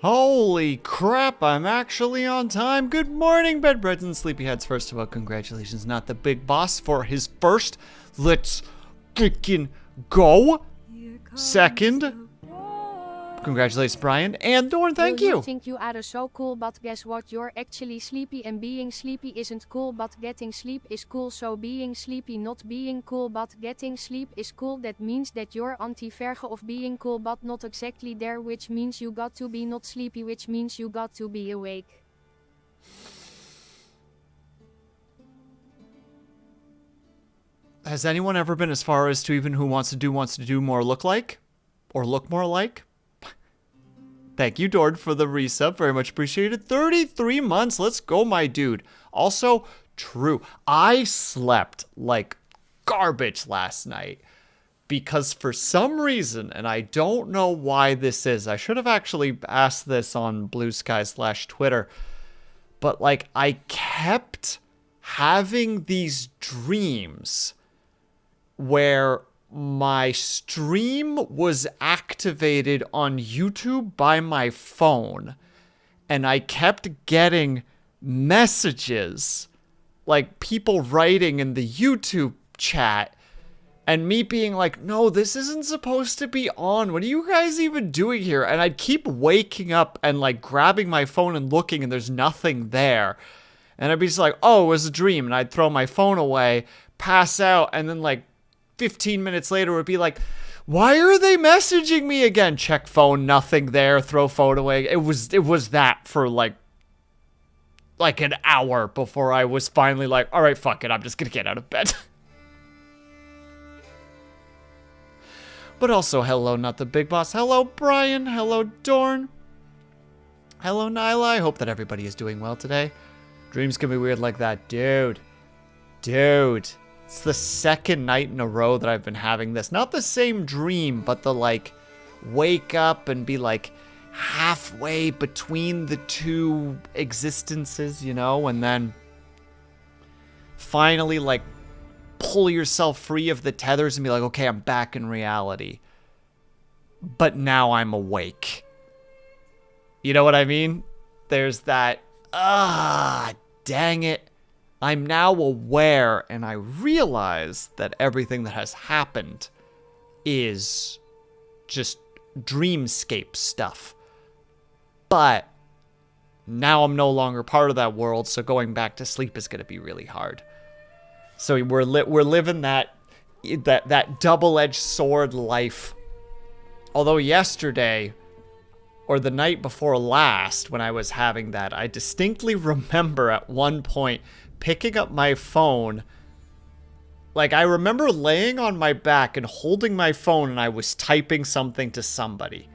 Holy crap, I'm actually on time. Good morning, bedbreads and sleepyheads. First of all, congratulations, not the big boss, for his first. Let's freaking go. Second, congratulations, Brian. And Dorn, thank you. You think you are so cool, but guess what? You're actually sleepy, and being sleepy isn't cool, but getting sleep is cool. So being sleepy not being cool, but getting sleep is cool. That means that you're anti-verge of being cool, but not exactly there, which means you got to be not sleepy, which means you got to be awake. Has anyone ever been as far as to even who wants to do more look like? Or look more like? Thank you, Dord, for the resub. Very much appreciated. 33 months. Let's go, my dude. Also, true. I slept like garbage last night because for some reason, and I don't know why this is, I should have actually asked this on Blue Sky/Twitter, but like I kept having these dreams where my stream was activated on YouTube by my phone, and I kept getting messages, like people writing in the YouTube chat, and me being like, no, this isn't supposed to be on. What are you guys even doing here? And I'd keep waking up and like grabbing my phone and looking, and there's nothing there. And I'd be just like, oh, it was a dream. And I'd throw my phone away, pass out, and then like 15 minutes later, it would be like, why are they messaging me again? Check phone, nothing there, throw phone away. It was that for like an hour before I was finally like, all right, fuck it, I'm just gonna get out of bed. But also, hello, not the big boss. Hello, Brian. Hello, Dorn. Hello, Nyla. I hope that everybody is doing well today. Dreams can be weird like that. Dude. It's the second night in a row that I've been having this. Not the same dream, but the, like, wake up and be, like, halfway between the two existences, you know? And then finally, like, pull yourself free of the tethers and be like, okay, I'm back in reality. But now I'm awake. You know what I mean? There's that, dang it. I'm now aware, and I realize that everything that has happened is just dreamscape stuff. But now I'm no longer part of that world, so going back to sleep is going to be really hard. So we're living that double-edged sword life. Although yesterday, or the night before last, when I was having that, I distinctly remember at one point picking up my phone. Like, I remember laying on my back and holding my phone, and I was typing something to somebody.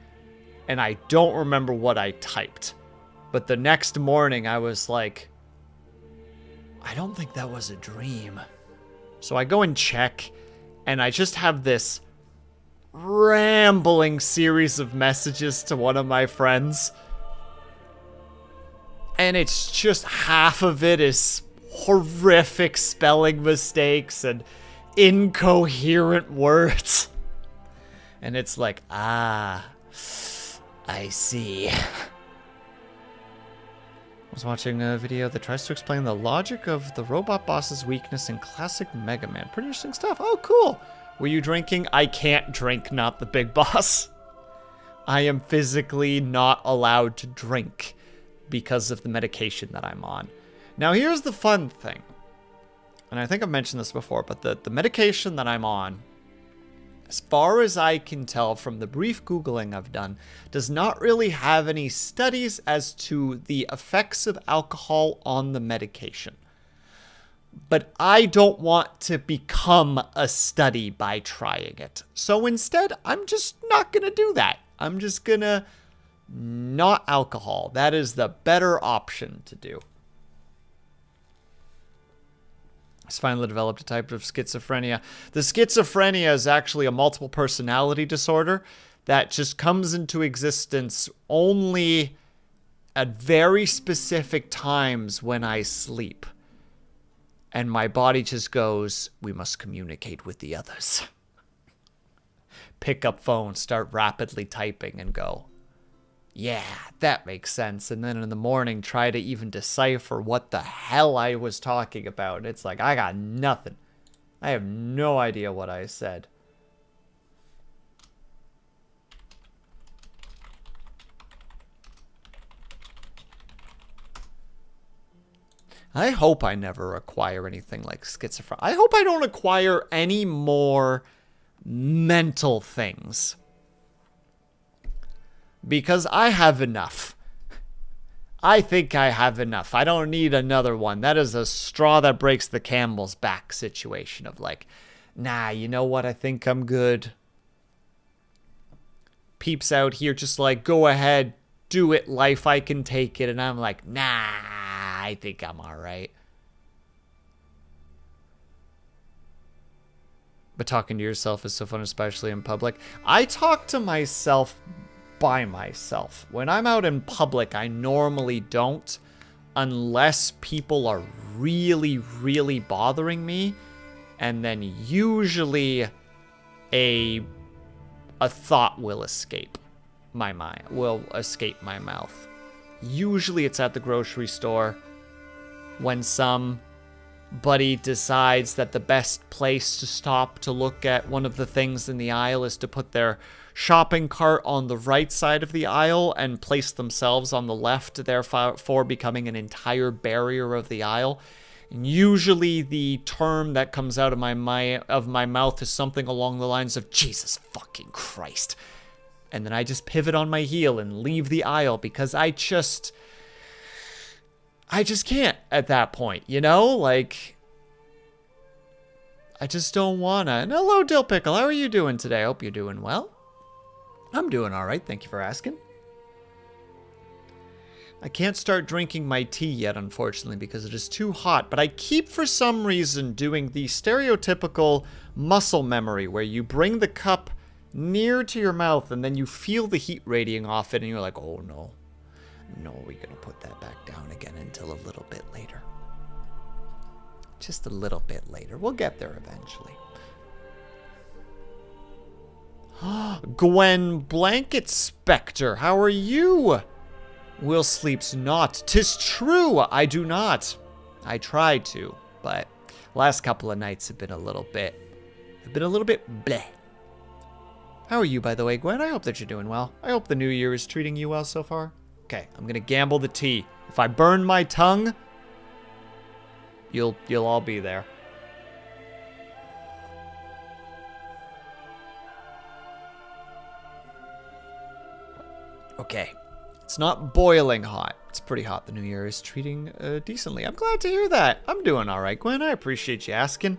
And I don't remember what I typed. But the next morning, I was like, I don't think that was a dream. So I go and check, and I just have this rambling series of messages to one of my friends. And it's just half of it is horrific spelling mistakes and incoherent words. And it's like, I see. I was watching a video that tries to explain the logic of the robot boss's weakness in classic Mega Man. Pretty interesting stuff. Oh, cool. Were you drinking? I can't drink, not the big boss. I am physically not allowed to drink because of the medication that I'm on. Now, here's the fun thing. And I think I've mentioned this before, but the medication that I'm on, as far as I can tell from the brief Googling I've done, does not really have any studies as to the effects of alcohol on the medication. But I don't want to become a study by trying it. So instead, I'm just not going to do that. I'm just going to not alcohol. That is the better option to do. He's finally developed a type of schizophrenia. The schizophrenia is actually a multiple personality disorder that just comes into existence only at very specific times when I sleep. And my body just goes, we must communicate with the others. Pick up phone, start rapidly typing and go, yeah, that makes sense. And then in the morning, try to even decipher what the hell I was talking about. It's like, I got nothing. I have no idea what I said. I hope I never acquire anything like schizophrenia. I hope I don't acquire any more mental things. Because I have enough. I think I have enough. I don't need another one. That is a straw that breaks the camel's back situation of like, nah, you know what? I think I'm good. Peeps out here just like, go ahead, do it, life, I can take it. And I'm like, nah, I think I'm all right. But talking to yourself is so fun, especially in public. I talk to myself by myself. When I'm out in public, I normally don't, unless people are really, really bothering me. And then usually a thought will escape my mind, will escape my mouth. Usually it's at the grocery store when somebody decides that the best place to stop to look at one of the things in the aisle is to put their shopping cart on the right side of the aisle and place themselves on the left, therefore becoming an entire barrier of the aisle. And usually the term that comes out of my mouth is something along the lines of, Jesus fucking Christ. And then I just pivot on my heel and leave the aisle because I just can't at that point, you know? Like, I just don't wanna. And hello, Dill Pickle. How are you doing today? I hope you're doing well. I'm doing all right. Thank you for asking. I can't start drinking my tea yet, unfortunately, because it is too hot. But I keep, for some reason, doing the stereotypical muscle memory where you bring the cup near to your mouth and then you feel the heat radiating off it and you're like, oh no. No, we're going to put that back down again until a little bit later. Just a little bit later. We'll get there eventually. Gwen Blanket Spectre, how are you? Will sleeps not. 'Tis true, I do not. I try to, but last couple of nights have been a little bit bleh. How are you, by the way, Gwen? I hope that you're doing well. I hope the new year is treating you well so far. Okay, I'm gonna gamble the tea. If I burn my tongue, you'll all be there. Okay, it's not boiling hot. It's pretty hot. The new year is treating decently. I'm glad to hear that. I'm doing all right, Gwen. I appreciate you asking.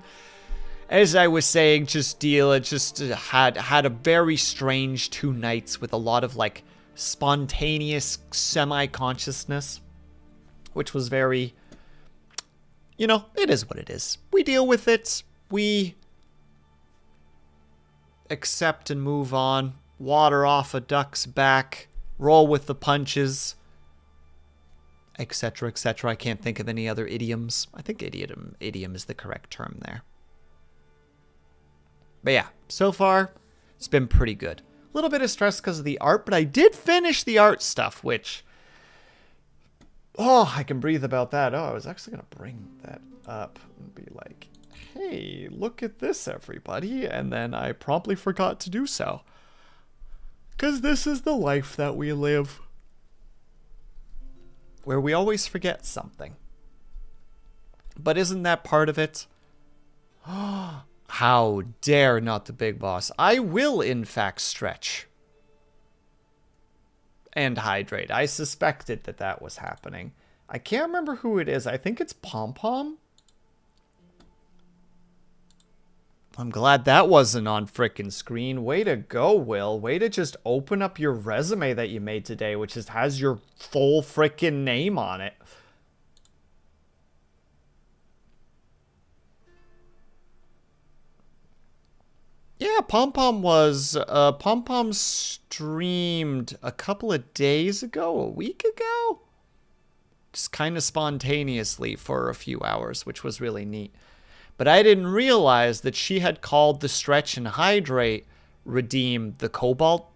As I was saying, just had a very strange 2 nights with a lot of like spontaneous semi-consciousness, which was very, you know, it is what it is. We deal with it. We accept and move on. Water off a duck's back. Roll with the punches, etc., etc. I can't think of any other idioms. I think idiom is the correct term there. But yeah, so far, it's been pretty good. A little bit of stress because of the art, but I did finish the art stuff, which, oh, I can breathe about that. Oh, I was actually going to bring that up and be like, hey, look at this, everybody. And then I promptly forgot to do so. Because this is the life that we live. Where we always forget something. But isn't that part of it? How dare not the big boss. I will, in fact, stretch. And hydrate. I suspected that that was happening. I can't remember who it is. I think it's Pom Pom. I'm glad that wasn't on frickin' screen. Way to go, Will. Way to just open up your resume that you made today, which just has your full frickin' name on it. Yeah, Pom Pom streamed a couple of days ago, a week ago? Just kind of spontaneously for a few hours, which was really neat. But I didn't realize that she had called the Stretch and Hydrate Redeem the Cobalt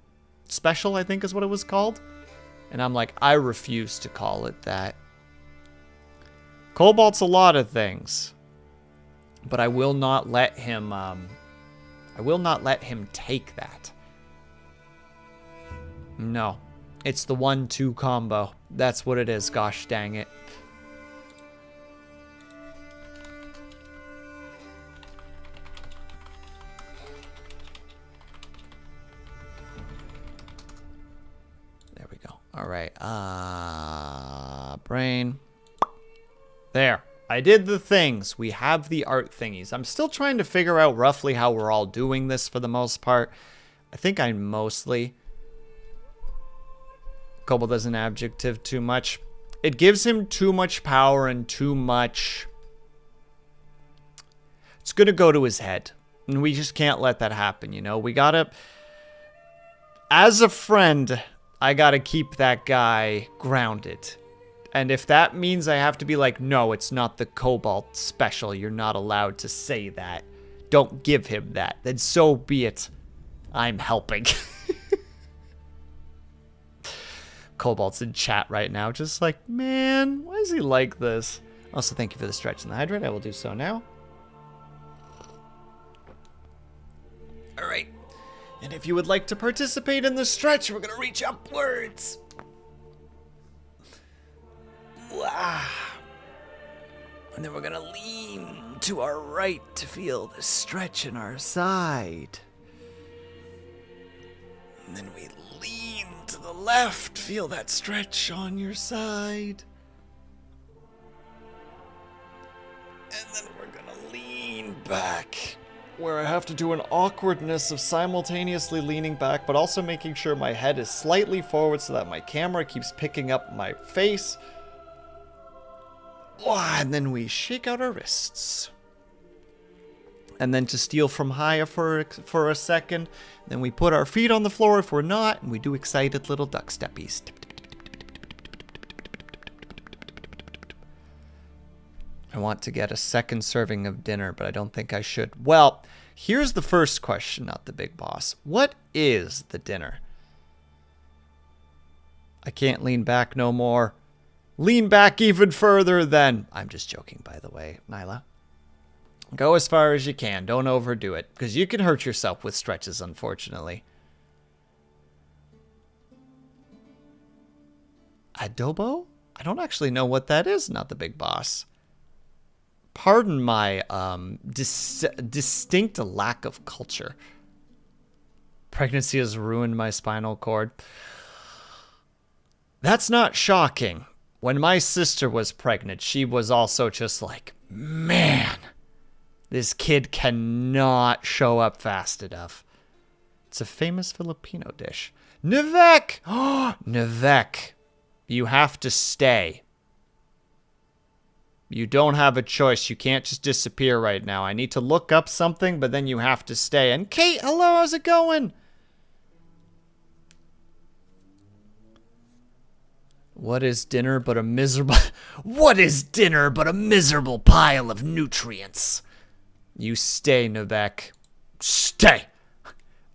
Special, I think is what it was called. And I'm like, I refuse to call it that. Cobalt's a lot of things. But I will not let him, take that. No. It's the 1-2 combo. That's what it is, gosh dang it. There we go. All right. Brain. There. I did the things. We have the art thingies. I'm still trying to figure out roughly how we're all doing this for the most part. I think I mostly... Cobalt doesn't adjective too much. It gives him too much power and too much... It's going to go to his head. And we just can't let that happen, you know? We gotta... As a friend, I gotta keep that guy grounded. And if that means I have to be like, no, it's not the Cobalt special. You're not allowed to say that. Don't give him that. Then so be it. I'm helping. Cobalt's in chat right now, just like, man, why is he like this? Also, thank you for the stretch and the hydrate. I will do so now. All right. And if you would like to participate in the stretch, we're going to reach upwards. And then we're going to lean to our right to feel the stretch in our side. And then we lean to the left, feel that stretch on your side. And then we're gonna lean back, where I have to do an awkwardness of simultaneously leaning back, but also making sure my head is slightly forward so that my camera keeps picking up my face. And then we shake out our wrists. And then to steal from higher for a second. Then we put our feet on the floor if we're not, and we do excited little duck steppies. I want to get a second serving of dinner, but I don't think I should. Well, here's the first question, not the big boss. What is the dinner? I can't lean back no more. Lean back even further then. I'm just joking, by the way, Nyla. Go as far as you can. Don't overdo it, because you can hurt yourself with stretches, unfortunately. Adobo? I don't actually know what that is, not the big boss. Pardon my distinct lack of culture. Pregnancy has ruined my spinal cord. That's not shocking. When my sister was pregnant, she was also just like, man, this kid cannot show up fast enough. It's a famous Filipino dish. Nevek! Oh, Nevek. You have to stay. You don't have a choice. You can't just disappear right now. I need to look up something, but then you have to stay. And Kate, hello, how's it going? What is dinner but a miserable... What is dinner but a miserable pile of nutrients? You stay, Nevek. Stay!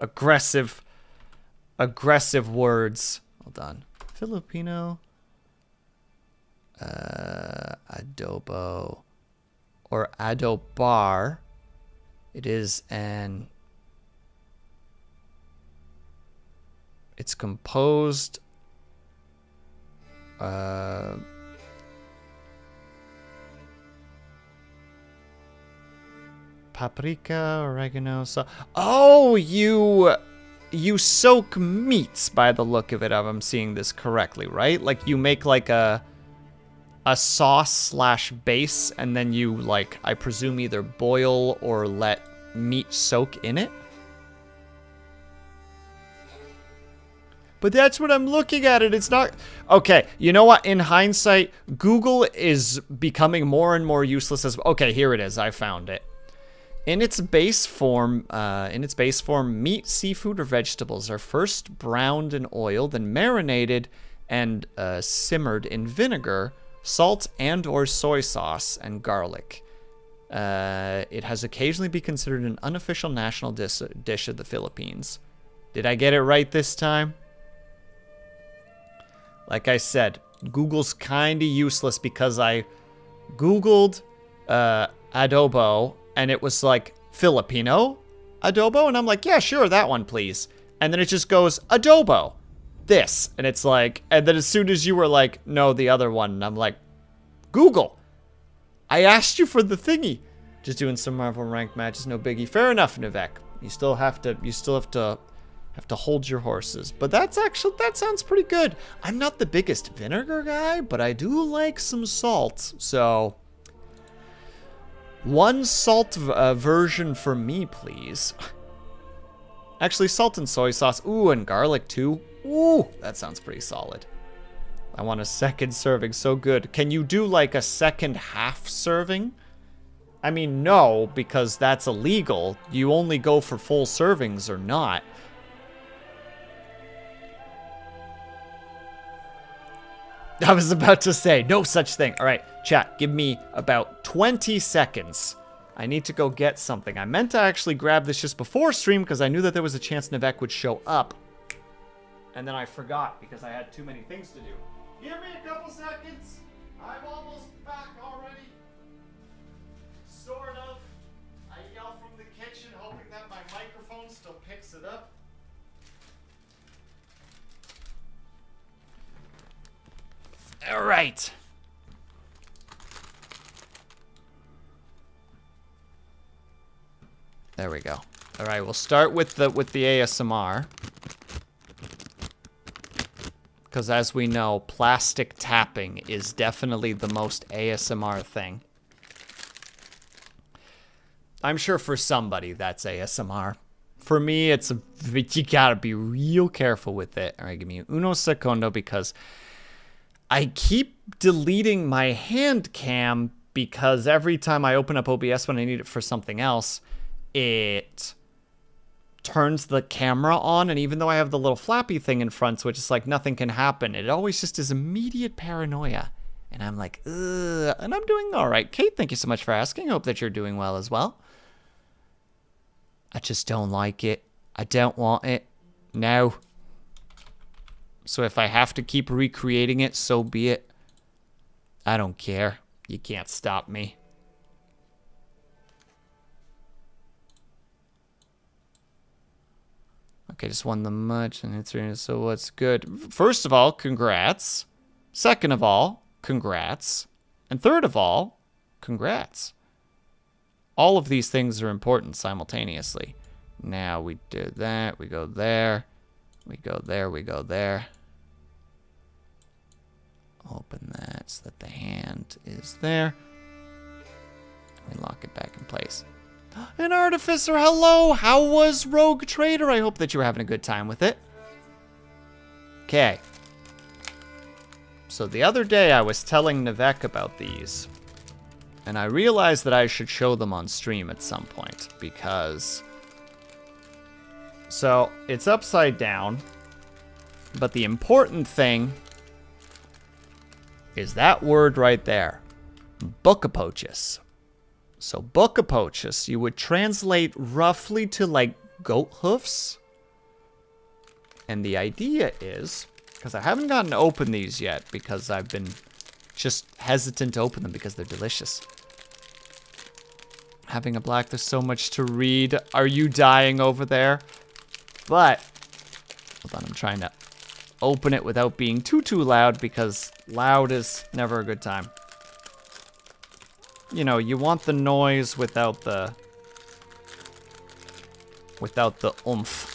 Aggressive words. Hold on. Filipino... adobo... or adobar. It is an... It's composed... paprika, oregano, so... Oh, you soak meats by the look of it, if I'm seeing this correctly, right? Like, you make, like, a sauce slash base, and then you, like, I presume either boil or let meat soak in it? But that's what I'm looking at, and it's not... Okay, you know what? In hindsight, Google is becoming more and more useless as... Okay, here it is. I found it. In its base form, meat, seafood, or vegetables are first browned in oil, then marinated and simmered in vinegar, salt and or soy sauce, and garlic. It has occasionally been considered an unofficial national dish of the Philippines. Did I get it right this time? Like I said, Google's kind of useless because I Googled adobo and it was like Filipino adobo. And I'm like, yeah, sure, that one, please. And then it just goes adobo, this. And it's like, and then as soon as you were like, no, the other one. And I'm like, Google, I asked you for the thingy. Just doing some Marvel ranked matches, no biggie. Fair enough, Nivek. You still have to hold your horses. But that sounds pretty good. I'm not the biggest vinegar guy, but I do like some salt. So 1 salt version for me, please. Actually, salt and soy sauce. Ooh, and garlic too. Ooh, that sounds pretty solid. I want a second serving, so good. Can you do like a second half serving? I mean, no, because that's illegal. You only go for full servings or not. I was about to say, no such thing. All right, chat, give me about 20 seconds. I need to go get something. I meant to actually grab this just before stream because I knew that there was a chance Nivek would show up. And then I forgot because I had too many things to do. Give me a couple seconds. I'm almost back already. Sort of. I yell from the kitchen hoping that my microphone still picks it up. All right. There we go. All right, we'll start with the ASMR. Because as we know, plastic tapping is definitely the most ASMR thing. I'm sure for somebody that's ASMR. For me, you gotta be real careful with it. All right, give me uno secondo because I keep deleting my hand cam because every time I open up OBS when I need it for something else, it turns the camera on, and even though I have the little flappy thing in front, so it's just like nothing can happen, it always just is immediate paranoia. And I'm like, ugh, and I'm doing all right. Kate, thank you so much for asking. Hope that you're doing well as well. I just don't like it. I don't want it. No. So if I have to keep recreating it, so be it. I don't care. You can't stop me. Okay, just won the much, and it's so what's good? First of all, congrats. Second of all, congrats. And third of all, congrats. All of these things are important simultaneously. Now we do that, we go there, we go there, we go there. Open that so that the hand is there. We lock it back in place. An Artificer, hello! How was Rogue Trader? I hope that you were having a good time with it. Okay. So the other day I was telling Nivek about these. And I realized that I should show them on stream at some point. Because... So, it's upside down. But the important thing is that word right there. Bucapochus. So bucapochus, you would translate roughly to like goat hoofs. And the idea is, because I haven't gotten to open these yet because I've been just hesitant to open them because they're delicious. Having a black, there's so much to read. Are you dying over there? But, hold on, I'm trying to open it without being too loud because loud is never a good time. You know, you want the noise without the oomph.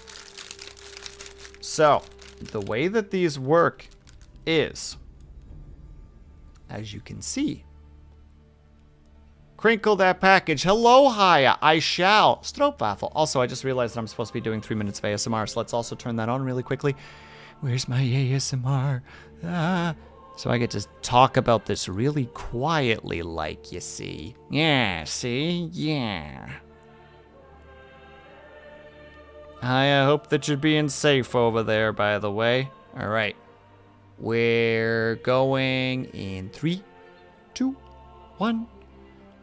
So, the way that these work is, as you can see, crinkle that package. Hello, Haya. I shall. Stroopwafel. Also, I just realized that I'm supposed to be doing 3 minutes of ASMR, so let's also turn that on really quickly. Where's my ASMR? So I get to talk about this really quietly, like, you see. Yeah, see? Yeah. I hope that you're being safe over there, by the way. All right. We're going in 3, 2, 1.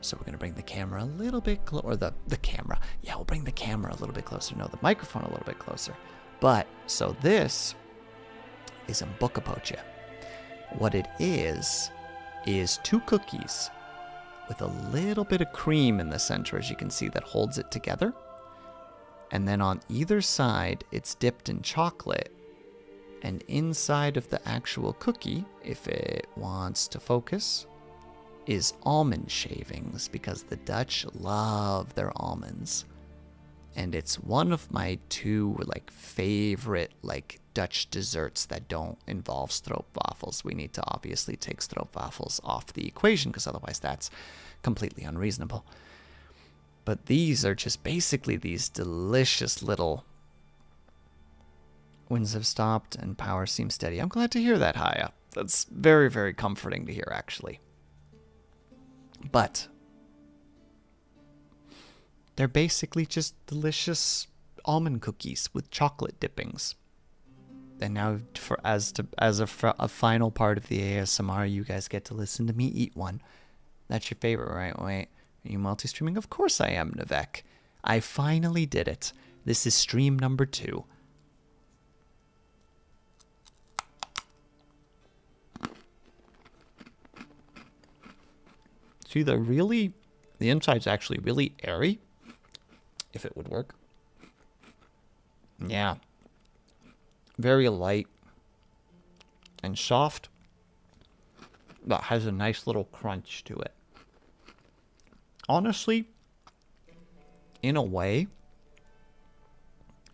So we're going to bring the camera a little bit closer. Or the camera. Yeah, we'll bring the camera a little bit closer. No, the microphone a little bit closer. But, so this is a bucapocha. What it is 2 cookies with a little bit of cream in the center, as you can see, that holds it together. And then on either side, it's dipped in chocolate. And inside of the actual cookie, if it wants to focus, is almond shavings, because the Dutch love their almonds. And it's one of my 2 favorite Dutch desserts that don't involve stroopwafels. We need to obviously take stroopwafels off the equation, because otherwise that's completely unreasonable. But these are just basically these delicious little... Winds have stopped and power seems steady. I'm glad to hear that, Haya. That's very, very comforting to hear, actually. But they're basically just delicious almond cookies with chocolate dippings. And now, as a final part of the ASMR, you guys get to listen to me eat one. That's your favorite, right? Wait, are you multi-streaming? Of course I am, Nivek. I finally did it. This is stream number 2. See, the inside's actually really airy, if it would work. Yeah. Very light and soft, but has a nice little crunch to it. Honestly, in a way,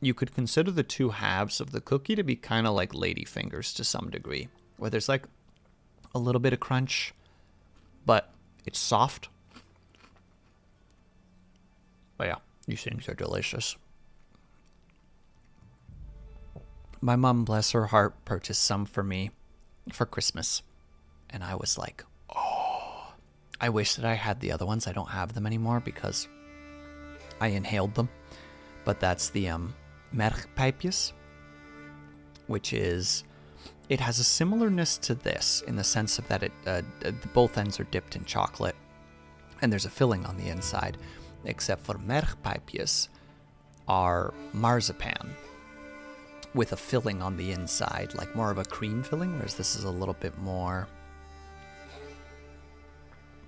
you could consider the 2 halves of the cookie to be kind of like ladyfingers to some degree, where there's a little bit of crunch, but it's soft. But yeah, these things are delicious. My mom, bless her heart, purchased some for me for Christmas. And I was like, oh, I wish that I had the other ones. I don't have them anymore because I inhaled them. But that's the merkpijpjes, which is... It has a similarness to this in the sense of that both ends are dipped in chocolate and there's a filling on the inside, except for merkpijpjes are marzipan with a filling on the inside, like more of a cream filling, whereas this is a little bit more...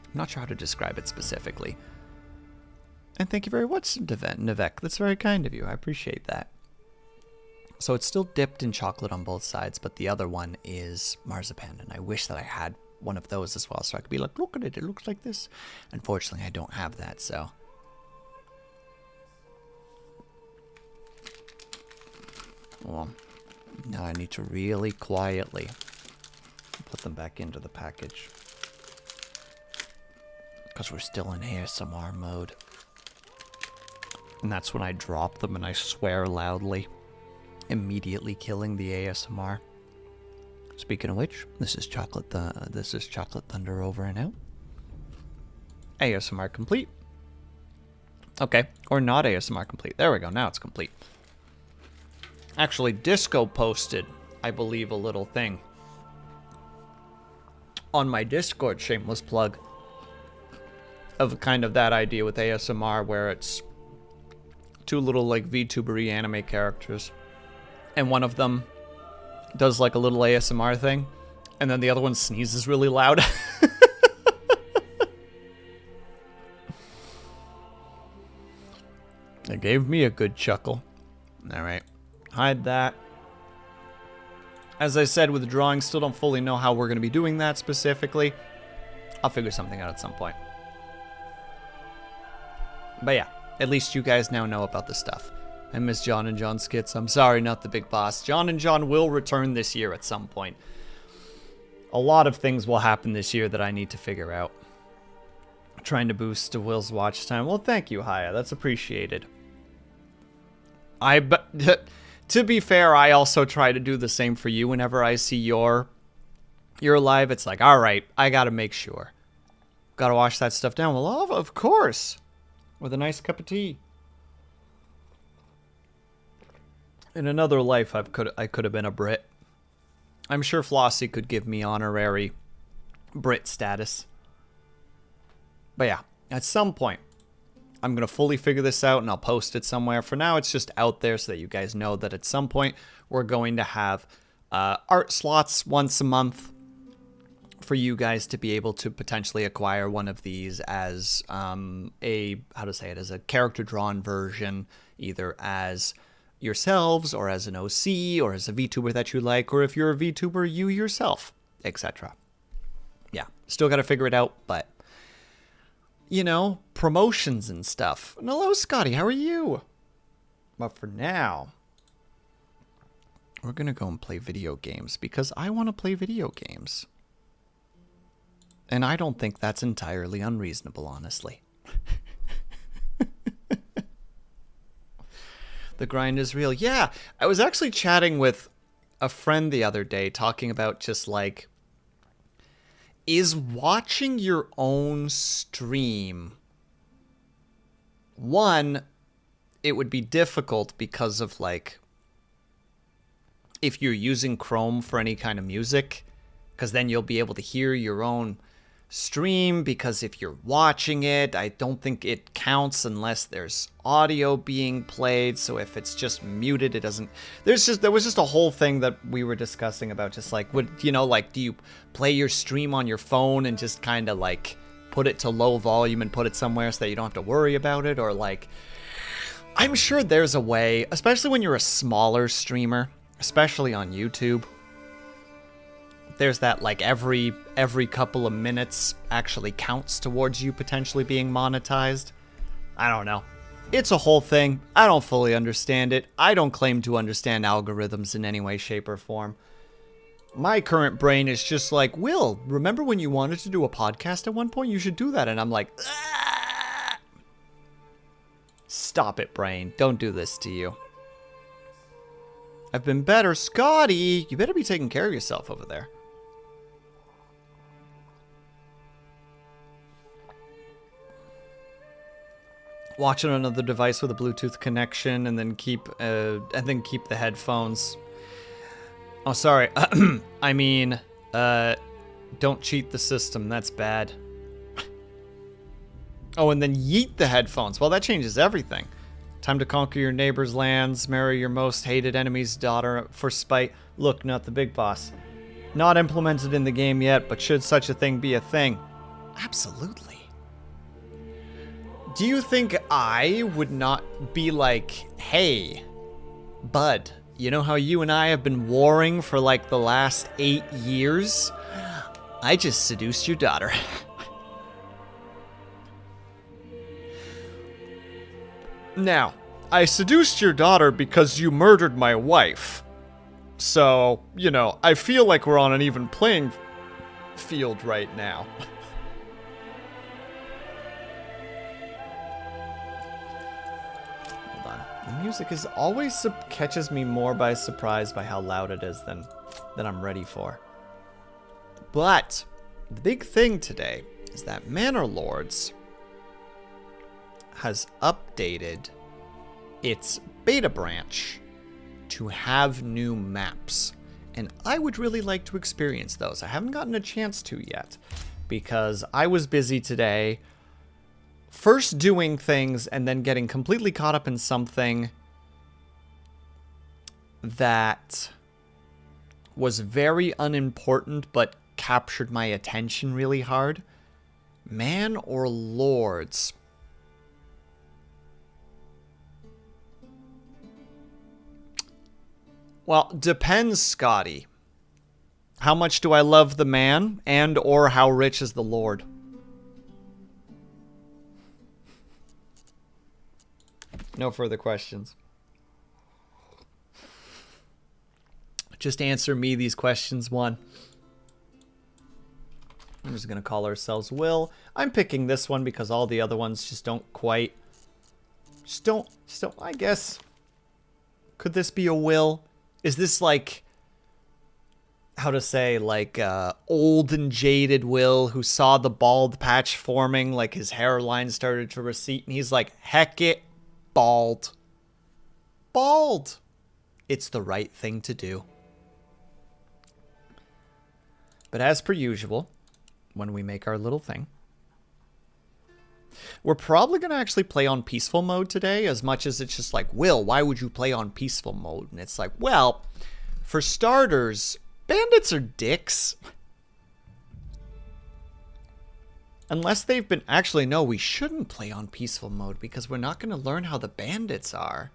I'm not sure how to describe it specifically. And thank you very much, Nivek. That's very kind of you. I appreciate that. So it's still dipped in chocolate on both sides, but the other one is marzipan. And I wish that I had one of those as well, so I could be like, look at it, it looks like this. Unfortunately, I don't have that, so... Well, now I need to really quietly put them back into the package. Because we're still in ASMR mode. And that's when I drop them and I swear loudly, immediately killing the ASMR. Speaking of which, this is Chocolate Thunder over and out. ASMR complete. Okay, or not ASMR complete. There we go, now it's complete. Actually, Disco posted, I believe, a little thing on my Discord, shameless plug, of kind of that idea with ASMR where it's 2 little like VTuber-y anime characters, and one of them does like a little ASMR thing, and then the other one sneezes really loud. It gave me a good chuckle. Alright, hide that. As I said with the drawing, still don't fully know how we're going to be doing that specifically. I'll figure something out at some point. But yeah, at least you guys now know about the stuff. I miss John and John skits. I'm sorry, not the big boss. John and John will return this year at some point. A lot of things will happen this year that I need to figure out. Trying to boost Will's watch time. Well, thank you, Haya. That's appreciated. To be fair, I also try to do the same for you whenever I see your live. It's like, all right, I got to make sure. Got to wash that stuff down. Well, of course. With a nice cup of tea. In another life, I could have been a Brit. I'm sure Flossie could give me honorary Brit status. But yeah, at some point, I'm going to fully figure this out and I'll post it somewhere. For now, it's just out there so that you guys know that at some point, we're going to have art slots once a month. for you guys to be able to potentially acquire one of these as as a character drawn version, either as yourselves or as an OC or as a VTuber that you like, or if you're a VTuber you yourself, etc. Yeah, still got to figure it out, but you know, promotions and stuff. And hello, Scotty, how are you? But for now, we're gonna go and play video games because I want to play video games. And I don't think that's entirely unreasonable, honestly. The grind is real. Yeah, I was actually chatting with a friend the other day talking about just like, is watching your own stream, one, it would be difficult because of like, if you're using Chrome for any kind of music, because then you'll be able to hear your own stream, because if you're watching it, I don't think it counts unless there's audio being played. So if it's just muted, it doesn't. There was just a whole thing that we were discussing about just like, would you know, like, do you play your stream on your phone and just kind of like put it to low volume and put it somewhere so that you don't have to worry about it, or like, I'm sure there's a way, especially when you're a smaller streamer, especially on YouTube. There's that like every couple of minutes actually counts towards you potentially being monetized. I don't know. It's a whole thing. I don't fully understand it. I don't claim to understand algorithms in any way, shape, or form. My current brain is just like, Will, remember when you wanted to do a podcast at one point? You should do that. And I'm like, ah! Stop it, brain. Don't do this to you. I've been better. Scotty, you better be taking care of yourself over there. Watch it on another device with a Bluetooth connection, and then keep the headphones. Oh, sorry. I mean, don't cheat the system. That's bad. Oh, and then yeet the headphones. Well, that changes everything. Time to conquer your neighbor's lands, marry your most hated enemy's daughter for spite. Look, not the big boss. Not implemented in the game yet, but should such a thing be a thing? Absolutely. Do you think I would not be like, hey, bud, you know how you and I have been warring for like the last 8 years? I just seduced your daughter. Now, I seduced your daughter because you murdered my wife. So, you know, I feel like we're on an even playing field right now. The music is always catches me more by surprise by how loud it is than I'm ready for. But the big thing today is that Manor Lords has updated its beta branch to have new maps. And I would really like to experience those. I haven't gotten a chance to yet because I was busy today. First doing things and then getting completely caught up in something that was very unimportant but captured my attention really hard. Manor Lords. Well, depends, Scotty. How much do I love the man, and or how rich is the Lord? No further questions. Just answer me these questions, one. I'm just going to call ourselves Will. I'm picking this one because all the other ones just don't quite... Just don't, I guess. Could this be a Will? Is this like... How to say, like, old and jaded Will who saw the bald patch forming, like his hairline started to recede, and he's like, heck it. Bald. Bald. It's the right thing to do. But as per usual, when we make our little thing, we're probably going to actually play on peaceful mode today, as much as it's just like, Will, why would you play on peaceful mode? And it's like, well, for starters, bandits are dicks. Unless they've been... Actually, no, we shouldn't play on peaceful mode because we're not going to learn how the bandits are.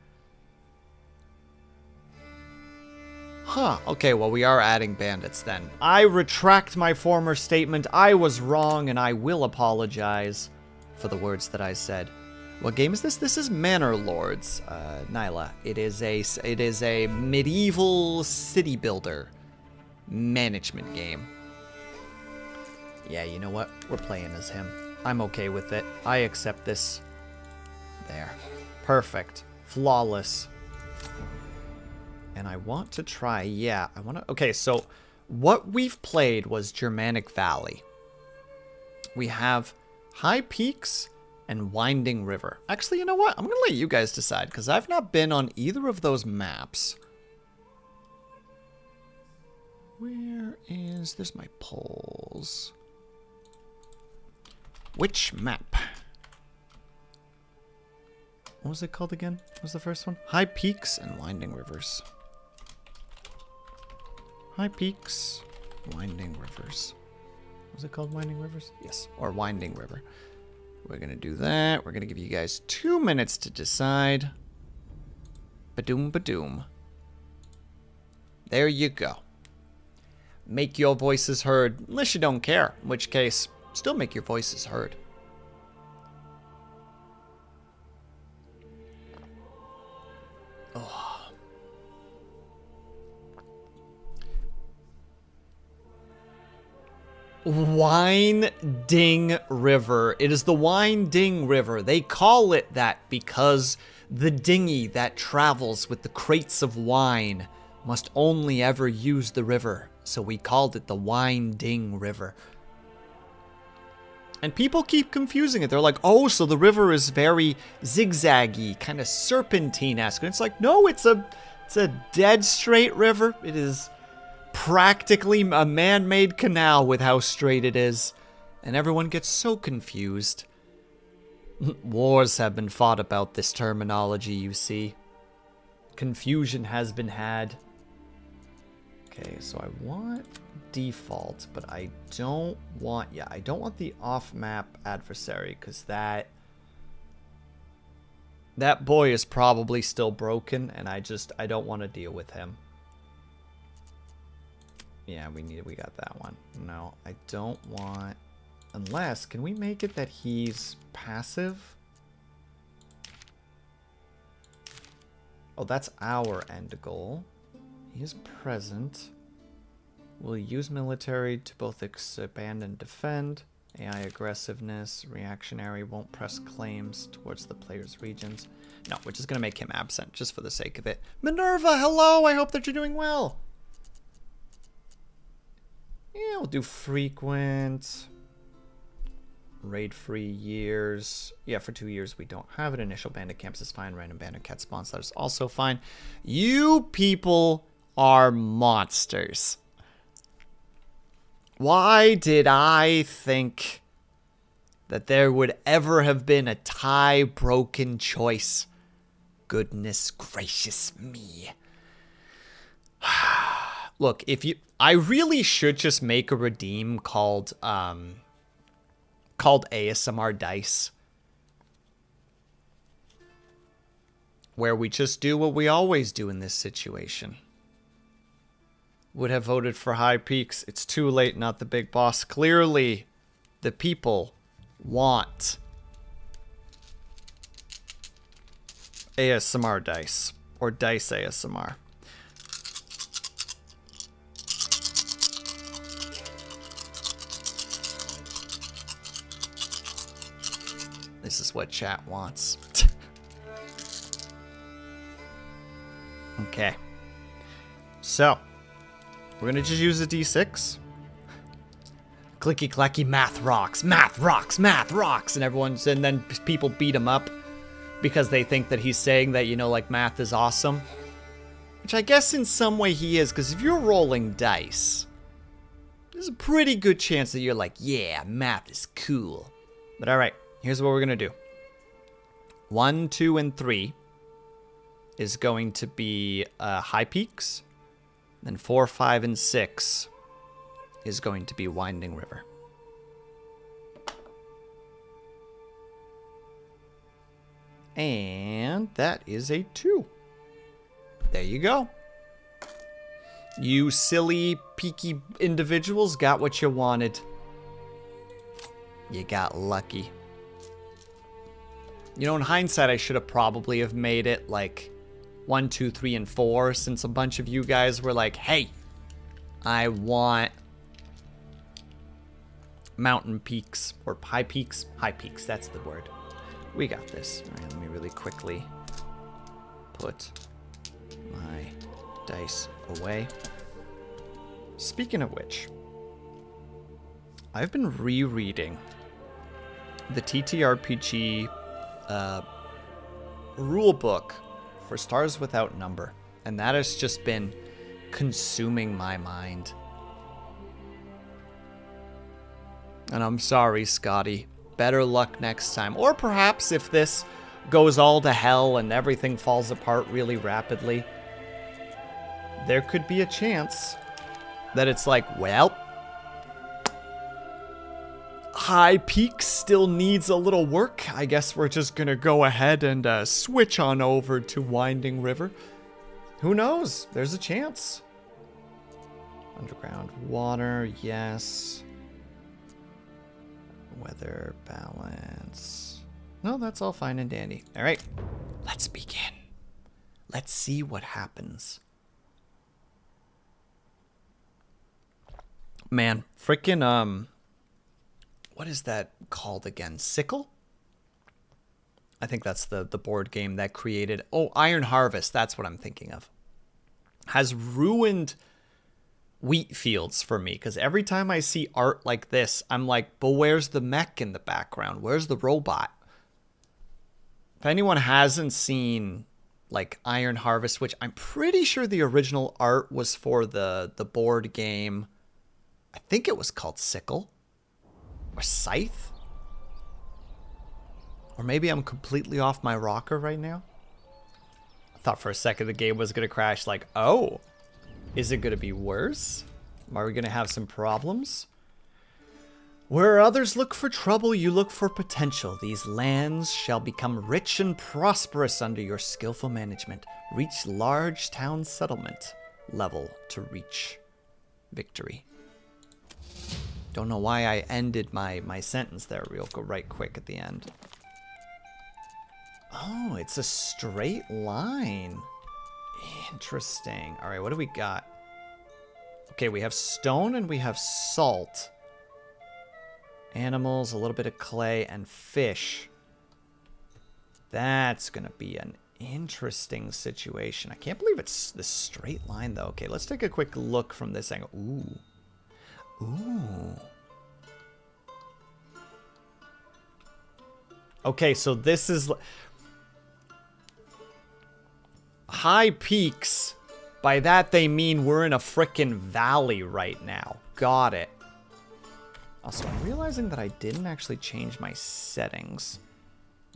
Huh. Okay, well, we are adding bandits then. I retract my former statement. I was wrong, and I will apologize for the words that I said. What game is this? This is Manor Lords, Nyla. It is a medieval city builder management game. Yeah, you know what? We're playing as him. I'm okay with it. I accept this. There. Perfect. Flawless. And I want to try, yeah, I want to, okay, so what we've played was Germanic Valley. We have High Peaks and Winding River. Actually, you know what? I'm going to let you guys decide, because I've not been on either of those maps. Where is, there's my polls. Which map? What was it called again? What was the first one? High Peaks and Winding Rivers. High Peaks, Winding Rivers. Was it called Winding Rivers? Yes, or Winding River. We're going to do that. We're going to give you guys 2 minutes to decide. Badoom, badoom. There you go. Make your voices heard, unless you don't care, in which case, still make your voices heard. Oh. Winding River. It is the Winding River. They call it that because the dinghy that travels with the crates of wine must only ever use the river. So we called it the Winding River. And people keep confusing it. They're like, oh, so the river is very zigzaggy, kind of serpentine-esque. And it's like, no, it's a dead straight river. It is practically a man-made canal with how straight it is. And everyone gets so confused. Wars have been fought about this terminology, you see. Confusion has been had. Okay, so I want default, but I don't want, yeah, I don't want the off-map adversary, because that boy is probably still broken, and I don't want to deal with him. Yeah, we got that one. No, I don't want, unless, can we make it that he's passive? Oh, that's our end goal. He is present. Will use military to both expand and defend. AI aggressiveness, reactionary, won't press claims towards the player's regions. No, we're just going to make him absent, just for the sake of it. Minerva, hello! I hope that you're doing well. Yeah, we'll do frequent. Raid-free years. Yeah, for 2 years we don't have it. Initial bandit camps is fine. Random bandit cat spawns, that is also fine. You people are monsters. Why did I think that there would ever have been a tie-broken choice? Goodness gracious me. Look, I really should just make a redeem called ASMR Dice, where we just do what we always do in this situation. Would have voted for High Peaks. It's too late, not the big boss. Clearly, the people want ASMR Dice, or Dice ASMR. This is what chat wants. Okay. So, we're going to just use a D6. Clicky clacky, math rocks, math rocks, math rocks. And then people beat him up because they think that he's saying that, you know, like math is awesome. Which I guess in some way he is, because if you're rolling dice, there's a pretty good chance that you're like, yeah, math is cool. But alright, here's what we're going to do. 1, 2, and 3 is going to be High Peaks. Then 4, 5, and 6 is going to be Winding River. And that is a 2. There you go. You silly, peaky individuals got what you wanted. You got lucky. You know, in hindsight, I should have probably have made it like 1, 2, 3, and 4, since a bunch of you guys were like, hey, I want mountain peaks, or high peaks. High peaks, that's the word. We got this. All right, let me really quickly put my dice away. Speaking of which, I've been rereading the TTRPG rule book for Stars Without Number, and that has just been consuming my mind. And I'm sorry, Scotty. Better luck next time. Or perhaps if this goes all to hell and everything falls apart really rapidly, there could be a chance that it's like, well, High Peak still needs a little work. I guess we're just going to go ahead and switch on over to Winding River. Who knows? There's a chance. Underground water, yes. Weather balance. No, that's all fine and dandy. All right, let's begin. Let's see what happens. Man, freaking, what is that called again? Sickle? I think that's the board game that created... Oh, Iron Harvest, that's what I'm thinking of. Has ruined wheat fields for me, because every time I see art like this, I'm like, but where's the mech in the background? Where's the robot? If anyone hasn't seen like Iron Harvest, which I'm pretty sure the original art was for the board game, I think it was called Sickle or Scythe, or maybe I'm completely off my rocker right now. I thought for a second the game was gonna crash, like, oh, is it going to be worse? Are we going to have some problems? Where others look for trouble, you look for potential. These lands shall become rich and prosperous under your skillful management. Reach large town settlement level to reach victory. Don't know why I ended my sentence there right quick at the end. Oh, it's a straight line. Interesting. All right, what do we got? Okay, we have stone and we have salt. Animals, a little bit of clay, and fish. That's going to be an interesting situation. I can't believe it's this straight line, though. Okay, let's take a quick look from this angle. Ooh. Ooh. Okay, so this is... High peaks, by that they mean we're in a frickin' valley right now. Got it. Also, I'm realizing that I didn't actually change my settings.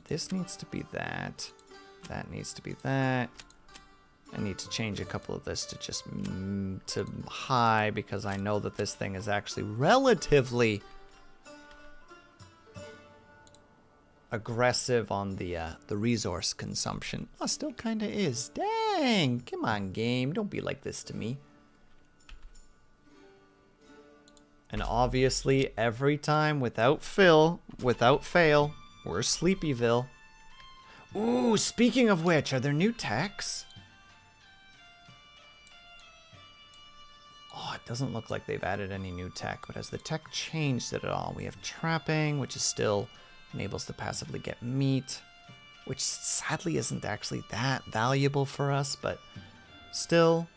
This needs to be that. That needs to be that. I need to change a couple of this to just to high, because I know that this thing is actually relatively aggressive on the resource consumption. Oh, still kind of is. Dang, come on, game, don't be like this to me. And obviously, every time, without fail, we're Sleepyville. Ooh, speaking of which, are there new techs? Oh, it doesn't look like they've added any new tech, but has the tech changed it at all? We have trapping, which is still enables to passively get meat, which sadly isn't actually that valuable for us, but still.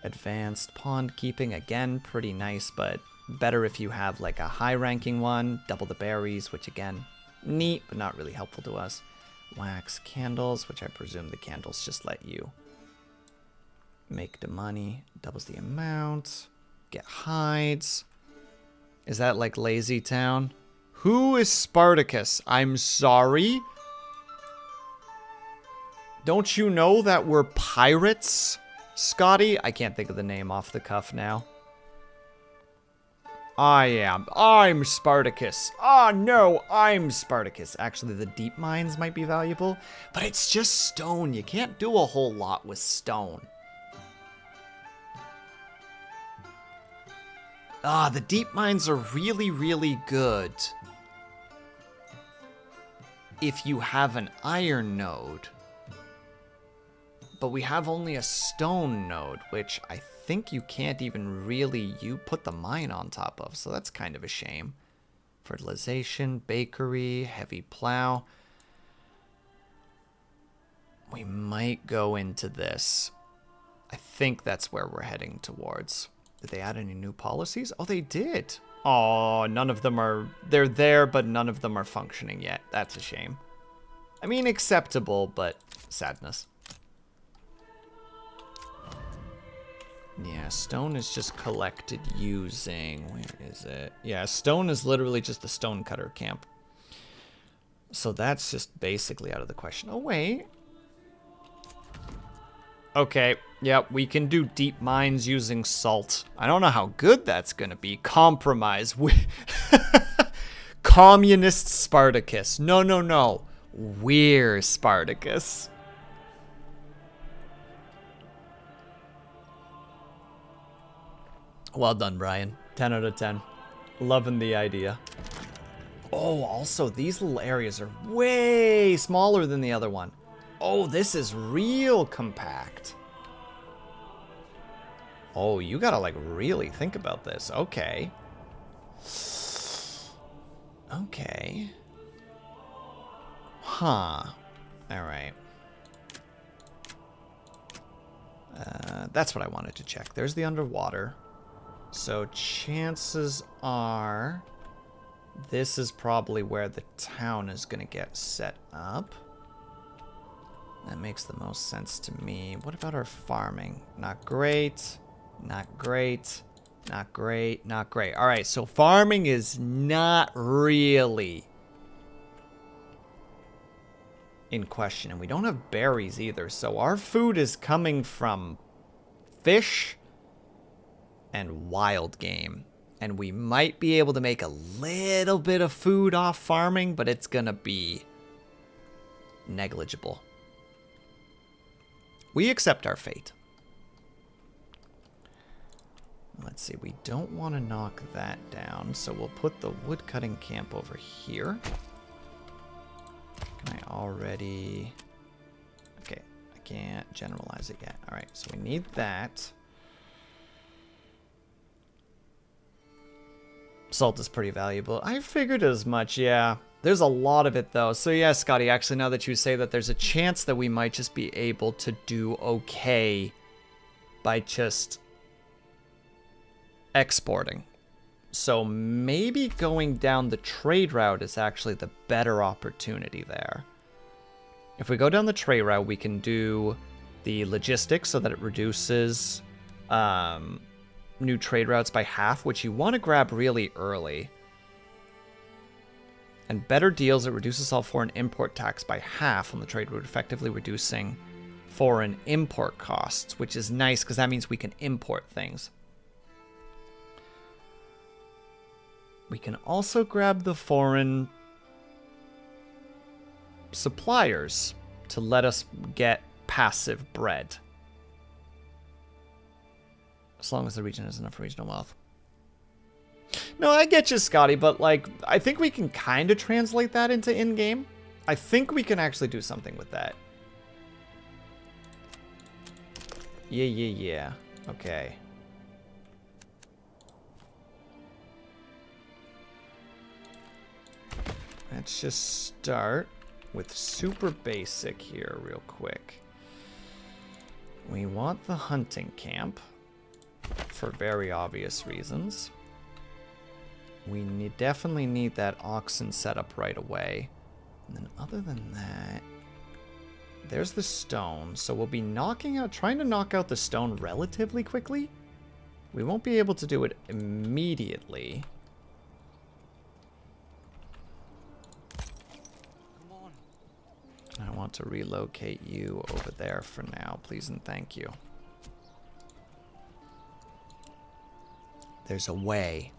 Advanced pond keeping, again, pretty nice, but better if you have like a high ranking one. Double the berries, which again, neat, but not really helpful to us. Wax candles, which I presume the candles just let you make the money. Doubles the amount. Get hides. Is that like Lazy Town? Who is Spartacus? I'm sorry. Don't you know that we're pirates, Scotty? I can't think of the name off the cuff now. I'm Spartacus. Ah, no, I'm Spartacus. Actually, the deep mines might be valuable, but it's just stone. You can't do a whole lot with stone. Ah, the deep mines are really, really good if you have an iron node. But we have only a stone node, which I think you can't even really put the mine on top of, so that's kind of a shame. Fertilization, bakery, heavy plow. We might go into this. I think that's where we're heading towards. Did they add any new policies? Oh, they did. Oh, none of them are... They're there, but none of them are functioning yet. That's a shame. I mean, acceptable, but sadness. Yeah, stone is just collected using... Where is it? Yeah, stone is literally just the stone cutter camp. So that's just basically out of the question. Oh, wait. Okay, yeah, we can do deep mines using salt. I don't know how good that's going to be. Compromise. Communist Spartacus. No, no, no. We're Spartacus. Well done, Brian. 10 out of 10. Loving the idea. Oh, also, these little areas are way smaller than the other one. Oh, this is real compact. Oh, you gotta, like, really think about this. Okay. Okay. Huh. Alright. That's what I wanted to check. There's the underwater. So chances are this is probably where the town is going to get set up. That makes the most sense to me. What about our farming? Not great. Not great. Not great. Not great. All right, so farming is not really in question. And we don't have berries either. So our food is coming from fish and wild game. And we might be able to make a little bit of food off farming, but it's going to be negligible. We accept our fate. Let's see, we don't want to knock that down, so we'll put the woodcutting camp over here. Can I already... Okay, I can't generalize it yet. Alright, so we need that. Salt is pretty valuable. I figured as much, yeah. There's a lot of it, though. So, yeah, Scotty, actually, now that you say that, there's a chance that we might just be able to do okay by just exporting. So, maybe going down the trade route is actually the better opportunity there. If we go down the trade route, we can do the logistics so that it reduces... new trade routes by half, which you want to grab really early. And better deals, it reduces all foreign import tax by half on the trade route, effectively reducing foreign import costs, which is nice because that means we can import things. We can also grab the foreign suppliers to let us get passive bread. As long as the region has enough regional wealth. No, I get you, Scotty, but, like, I think we can kind of translate that into in-game. I think we can actually do something with that. Yeah. Okay. Let's just start with super basic here real quick. We want the hunting camp. For very obvious reasons. We definitely need that oxen set up right away. And then other than that, there's the stone. So we'll be trying to knock out the stone relatively quickly. We won't be able to do it immediately. Come on. I want to relocate you over there for now, please and thank you. There's a way.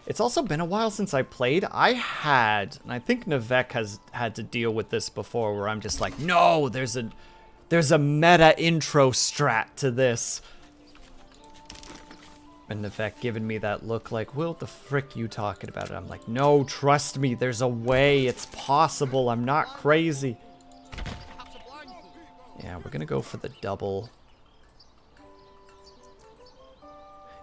It's also been a while since I played. I had, and I think Navek has had to deal with this before, where I'm just like, no, there's a meta intro strat to this. And Navek giving me that look like, Will, what the frick you talking about? And I'm like, no, trust me, there's a way, it's possible, I'm not crazy. Yeah, we're gonna go for the double.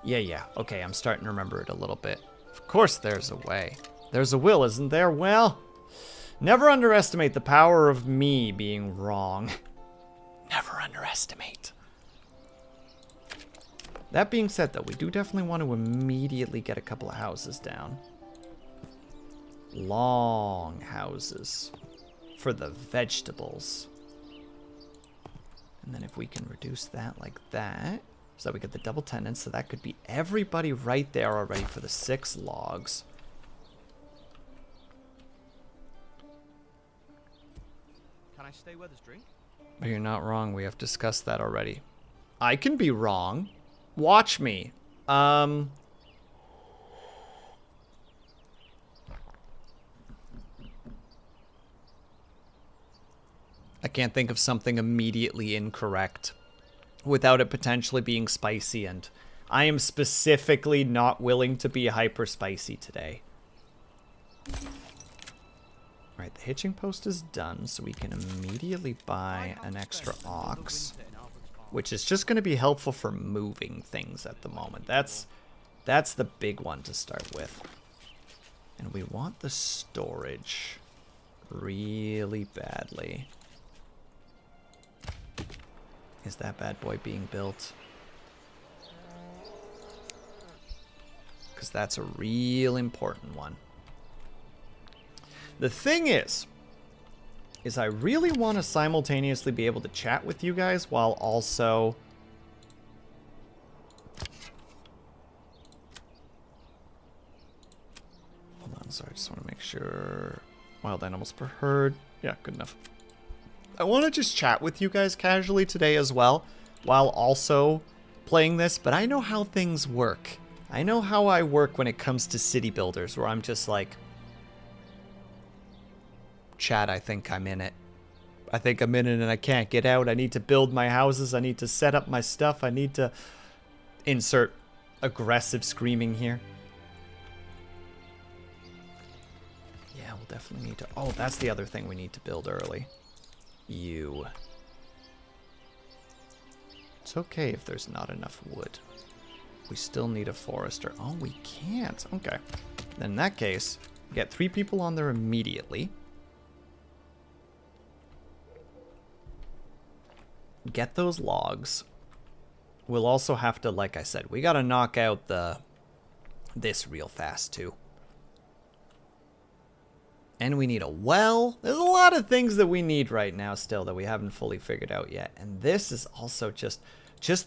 Yeah, okay, I'm starting to remember it a little bit. Of course there's a way. There's a will, isn't there? Well, never underestimate the power of me being wrong. Never underestimate. That being said, though, we do definitely want to immediately get a couple of houses down. Long houses for the vegetables. And then if we can reduce that like that, so that we get the double tenants, so that could be everybody right there already for the 6 logs. Can I stay where there's drink? But you're not wrong, we have discussed that already. I can be wrong. Watch me. I can't think of something immediately incorrect without it potentially being spicy, and I am specifically not willing to be hyper spicy today. Alright, the hitching post is done, so we can immediately buy an extra ox, which is just going to be helpful for moving things at the moment. That's the big one to start with. And we want the storage really badly. Is that bad boy being built? Because that's a real important one. The thing is I really want to simultaneously be able to chat with you guys while also... Hold on, sorry, I just want to make sure... Wild animals per herd. Yeah, good enough. I want to just chat with you guys casually today as well, while also playing this, but I know how things work. I know how I work when it comes to city builders, where I'm just like, chat, I think I'm in it. I think I'm in it and I can't get out. I need to build my houses. I need to set up my stuff. I need to insert aggressive screaming here. Yeah, we'll definitely need to... Oh, that's the other thing we need to build early. You. It's okay if there's not enough wood. We still need a forester. Oh, we can't. Okay. Then in that case, get 3 people on there immediately. Get those logs. We'll also have to, like I said, we gotta knock out this real fast too. And we need a well. There's a lot of things that we need right now still that we haven't fully figured out yet. And this is also just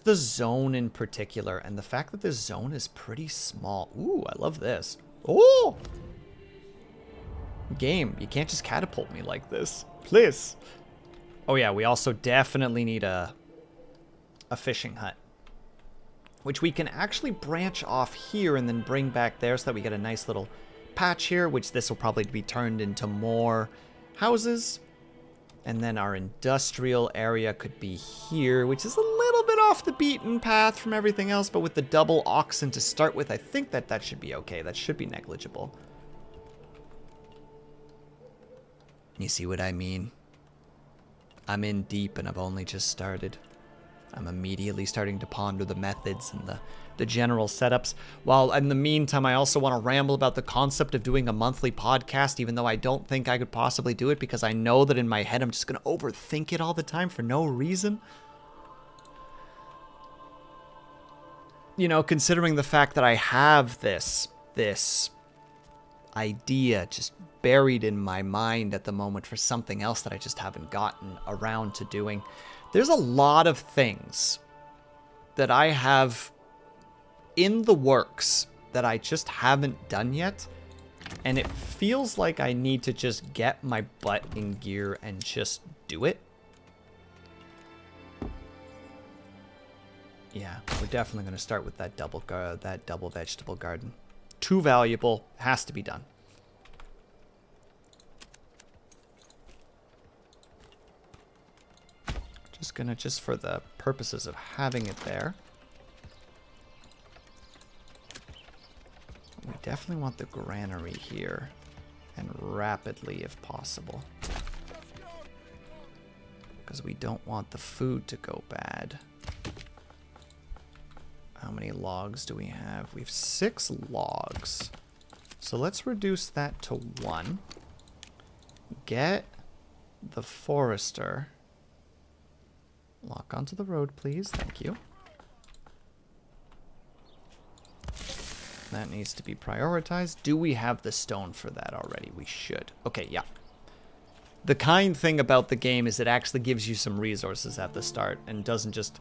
the zone in particular. And the fact that this zone is pretty small. Ooh, I love this. Oh! Game, you can't just catapult me like this. Please. Oh yeah, we also definitely need a fishing hut. Which we can actually branch off here and then bring back there so that we get a nice little patch here, which this will probably be turned into more houses. And then our industrial area could be here, which is a little bit off the beaten path from everything else, but with the double oxen to start with, I think that should be okay. That should be negligible. You see what I mean? I'm in deep and I've only just started. I'm immediately starting to ponder the methods and the general setups. While in the meantime, I also want to ramble about the concept of doing a monthly podcast, even though I don't think I could possibly do it because I know that in my head I'm just going to overthink it all the time for no reason. You know, considering the fact that I have this idea just buried in my mind at the moment for something else that I just haven't gotten around to doing. There's a lot of things that I have in the works that I just haven't done yet, and it feels like I need to just get my butt in gear and just do it. Yeah, we're definitely going to start with that double vegetable garden. too valuable. Has to be done. Just gonna, just for the purposes of having it there. We definitely want the granary here. And rapidly if possible. Because we don't want the food to go bad. How many logs do we have? We have 6 logs. So let's reduce that to 1. Get the forester. Lock onto the road, please. Thank you. That needs to be prioritized. Do we have the stone for that already? We should. Okay, yeah. The kind thing about the game is it actually gives you some resources at the start and doesn't just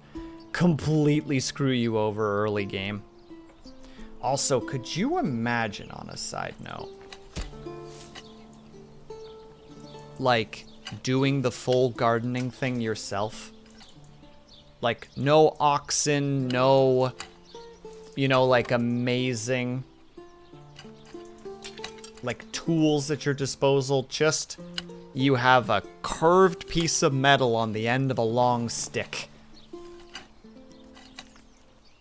completely screw you over early game. Also, could you imagine, on a side note, like doing the full gardening thing yourself? Like no oxen, no, you know, like amazing like tools at your disposal. Just you have a curved piece of metal on the end of a long stick.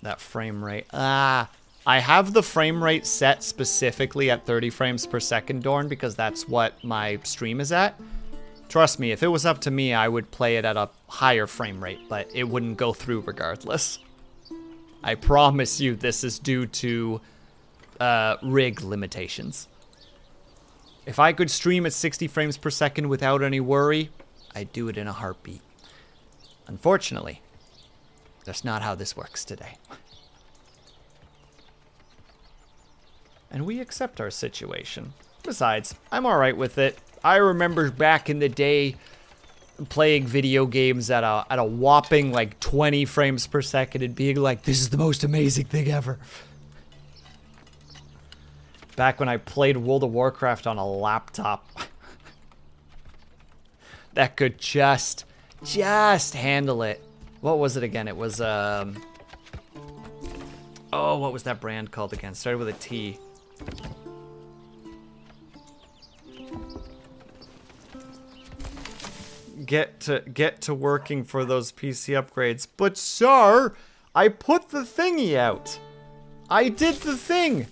That frame rate. I have the frame rate set specifically at 30 frames per second, Dorn, because that's what my stream is at. Trust me, if it was up to me, I would play it at a higher frame rate, but it wouldn't go through regardless. I promise you this is due to rig limitations. If I could stream at 60 frames per second without any worry, I'd do it in a heartbeat. Unfortunately, that's not how this works today. And we accept our situation. Besides, I'm alright with it. I remember back in the day playing video games at a whopping like 20 frames per second and being like, this is the most amazing thing ever. Back when I played World of Warcraft on a laptop. That could just handle it. What was it again? It was, oh, what was that brand called again? Started with a T. Get to working for those PC upgrades. But sir, I put the thingy out. I did the thing.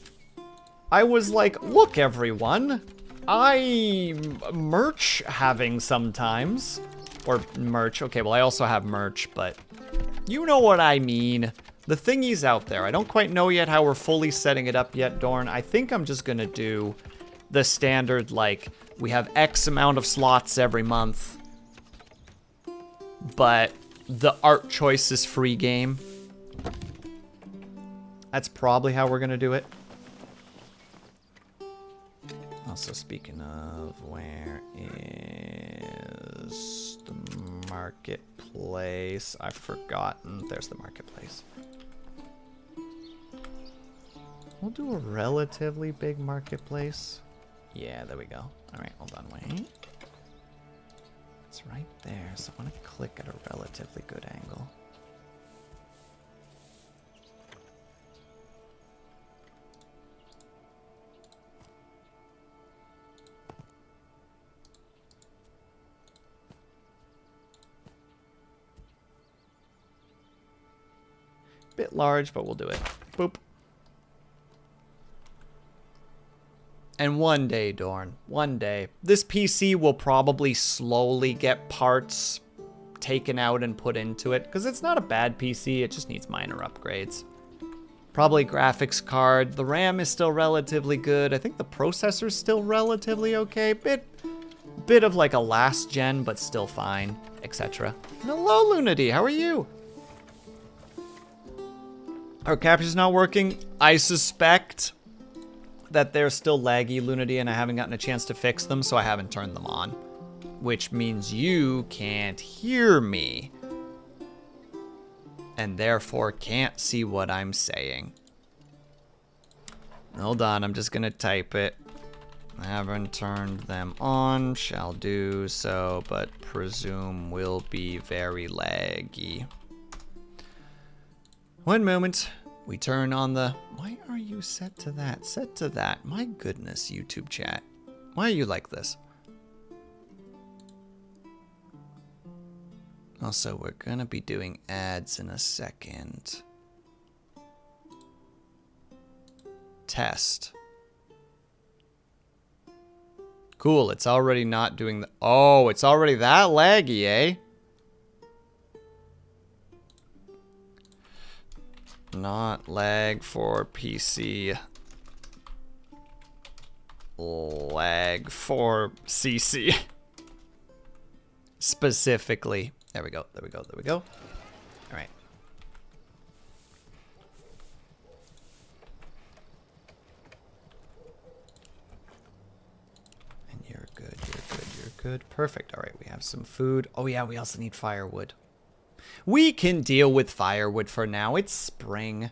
I was like, look everyone, I'm merch having sometimes. Or merch, okay, well I also have merch, but you know what I mean. The thingy's out there. I don't quite know yet how we're fully setting it up yet, Dorn. I think I'm just gonna do the standard, like, we have X amount of slots every month, but the art choice is free game. That's probably how we're gonna do it. Also, speaking of, where is the marketplace? I've forgotten. There's the marketplace. We'll do a relatively big marketplace. Yeah, there we go. All right, hold on, wait. It's right there, so I want to click at a relatively good angle. Bit large, but we'll do it. Boop. And one day, Dorn, one day, this PC will probably slowly get parts taken out and put into it, because it's not a bad PC, it just needs minor upgrades. Probably graphics card. The RAM is still relatively good. I think the processor's still relatively okay. Bit of like a last gen, but still fine, etc. Hello, Lunity, how are you? Our capture's not working. I suspect that they're still laggy, Lunity, and I haven't gotten a chance to fix them, so I haven't turned them on. Which means you can't hear me. And therefore can't see what I'm saying. Hold on, I'm just gonna type it. I haven't turned them on, shall do so, but presume will be very laggy. One moment. We turn on the... Why are you set to that? Set to that. My goodness, YouTube chat. Why are you like this? Also, we're gonna be doing ads in a second. Test. Cool, it's already not doing the... Oh, it's already that laggy, eh? Not lag for PC. Lag for CC. Specifically. There we go, there we go, there we go. Alright. And you're good, you're good, you're good. Perfect. Alright, we have some food. Oh yeah, we also need firewood. We can deal with firewood for now. It's spring.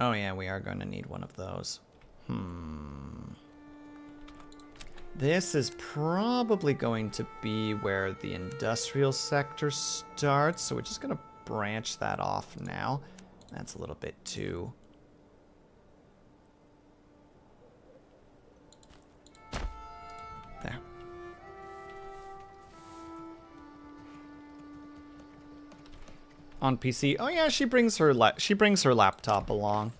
Oh yeah, we are going to need one of those. This is probably going to be where the industrial sector starts. So we're just going to branch that off now. That's a little bit too... There. On PC. Oh yeah, she brings her laptop along.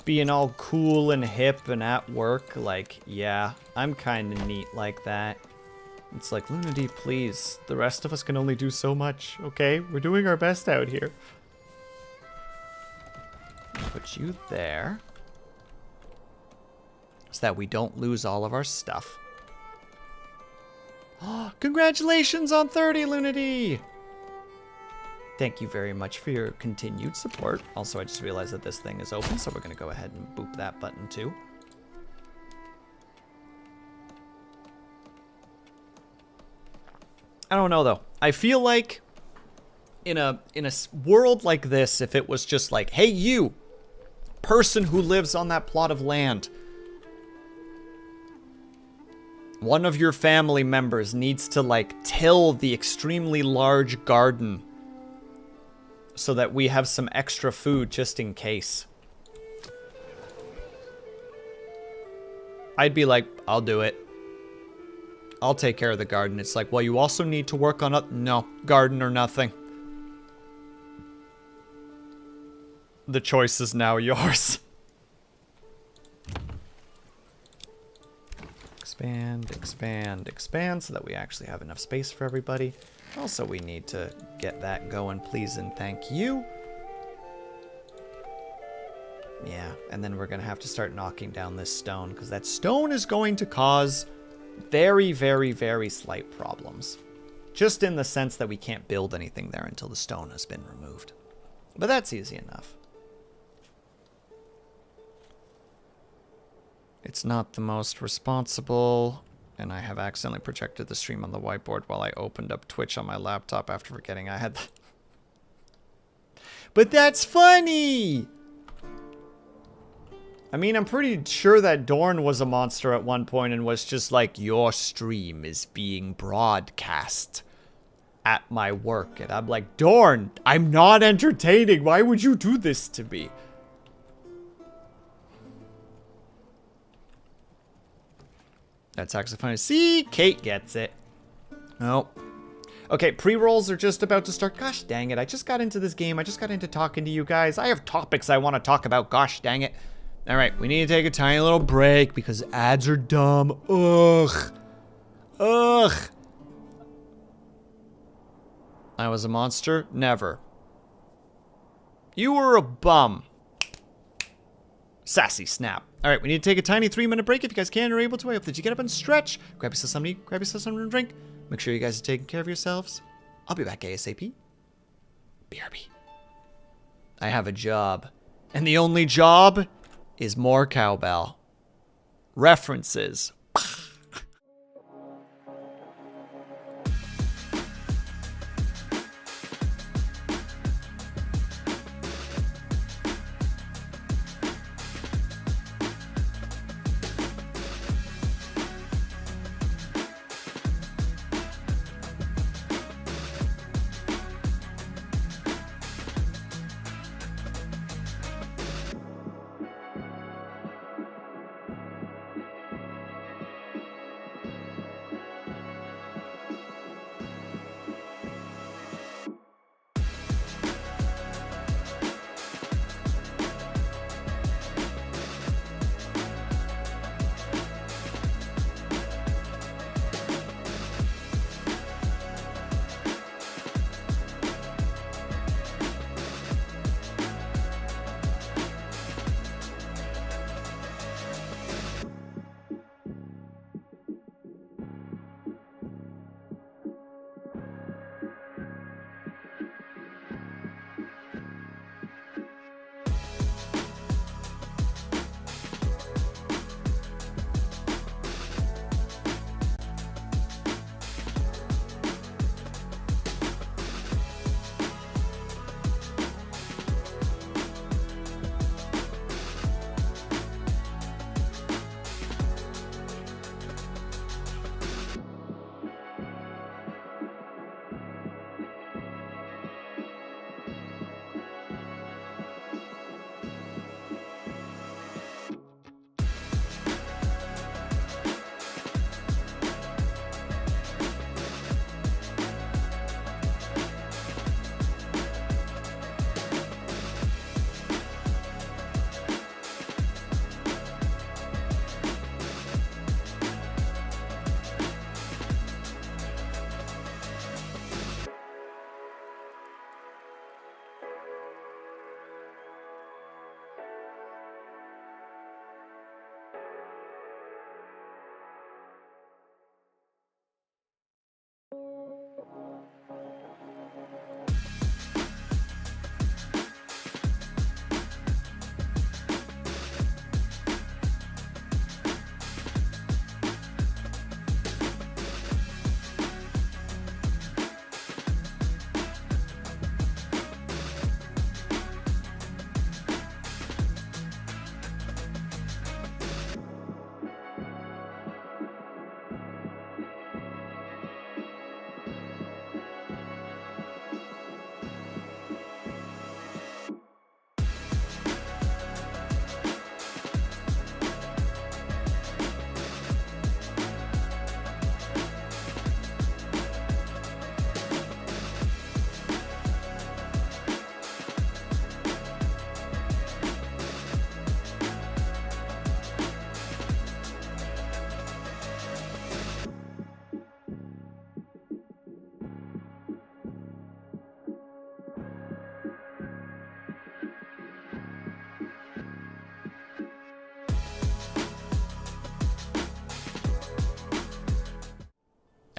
Being all cool and hip and at work, like, yeah, I'm kind of neat like that. It's like, Lunity, please. The rest of us can only do so much, okay? We're doing our best out here. Put you there. So that we don't lose all of our stuff. Oh, congratulations on 30, Lunity! Thank you very much for your continued support. Also, I just realized that this thing is open, so we're going to go ahead and boop that button too. I don't know, though. I feel like in a world like this, if it was just like, hey, you, person who lives on that plot of land, one of your family members needs to, like, till the extremely large garden so that we have some extra food just in case. I'd be like, I'll do it. I'll take care of the garden. It's like, well, you also need to work on it. No, garden or nothing. The choice is now yours. Expand, expand, expand so that we actually have enough space for everybody. Also, we need to get that going, please and thank you. Yeah, and then we're going to have to start knocking down this stone, because that stone is going to cause very, very, very slight problems. Just in the sense that we can't build anything there until the stone has been removed. But that's easy enough. It's not the most responsible... And I have accidentally projected the stream on the whiteboard while I opened up Twitch on my laptop after forgetting I had... But that's funny! I mean, I'm pretty sure that Dorn was a monster at one point and was just like, your stream is being broadcast at my work. And I'm like, Dorn, I'm not entertaining. Why would you do this to me? That's actually funny. See, Kate gets it. Oh. Okay, pre-rolls are just about to start. Gosh dang it, I just got into this game. I just got into talking to you guys. I have topics I want to talk about. Gosh dang it. All right, we need to take a tiny little break because ads are dumb. Ugh. Ugh. I was a monster? Never. You were a bum. Sassy snap. All right, we need to take a tiny 3-minute break if you guys can or are able to. I hope that you get up and stretch. Grab yourself something to eat, grab yourself something to drink. Make sure you guys are taking care of yourselves. I'll be back ASAP. BRB. I have a job. And the only job is more cowbell. References.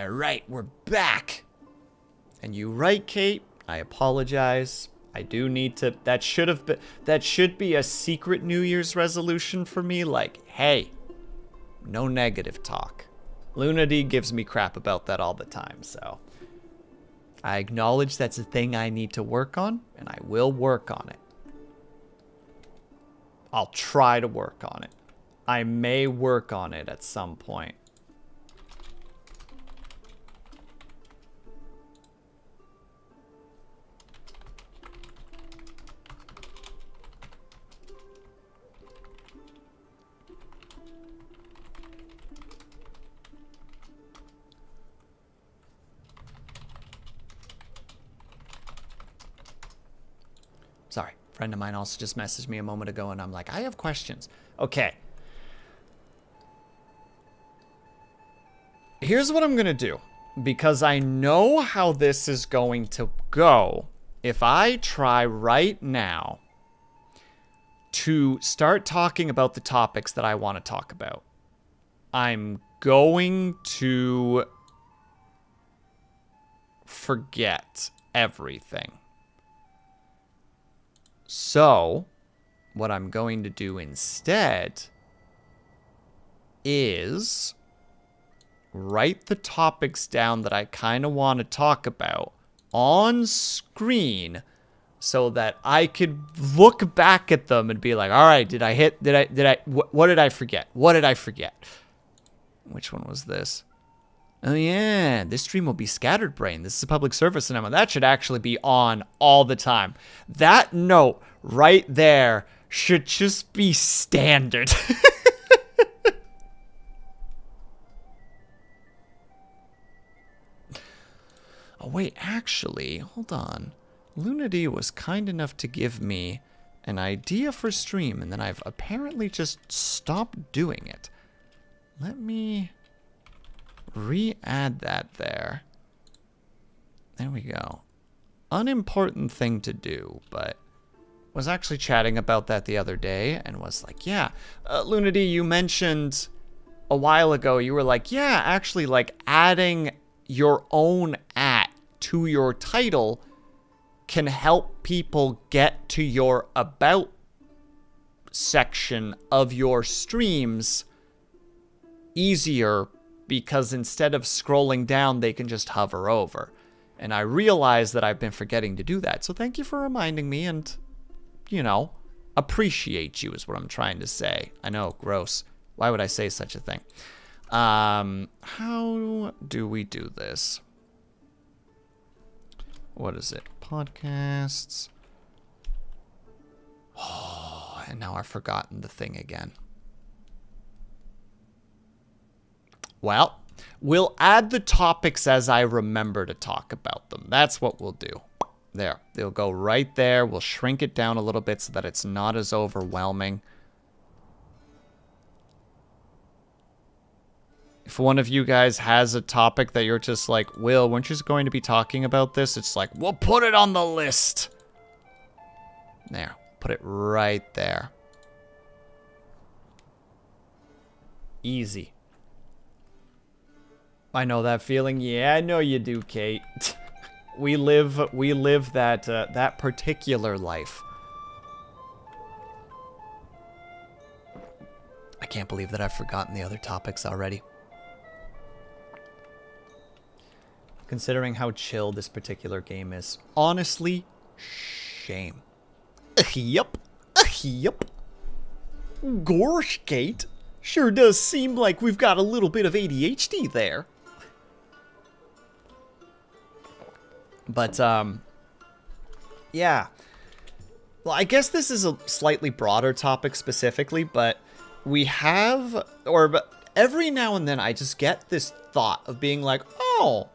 All right, we're back. And you right, Kate. I apologize. I do need to. That should be a secret New Year's resolution for me. Like, hey, no negative talk. Lunady gives me crap about that all the time, so I acknowledge that's a thing I need to work on, and I will work on it. I'll try to work on it. I may work on it at some point. Sorry, a friend of mine also just messaged me a moment ago, and I'm like, I have questions. Okay. Here's what I'm going to do. Because I know how this is going to go. If I try right now to start talking about the topics that I want to talk about, I'm going to forget everything. So, what I'm going to do instead is write the topics down that I kind of want to talk about on screen so that I could look back at them and be like, all right, what did I forget? What did I forget? Which one was this? Oh yeah, this stream will be scattered brain. This is a public service cinema. That should actually be on all the time. That note right there should just be standard. Oh wait, actually, hold on. Lunady was kind enough to give me an idea for stream, and then I've apparently just stopped doing it. Let me re-add that there. There we go. Unimportant thing to do, but was actually chatting about that the other day and was like, yeah, Lunady, you mentioned a while ago, you were like, yeah, actually, like, adding your own @ to your title can help people get to your about section of your streams easier, because instead of scrolling down, they can just hover over. And I realize that I've been forgetting to do that. So thank you for reminding me, and, you know, appreciate you is what I'm trying to say. I know, gross. Why would I say such a thing? How do we do this? What is it? Podcasts. Oh, and now I've forgotten the thing again. Well, we'll add the topics as I remember to talk about them. That's what we'll do. There. They'll go right there. We'll shrink it down a little bit so that it's not as overwhelming. If one of you guys has a topic that you're just like, Will, weren't you just going to be talking about this? It's like, we'll put it on the list. There. Put it right there. Easy. I know that feeling. Yeah, I know you do, Kate. we live that that particular life. I can't believe that I've forgotten the other topics already. Considering how chill this particular game is. Honestly, shame. Yup. Yup. Gosh, Kate. Sure does seem like we've got a little bit of ADHD there. But, yeah. Well, I guess this is a slightly broader topic specifically, but we have, but every now and then I just get this thought of being like, oh,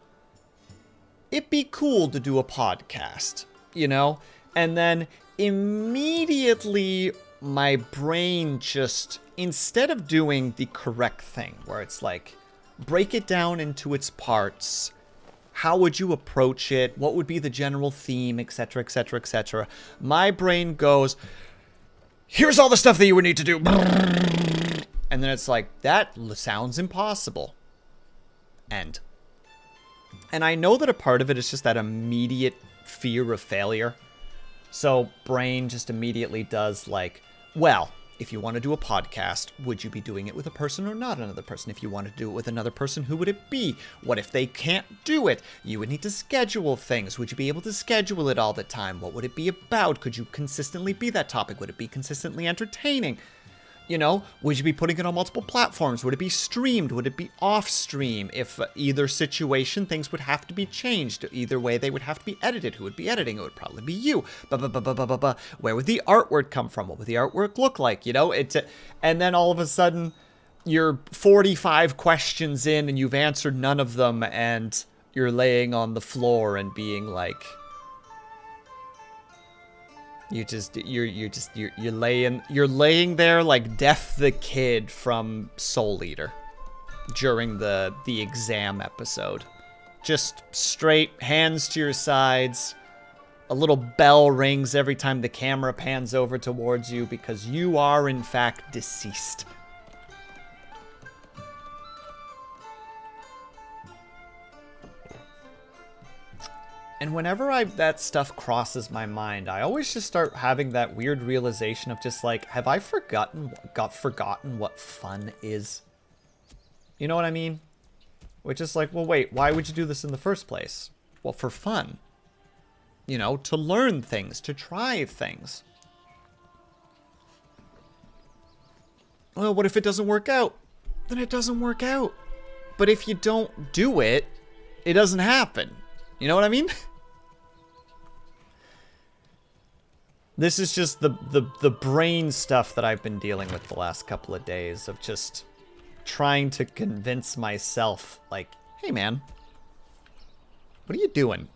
it'd be cool to do a podcast, you know? And then immediately my brain just, instead of doing the correct thing, where it's like, break it down into its parts, how would you approach it, what would be the general theme, etc., etc., etc., my brain goes, here's all the stuff that you would need to do. And then it's like, that sounds impossible. End. And I know that a part of it is just that immediate fear of failure. So brain just immediately does like, well, if you want to do a podcast, would you be doing it with a person or not another person? If you want to do it with another person, who would it be? What if they can't do it? You would need to schedule things. Would you be able to schedule it all the time? What would it be about? Could you consistently be that topic? Would it be consistently entertaining? You know, would you be putting it on multiple platforms? Would it be streamed? Would it be off stream? If either situation, things would have to be changed. Either way, they would have to be edited. Who would be editing? It would probably be you. Where would the artwork come from? What would the artwork look like? You know, and then all of a sudden, you're 45 questions in and you've answered none of them, and you're laying on the floor and being like, you're laying there like Death the Kid from Soul Eater during the exam episode. Just straight, hands to your sides. A little bell rings every time the camera pans over towards you because you are in fact deceased. And whenever that stuff crosses my mind, I always just start having that weird realization of just like, have I forgotten what fun is? You know what I mean? Which is like, well, wait, why would you do this in the first place? Well, for fun. You know, to learn things, to try things. Well, what if it doesn't work out? Then it doesn't work out. But if you don't do it, it doesn't happen. You know what I mean? This is just the brain stuff that I've been dealing with the last couple of days of just trying to convince myself, like, hey man, what are you doing?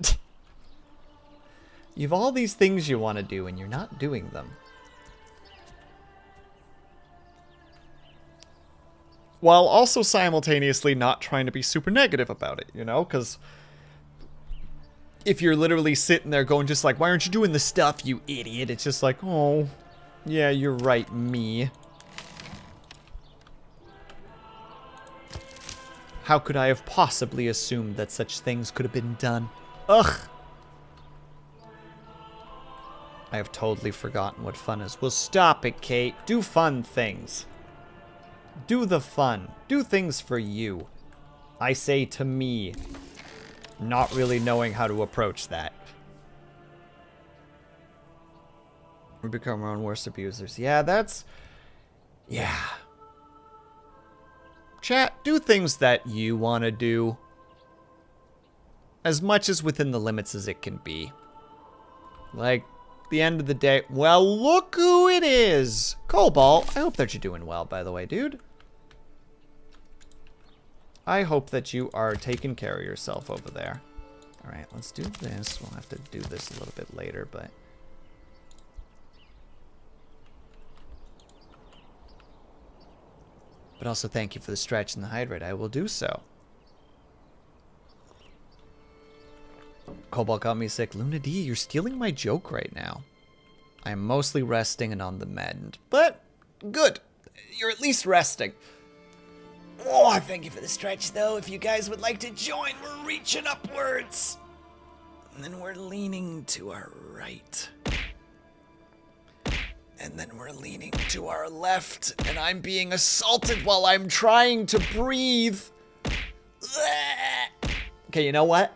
You've all these things you want to do and you're not doing them. While also simultaneously not trying to be super negative about it, you know, because if you're literally sitting there going just like, why aren't you doing the stuff, you idiot? It's just like, oh, yeah, you're right, me. How could I have possibly assumed that such things could have been done? Ugh. I have totally forgotten what fun is. Well, stop it, Kate. Do fun things. Do the fun. Do things for you. I say to me, not really knowing how to approach that. We become our own worst abusers. Yeah, that's... yeah. Chat, do things that you want to do. As much as within the limits as it can be. Like, the end of the day... well, look who it is! Cobalt, I hope that you're doing well, by the way, dude. I hope that you are taking care of yourself over there. Alright, let's do this. We'll have to do this a little bit later, but... but also thank you for the stretch and the hydrate. I will do so. Cobalt got me sick. Luna D, you're stealing my joke right now. I am mostly resting and on the mend. But, good. You're at least resting. Oh, thank you for the stretch, though. If you guys would like to join, we're reaching upwards. And then we're leaning to our right. And then we're leaning to our left. And I'm being assaulted while I'm trying to breathe. Okay, you know what?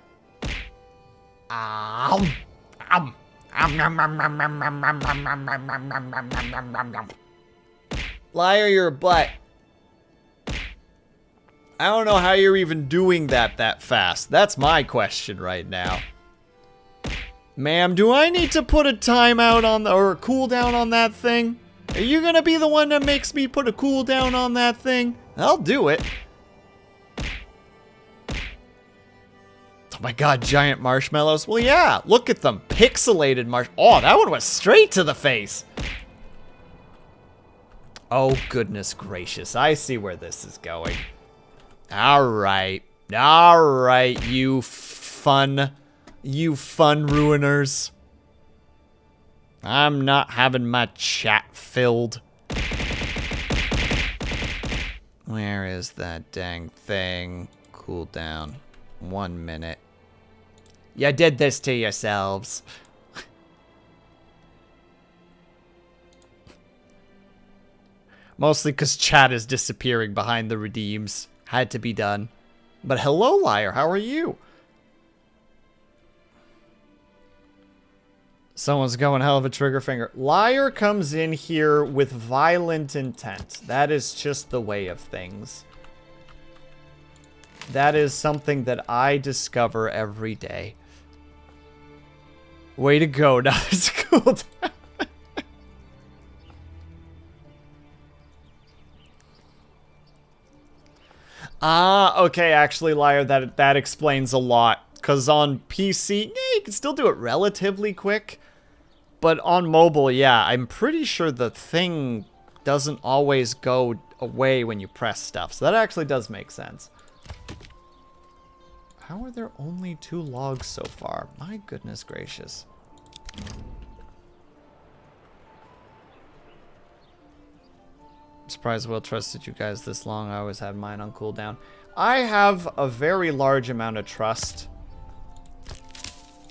Liar, your butt. I don't know how you're even doing that fast. That's my question right now. Ma'am, do I need to put a timeout on or a cooldown on that thing? Are you gonna be the one that makes me put a cooldown on that thing? I'll do it. Oh my god, giant marshmallows. Well, yeah, look at them. Pixelated Oh, that one was straight to the face. Oh, goodness gracious. I see where this is going. Alright. Alright, you fun ruiners. I'm not having my chat filled. Where is that dang thing? Cool down. 1 minute. You did this to yourselves. Mostly because chat is disappearing behind the redeems. Had to be done. But hello, Liar. How are you? Someone's going hell of a trigger finger. Liar comes in here with violent intent. That is just the way of things. That is something that I discover every day. Way to go. Now it's cool down. Ah, okay, actually, Liar, that explains a lot. Because on PC, yeah, you can still do it relatively quick. But on mobile, yeah, I'm pretty sure the thing doesn't always go away when you press stuff. So that actually does make sense. How are there only 2 logs so far? My goodness gracious. I'm surprised Will trusted you guys this long. I always had mine on cooldown. I have a very large amount of trust.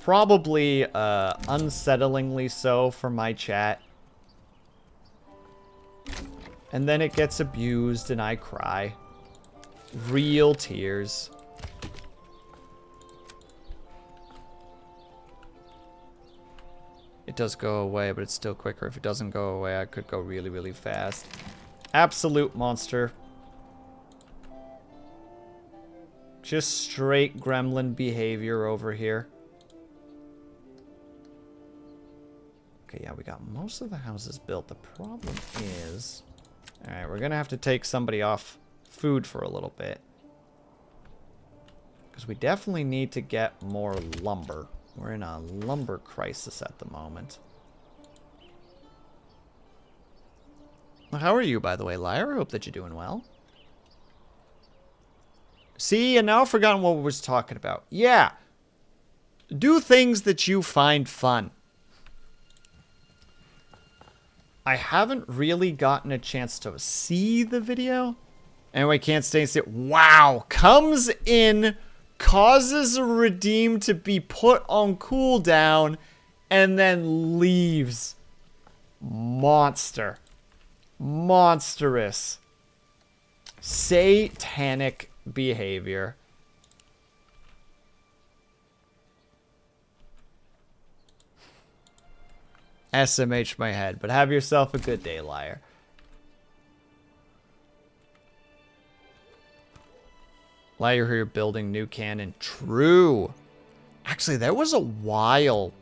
Probably unsettlingly so for my chat. And then it gets abused and I cry. Real tears. It does go away, but it's still quicker. If it doesn't go away, I could go really, really fast. Absolute monster. Just straight gremlin behavior over here. Okay, yeah, we got most of the houses built. The problem is... Alright, we're gonna have to take somebody off food for a little bit. Because we definitely need to get more lumber. We're in a lumber crisis at the moment. Well, how are you, by the way, Liar? I hope that you're doing well. See, and now I've forgotten what we was talking about. Yeah. Do things that you find fun. I haven't really gotten a chance to see the video. Anyway, can't stay still. Wow. Comes in, causes a redeem to be put on cooldown, and then leaves. Monster. Monstrous. Satanic behavior. SMH my head, but have yourself a good day, Liar. Liar here building new cannon. True. Actually, there was a while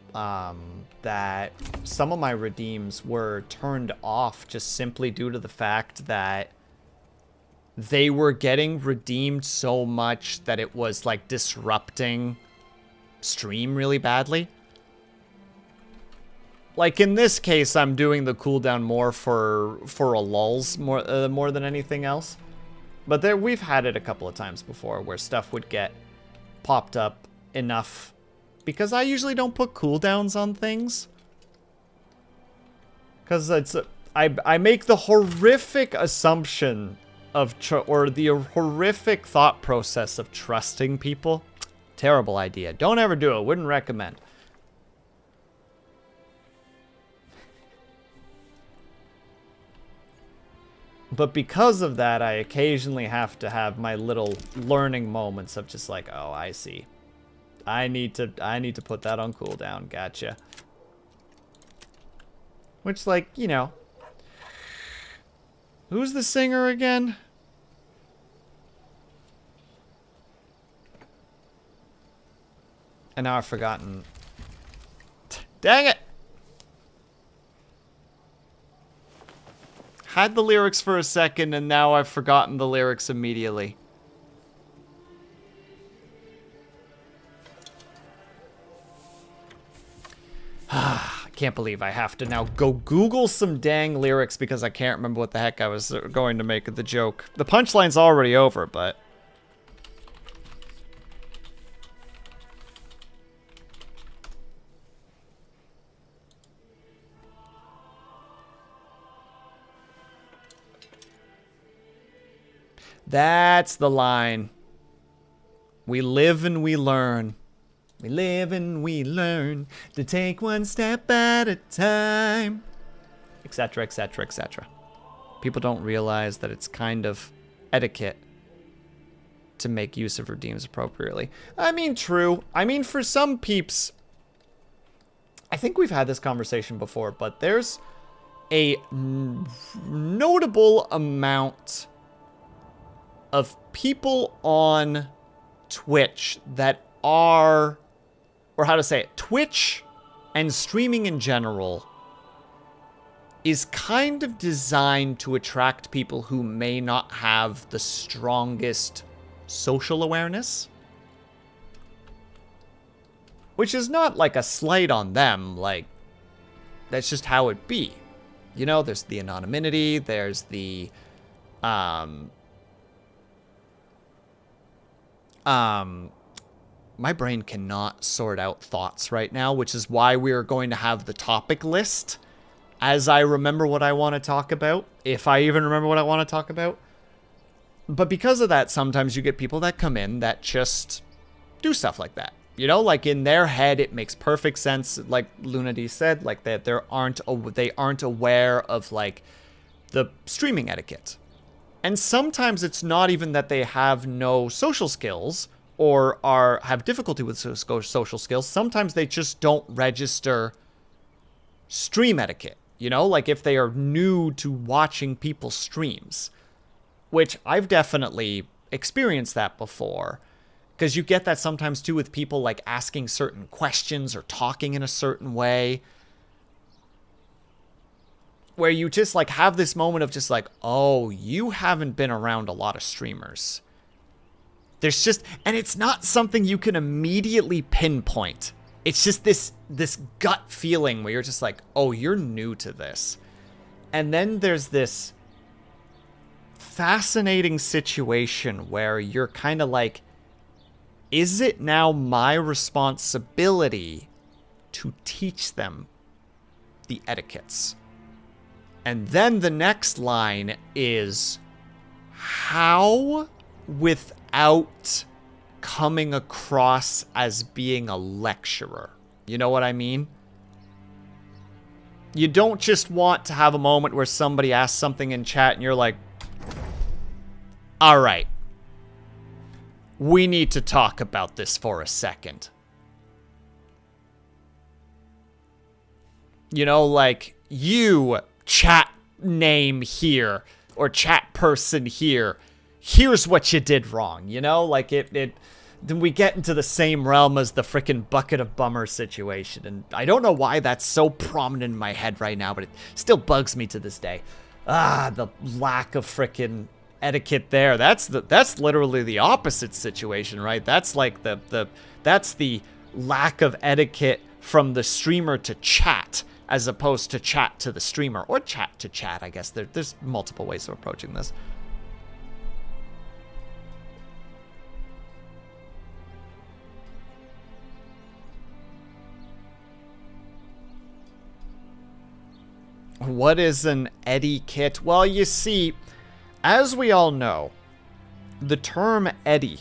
that some of my redeems were turned off just simply due to the fact that they were getting redeemed so much that it was like disrupting stream really badly. Like in this case, I'm doing the cooldown more for a lulz more than anything else. But there, we've had it a couple of times before where stuff would get popped up enough. Because I usually don't put cooldowns on things. Because it's I make the horrific assumption of or the horrific thought process of trusting people. Terrible idea. Don't ever do it. Wouldn't recommend. But because of that, I occasionally have to have my little learning moments of just like, oh, I see. I need to put that on cooldown. Gotcha. Which, like, you know. Who's the singer again? And now I've forgotten. Dang it! Had the lyrics for a second, and now I've forgotten the lyrics immediately. I can't believe I have to now go Google some dang lyrics because I can't remember what the heck I was going to make of the joke. The punchline's already over, but... That's the line. We live and we learn. We live and we learn to take one step at a time, etc., etc., etc. People don't realize that it's kind of etiquette to make use of redeems appropriately. I mean, true. I mean, for some peeps, I think we've had this conversation before, but there's a notable amount of people on Twitch that are, or how to say it, Twitch and streaming in general is kind of designed to attract people who may not have the strongest social awareness. Which is not like a slight on them, like, that's just how it be. You know, there's the anonymity, there's the, my brain cannot sort out thoughts right now, which is why we are going to have the topic list as I remember what I want to talk about, if I even remember what I want to talk about. But because of that, sometimes you get people that come in that just do stuff like that. You know, like in their head, it makes perfect sense. Like Luna D said, like that they aren't aware of like the streaming etiquette. And sometimes it's not even that they have no social skills or have difficulty with social skills. Sometimes they just don't register stream etiquette. You know, like if they are new to watching people's streams, which I've definitely experienced that before. Because you get that sometimes too with people like asking certain questions or talking in a certain way. Where you just like have this moment of just like, oh, you haven't been around a lot of streamers. There's just, and it's not something you can immediately pinpoint. It's just this gut feeling where you're just like, oh, you're new to this. And then there's this fascinating situation where you're kind of like, is it now my responsibility to teach them the etiquettes? And then the next line is, how without coming across as being a lecturer? You know what I mean? You don't just want to have a moment where somebody asks something in chat and you're like, all right, we need to talk about this for a second. You know, like, you, chat name here, or chat person here, here's what you did wrong, you know? Like, then we get into the same realm as the frickin' bucket of bummer situation, and I don't know why that's so prominent in my head right now, but it still bugs me to this day. The lack of frickin' etiquette there. That's literally the opposite situation, right? That's like that's the lack of etiquette from the streamer to chat, as opposed to chat to the streamer, or chat to chat. I guess there's multiple ways of approaching this. What is an etiquette? Well, you see, as we all know, the term Eddie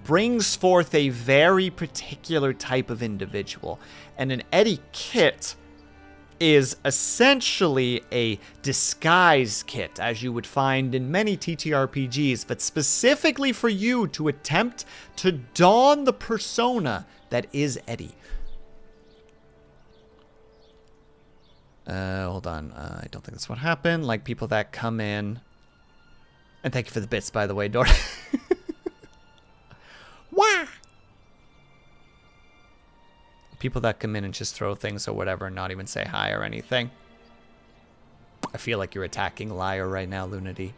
brings forth a very particular type of individual, and an etiquette is essentially a disguise kit, as you would find in many TTRPGs, but specifically for you to attempt to don the persona that is Eddie. Hold on, I don't think that's what happened. Like, people that come in... And thank you for the bits, by the way, Dora. Wah! People that come in and just throw things or whatever and not even say hi or anything. I feel like you're attacking Liar right now, Lunity.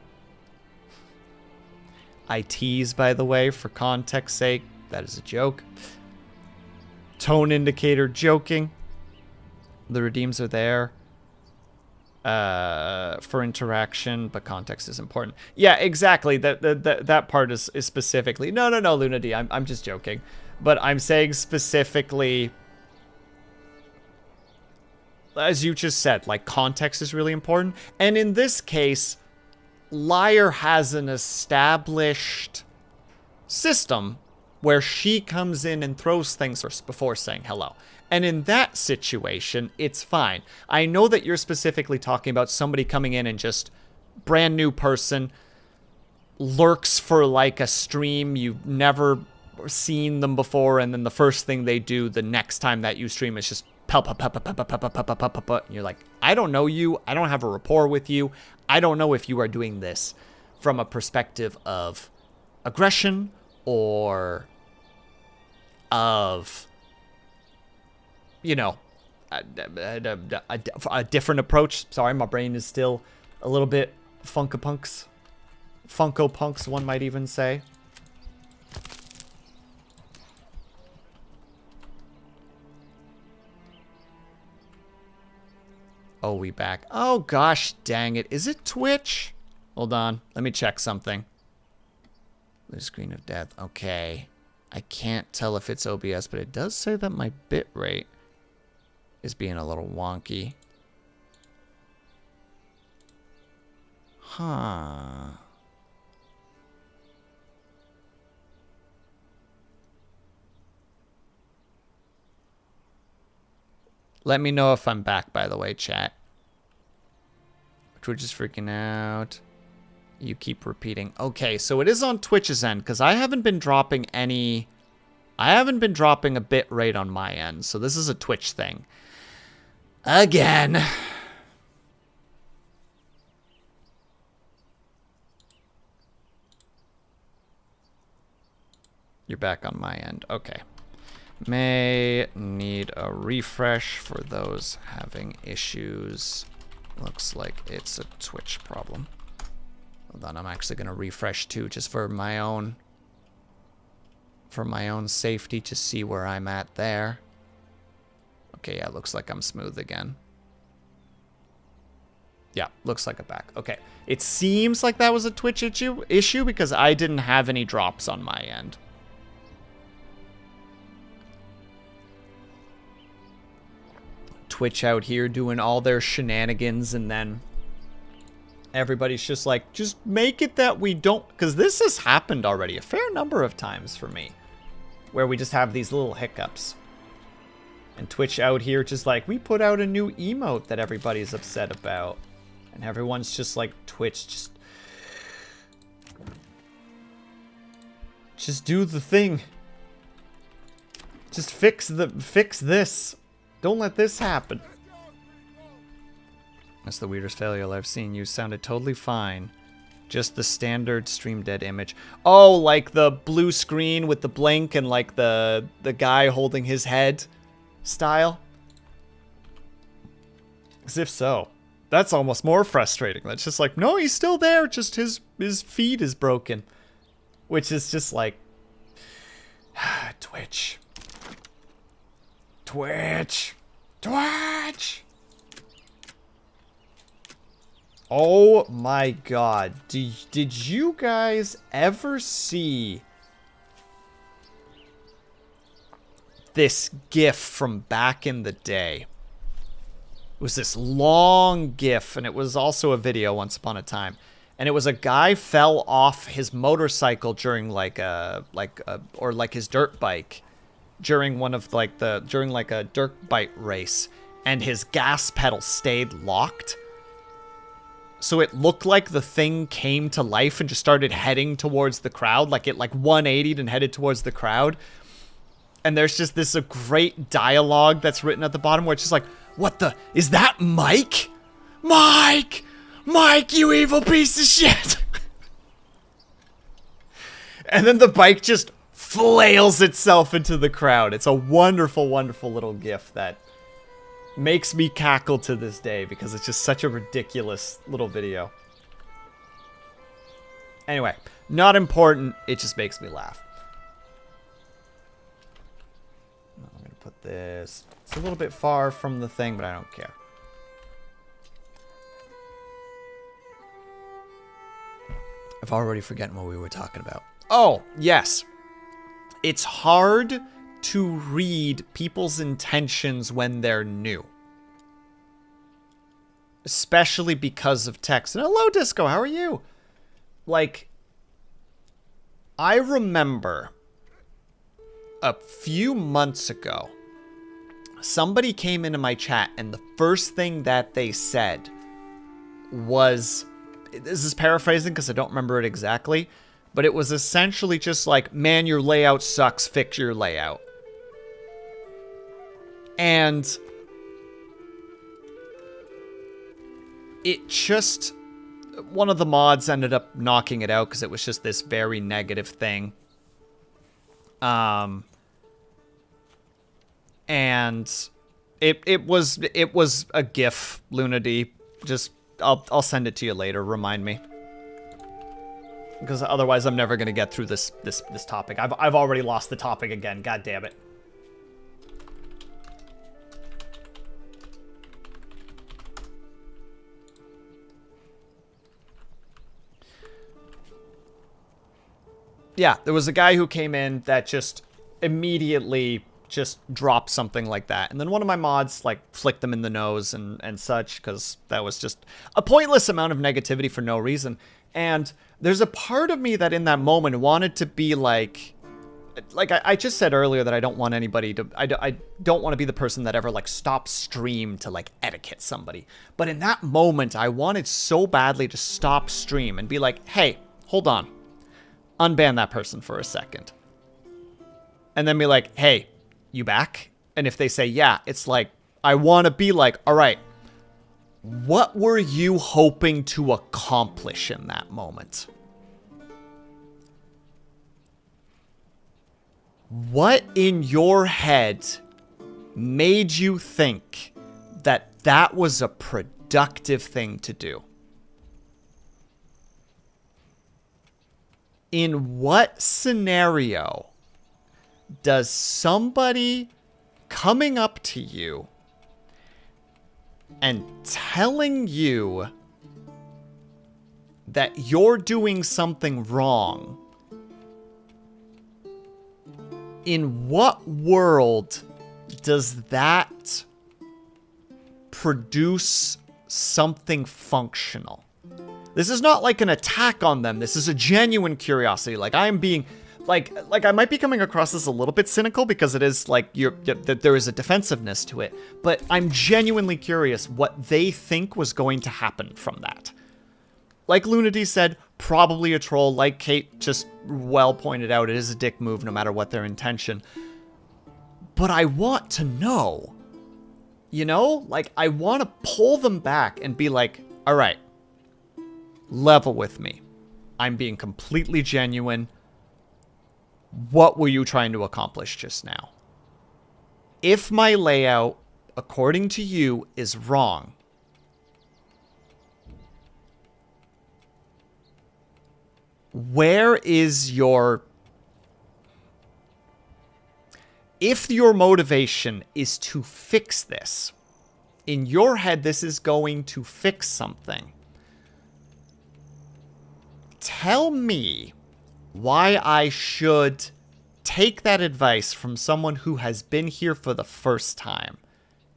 I tease, by the way, for context sake. That is a joke. Tone indicator joking. The redeems are there for interaction, but context is important. Yeah, exactly. That part is specifically... No, Luna D. I'm just joking. But I'm saying specifically, as you just said, like, context is really important. And in this case, Liar has an established system where she comes in and throws things first before saying hello. And in that situation, it's fine. I know that you're specifically talking about somebody coming in and just brand new person, lurks for like a stream, you've never seen them before, and then the first thing they do the next time that you stream is just and you're like, I don't know you, I don't have a rapport with you, I don't know if you are doing this from a perspective of aggression or of, you know, a different approach. Sorry, my brain is still a little bit Funko Punks, one might even say. Oh, we back. Oh, gosh, dang it. Is it Twitch? Hold on. Let me check something. The screen of death. Okay. I can't tell if it's OBS, but it does say that my bitrate is being a little wonky. Huh. Let me know if I'm back, by the way, chat. Twitch is freaking out. You keep repeating. Okay, so it is on Twitch's end, because I haven't been dropping any... I haven't been dropping a bit rate on my end, so this is a Twitch thing. Again. You're back on my end. Okay. May need a refresh for those having issues. Looks like it's a Twitch problem. Hold on, I'm actually gonna refresh too, just for my own safety, to see where I'm at there. Okay, yeah, looks like I'm smooth again. Yeah, looks like I'm back. Okay, it seems like that was a Twitch issue because I didn't have any drops on my end. Twitch out here doing all their shenanigans, and then everybody's just like, just make it that we don't, because this has happened already a fair number of times for me, where we just have these little hiccups. And Twitch out here just like, we put out a new emote that everybody's upset about. And everyone's just like, Twitch, just do the thing. Just fix this. Don't let this happen. That's the weirdest failure I've seen. You sounded totally fine. Just the standard stream dead image. Oh, like the blue screen with the blink and like the guy holding his head style? As if so. That's almost more frustrating. That's just like, no, he's still there. Just his feed is broken. Which is just like... Twitch. Twitch. Oh my god. Did you guys ever see this GIF from back in the day? It was this long GIF, and it was also a video once upon a time. And it was a guy fell off his motorcycle during or his dirt bike during during a dirt bike race, and his gas pedal stayed locked. So it looked like the thing came to life and just started heading towards the crowd, like it 180'd and headed towards the crowd. And there's just this great dialogue that's written at the bottom where it's just like, what the, is that Mike? Mike, you evil piece of shit. And then the bike just flails itself into the crowd. It's a wonderful, wonderful little GIF that makes me cackle to this day because it's just such a ridiculous little video. Anyway, not important. It just makes me laugh. I'm going to put this... It's a little bit far from the thing, but I don't care. I've already forgotten what we were talking about. Oh, yes. It's hard to read people's intentions when they're new. Especially because of text. And hello, Disco, how are you? Like, I remember a few months ago, somebody came into my chat and the first thing that they said was, this is paraphrasing because I don't remember it exactly, but it was essentially just like, man, your layout sucks, fix your layout. And it just, one of the mods ended up knocking it out because it was just this very negative thing. And it was a GIF, Lunady. Just I'll send it to you later. Remind me, because otherwise I'm never gonna get through this topic. I've already lost the topic again. God damn it. Yeah, there was a guy who came in that just immediately just dropped something like that. And then one of my mods, like, flicked them in the nose and such, because that was just a pointless amount of negativity for no reason. And there's a part of me that in that moment wanted to be like I just said earlier that I don't want anybody to, I don't want to be the person that ever, like, stops stream to, like, etiquette somebody. But in that moment, I wanted so badly to stop stream and be like, hey, hold on. Unban that person for a second. And then be like, hey, you back? And if they say yeah, it's like, I want to be like, all right, what were you hoping to accomplish in that moment? What in your head made you think that that was a productive thing to do? In what scenario does somebody coming up to you and telling you that you're doing something wrong, in what world does that produce something functional? This is not like an attack on them. This is a genuine curiosity. Like, I am being, like I might be coming across as a little bit cynical because it is like that there is a defensive-ness to it. But I'm genuinely curious what they think was going to happen from that. Like Lunady said, probably a troll. Like Kate just well pointed out, it is a dick move no matter what their intention. But I want to know, you know? Like, I want to pull them back and be like, all right, level with me. I'm being completely genuine. What were you trying to accomplish just now? If my layout, according to you, is wrong, where is your... If your motivation is to fix this, in your head this is going to fix something, tell me why I should take that advice from someone who has been here for the first time.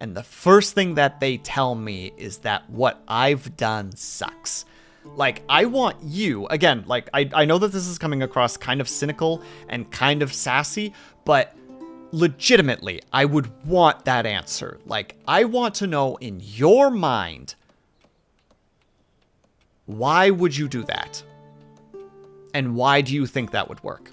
And the first thing that they tell me is that what I've done sucks. Like, I want you, again, like, I know that this is coming across kind of cynical and kind of sassy, but legitimately, I would want that answer. Like, I want to know in your mind, why would you do that? And why do you think that would work?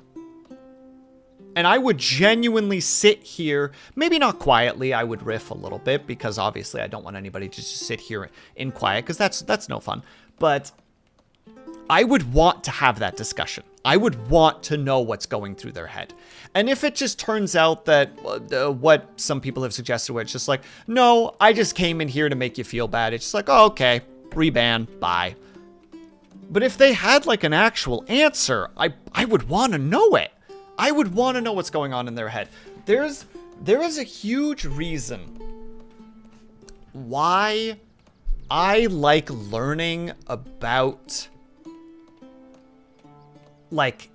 And I would genuinely sit here, maybe not quietly, I would riff a little bit, because obviously I don't want anybody to just sit here in quiet, because that's no fun. But I would want to have that discussion. I would want to know what's going through their head. And if it just turns out that what some people have suggested, where it's just like, no, I just came in here to make you feel bad. It's just like, oh, okay, reban, bye. But if they had like an actual answer, I would want to know it. I would want to know what's going on in their head. There is a huge reason why I like learning about like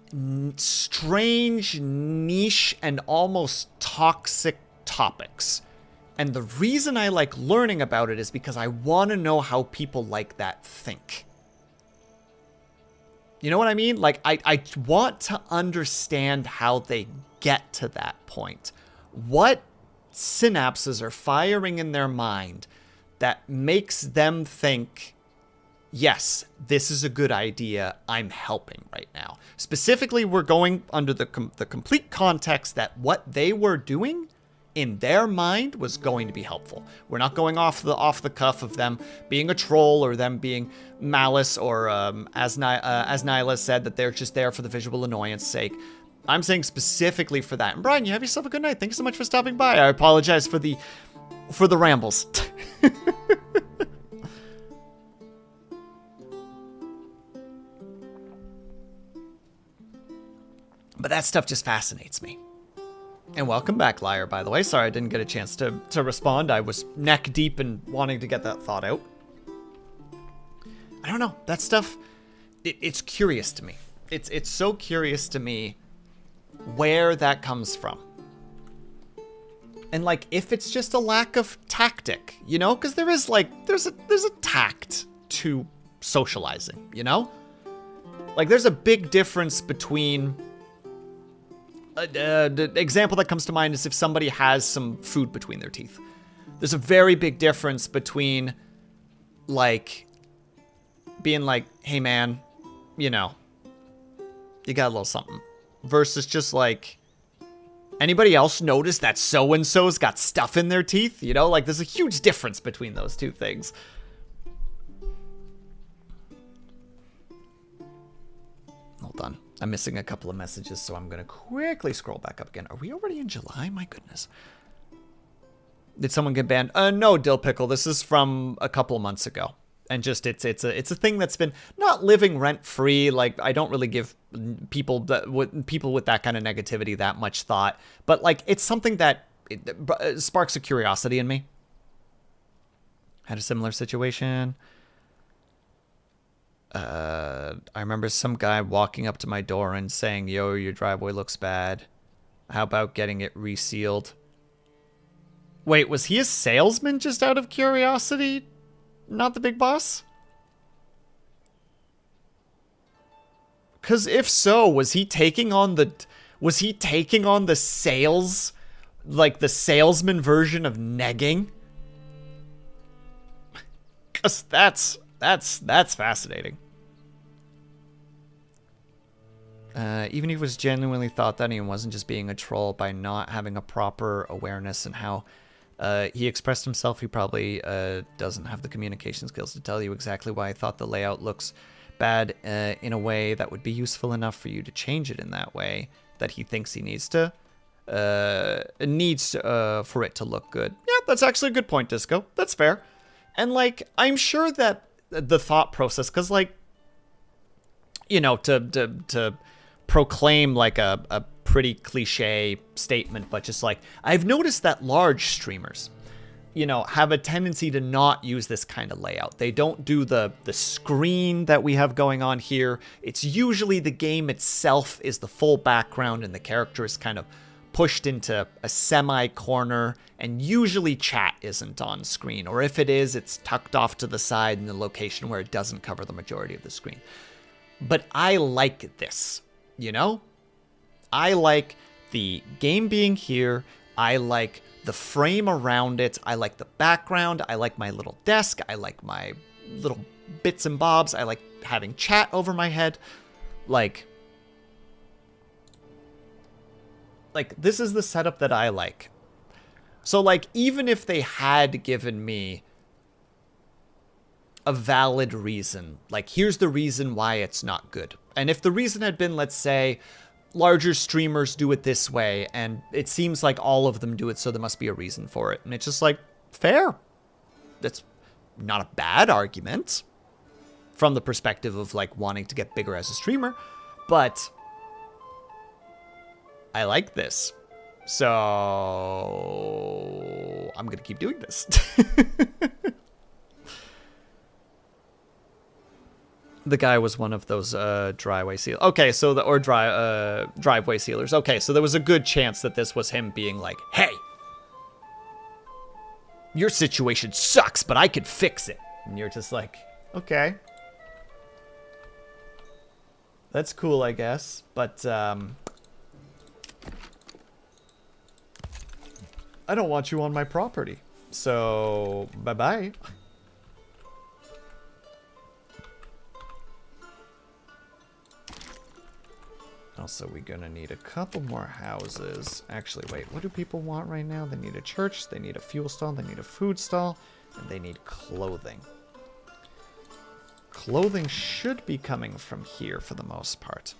strange, niche, and almost toxic topics. And the reason I like learning about it is because I want to know how people like that think. You know what I mean? Like, I want to understand how they get to that point. What synapses are firing in their mind that makes them think, yes, this is a good idea. I'm helping right now. Specifically, we're going under the complete context that what they were doing in their mind was going to be helpful. We're not going off the cuff of them being a troll or them being malice or as Nyla said, that they're just there for the visual annoyance sake. I'm saying specifically for that. And Brian, you have yourself a good night. Thank you so much for stopping by. I apologize for the rambles. But that stuff just fascinates me. And welcome back, Liar, by the way. Sorry I didn't get a chance to respond. I was neck deep in wanting to get that thought out. I don't know. That stuff, it's curious to me. It's so curious to me where that comes from. And, like, if it's just a lack of tactic, you know? Because there is, like, there's a tact to socializing, you know? Like, there's a big difference between... the example that comes to mind is if somebody has some food between their teeth. There's a very big difference between, like, being like, hey, man, you know, you got a little something. Versus just like, anybody else notice that so-and-so's got stuff in their teeth? You know, like, there's a huge difference between those two things. Hold on. I'm missing a couple of messages, so I'm going to quickly scroll back up again. Are we already in July? My goodness. Did someone get banned? No, Dill Pickle. This is from a couple of months ago. And just, it's a thing that's been not living rent-free. Like, I don't really give people with that kind of negativity that much thought. But, like, it's something that sparks a curiosity in me. Had a similar situation. I remember some guy walking up to my door and saying, yo, your driveway looks bad. How about getting it resealed? Wait, was he a salesman just out of curiosity? Not the big boss? Because if so, was he taking on the sales, like the salesman version of negging? Because that's fascinating. Even if it was genuinely thought that he wasn't just being a troll by not having a proper awareness and how he expressed himself, he probably doesn't have the communication skills to tell you exactly why I thought the layout looks bad in a way that would be useful enough for you to change it in that way that he thinks he needs to for it to look good. Yeah, that's actually a good point, Disco. That's fair. And, like, I'm sure that the thought process, because, like, you know, to proclaim, like, a pretty cliche statement, but just, like, I've noticed that large streamers, you know, have a tendency to not use this kind of layout. They don't do the screen that we have going on here. It's usually the game itself is the full background and the character is kind of pushed into a semi-corner, and usually chat isn't on screen, or if it is, it's tucked off to the side in the location where it doesn't cover the majority of the screen. But I like this, you know? I like the game being here. I like the frame around it. I like the background. I like my little desk. I like my little bits and bobs. I like having chat over my head. Like, this is the setup that I like. So, like, even if they had given me a valid reason, like, here's the reason why it's not good. And if the reason had been, let's say, larger streamers do it this way, and it seems like all of them do it, so there must be a reason for it. And it's just like, fair. That's not a bad argument from the perspective of, like, wanting to get bigger as a streamer. But I like this. So I'm going to keep doing this. The guy was one of those driveway sealers. Okay, so driveway sealers. Okay, so there was a good chance that this was him being like, "Hey, your situation sucks, but I can fix it." And you're just like, "Okay." That's cool, I guess. But, I don't want you on my property. So, bye-bye. Also, we're gonna need a couple more houses. Actually, wait, what do people want right now? They need a church, they need a fuel stall, they need a food stall, and they need clothing. Clothing should be coming from here for the most part.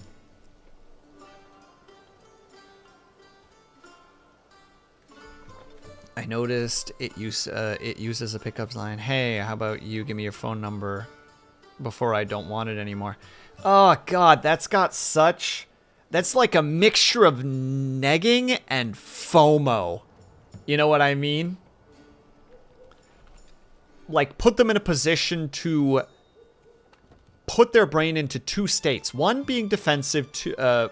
I noticed it uses a pickup line. Hey, how about you give me your phone number before I don't want it anymore? Oh, God, that's got such... That's like a mixture of negging and FOMO. You know what I mean? Like, put them in a position to put their brain into two states. One being defensive,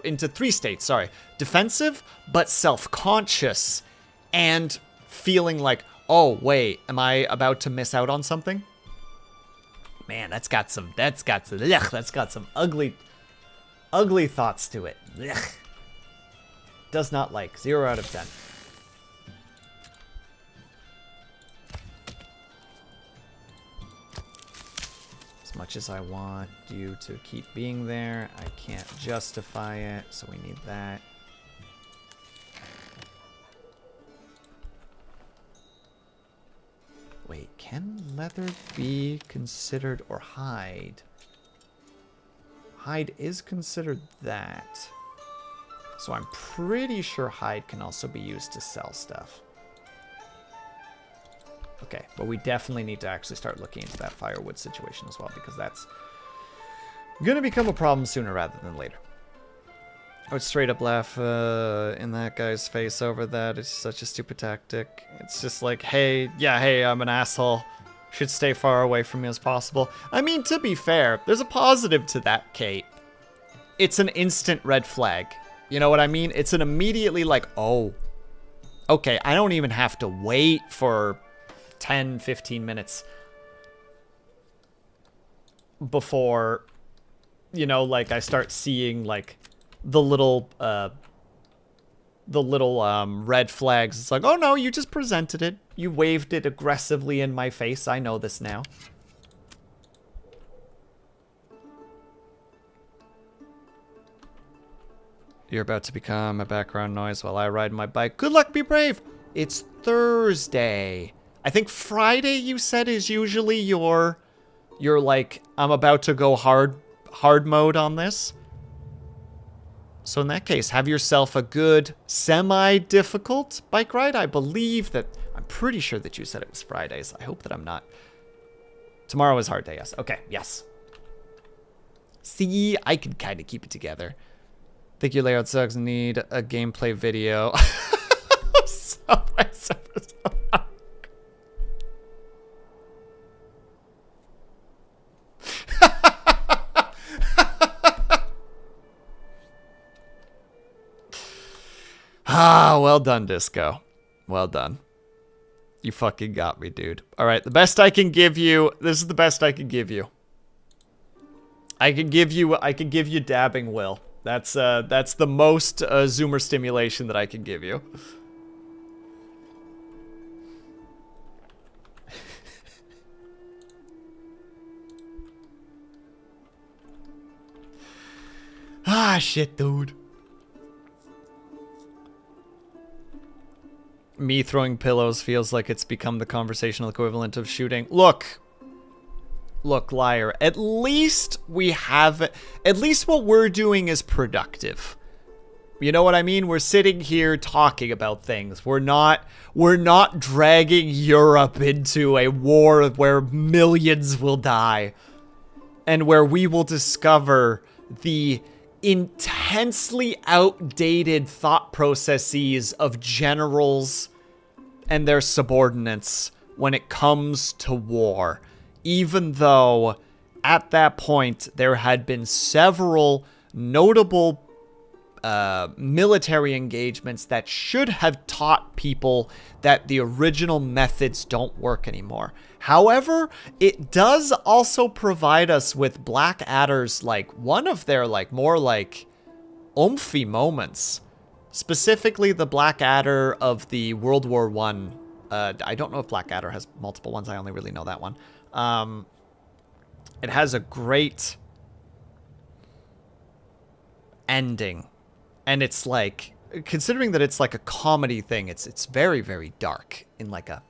into three states, sorry. Defensive, but self-conscious. And feeling like, oh, wait, am I about to miss out on something? Man, that's got some ugly thoughts to it. Ugh. Does not like. 0 out of 10. As much as I want you to keep being there, I can't justify it, so we need that. Wait, can leather be considered, or hide? Hide is considered that. So I'm pretty sure hide can also be used to sell stuff. Okay, but we definitely need to actually start looking into that firewood situation as well, because that's going to become a problem sooner rather than later. I would straight up laugh in that guy's face over that. It's such a stupid tactic. It's just like, hey, yeah, hey, I'm an asshole. Should stay far away from me as possible. I mean, to be fair, there's a positive to that, Kate. It's an instant red flag. You know what I mean? It's an immediately like, oh, okay, I don't even have to wait for 10, 15 minutes before, you know, like I start seeing like the little red flags. It's like, oh no, you just presented it. You waved it aggressively in my face. I know this now. You're about to become a background noise while I ride my bike. Good luck, be brave. It's Thursday. I think Friday, you said, is usually your like, I'm about to go hard mode on this. So in that case, have yourself a good semi-difficult bike ride. I believe that, I'm pretty sure that you said it was Fridays. I hope that I'm not. Tomorrow is hard day, yes. Okay, yes. See, I can kind of keep it together. Think your layout sucks, need a gameplay video. Ah, well done, Disco. Well done. You fucking got me, dude. All right, the best I can give you. This is the best I can give you. I can give you dabbing will. That's the most zoomer stimulation that I can give you. Ah, shit, dude. Me throwing pillows feels like it's become the conversational equivalent of shooting. Look, liar. At least we have... At least what we're doing is productive. You know what I mean? We're sitting here talking about things. We're not dragging Europe into a war where millions will die. And where we will discover the intensely outdated thought processes of generals and their subordinates when it comes to war. Even though, at that point, there had been several notable military engagements that should have taught people that the original methods don't work anymore. However, it does also provide us with Blackadder's, like, one of their, like, more, like, oomphy moments. Specifically, the Blackadder of the World War I. I don't know if Blackadder has multiple ones. I only really know that one. It has a great ending. And it's like, considering that it's like a comedy thing, it's very, very dark in like a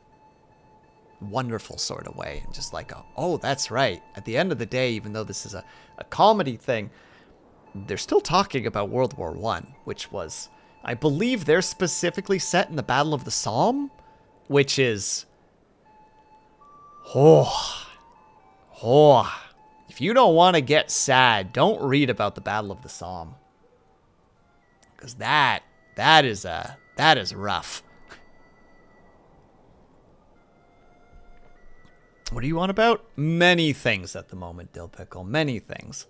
wonderful sort of way. And just like, oh, that's right. At the end of the day, even though this is a comedy thing, they're still talking about World War I, which was, I believe they're specifically set in the Battle of the Somme, which is, if you don't want to get sad, don't read about the Battle of the Somme. Because that is rough. What do you want about? Many things at the moment, Dill Pickle. Many things.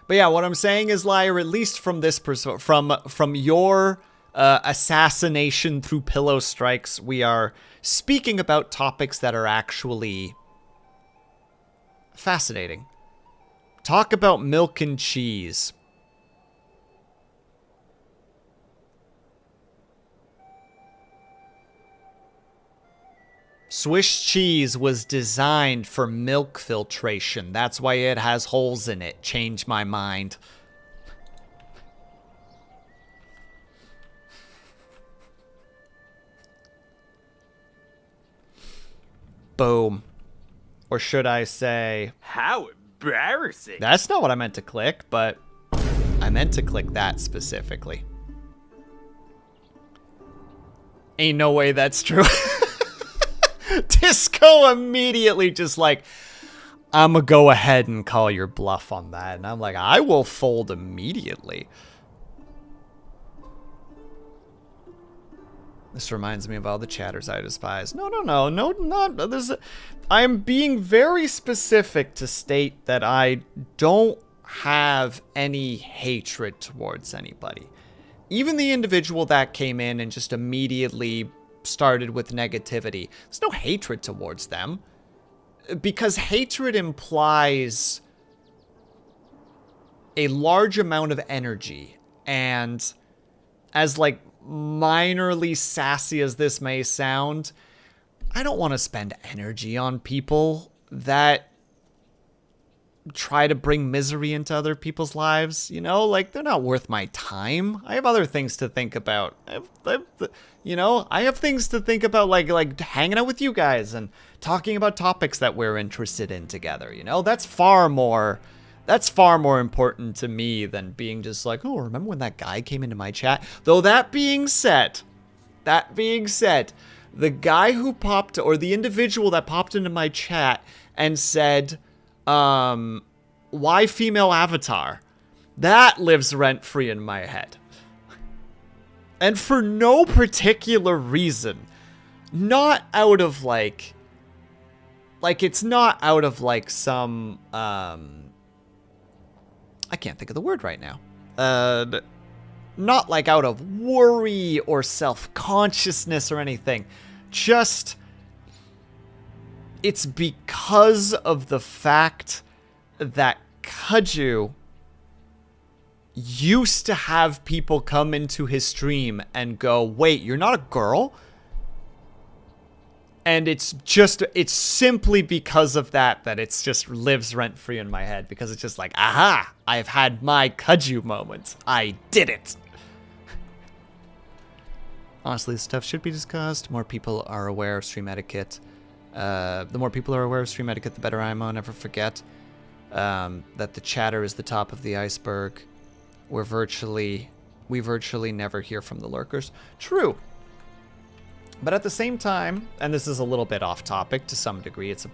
But yeah, what I'm saying is, Liar, at least from this from your assassination through pillow strikes, we are speaking about topics that are actually fascinating. Talk about milk and cheese. Swiss cheese was designed for milk filtration. That's why it has holes in it. Change my mind. Boom. Or should I say... How embarrassing. That's not what I meant to click, but I meant to click that specifically. Ain't no way that's true. Disco immediately just like, I'm gonna go ahead and call your bluff on that. And I'm like, I will fold immediately. This reminds me of all the chatters I despise. No, not. I am being very specific to state that I don't have any hatred towards anybody. Even the individual that came in and just immediately started with negativity, there's no hatred towards them. Because hatred implies a large amount of energy. And as like minorly sassy as this may sound, I don't want to spend energy on people that try to bring misery into other people's lives, you know? Like, they're not worth my time. I have other things to think about. I have things to think about, like hanging out with you guys and talking about topics that we're interested in together, you know? That's far more important to me than being just like, oh, remember when that guy came into my chat? Though that being said, the guy who popped, or the individual that popped into my chat and said, why female avatar? That lives rent-free in my head. And for no particular reason. Not out of like it's not out of like some, I can't think of the word right now. Not like out of worry or self-consciousness or anything. Just, it's because of the fact that Kaju used to have people come into his stream and go, wait, you're not a girl? And it's simply because of that it's just lives rent-free in my head. Because it's just like, aha, I've had my Kaju moment. I did it. Honestly, this stuff should be discussed. More people are aware of stream etiquette. The more people are aware of stream etiquette, the better I am. I'll never forget that the chatter is the top of the iceberg. We virtually never hear from the lurkers. True. But at the same time, and this is a little bit off topic to some degree, it's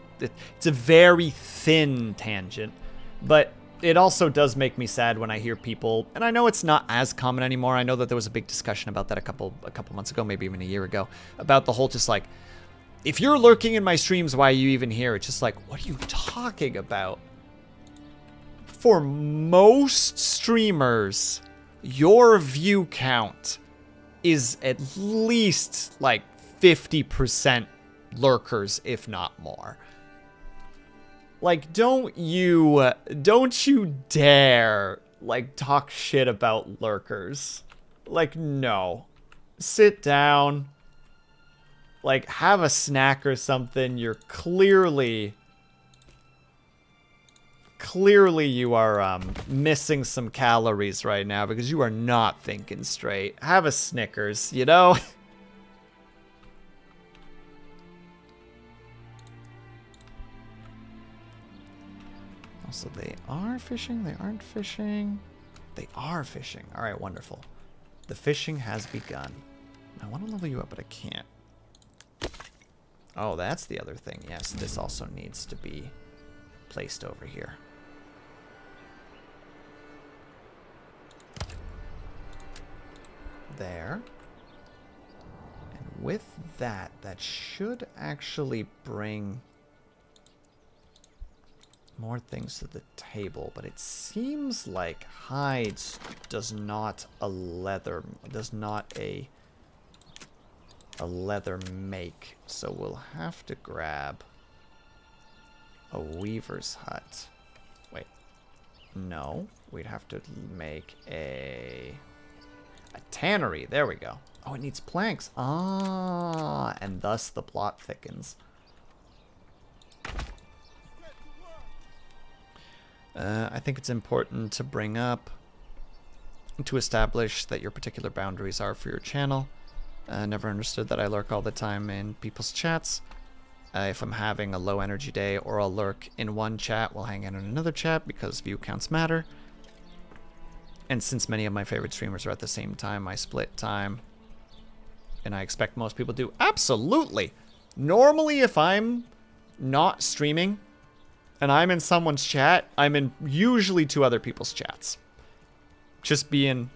a very thin tangent, but it also does make me sad when I hear people, and I know it's not as common anymore. I know that there was a big discussion about that a couple months ago, maybe even a year ago, about the whole just like, if you're lurking in my streams, why are you even here? It's just like, what are you talking about? for most streamers, your view count is at least like 50% lurkers, if not more. Like, don't you dare, like, talk shit about lurkers. Like, no. Sit down. Like, have a snack or something. You're clearly you are missing some calories right now because you are not thinking straight. Have a Snickers, you know? Also, they are fishing. They aren't fishing. They are fishing. All right, wonderful. The fishing has begun. I want to level you up, but I can't. Oh, that's the other thing. Yes, this also needs to be placed over here. There. And with that, that should actually bring more things to the table, but it seems like hides does not a leather make, so we'll have to grab a weaver's hut. Wait, no, we'd have to make a tannery. There we go. Oh, it needs planks. Ah, and thus the plot thickens. I think it's important to bring up, to establish that your particular boundaries are for your channel. Never understood that I lurk all the time in people's chats. If I'm having a low energy day, or I'll lurk in one chat while hanging out in another chat because view counts matter. And since many of my favorite streamers are at the same time, I split time. And I expect most people do. Absolutely! Normally, if I'm not streaming and I'm in someone's chat, I'm in usually 2 other people's chats. Just being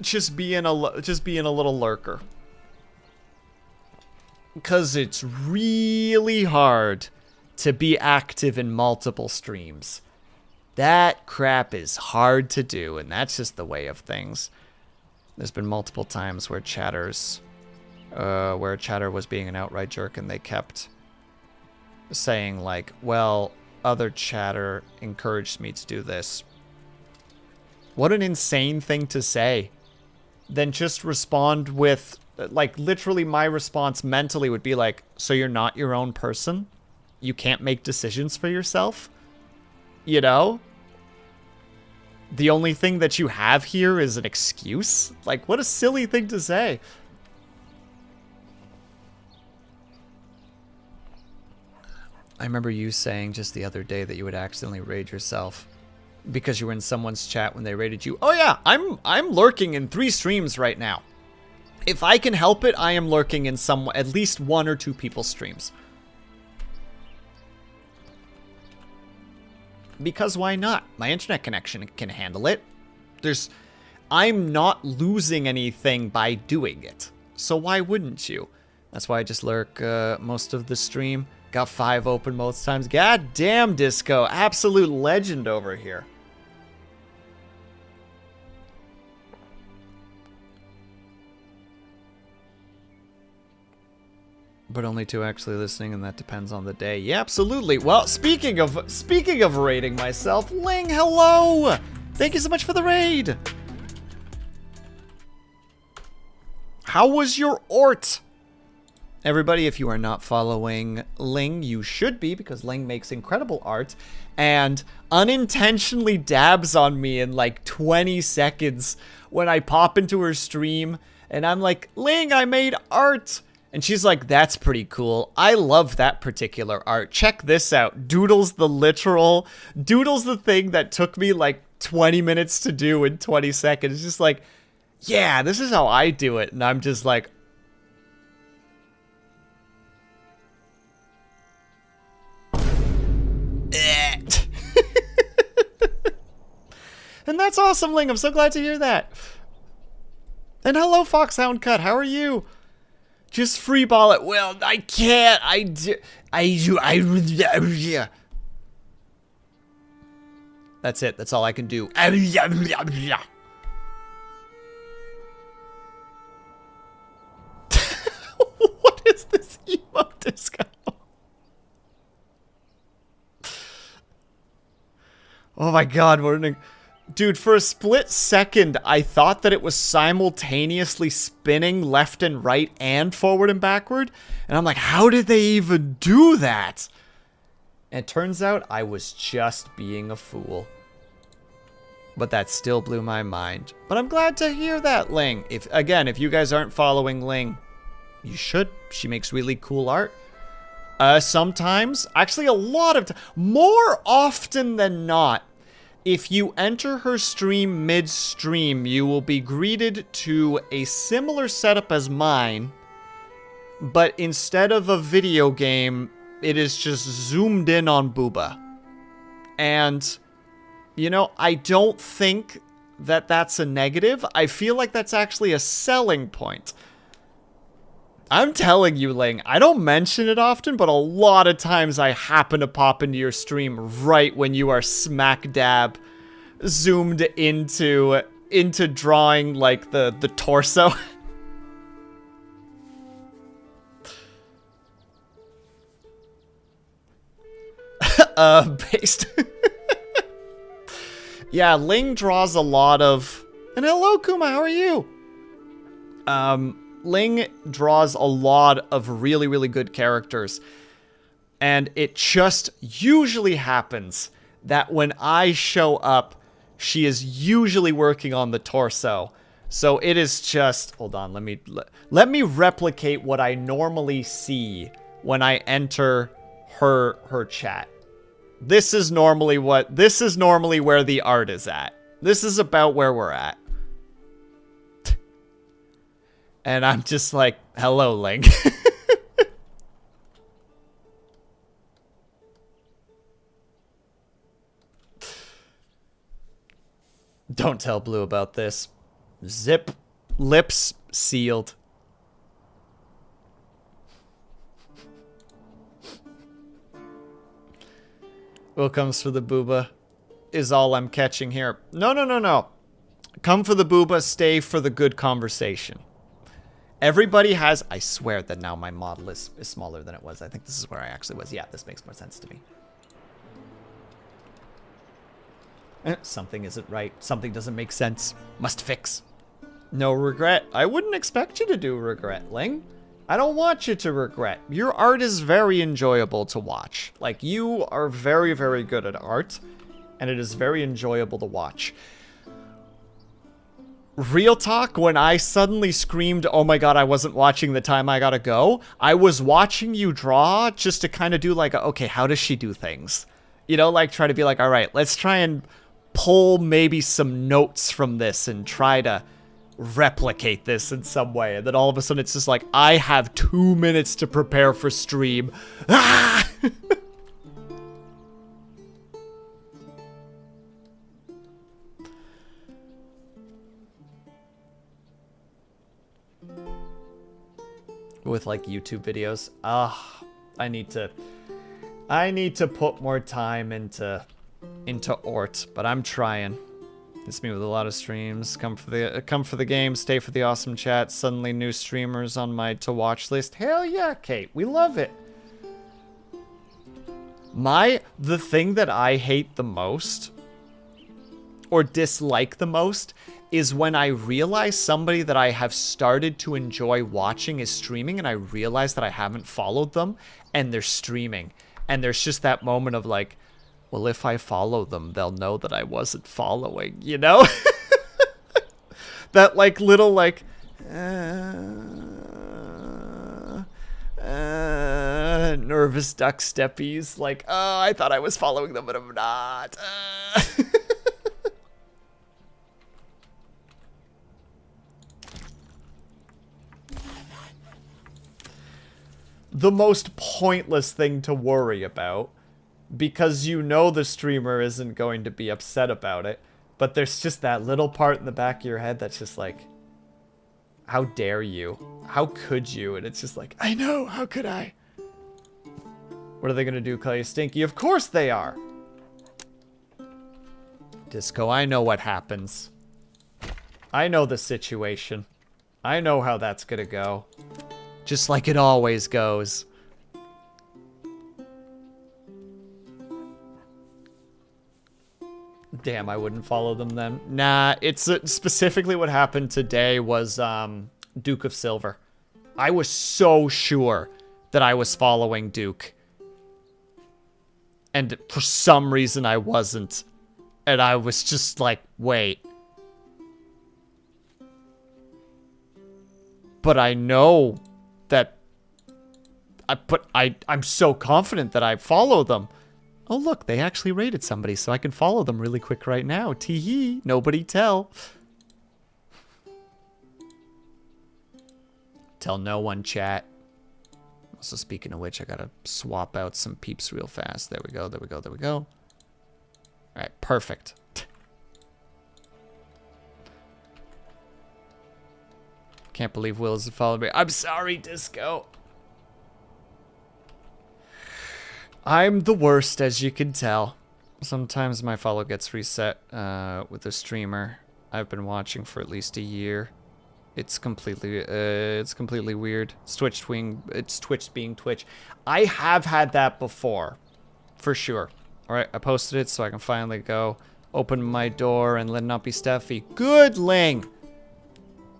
a little lurker. Because it's really hard to be active in multiple streams. That crap is hard to do, and that's just the way of things. There's been multiple times where where a chatter was being an outright jerk, and they kept saying like, well, other chatter encouraged me to do this. What an insane thing to say. Then just respond with, like, literally my response mentally would be like, so you're not your own person? You can't make decisions for yourself? You know? The only thing that you have here is an excuse? Like, what a silly thing to say. I remember you saying just the other day that you would accidentally raid yourself because you were in someone's chat when they raided you. Oh yeah, I'm lurking in 3 streams right now. If I can help it, I am lurking in at least 1 or 2 people's streams. Because why not? My internet connection can handle it. I'm not losing anything by doing it. So why wouldn't you? That's why I just lurk most of the stream. Got 5 open most times. God damn, Disco. Absolute legend over here. But only 2 actually listening, and that depends on the day. Yeah, absolutely. Well, speaking of raiding myself, Ling, hello! Thank you so much for the raid. How was your Ort? Everybody, if you are not following Ling, you should be, because Ling makes incredible art and unintentionally dabs on me in like 20 seconds when I pop into her stream and I'm like, Ling, I made art. And she's like, that's pretty cool. I love that particular art. Check this out. Doodles the thing that took me like 20 minutes to do in 20 seconds. It's just like, yeah, this is how I do it. And I'm just like, and that's awesome, Ling. I'm so glad to hear that. And hello, Foxhound Cut. How are you? Just freeball it. Well, I can't. That's it. That's all I can do. What is this emo disco? Oh my god, dude, for a split second, I thought that it was simultaneously spinning left and right and forward and backward. And I'm like, how did they even do that? And it turns out I was just being a fool. But that still blew my mind. But I'm glad to hear that, Ling. If you guys aren't following Ling, you should. She makes really cool art. Sometimes, actually a lot of times, more often than not, if you enter her stream mid-stream, you will be greeted to a similar setup as mine, but instead of a video game, it is just zoomed in on Booba. And, you know, I don't think that that's a negative. I feel like that's actually a selling point. I'm telling you, Ling, I don't mention it often, but a lot of times I happen to pop into your stream right when you are smack dab zoomed into drawing, like, the torso. Based. Yeah, Ling draws a lot of... And hello, Kuma, how are you? Ling draws a lot of really, really good characters. And it just usually happens that when I show up, she is usually working on the torso. So it is just... Hold on, let me replicate what I normally see when I enter her chat. This is normally where the art is at. This is about where we're at. And I'm just like, hello, Ling. Don't tell Blue about this. Zip. Lips sealed. Will comes for the booba is all I'm catching here. No. Come for the booba, stay for the good conversation. Everybody has... I swear that now my model is smaller than it was. I think this is where I actually was. Yeah, this makes more sense to me. Something isn't right. Something doesn't make sense. Must fix. No regret. I wouldn't expect you to do regret, Ling. I don't want you to regret. Your art is very enjoyable to watch. Like, you are very, very good at art, and it is very enjoyable to watch. Real talk, when I suddenly screamed, oh my god, I wasn't watching the time I gotta go, I was watching you draw just to kind of do like, okay, how does she do things? You know, like try to be like, all right, let's try and pull maybe some notes from this and try to replicate this in some way. And then all of a sudden it's just like, I have 2 minutes to prepare for stream. Ah! With like YouTube videos. I need to put more time into Ort, but I'm trying. It's me with a lot of streams. Come for the game, stay for the awesome chat. Suddenly new streamers on my to watch list. Hell yeah, Kate. We love it. The thing that I hate the most or dislike the most is when I realize somebody that I have started to enjoy watching is streaming and I realize that I haven't followed them and they're streaming. And there's just that moment of like, well, if I follow them, they'll know that I wasn't following, you know? That like little like, nervous duck steppies. Like, oh, I thought I was following them, but I'm not. The most pointless thing to worry about, because you know the streamer isn't going to be upset about it, but there's just that little part in the back of your head that's just like, how dare you? How could you? And it's just like, I know, how could I? What are they gonna do, call you stinky? Of course they are! Disco, I know what happens. I know the situation. I know how that's gonna go. Just like it always goes. Damn, I wouldn't follow them then. Nah, it's specifically what happened today was Duke of Silver. I was so sure that I was following Duke. And for some reason I wasn't. And I was just like, wait. But I know that I'm so confident that I follow them. Oh look, they actually raided somebody, so I can follow them really quick right now. Tee-hee, nobody tell. Tell no one, chat. Also, speaking of which, I gotta swap out some peeps real fast. There we go, there we go, there we go. Alright, perfect. Can't believe Will has followed me. I'm sorry, Disco. I'm the worst, as you can tell. Sometimes my follow gets reset with a streamer I've been watching for at least a year. It's completely weird. It's Twitch being Twitch. I have had that before, for sure. All right, I posted it so I can finally go open my door and let it not be Steffi. Good, Ling.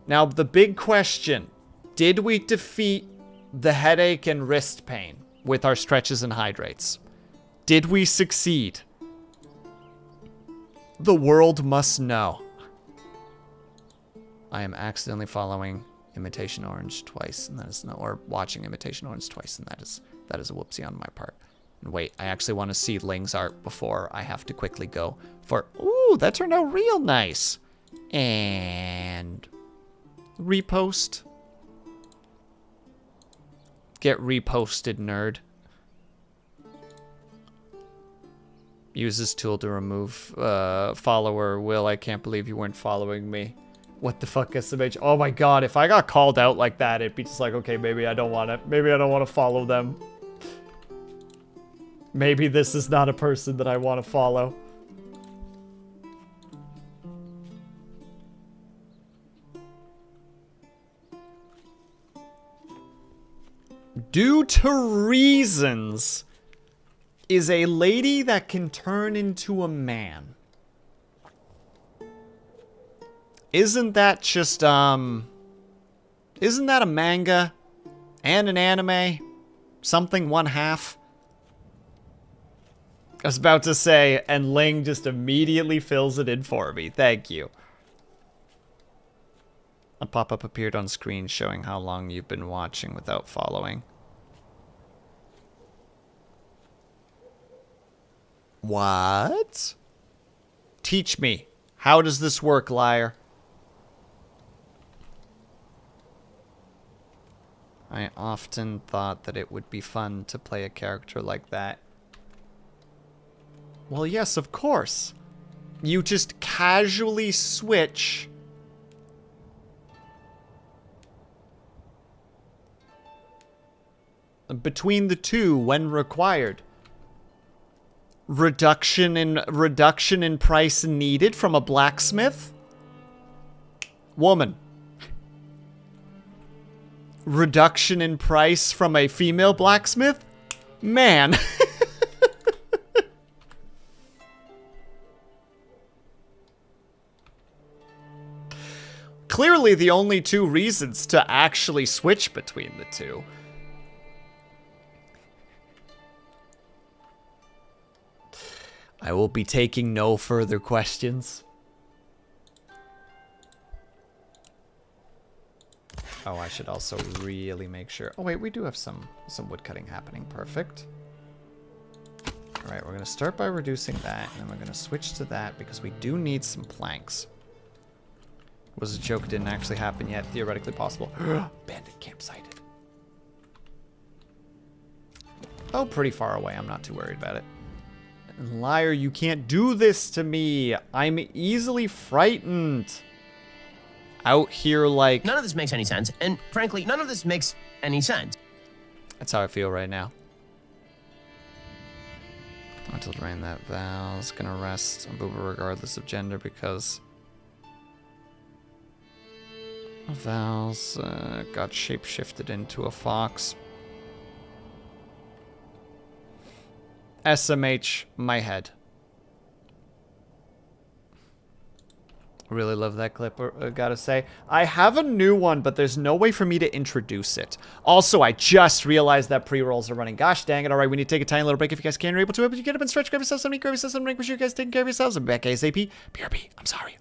Now the big question: did we defeat the headache and wrist pain with our stretches and hydrates? Did we succeed? The world must know. I am accidentally following Imitation Orange twice, and that is no, or watching Imitation Orange twice, and that is a whoopsie on my part. And wait, I actually want to see Ling's art before I have to quickly go for. Ooh, that turned out real nice. And repost. Get reposted, nerd. Use this tool to remove follower. Will, I can't believe you weren't following me. What the fuck, SMH? Oh my god, if I got called out like that, it'd be just like, okay, maybe I don't want to. Maybe I don't want to follow them. Maybe this is not a person that I want to follow. Due to reasons is a lady that can turn into a man. Isn't that just, isn't that a manga and an anime? Something one half? I was about to say, and Ling just immediately fills it in for me. Thank you. A pop-up appeared on screen showing how long you've been watching without following. What? Teach me. How does this work, liar? I often thought that it would be fun to play a character like that. Well, yes, of course. You just casually switch between the two when required. Reduction in price needed from a blacksmith? Woman. Reduction in price from a female blacksmith? Man. Clearly the only two reasons to actually switch between the two. I will be taking no further questions. Oh, I should also really make sure. Oh wait, we do have some woodcutting happening. Perfect. All right, we're gonna start by reducing that, and then we're gonna switch to that because we do need some planks. Was a joke, didn't actually happen yet. Theoretically possible. Bandit campsite. Oh, pretty far away. I'm not too worried about it. Liar, you can't do this to me. I'm easily frightened. Out here like... None of this makes any sense, and frankly, none of this makes any sense. That's how I feel right now. Until drain that Val's gonna rest on Booba regardless of gender because Val's got shapeshifted into a fox. SMH, my head. Really love that clip, gotta say. I have a new one, but there's no way for me to introduce it. Also, I just realized that pre-rolls are running. Gosh dang it. All right, we need to take a tiny little break if you guys can. You're able to, but you get up and stretch, grab yourself something, grab yourself something, make sure you guys taking care of yourselves. I'm back ASAP. BRB, I'm sorry.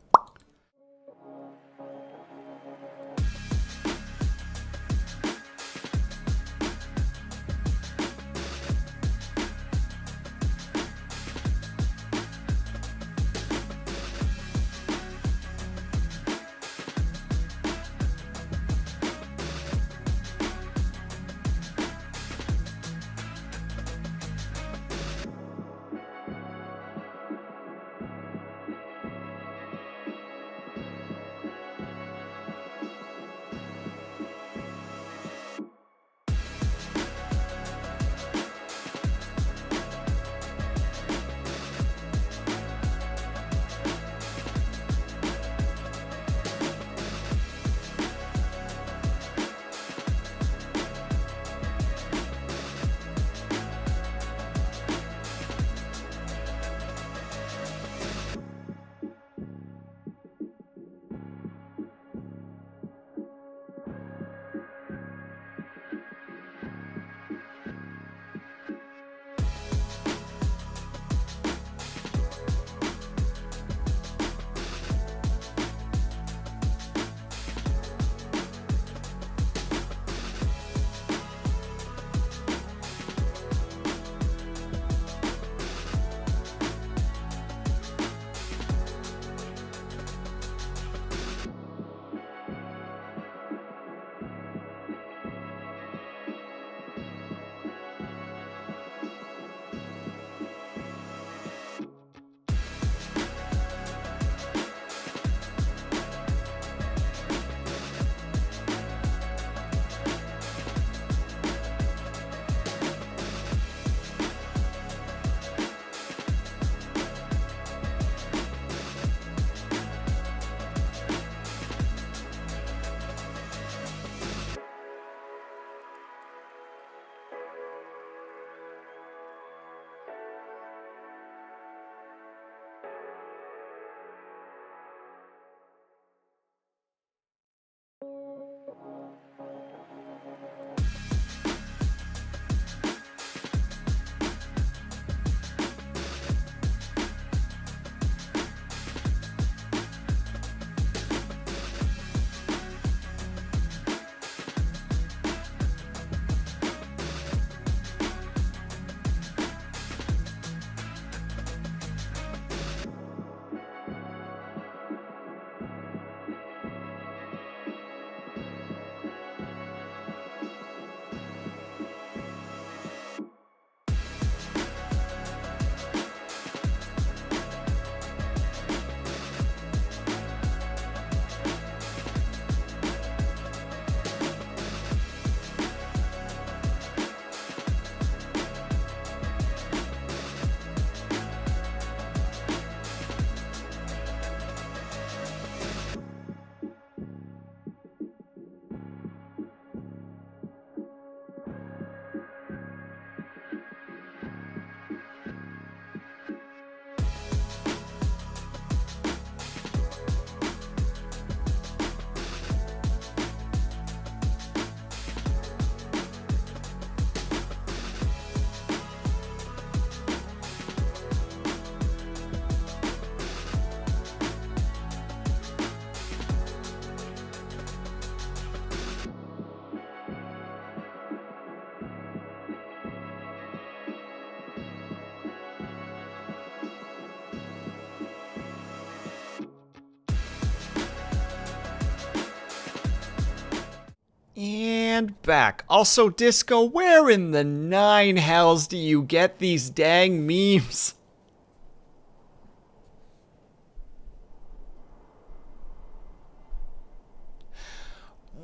And back. Also, Disco, where in the nine hells do you get these dang memes?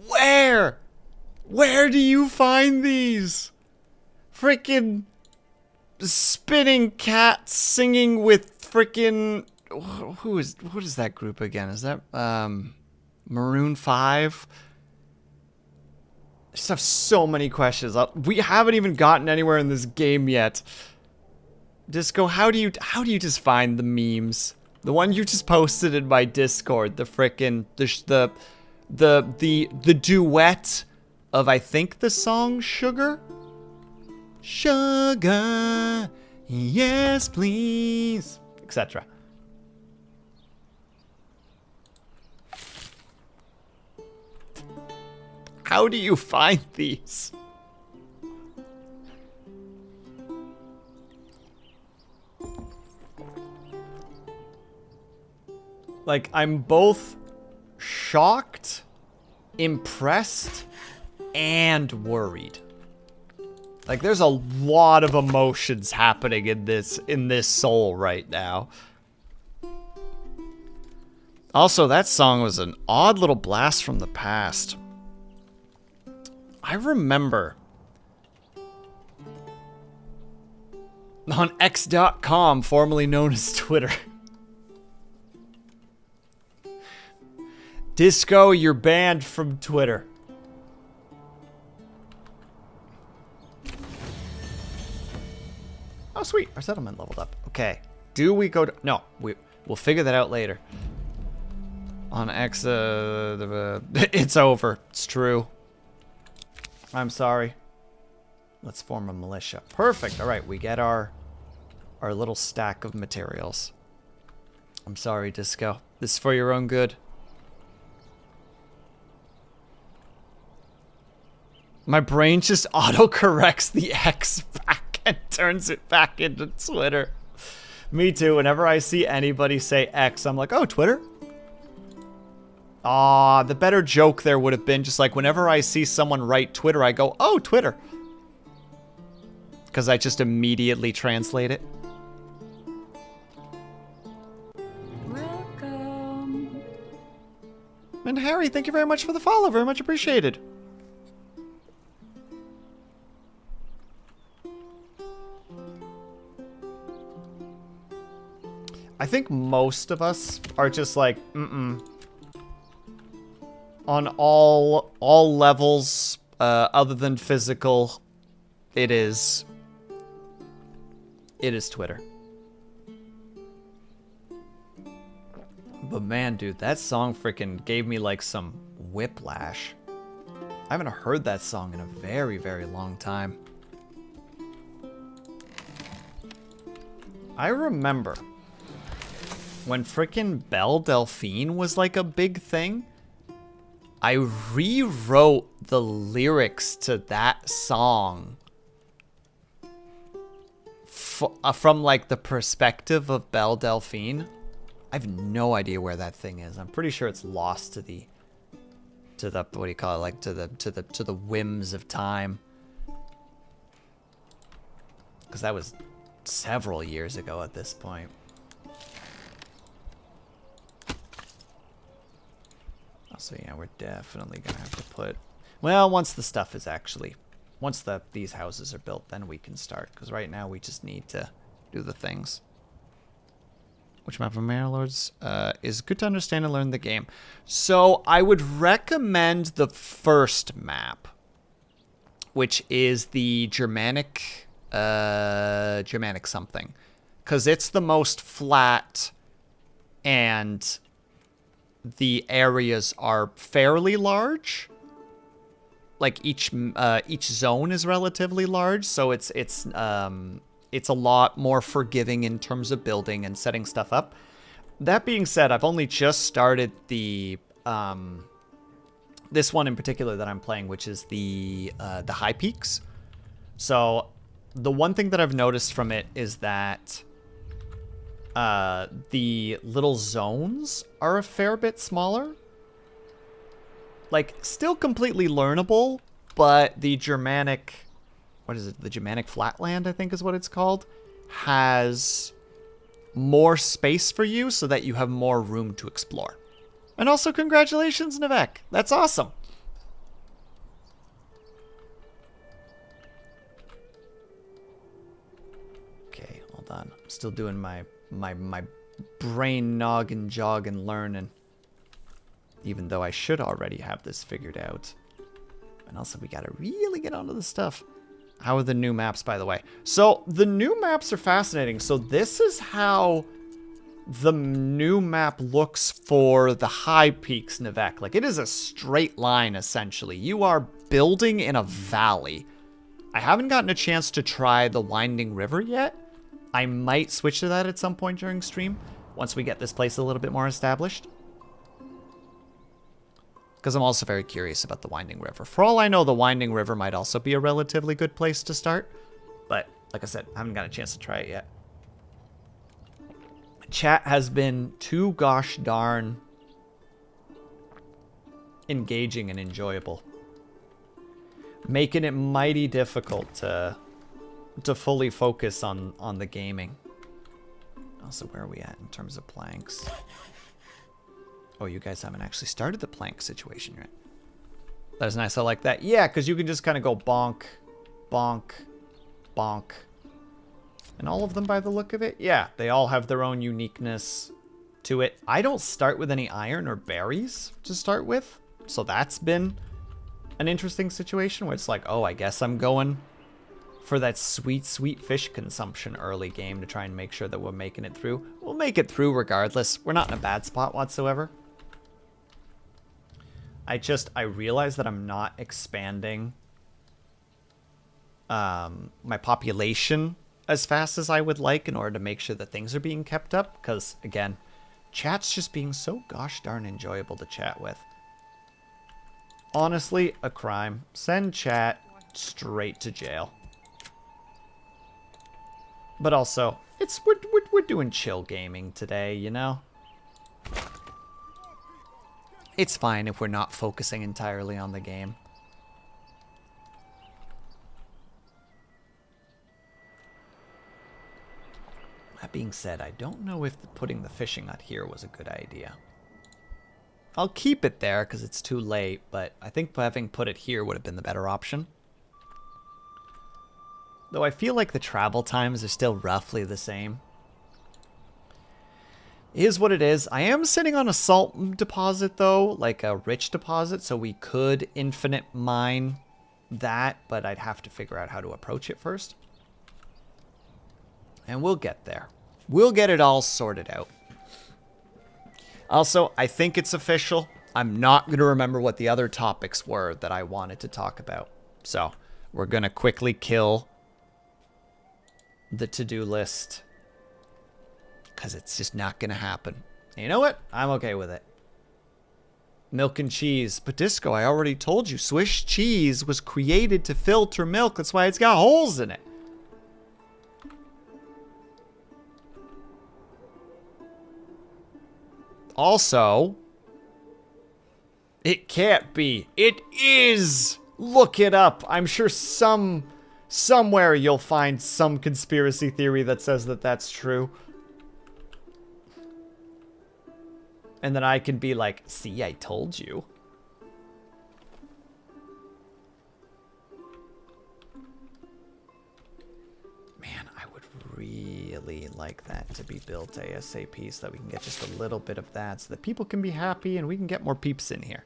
Where? Where do you find these? Freaking spinning cat singing with freaking what is that group again? Is that Maroon 5? I just have so many questions. We haven't even gotten anywhere in this game yet. Disco, how do you just find the memes? The one you just posted in my Discord, the frickin' the duet of, I think, the song Sugar? Sugar, yes please, etc. How do you find these? Like, I'm both shocked, impressed, and worried. Like, there's a lot of emotions happening in this soul right now. Also, that song was an odd little blast from the past. I remember on X.com, formerly known as Twitter. Disco, you're banned from Twitter. Oh, sweet. Our settlement leveled up. Okay. Do we go to... No, we'll figure that out later. On X, it's over. It's true. I'm sorry. Let's form a militia. Perfect. All right, we get our little stack of materials. I'm sorry, Disco. This is for your own good. My brain just auto-corrects the X back and turns it back into Twitter. Me too. Whenever I see anybody say X, I'm like, oh, Twitter? Aw, the better joke there would have been just like, whenever I see someone write Twitter, I go, oh, Twitter. Because I just immediately translate it. Welcome. And Harry, thank you very much for the follow. Very much appreciated. I think most of us are just like, on all levels, other than physical, it is Twitter. But man, dude, that song freaking gave me like some whiplash. I haven't heard that song in a very, very long time. I remember when frickin' Belle Delphine was like a big thing, I rewrote the lyrics to that song from like the perspective of Belle Delphine. I have no idea where that thing is. I'm pretty sure it's lost to the what do you call it? Like to the whims of time. Because that was several years ago at this point. So yeah, we're definitely gonna have to put, well, once the stuff is actually, once these houses are built, then we can start, because right now we just need to do the things. Which map of Manor Lords is good to understand and learn the game? So I would recommend the first map, which is the Germanic something, because it's the most flat and the areas are fairly large. Like each zone is relatively large, so it's a lot more forgiving in terms of building and setting stuff up. That being said, I've only just started the this one in particular that I'm playing, which is the High Peaks. So the one thing that I've noticed from it is that the little zones are a fair bit smaller. Like, still completely learnable, but the Germanic, what is it? The Germanic Flatland, I think is what it's called, has more space for you so that you have more room to explore. And also, congratulations, Nivek. That's awesome. Still doing my brain noggin jogging learning. Even though I should already have this figured out. And also we gotta really get onto the stuff. How are the new maps, by the way? So the new maps are fascinating. So this is how the new map looks for the high peaks, Nivek. Like, it is a straight line, essentially. You are building in a valley. I haven't gotten a chance to try the winding river yet. I might switch to that at some point during stream, once we get this place a little bit more established. Because I'm also very curious about the winding river. For all I know, the winding river might also be a relatively good place to start. But, like I said, I haven't got a chance to try it yet. Chat has been too gosh darn engaging and enjoyable, making it mighty difficult to fully focus on the gaming. Also, where are we at in terms of planks? Oh, you guys haven't actually started the plank situation yet. That's nice. I like that. Yeah, because you can just kind of go bonk, bonk, bonk. And all of them, by the look of it, yeah, they all have their own uniqueness to it. I don't start with any iron or berries to start with. So that's been an interesting situation where it's like, oh, I guess I'm going for that sweet, sweet fish consumption early game to try and make sure that we're making it through. We'll make it through regardless. We're not in a bad spot whatsoever. I realize that I'm not expanding my population as fast as I would like in order to make sure that things are being kept up. Because, again, chat's just being so gosh darn enjoyable to chat with. Honestly, a crime. Send chat straight to jail. But also, we're doing chill gaming today, you know? It's fine if we're not focusing entirely on the game. That being said, I don't know if putting the fishing hut here was a good idea. I'll keep it there because it's too late, but I think having put it here would have been the better option. Though I feel like the travel times are still roughly the same. It is what it is. I am sitting on a salt deposit, though, like a rich deposit, so we could infinite mine that, but I'd have to figure out how to approach it first. And we'll get there. We'll get it all sorted out. Also, I think it's official. I'm not going to remember what the other topics were that I wanted to talk about. So, we're going to quickly kill the to-do list. Because it's just not going to happen. And you know what? I'm okay with it. Milk and cheese. But Disco, I already told you, Swiss cheese was created to filter milk. That's why it's got holes in it. Also, it can't be. It is. Look it up. I'm sure somewhere you'll find some conspiracy theory that says that that's true. And then I can be like, see, I told you. Man, I would really like that to be built ASAP so that we can get just a little bit of that so that people can be happy and we can get more peeps in here.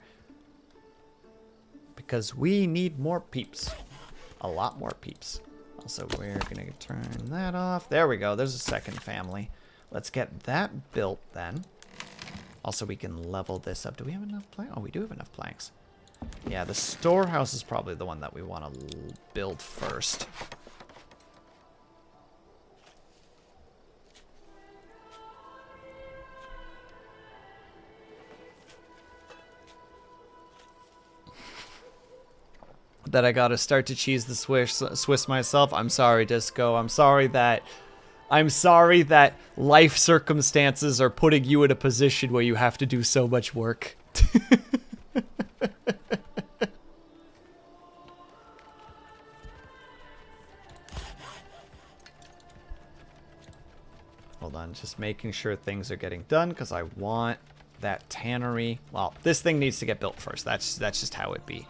Because we need more peeps. A lot more peeps. Also, we're going to turn that off. There we go. There's a second family. Let's get that built then. Also, we can level this up. Do we have enough planks? Oh, we do have enough planks. Yeah, the storehouse is probably the one that we want to build first. That I gotta start to cheese the Swiss myself. I'm sorry, Disco. I'm sorry that life circumstances are putting you in a position where you have to do so much work. Hold on, just making sure things are getting done because I want that tannery. Well, this thing needs to get built first. That's just how it be.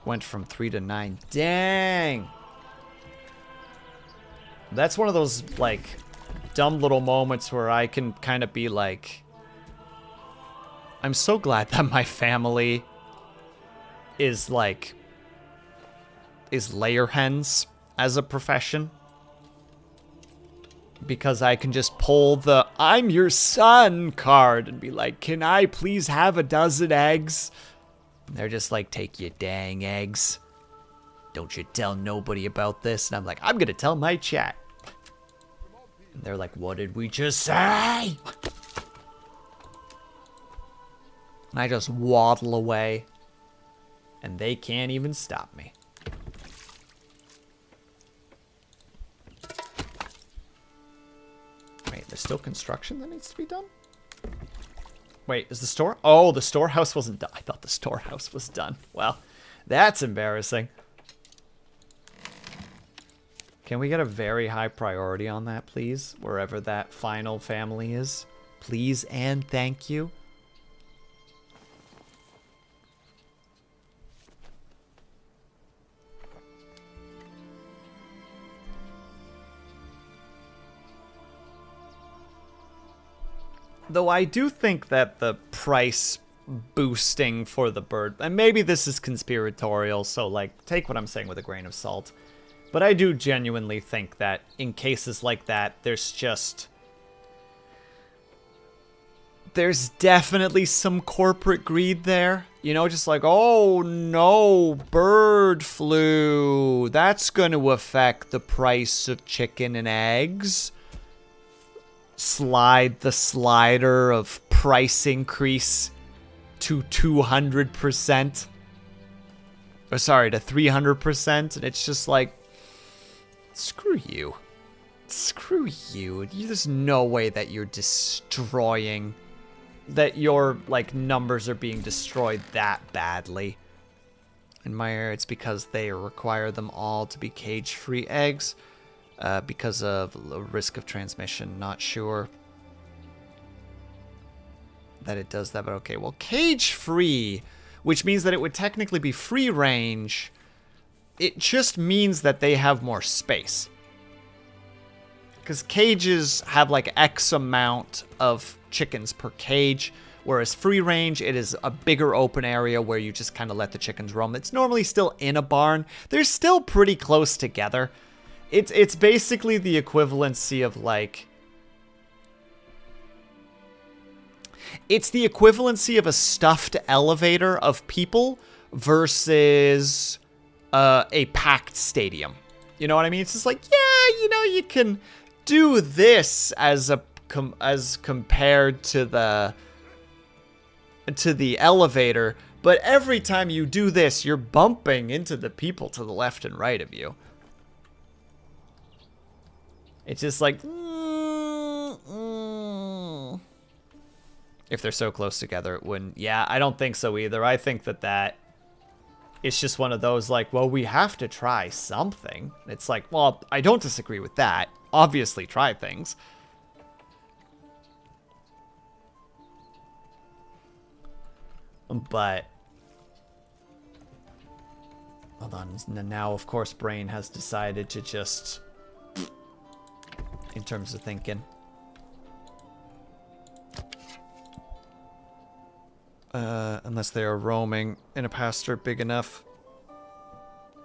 Went from 3 to 9. Dang! That's one of those, like, dumb little moments where I can kind of be like, I'm so glad that my family is, like, is layer hens as a profession. Because I can just pull the I'm your son card and be like, can I please have a dozen eggs? And they're just like, take your dang eggs. Don't you tell nobody about this. And I'm like, I'm going to tell my chat. And they're like, what did we just say? And I just waddle away. And they can't even stop me. Wait, there's still construction that needs to be done? Wait, is the store? Oh, the storehouse wasn't done. I thought the storehouse was done. Well, that's embarrassing. Can we get a very high priority on that, please? Wherever that final family is. Please and thank you. Though I do think that the price boosting for the bird, and maybe this is conspiratorial, so like take what I'm saying with a grain of salt, but I do genuinely think that in cases like that, there's definitely some corporate greed there. You know, just like, oh no, bird flu, that's going to affect the price of chicken and eggs. Slide the slider of price increase to 200%. Or sorry, to 300%. And it's just like, screw you. Screw you. There's no way that you're destroying, that your, like, numbers are being destroyed that badly. In my area, it's because they require them all to be cage-free eggs. Because of risk of transmission. Not sure that it does that, but okay. Well, cage-free, which means that it would technically be free range. It just means that they have more space. Because cages have like X amount of chickens per cage, whereas free range, it is a bigger open area where you just kind of let the chickens roam. It's normally still in a barn. They're still pretty close together. It's basically the equivalency of like... It's the equivalency of a stuffed elevator of people versus a packed stadium. You know what I mean? It's just like, yeah, you know, you can do this as compared to the elevator, but every time you do this, you're bumping into the people to the left and right of you. It's just like, if they're so close together, it wouldn't. Yeah, I don't think so either. I think that it's just one of those like, well, we have to try something. It's like, well, I don't disagree with that. Obviously, try things. But hold on. Now, of course, Brain has decided to just... in terms of thinking. Unless they are roaming in a pasture big enough.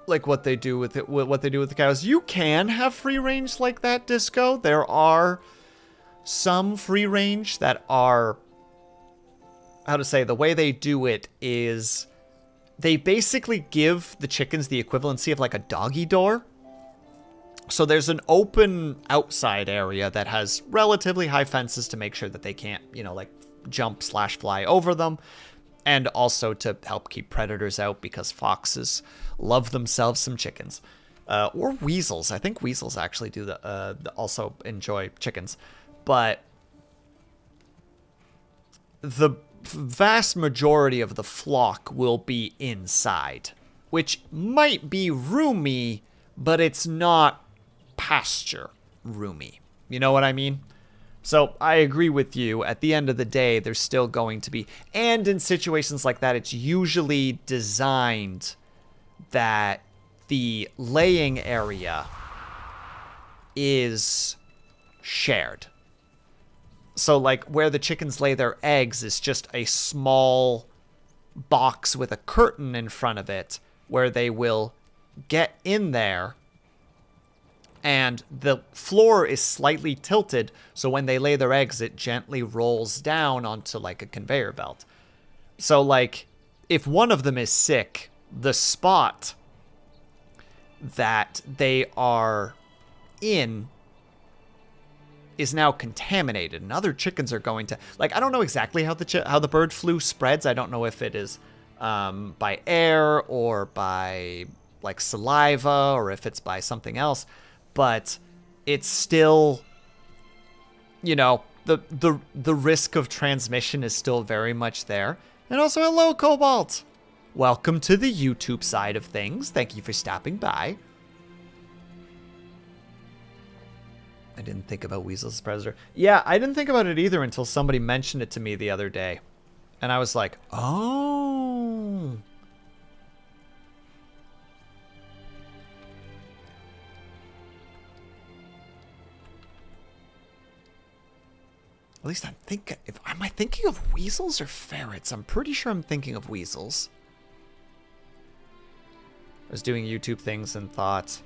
Like what they do with it, what they do with the cows. You can have free range like that, Disco. There are some free range that are, how to say, the way they do it is they basically give the chickens the equivalency of like a doggy door. So there's an open outside area that has relatively high fences to make sure that they can't, you know, like jump/fly over them. And also to help keep predators out because foxes love themselves some chickens. Or weasels. I think weasels actually do also enjoy chickens. But the vast majority of the flock will be inside. Which might be roomy, but it's not pasture roomy. You know what I mean? So I agree with you. At the end of the day, there's still going to be... And in situations like that, it's usually designed that the laying area is shared. So, like, where the chickens lay their eggs is just a small box with a curtain in front of it where they will get in there, and the floor is slightly tilted, so when they lay their eggs, it gently rolls down onto, like, a conveyor belt. So, like, if one of them is sick, the spot that they are in is now contaminated, and other chickens are going to, like, I don't know exactly how the bird flu spreads. I don't know if it is by air or by, like, saliva, or if it's by something else, but it's still, you know, the risk of transmission is still very much there. And also, hello, Cobalt. Welcome to the YouTube side of things. Thank you for stopping by. I didn't think about weasels as predator. Yeah, I didn't think about it either until somebody mentioned it to me the other day. And I was like, oh. At least I'm thinking, am I thinking of weasels or ferrets? I'm pretty sure I'm thinking of weasels. I was doing YouTube things and thought,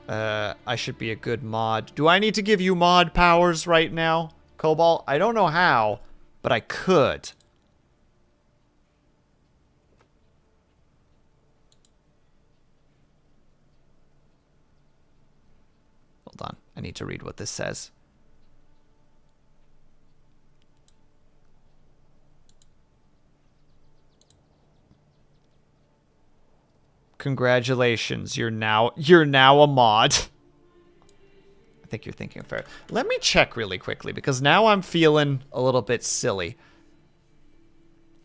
I should be a good mod. Do I need to give you mod powers right now, Cobalt? I don't know how, but I could. Hold on. I need to read what this says. Congratulations, you're now a mod. I think you're thinking fair. Let me check really quickly, because now I'm feeling a little bit silly.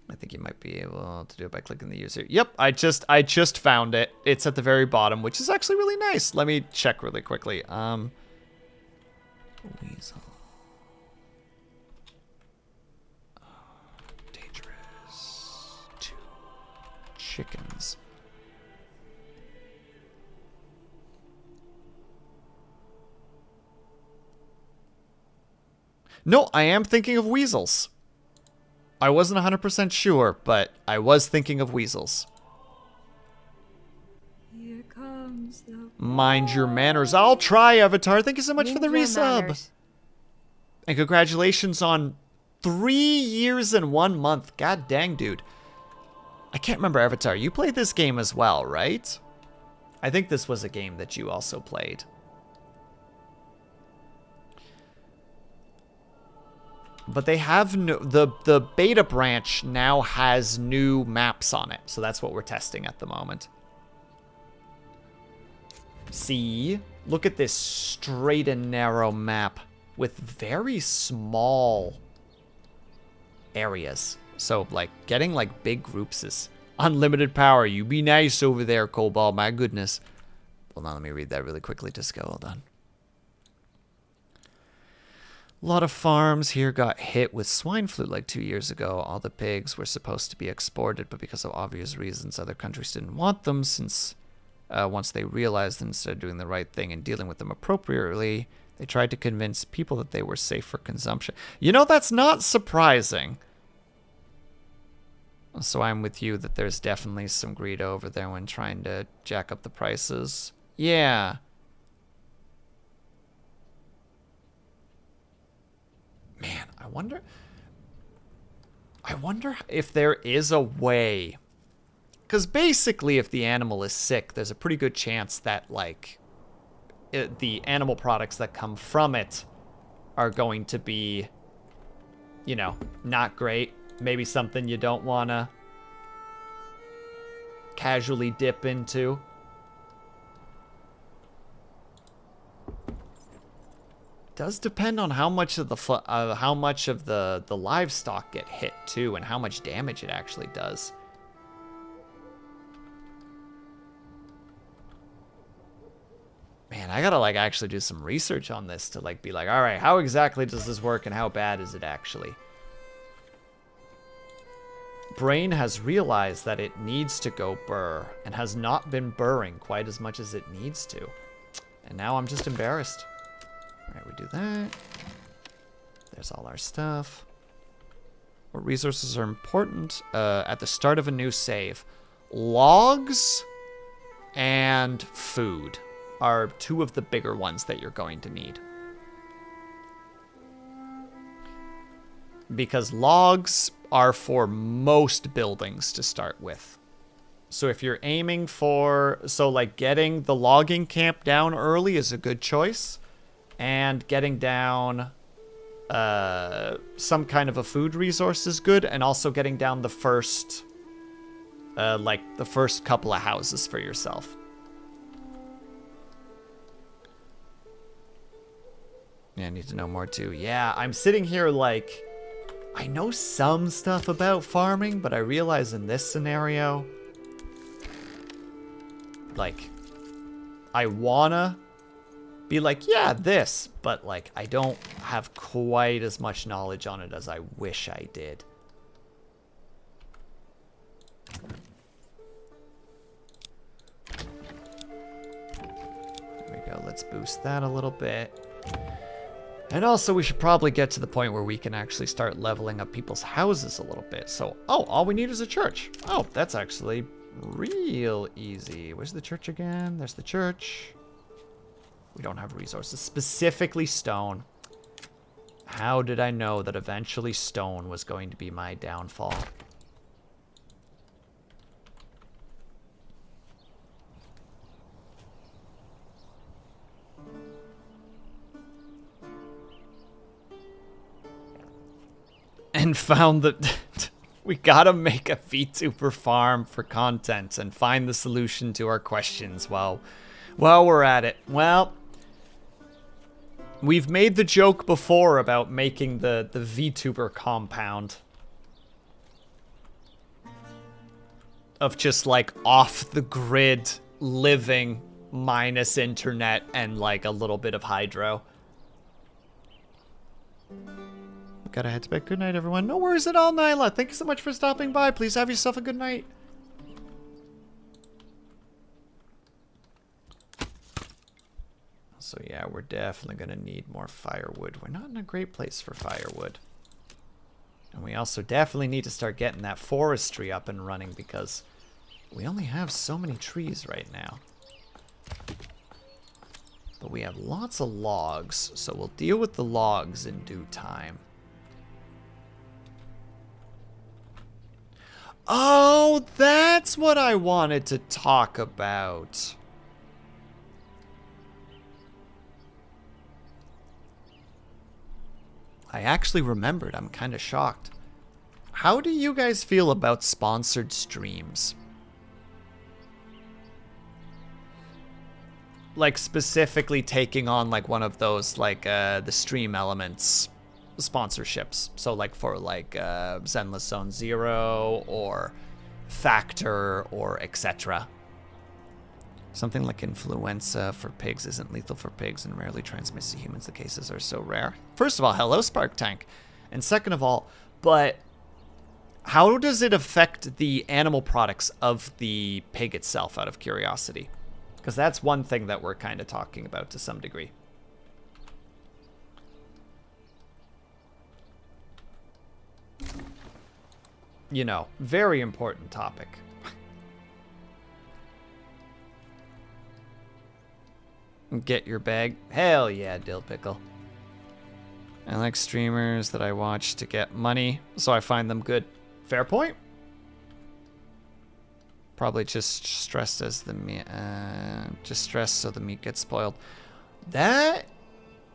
I think you might be able to do it by clicking the user. Yep, I just found it. It's at the very bottom, which is actually really nice. Let me check really quickly. Weasel. Dangerous. 2 chickens. No, I am thinking of weasels. I wasn't 100% sure, but I was thinking of weasels. Here comes the Mind your manners. I'll try, Avatar. Thank you so much for the Mind your resub. manners. And congratulations on 3 years and 1 month. God dang, dude. I can't remember, Avatar. You played this game as well, right? I think this was a game that you also played. But they have the beta branch now has new maps on it, so that's what we're testing at the moment. See, look at this straight and narrow map with very small areas. So, like, getting, like, big groups is unlimited power. You be nice over there, Cobalt. My goodness. Hold on, let me read that really quickly. Just go, hold on. A lot of farms here got hit with swine flu like 2 years ago. All the pigs were supposed to be exported, but because of obvious reasons, other countries didn't want them since once they realized that instead of doing the right thing and dealing with them appropriately, they tried to convince people that they were safe for consumption. You know, that's not surprising. So I'm with you that there's definitely some greed over there when trying to jack up the prices. Yeah. Man, I wonder if there is a way. Because basically, if the animal is sick, there's a pretty good chance that, like, the animal products that come from it are going to be, you know, not great. Maybe something you don't want to casually dip into. Does depend on how much of the livestock get hit too, and how much damage it actually does. Man, I gotta, like, actually do some research on this to, like, be like, all right, how exactly does this work and how bad is it actually? brain has realized that it needs to go burr and has not been burring quite as much as it needs to. And now I'm just embarrassed. All right, we do that. There's all our stuff. What resources are important at the start of a new save? Logs and food are two of the bigger ones that you're going to need. Because logs are for most buildings to start with. So if you're aiming for, so like getting the logging camp down early is a good choice. And getting down some kind of a food resource is good. And also getting down the first, like the first couple of houses for yourself. Yeah, I need to know more too. Yeah, I'm sitting here like, I know some stuff about farming, but I realize in this scenario, like, I wanna be like, yeah, this, but like, I don't have quite as much knowledge on it as I wish I did. There we go, let's boost that a little bit. And also, we should probably get to the point where we can actually start leveling up people's houses a little bit. So, oh, all we need is a church. Oh, that's actually real easy. Where's the church again? There's the church. We don't have resources. Specifically stone. How did I know that eventually stone was going to be my downfall? And found that we gotta make a VTuber farm for content and find the solution to our questions while we're at it. Well, we've made the joke before about making the VTuber compound of just like off the grid living minus internet and like a little bit of hydro. Gotta head to bed. Good night, everyone. No worries at all, Nyla. Thank you so much for stopping by. Please have yourself a good night. So yeah, we're definitely gonna need more firewood. We're not in a great place for firewood. And we also definitely need to start getting that forestry up and running because we only have so many trees right now. But we have lots of logs, so we'll deal with the logs in due time. Oh, that's what I wanted to talk about. I actually remembered. I'm kind of shocked. How do you guys feel about sponsored streams? Like specifically taking on like one of those like the Stream Elements sponsorships. So like for like Zenless Zone Zero or Factor or etc. Something like influenza for pigs isn't lethal for pigs and rarely transmits to humans. The cases are so rare. First of all, hello Spark Tank. And second of all, but how does it affect the animal products of the pig itself out of curiosity? Because that's one thing that we're kind of talking about to some degree. You know, very important topic. Get your bag. Hell yeah, Dill Pickle. I like streamers that I watch to get money, so I find them good. Fair point. Probably just stressed as the meat, just stressed so the meat gets spoiled. That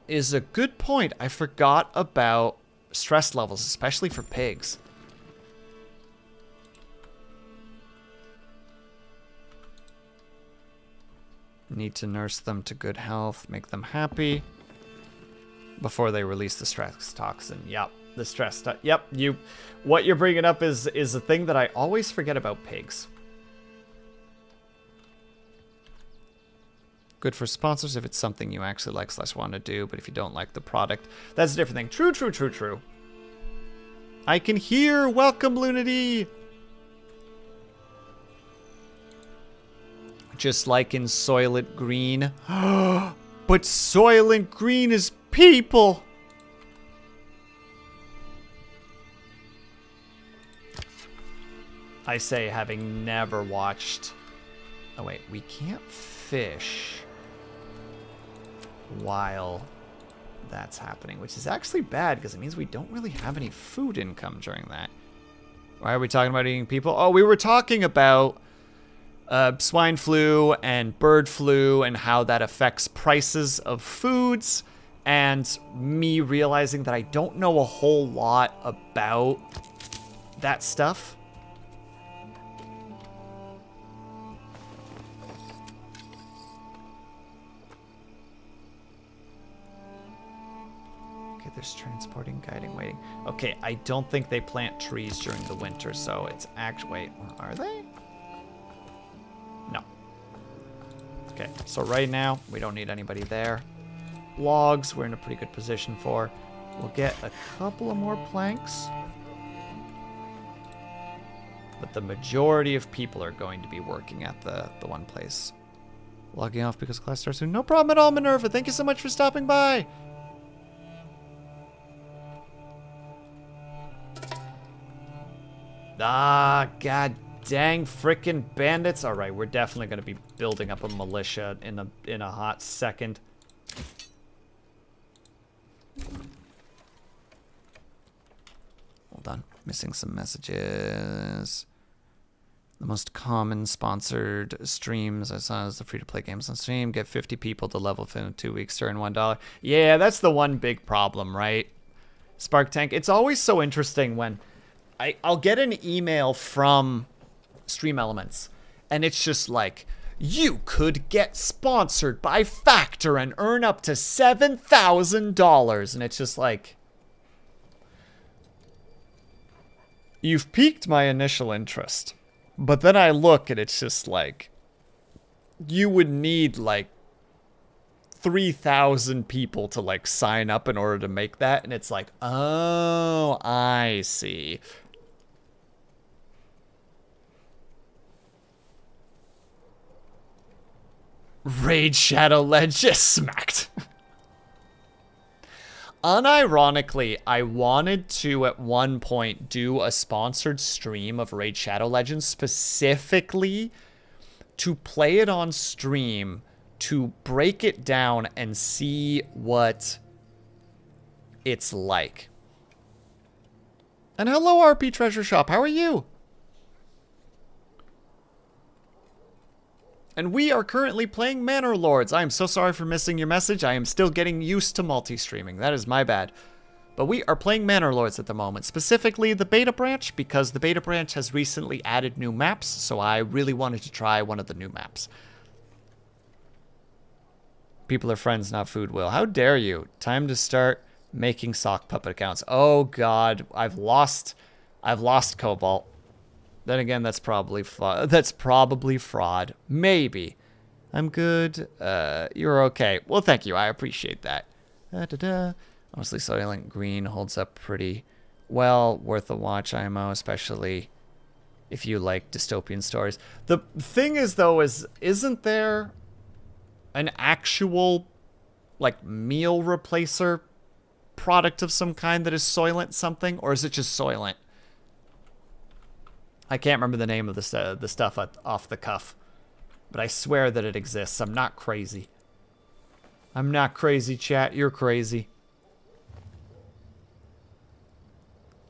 is a good point. I forgot about stress levels, especially for pigs. Need to nurse them to good health, make them happy before they release the stress toxin. Yep, the stress. Yep, what you're bringing up is a thing that I always forget about pigs. Good for sponsors if it's something you actually like / want to do, but if you don't like the product, that's a different thing. True, true, true, true. I can hear. Welcome, Lunity. Just like in Soylent Green. But Soylent Green is people! I say, having never watched... Oh wait, we can't fish while that's happening, which is actually bad because it means we don't really have any food income during that. Why are we talking about eating people? Oh, we were talking about swine flu and bird flu and how that affects prices of foods, and me realizing that I don't know a whole lot about that stuff. Okay, there's transporting, guiding, waiting. Okay, I don't think they plant trees during the winter, so it's actually... Wait, are they? No. Okay, so right now, we don't need anybody there. Logs, we're in a pretty good position for. We'll get a couple of more planks. But the majority of people are going to be working at the one place. Logging off because class starts soon. No problem at all, Minerva. Thank you so much for stopping by. Ah, god dang frickin' bandits. Alright, we're definitely gonna be building up a militia in a hot second. Hold on, missing some messages. The most common sponsored streams I saw is the free-to-play games on stream. Get 50 people to level in 2 weeks, earn $1. Yeah, that's the one big problem, right? Spark Tank. It's always so interesting when I'll get an email from Stream Elements, and it's just like, you could get sponsored by Factor and earn up to $7,000. And it's just like, you've piqued my initial interest. But then I look and it's just like, you would need like 3,000 people to like sign up in order to make that. And it's like, oh, I see. Raid Shadow Ledge just smacked. Unironically, I wanted to at one point do a sponsored stream of Raid Shadow Legends specifically to play it on stream, to break it down and see what it's like. And hello, RP Treasure Shop. How are you? And we are currently playing Manor Lords. I am so sorry for missing your message. I am still getting used to multi-streaming. That is my bad. But we are playing Manor Lords at the moment. Specifically the beta branch, because the beta branch has recently added new maps. So I really wanted to try one of the new maps. People are friends, not food, Will. How dare you? Time to start making sock puppet accounts. Oh god, I've lost Cobalt. Then again, that's probably fraud. Maybe. I'm good. You're okay. Well, thank you. I appreciate that. Honestly, Soylent Green holds up pretty well. Worth a watch, IMO, especially if you like dystopian stories. The thing is, though, isn't there an actual, like, meal replacer product of some kind that is Soylent something? Or is it just Soylent? I can't remember the name of the stuff off the cuff. But I swear that it exists. I'm not crazy. I'm not crazy, chat. You're crazy.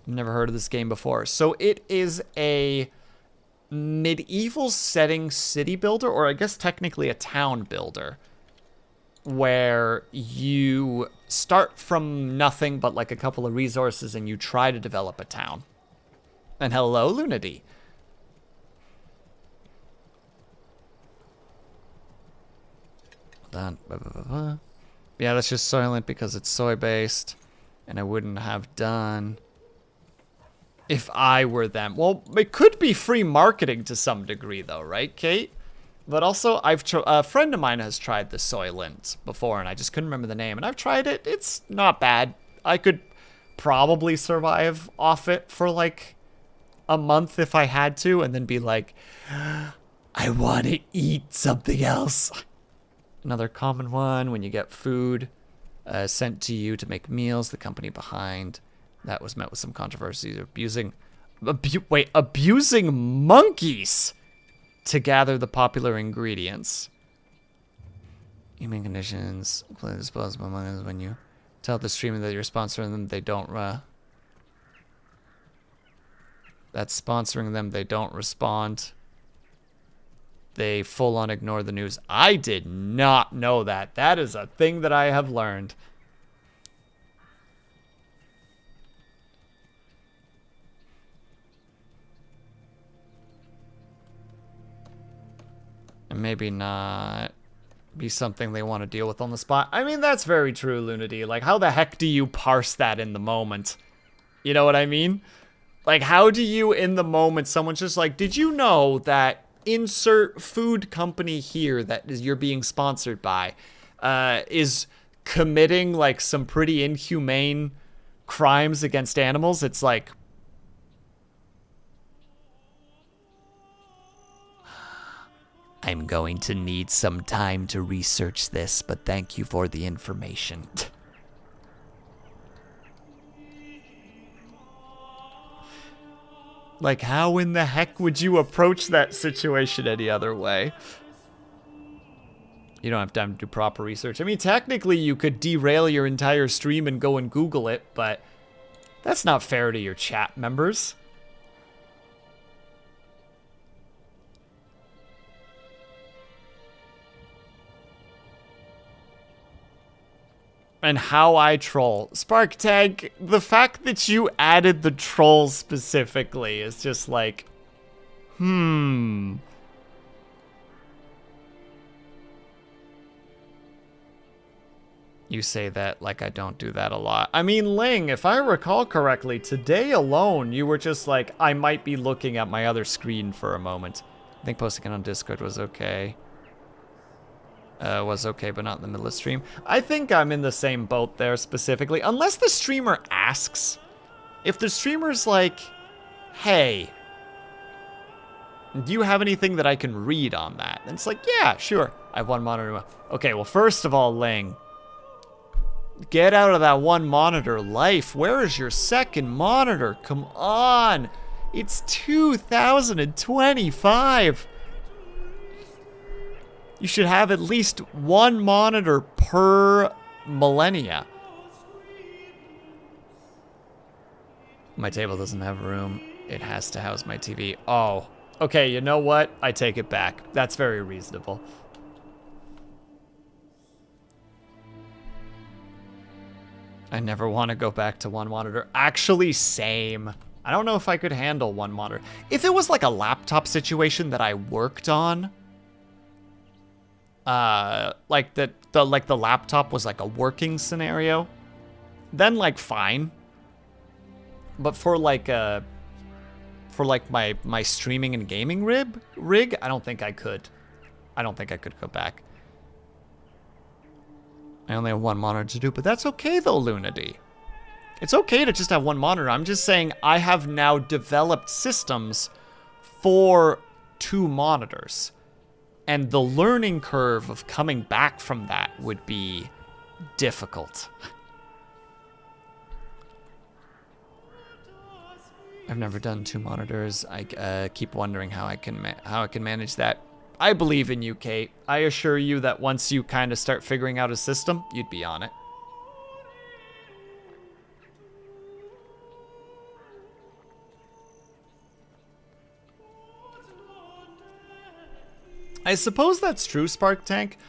I've never heard of this game before. So it is a medieval setting city builder, or I guess technically a town builder, where you start from nothing but like a couple of resources and you try to develop a town. And hello, Lunity. Hold on. Yeah, that's just Soylent because it's soy-based. And I wouldn't have done if I were them. Well, it could be free marketing to some degree, though, right, Kate? But also, a friend of mine has tried the Soylent before, and I just couldn't remember the name. And I've tried it. It's not bad. I could probably survive off it for, like, a month if I had to, and then be like, I want to eat something else. Another common one, when you get food sent to you to make meals, the company behind that was met with some controversies. Abusing monkeys to gather the popular ingredients. Human conditions, disposable monkeys. When you tell the streamer that you're sponsoring them, they don't that's sponsoring them, they don't respond. They full on ignore the news. I did not know that. That is a thing that I have learned. And maybe not be something they want to deal with on the spot. I mean, that's very true, Lunity. Like, how the heck do you parse that in the moment? You know what I mean? Like, how do you, in the moment, someone's just like, did you know that insert food company here that is you're being sponsored by is committing, like, some pretty inhumane crimes against animals? It's like, I'm going to need some time to research this, but thank you for the information. Like, how in the heck would you approach that situation any other way? You don't have time to do proper research. I mean, technically, you could derail your entire stream and go and Google it, but that's not fair to your chat members. And how I troll. Sparktag, the fact that you added the troll specifically is just like, You say that like I don't do that a lot. I mean, Ling, if I recall correctly, today alone, you were just like, I might be looking at my other screen for a moment. I think posting it on Discord was okay. But not in the middle of stream. I think I'm in the same boat there specifically, unless the streamer asks. If the streamer's like, hey, do you have anything that I can read on that? And it's like, yeah, sure. I have one monitor. Okay, well, first of all, Ling, get out of that one monitor life. Where is your second monitor? Come on. It's 2025. You should have at least one monitor per millennia. My table doesn't have room. It has to house my TV. Oh, okay, you know what? I take it back. That's very reasonable. I never want to go back to one monitor. Actually, same. I don't know if I could handle one monitor. If it was like a laptop situation that I worked on, like the laptop was like a working scenario, then like fine. But for like my streaming and gaming rig, I don't think I could. I don't think I could go back. I only have one monitor to do, but that's okay though, Lunity. It's okay to just have one monitor. I'm just saying I have now developed systems for 2 monitors. And the learning curve of coming back from that would be difficult. I've never done 2 monitors. I keep wondering how I can manage that. I believe in you, Kate. I assure you that once you kind of start figuring out a system, you'd be on it. I suppose that's true, Spark Tank.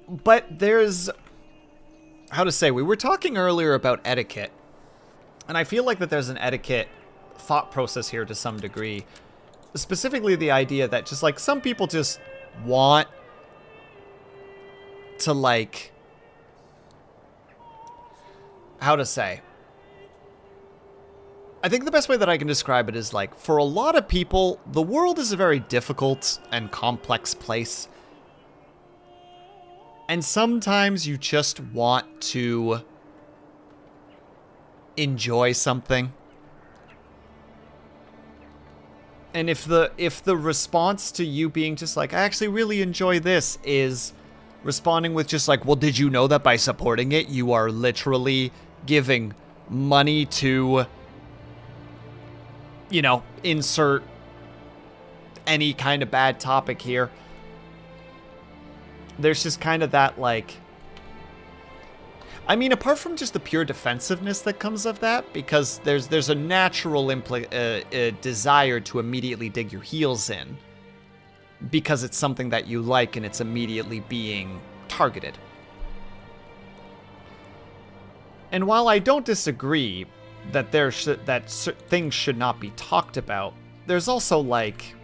But there's, how to say, we were talking earlier about etiquette. And I feel like that there's an etiquette thought process here to some degree. Specifically the idea that just like some people just want to like, how to say, I think the best way that I can describe it is like, for a lot of people, the world is a very difficult and complex place. And sometimes you just want to enjoy something. And if the response to you being just like, I actually really enjoy this, is responding with just like, well, did you know that by supporting it, you are literally giving money to, you know, insert any kind of bad topic here. There's just kind of that, like, I mean, apart from just the pure defensiveness that comes of that, because there's a natural desire to immediately dig your heels in, because it's something that you like and it's immediately being targeted. And while I don't disagree that things should not be talked about, there's also, like,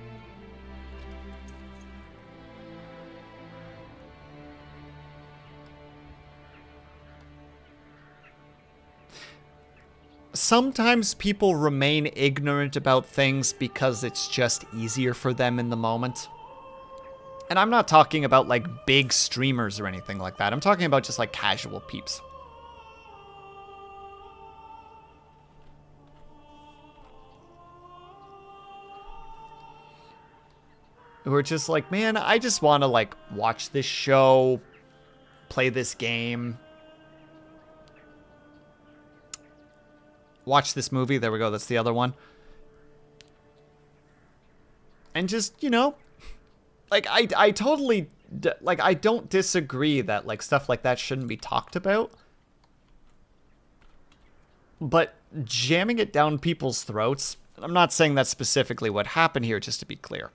sometimes people remain ignorant about things because it's just easier for them in the moment. And I'm not talking about, like, big streamers or anything like that. I'm talking about just, like, casual peeps. Who are just like, man, I just want to, like, watch this show, play this game, watch this movie. There we go. That's the other one. And just, you know, like, I totally, like, I don't disagree that, like, stuff like that shouldn't be talked about. But jamming it down people's throats, I'm not saying that's specifically what happened here, just to be clear.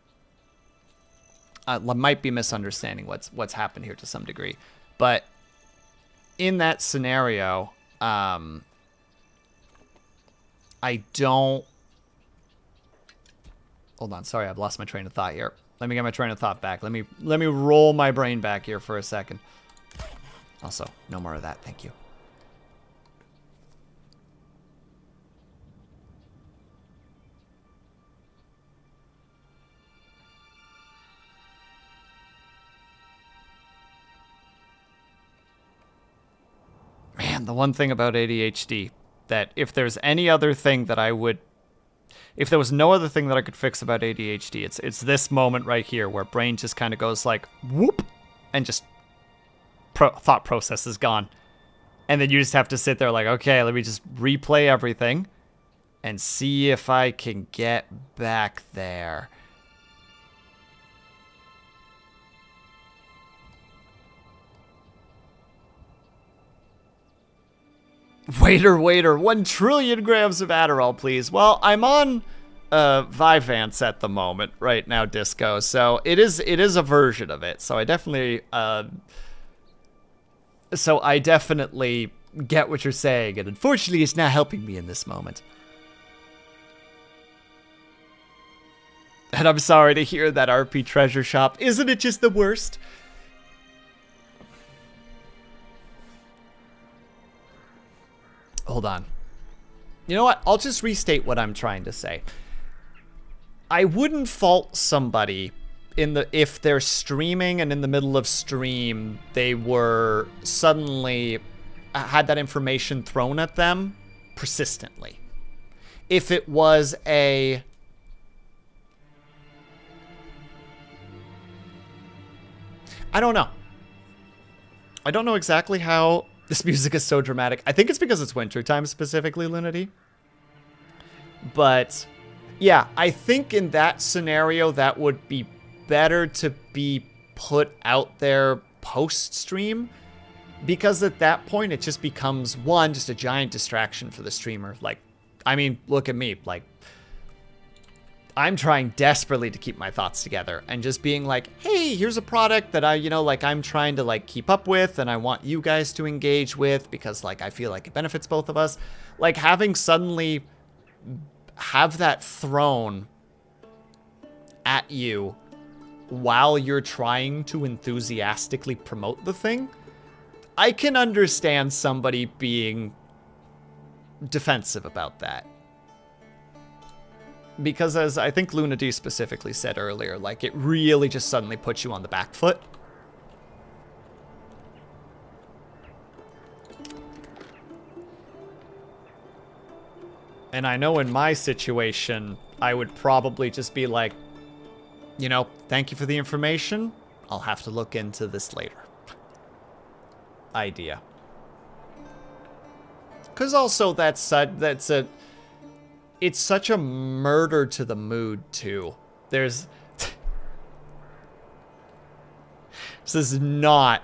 Might be misunderstanding what's happened here to some degree. But in that scenario, I don't... Hold on, sorry, I've lost my train of thought here. Let me get my train of thought back. Let me roll my brain back here for a second. Also, no more of that, thank you. Man, the one thing about ADHD, that if there's any other thing that I would... If there was no other thing that I could fix about ADHD, it's this moment right here where brain just kind of goes like, whoop, and just thought process is gone. And then you just have to sit there like, okay, let me just replay everything and see if I can get back there. Waiter, 1 trillion grams of Adderall, please. Well, I'm on Vyvanse at the moment right now, Disco, so it is a version of it. So I definitely get what you're saying, and unfortunately it's not helping me in this moment. And I'm sorry to hear that, RP Treasure Shop. Isn't it just the worst? Hold on. You know what? I'll just restate what I'm trying to say. I wouldn't fault somebody if they're streaming and in the middle of stream they were suddenly had that information thrown at them persistently. If it was I don't know. I don't know exactly how this music is so dramatic. I think it's because it's wintertime specifically, Lunity. But yeah, I think in that scenario that would be better to be put out there post-stream, because at that point it just becomes, one, just a giant distraction for the streamer. Like, I mean, look at me. Like, I'm trying desperately to keep my thoughts together and just being like, hey, here's a product that I'm trying to, like, keep up with and I want you guys to engage with because, like, I feel like it benefits both of us. Like, having suddenly have that thrown at you while you're trying to enthusiastically promote the thing, I can understand somebody being defensive about that. Because as I think Luna D specifically said earlier, like, it really just suddenly puts you on the back foot. And I know in my situation, I would probably just be like, you know, thank you for the information. I'll have to look into this later. Idea. Because also it's such a murder to the mood too. This is not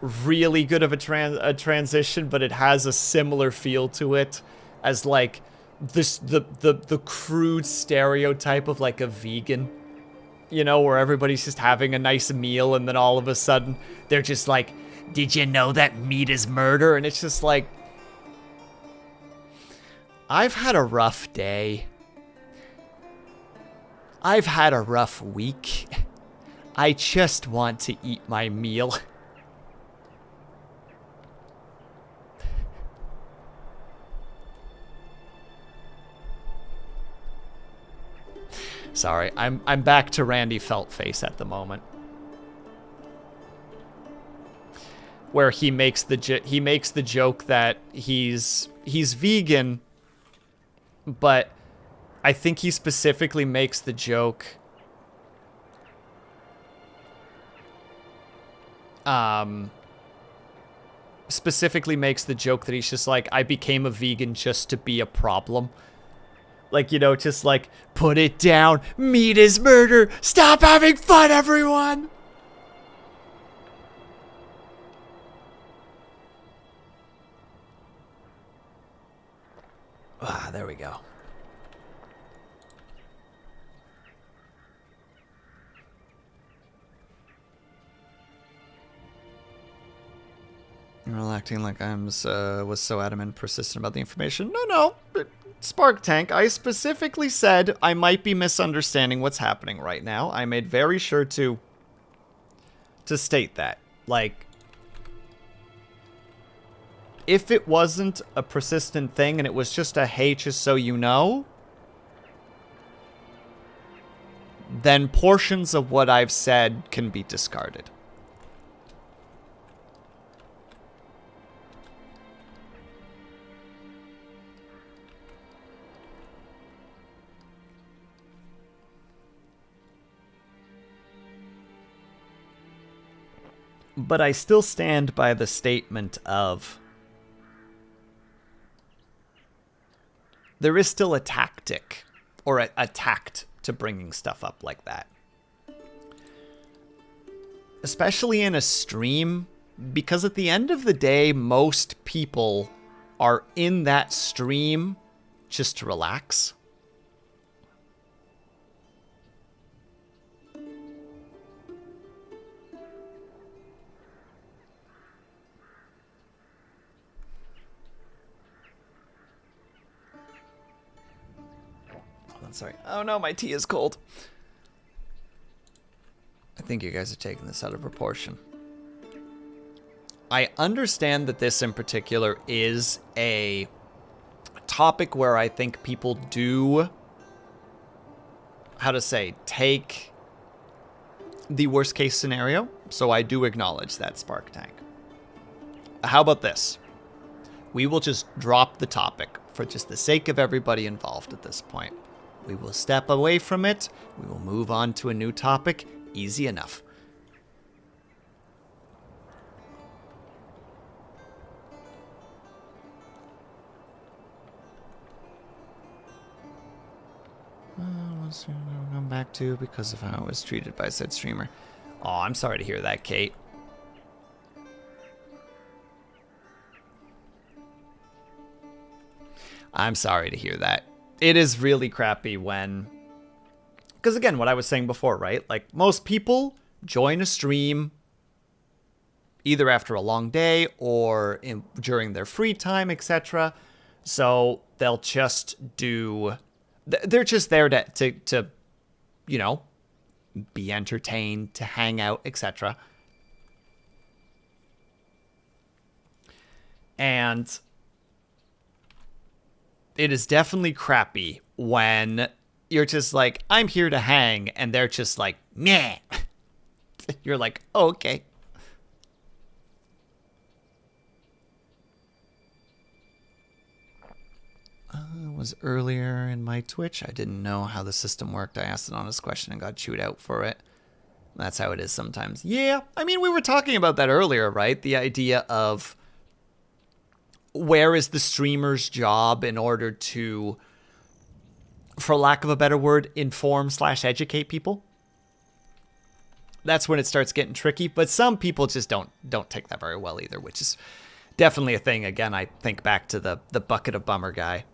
really good of a transition, but it has a similar feel to it as like the crude stereotype of like a vegan, you know, where everybody's just having a nice meal and then all of a sudden they're just like, did you know that meat is murder? And it's just like, I've had a rough day. I've had a rough week. I just want to eat my meal. Sorry, I'm back to Randy Feltface at the moment, where he makes the joke that he's vegan, but I think he specifically makes the joke that he's just like, I became a vegan just to be a problem. Like, you know, just like, put it down. Meat is murder. Stop having fun, everyone. Ah, there we go. You're all acting like I was so adamant and persistent about the information. No. Spark Tank, I specifically said I might be misunderstanding what's happening right now. I made very sure to state that. Like, if it wasn't a persistent thing and it was just a hey, just so you know, then portions of what I've said can be discarded. But I still stand by the statement of there is still a tactic or a tact to bringing stuff up like that. Especially in a stream, because at the end of the day, most people are in that stream just to relax. Sorry. Oh no, my tea is cold. I think you guys are taking this out of proportion. I understand that this in particular is a topic where I think people do, how to say, take the worst case scenario. So I do acknowledge that, Spark Tank. How about this? We will just drop the topic for just the sake of everybody involved at this point. We will step away from it. We will move on to a new topic. Easy enough. What's going back to because of how I was treated by said streamer. Oh, I'm sorry to hear that, Kate. I'm sorry to hear that. It is really crappy when, because again, what I was saying before, right? Like, most people join a stream either after a long day or during their free time, etc. So they'll just they're just there to, you know, be entertained, to hang out, etc. And it is definitely crappy when you're just like, I'm here to hang, and they're just like, meh. You're like, oh, okay. was earlier in my Twitch. I didn't know how the system worked. I asked an honest question and got chewed out for it. That's how it is sometimes. Yeah, I mean, we were talking about that earlier, right? The idea of where is the streamer's job in order to, for lack of a better word, inform/educate people. That's when it starts getting tricky, but some people just don't take that very well either, which is definitely a thing. Again, I think back to the bucket of bummer guy.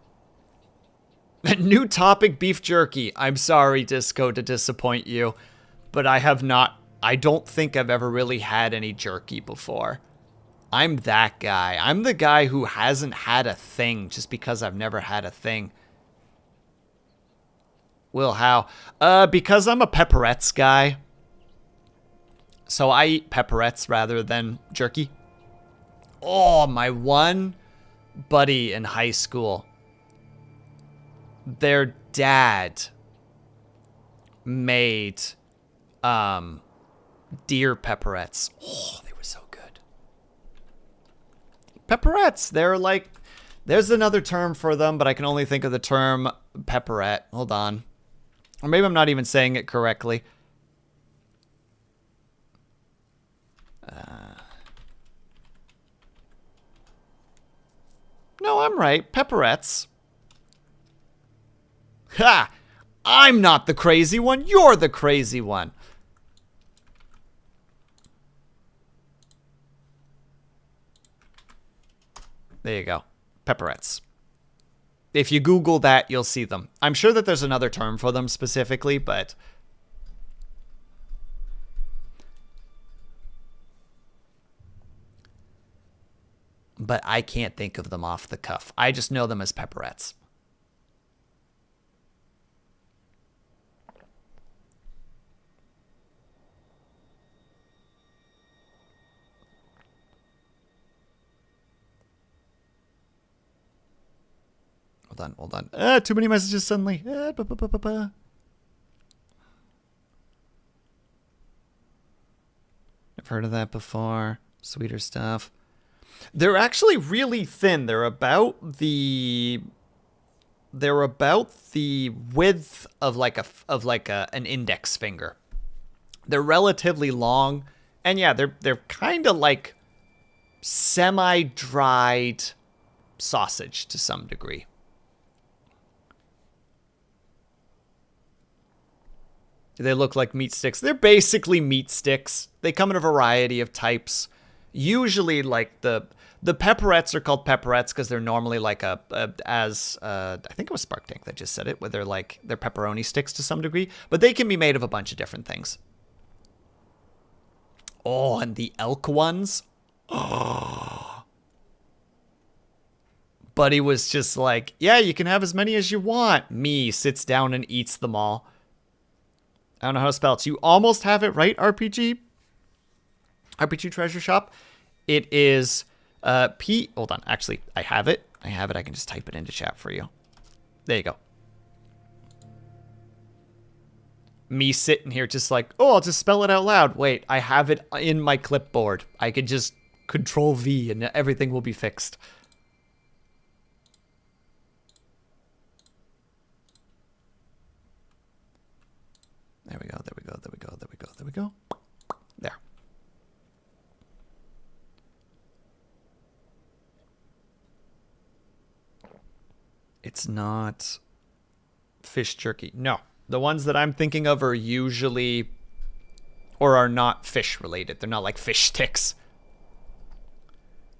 New topic, beef jerky. I'm sorry, Disco, to disappoint you, but I don't think I've ever really had any jerky before. I'm that guy. I'm the guy who hasn't had a thing just because I've never had a thing. Will, how? Because I'm a pepperettes guy. So I eat pepperettes rather than jerky. Oh, my one buddy in high school. Their dad made deer pepperettes. Oh, they were so good. Pepperettes, they're like, there's another term for them, but I can only think of the term pepperette. Hold on. Or maybe I'm not even saying it correctly. No, I'm right. Pepperettes. Ha! I'm not the crazy one. You're the crazy one. There you go. Pepperettes. If you Google that, you'll see them. I'm sure that there's another term for them specifically, but I can't think of them off the cuff. I just know them as pepperettes. Hold on. Too many messages suddenly. I've heard of that before. Sweeter stuff. They're actually really thin. They're about the width of an index finger. They're relatively long, and yeah, they're kind of like semi-dried sausage to some degree. They look like meat sticks. They're basically meat sticks. They come in a variety of types. Usually, like the pepperettes are called pepperettes because they're normally like I think it was Spark Tank that just said it, where they're pepperoni sticks to some degree, but they can be made of a bunch of different things. Oh, and the elk ones. Oh. Buddy was just like, yeah, you can have as many as you want. Me sits down and eats them all. I don't know how to spell it. So you almost have it right, RPG Treasure Shop. It is hold on. Actually, I have it. I can just type it into chat for you. There you go. Me sitting here just like, oh, I'll just spell it out loud. Wait, I have it in my clipboard. I could just Control V and everything will be fixed. There we go. There. It's not fish jerky. No. The ones that I'm thinking of are usually, or are not fish related. They're not like fish sticks.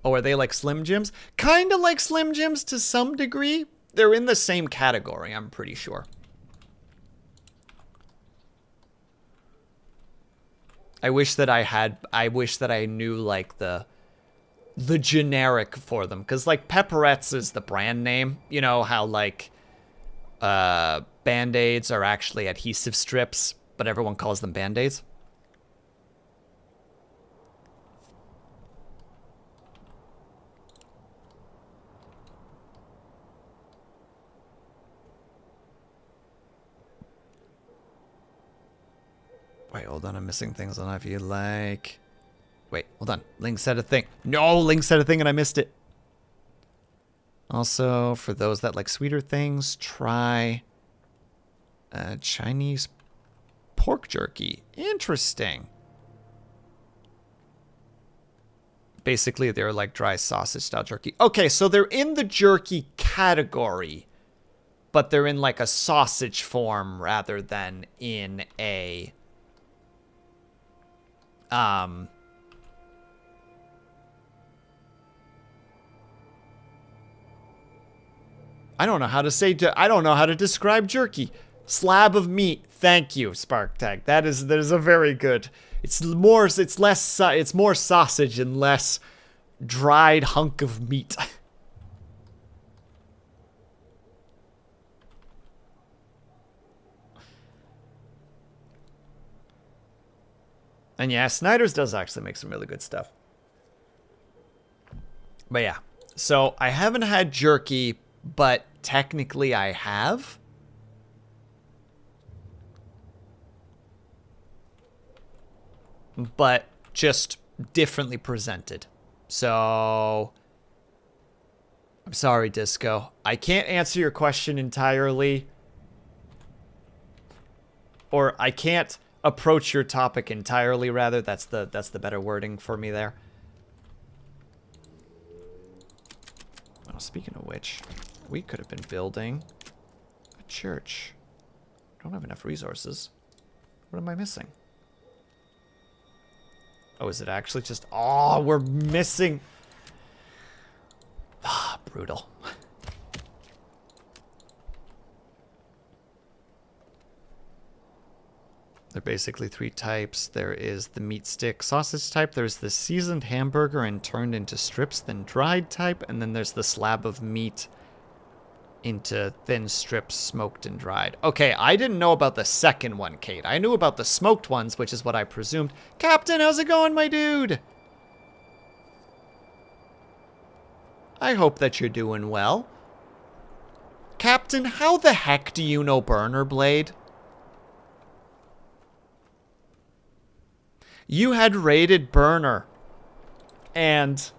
Oh, are they like Slim Jims? Kind of like Slim Jims to some degree. They're in the same category, I'm pretty sure. I wish that I knew like the generic for them, because like Pepperettes is the brand name. You know how like Band-Aids are actually adhesive strips, but everyone calls them Band-Aids. Wait, hold on, I'm missing things. I don't know if you like... Wait, hold on. Ling said a thing. No, Ling said a thing and I missed it. Also, for those that like sweeter things, try Chinese pork jerky. Interesting. Basically, they're like dry sausage style jerky. Okay, so they're in the jerky category, but they're in like a sausage form rather than in a I don't know how to say I don't know how to describe jerky. Slab of meat. Thank you, Sparktag. That is a very good. It's more sausage and less dried hunk of meat. And yeah, Snyder's does actually make some really good stuff. But yeah, so I haven't had jerky, but technically I have. But just differently presented. So I'm sorry, Disco. I can't answer your question entirely. Or I can't approach your topic entirely, rather. That's the better wording for me there. Oh, speaking of which, we could have been building a church. Don't have enough resources. What am I missing? Oh, is it actually just... Oh, we're missing... Ah, brutal. There are basically three types. There is the meat stick sausage type. There's the seasoned hamburger and turned into strips, then dried type. And then there's the slab of meat into thin strips, smoked and dried. Okay, I didn't know about the second one, Kate. I knew about the smoked ones, which is what I presumed. Captain, how's it going, my dude? I hope that you're doing well. Captain, how the heck do you know Burner Blade? You had raided Burner, and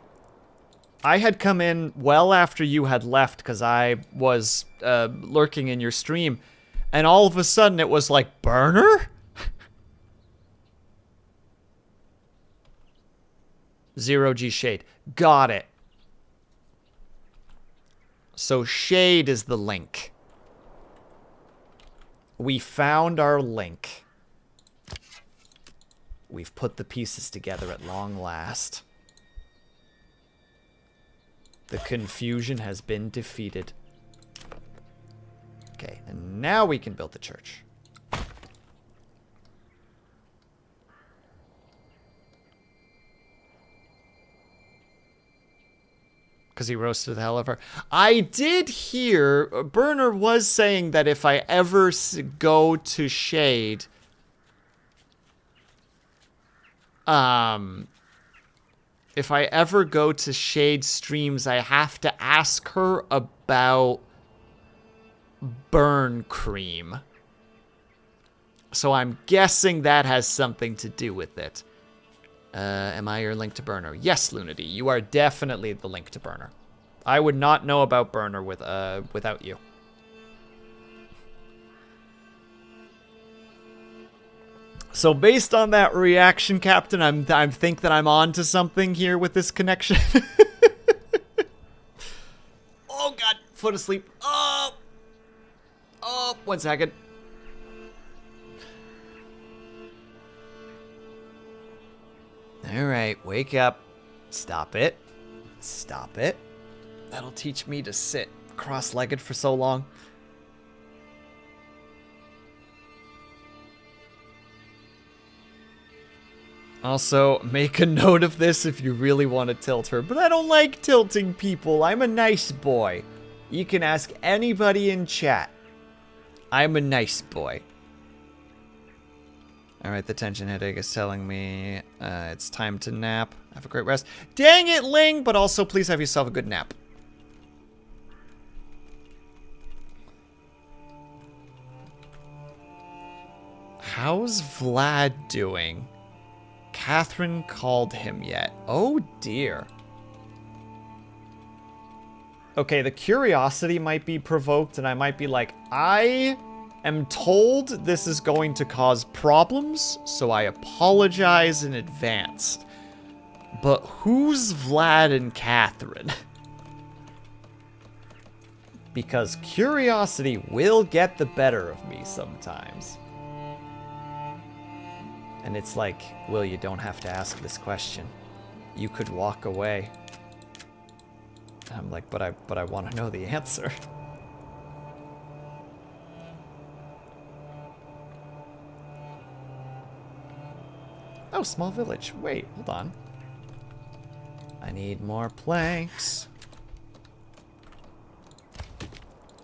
I had come in well after you had left because I was lurking in your stream, and all of a sudden it was like, Burner? Zero G Shade. Got it. So Shade is the link. We found our link. We've put the pieces together at long last. The confusion has been defeated. Okay, and now we can build the church. Because he roasted the hell out of her. I did hear, Burner was saying that if I ever go to Shade... if I ever go to Shade streams, I have to ask her about burn cream. So I'm guessing that has something to do with it. Am I your link to Burner? Yes, Lunity, you are definitely the link to Burner. I would not know about Burner without you. So based on that reaction, Captain, I think that I'm on to something here with this connection. Oh God, foot asleep. Oh, 1 second. All right, wake up. Stop it. Stop it. That'll teach me to sit cross-legged for so long. Also, make a note of this if you really want to tilt her. But I don't like tilting people. I'm a nice boy. You can ask anybody in chat. I'm a nice boy. Alright, the tension headache is telling me it's time to nap. Have a great rest. Dang it, Ling! But also, please have yourself a good nap. How's Vlad doing? Catherine called him yet. Oh dear. Okay, the curiosity might be provoked, and I might be like, I am told this is going to cause problems, so I apologize in advance. But who's Vlad and Catherine? Because curiosity will get the better of me sometimes. And it's like, Will, you don't have to ask this question. You could walk away. And I'm like, but I want to know the answer. Oh, small village. Wait, hold on. I need more planks.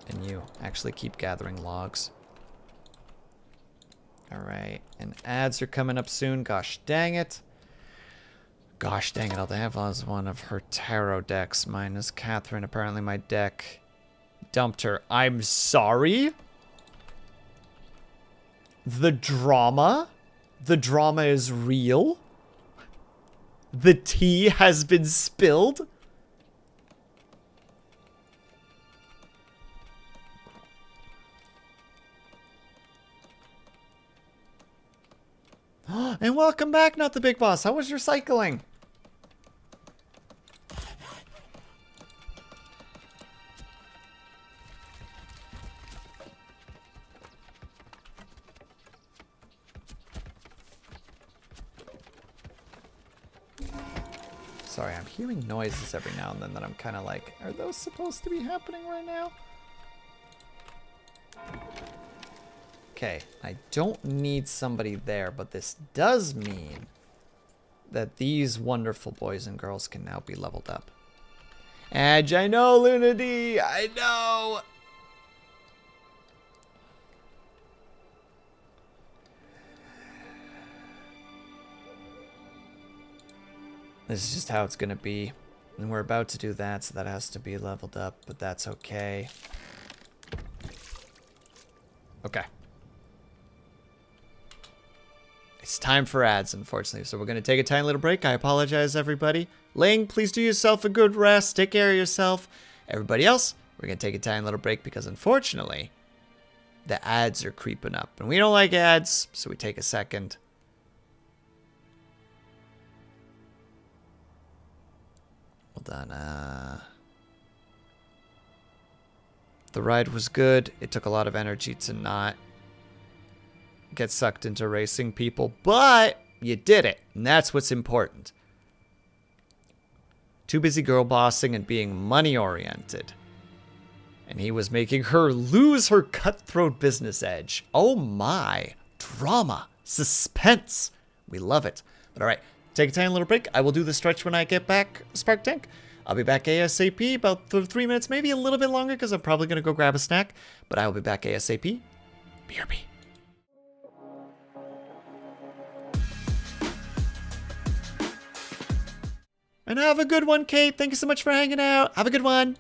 And you actually keep gathering logs. Alright, and ads are coming up soon. Gosh dang it. Gosh dang it, all they have is one of her tarot decks. Mine is Catherine. Apparently my deck dumped her. I'm sorry? The drama? The drama is real? The tea has been spilled? And welcome back, Not the Big Boss. How was your cycling? Sorry, I'm hearing noises every now and then that I'm kind of like, are those supposed to be happening right now? Okay, I don't need somebody there, but this does mean that these wonderful boys and girls can now be leveled up. Edge, I know, Luna D, I know! This is just how it's gonna be. And we're about to do that, so that has to be leveled up, but that's okay. Okay. It's time for ads, unfortunately, so we're going to take a tiny little break. I apologize, everybody. Ling, please do yourself a good rest. Take care of yourself. Everybody else, we're going to take a tiny little break because, unfortunately, the ads are creeping up. And we don't like ads, so we take a second. Hold on. The ride was good. It took a lot of energy to not get sucked into racing people, but you did it, and that's what's important. Too busy girl bossing and being money oriented. And he was making her lose her cutthroat business edge. Oh my. Drama. Suspense. We love it. But alright, take a tiny little break. I will do the stretch when I get back, Spark Tank. I'll be back ASAP, about 3 minutes, maybe a little bit longer, because I'm probably going to go grab a snack. But I will be back ASAP. BRB. And have a good one, Kate. Thank you so much for hanging out. Have a good one.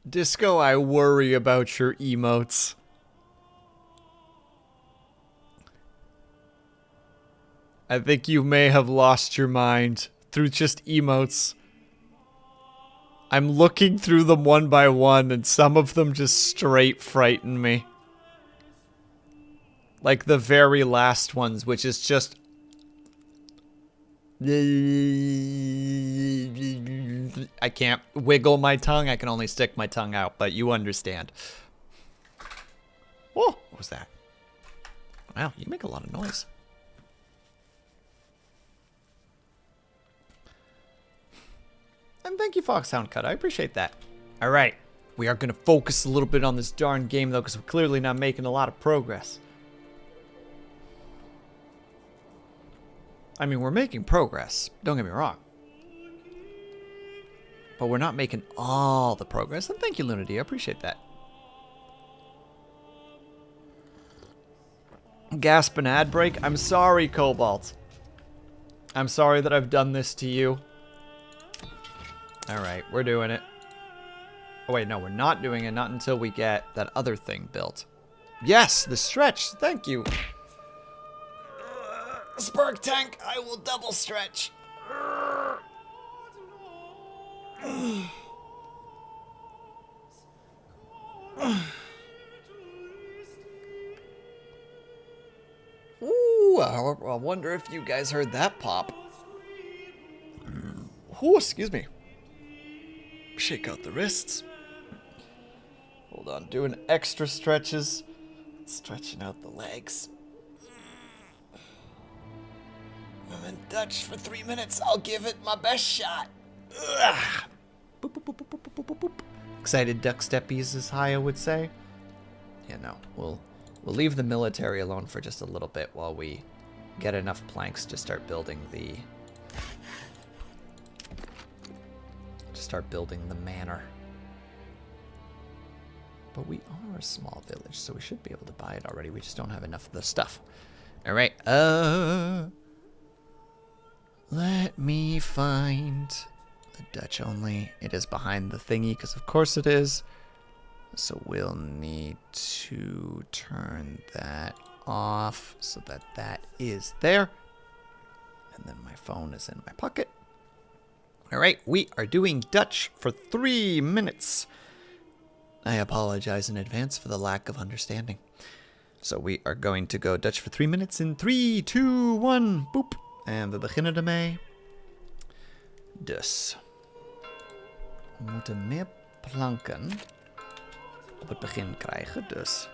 Disco, I worry about your emotes. I think you may have lost your mind through just emotes. I'm looking through them one by one, and some of them just straight frighten me. Like the very last ones, which is just... I can't wiggle my tongue. I can only stick my tongue out, but you understand. Oh, what was that? Wow, you make a lot of noise. And thank you, Foxhound Cut. I appreciate that. All right, we are going to focus a little bit on this darn game, though, because we're clearly not making a lot of progress. I mean, we're making progress. Don't get me wrong. But we're not making all the progress. And thank you, Lunady. I appreciate that. Gasp and ad break. I'm sorry, Cobalt. I'm sorry that I've done this to you. Alright, we're doing it. Oh, wait, no, we're not doing it. Not until we get that other thing built. Yes, the stretch. Thank you. Spark tank, I will double stretch. Ooh, I wonder if you guys heard that pop. Ooh, excuse me. Shake out the wrists. Hold on, doing extra stretches. Stretching out the legs. I'm in Dutch for 3 minutes. I'll give it my best shot. Ugh. Boop, boop, boop, boop, boop, boop, boop. Excited duck steppies, as Haya would say. Yeah, no, we'll leave the military alone for just a little bit while we get enough planks to start building the start building the manor. But we are a small village, so we should be able to buy it already. We just don't have enough of the stuff. All right. Let me find the Dutch only. It is behind the thingy, because of course it is. So we'll need to turn that off so that that is there. And then my phone is in my pocket. All right, we are doing Dutch for 3 minutes. I apologize in advance for the lack of understanding. So we are going to go Dutch for 3 minutes in 3, 2, 1, boop. En we beginnen ermee. Dus. We moeten meer planken op het begin krijgen, dus.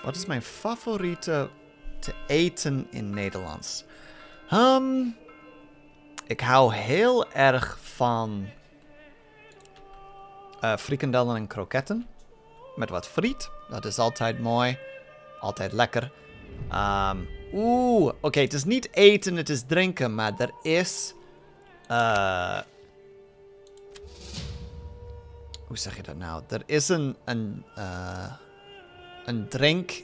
Wat is mijn favoriete te eten in Nederlands? Ik hou heel erg van frikandellen en kroketten. Met wat friet. Dat is altijd mooi. Altijd lekker. Oké, het is niet eten, het is drinken, maar er is... hoe zeg je dat nou? Er is een drink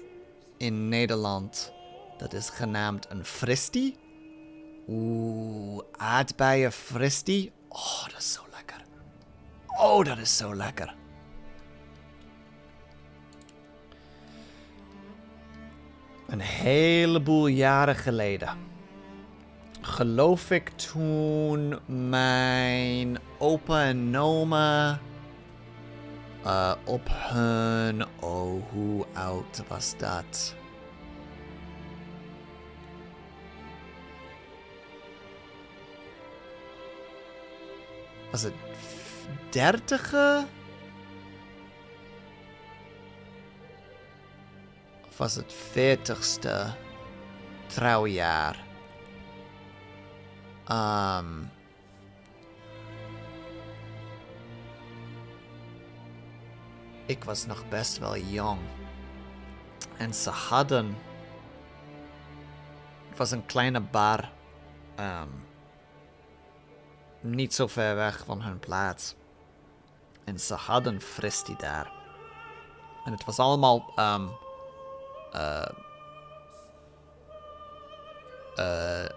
in Nederland. Dat is genaamd een fristie. Aardbeien fristie. Oh, dat is zo lekker. Oh, dat is zo lekker. Een heleboel jaren geleden. Geloof ik toen mijn opa en oma op hun... Oh, hoe oud was dat? Was het 30e? Of was het 40ste trouwjaar? Ik was nog best wel jong. En ze hadden... Het was een kleine bar. Niet zo ver weg van hun plaats. En ze hadden fristie daar. En het was allemaal...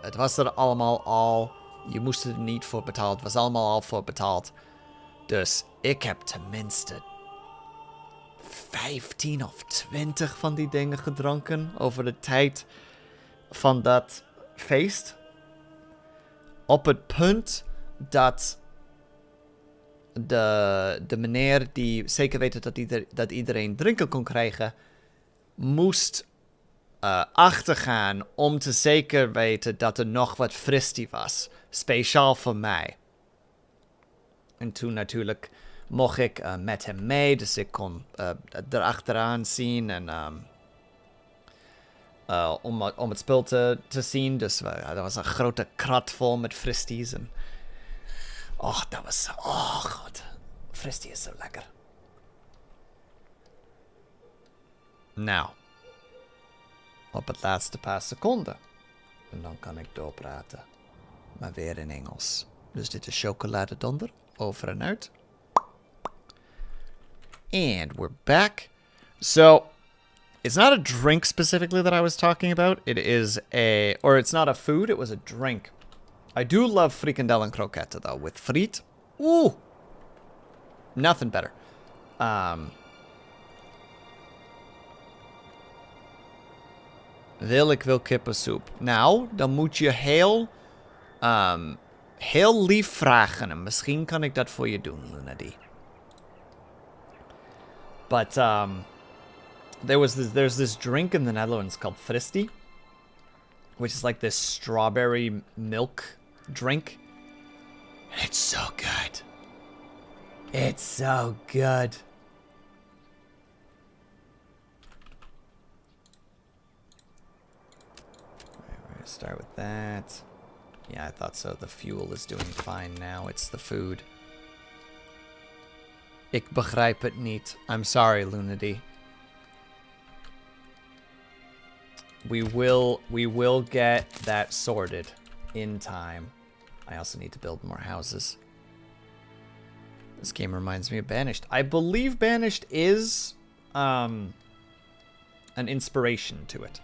het was er allemaal al. Je moest er niet voor betaald. Het was allemaal al voor betaald. Dus ik heb tenminste 15 of 20 van die dingen gedronken over de tijd van dat feest. Op het punt dat de meneer die zeker weten dat iedereen drinken kon krijgen, moest achtergaan om te zeker weten dat er nog wat fristie was. Speciaal voor mij. En toen natuurlijk mocht ik met hem mee, dus ik kon erachteraan zien en om het spul te zien. Dus er was een grote krat vol met fristies. En dat was... Oh, god. Fristie is zo lekker. Nou. Op het laatste paar seconden. En dan kan ik doorpraten. Maar weer in Engels. Dus dit is chocoladedonder. Over en uit. And we're back. So, it's not a drink specifically that I was talking about. It is or it's not a food, it was a drink. I do love frikandel en kroketten though, with friet. Ooh! Nothing better. Ik wil kippensoep. Nou, dan moet je heel lief vragen. En misschien kan ik dat voor je doen, Lunadi. But there's this drink in the Netherlands called fristie, which is like this strawberry milk drink. It's so good. It's so good. We're gonna start with that. Yeah, I thought so. The fuel is doing fine now. It's the food. Ik begrijp het niet. I'm sorry, Lunadi. We will get that sorted in time. I also need to build more houses. This game reminds me of Banished. I believe Banished is an inspiration to it.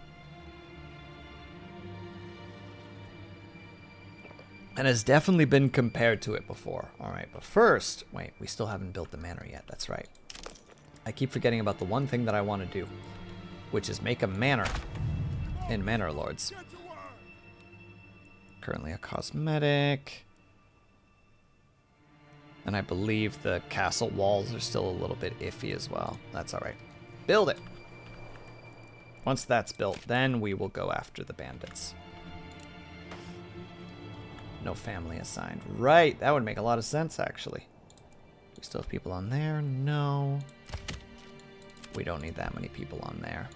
And has definitely been compared to it before. Alright, but first... Wait, we still haven't built the manor yet. That's right. I keep forgetting about the one thing that I want to do. Which is make a manor in Manor Lords. Currently a cosmetic. And I believe the castle walls are still a little bit iffy as well. That's alright. Build it! Once that's built, then we will go after the bandits. No family assigned. Right, that would make a lot of sense, actually. We still have people on there? No. We don't need that many people on there.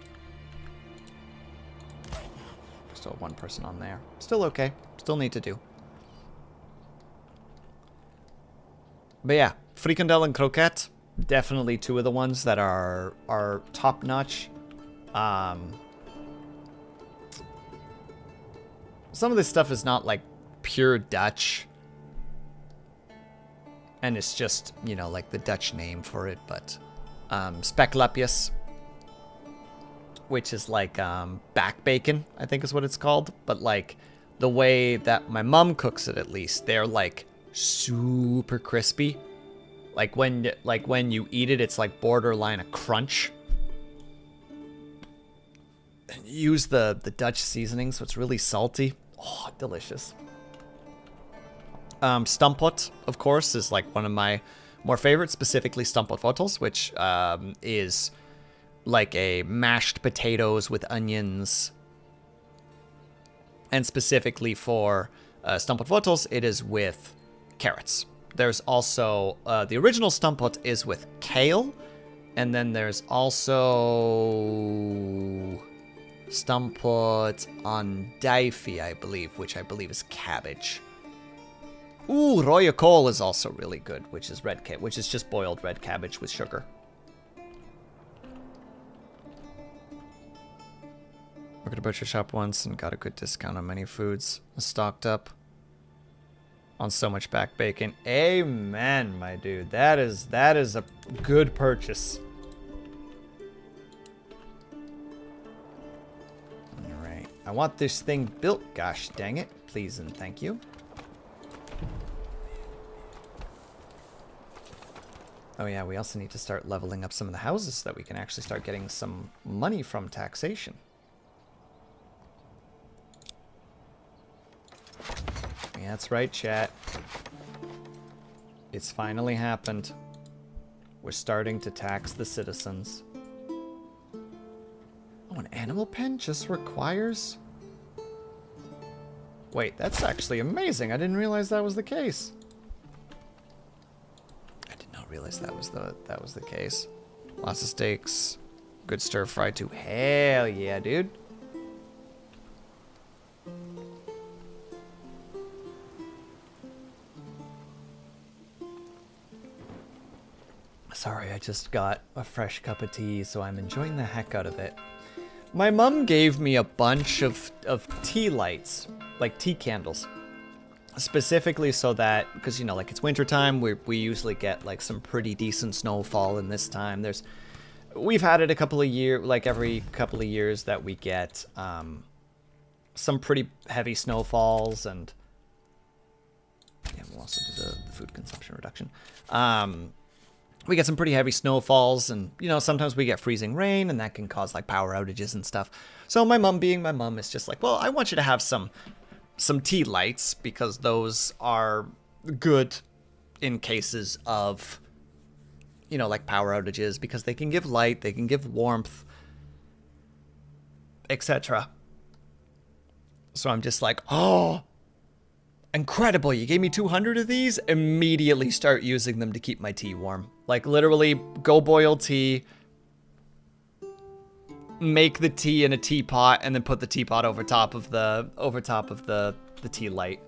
Still have one person on there. Still okay. Still need to do. But yeah, Frikandel and Croquette, definitely two of the ones that are top-notch. Some of this stuff is not, like, pure Dutch. And it's just, you know, like the Dutch name for it, but... Speklepjes, which is like back bacon, I think is what it's called. But like the way that my mom cooks it, at least, they're like super crispy. Like when you eat it, it's like borderline a crunch. And you use the Dutch seasoning, so it's really salty. Oh, delicious. Stampot, of course, is like one of my more favorites, specifically Stampot wortels, which is like a mashed potatoes with onions. And specifically for Stampot wortels, it is with carrots. There's also, the original Stampot is with kale. And then there's also Stampot andijvie, I believe, which I believe is cabbage. Ooh, rode kool is also really good, which is which is just boiled red cabbage with sugar. Worked at a butcher shop once and got a good discount on many foods. Stocked up on so much back bacon. Amen, my dude. That is a good purchase. All right, I want this thing built. Gosh dang it! Please and thank you. Oh yeah, we also need to start leveling up some of the houses so that we can actually start getting some money from taxation. Yeah, that's right, chat. It's finally happened. We're starting to tax the citizens. Oh, an animal pen just requires... Wait, that's actually amazing. I didn't realize that was the case. Realize that was the case. Lots of steaks. Good stir fry too. Hell yeah, dude. Sorry, I just got a fresh cup of tea, so I'm enjoying the heck out of it. My mom gave me a bunch of tea lights, like tea candles. Specifically so that, because, you know, like, it's wintertime, we usually get, like, some pretty decent snowfall in this time. We've had it a couple of years, like, every couple of years that we get, some pretty heavy snowfalls, and, yeah, we'll also do the food consumption reduction. We get some pretty heavy snowfalls, and, you know, sometimes we get freezing rain, and that can cause, like, power outages and stuff. So my mom, being my mom, is just like, well, I want you to have some tea lights, because those are good in cases of, you know, like power outages, because they can give light, they can give warmth, etc. So I'm just like, oh, incredible, you gave me 200 of these? Immediately start using them to keep my tea warm. Like, literally, go boil tea, make the tea in a teapot, and then put the teapot over top of the tea light.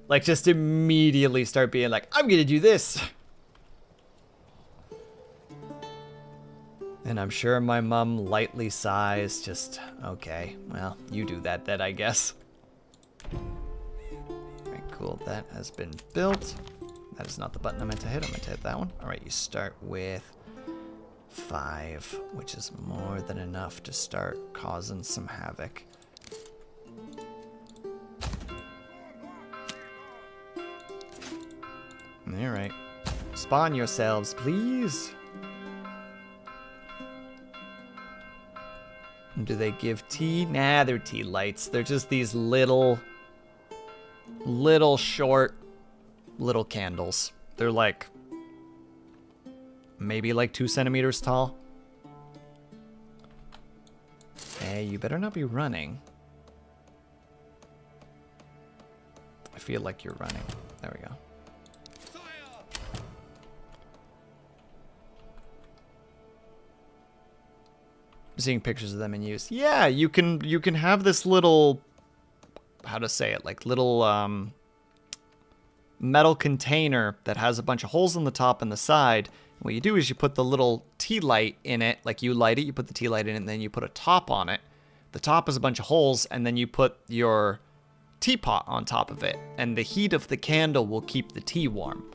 Like, just immediately start being like, I'm gonna do this. And I'm sure my mom lightly sighs, just, okay, well, you do that then, I guess. Alright, cool, that has been built. That is not the button I meant to hit. I meant to hit that one. All right, you start with 5, which is more than enough to start causing some havoc. All right. Spawn yourselves, please. Do they give tea? Nah, they're tea lights. They're just these little short, little candles. They're like, maybe like 2 centimeters tall. Hey, you better not be running. I feel like you're running. There we go. Seeing pictures of them in use. Yeah, you can have this little, how to say it, like little metal container that has a bunch of holes in the top and the side. And what you do is you put the little tea light in it, like you light it, you put the tea light in it, and then you put a top on it. The top is a bunch of holes, and then you put your teapot on top of it, and the heat of the candle will keep the tea warm.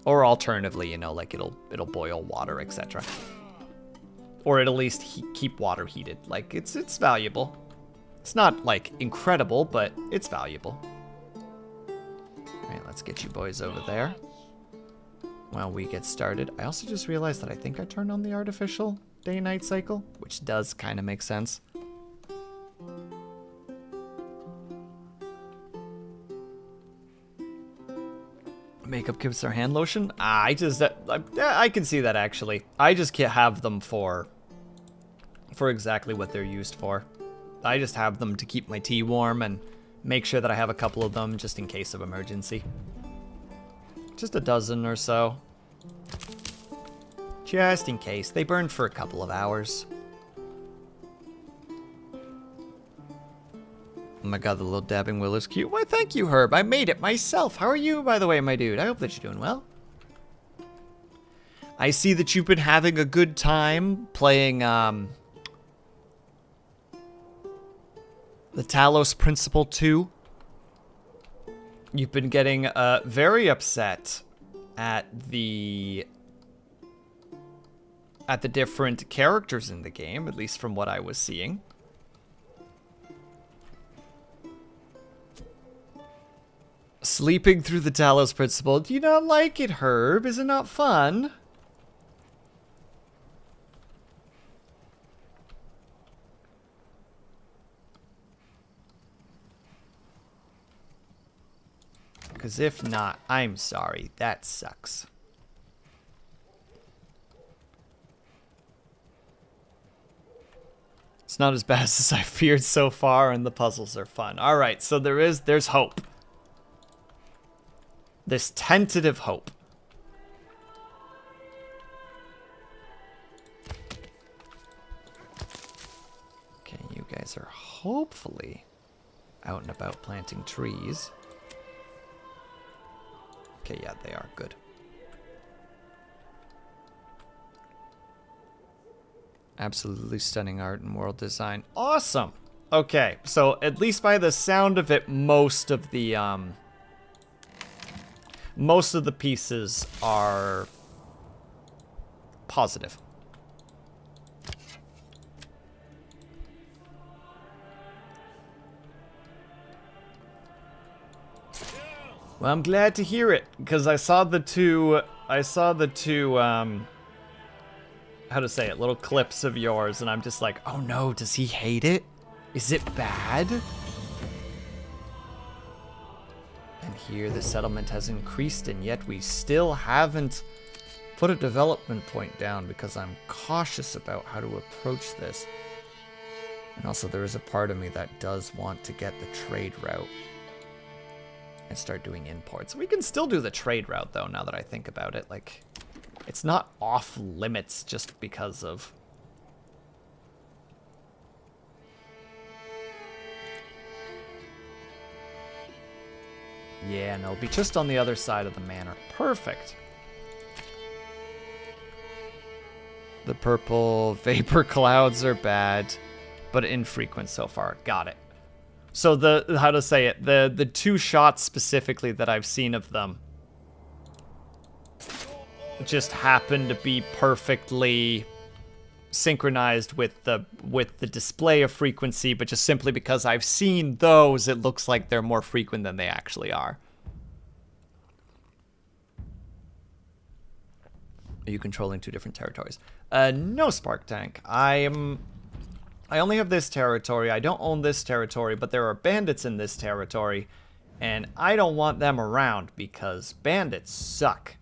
Or alternatively, you know, like it'll boil water, etc. Or it'll at least keep water heated. Like, it's valuable. It's not, like, incredible, but it's valuable. Alright, let's get you boys over there while we get started. I also just realized that I think I turned on the artificial day-night cycle, which does kind of make sense. Makeup kits or hand lotion? I can see that actually. I just can't have them for exactly what they're used for. I just have them to keep my tea warm and make sure that I have a couple of them just in case of emergency. Just a dozen or so. Just in case. They burn for a couple of hours. Oh my god, the little dabbing willow is cute. Why, thank you, Herb. I made it myself. How are you, by the way, my dude? I hope that you're doing well. I see that you've been having a good time playing, the Talos Principle 2. You've been getting, very upset at the different characters in the game, at least from what I was seeing. Sleeping through the Talos Principle. Do you not like it, Herb? Is it not fun? Because if not, I'm sorry. That sucks. It's not as bad as I feared so far, and the puzzles are fun. Alright, so there's hope. This tentative hope. Okay, you guys are hopefully out and about planting trees. Okay, yeah, they are good. Absolutely stunning art and world design. Awesome! Okay, so at least by the sound of it, most of the pieces are positive. Well, I'm glad to hear it, because I saw the two, how to say it, little clips of yours, and I'm just like, oh no, does he hate it? Is it bad? And here the settlement has increased, and yet we still haven't put a development point down because I'm cautious about how to approach this. And also there is a part of me that does want to get the trade route and start doing imports. We can still do the trade route though, now that I think about it. Like, it's not off limits just because of... Yeah, no, it'll be just on the other side of the manor. Perfect. The purple vapor clouds are bad, but infrequent so far. Got it. So the, how to say it, the two shots specifically that I've seen of them just happen to be perfectly synchronized with the display of frequency, but just simply because I've seen those, it looks like they're more frequent than they actually are. Are you controlling 2 different territories? No, Spark Tank. I only have this territory. I don't own this territory, but there are bandits in this territory, and I don't want them around because bandits suck.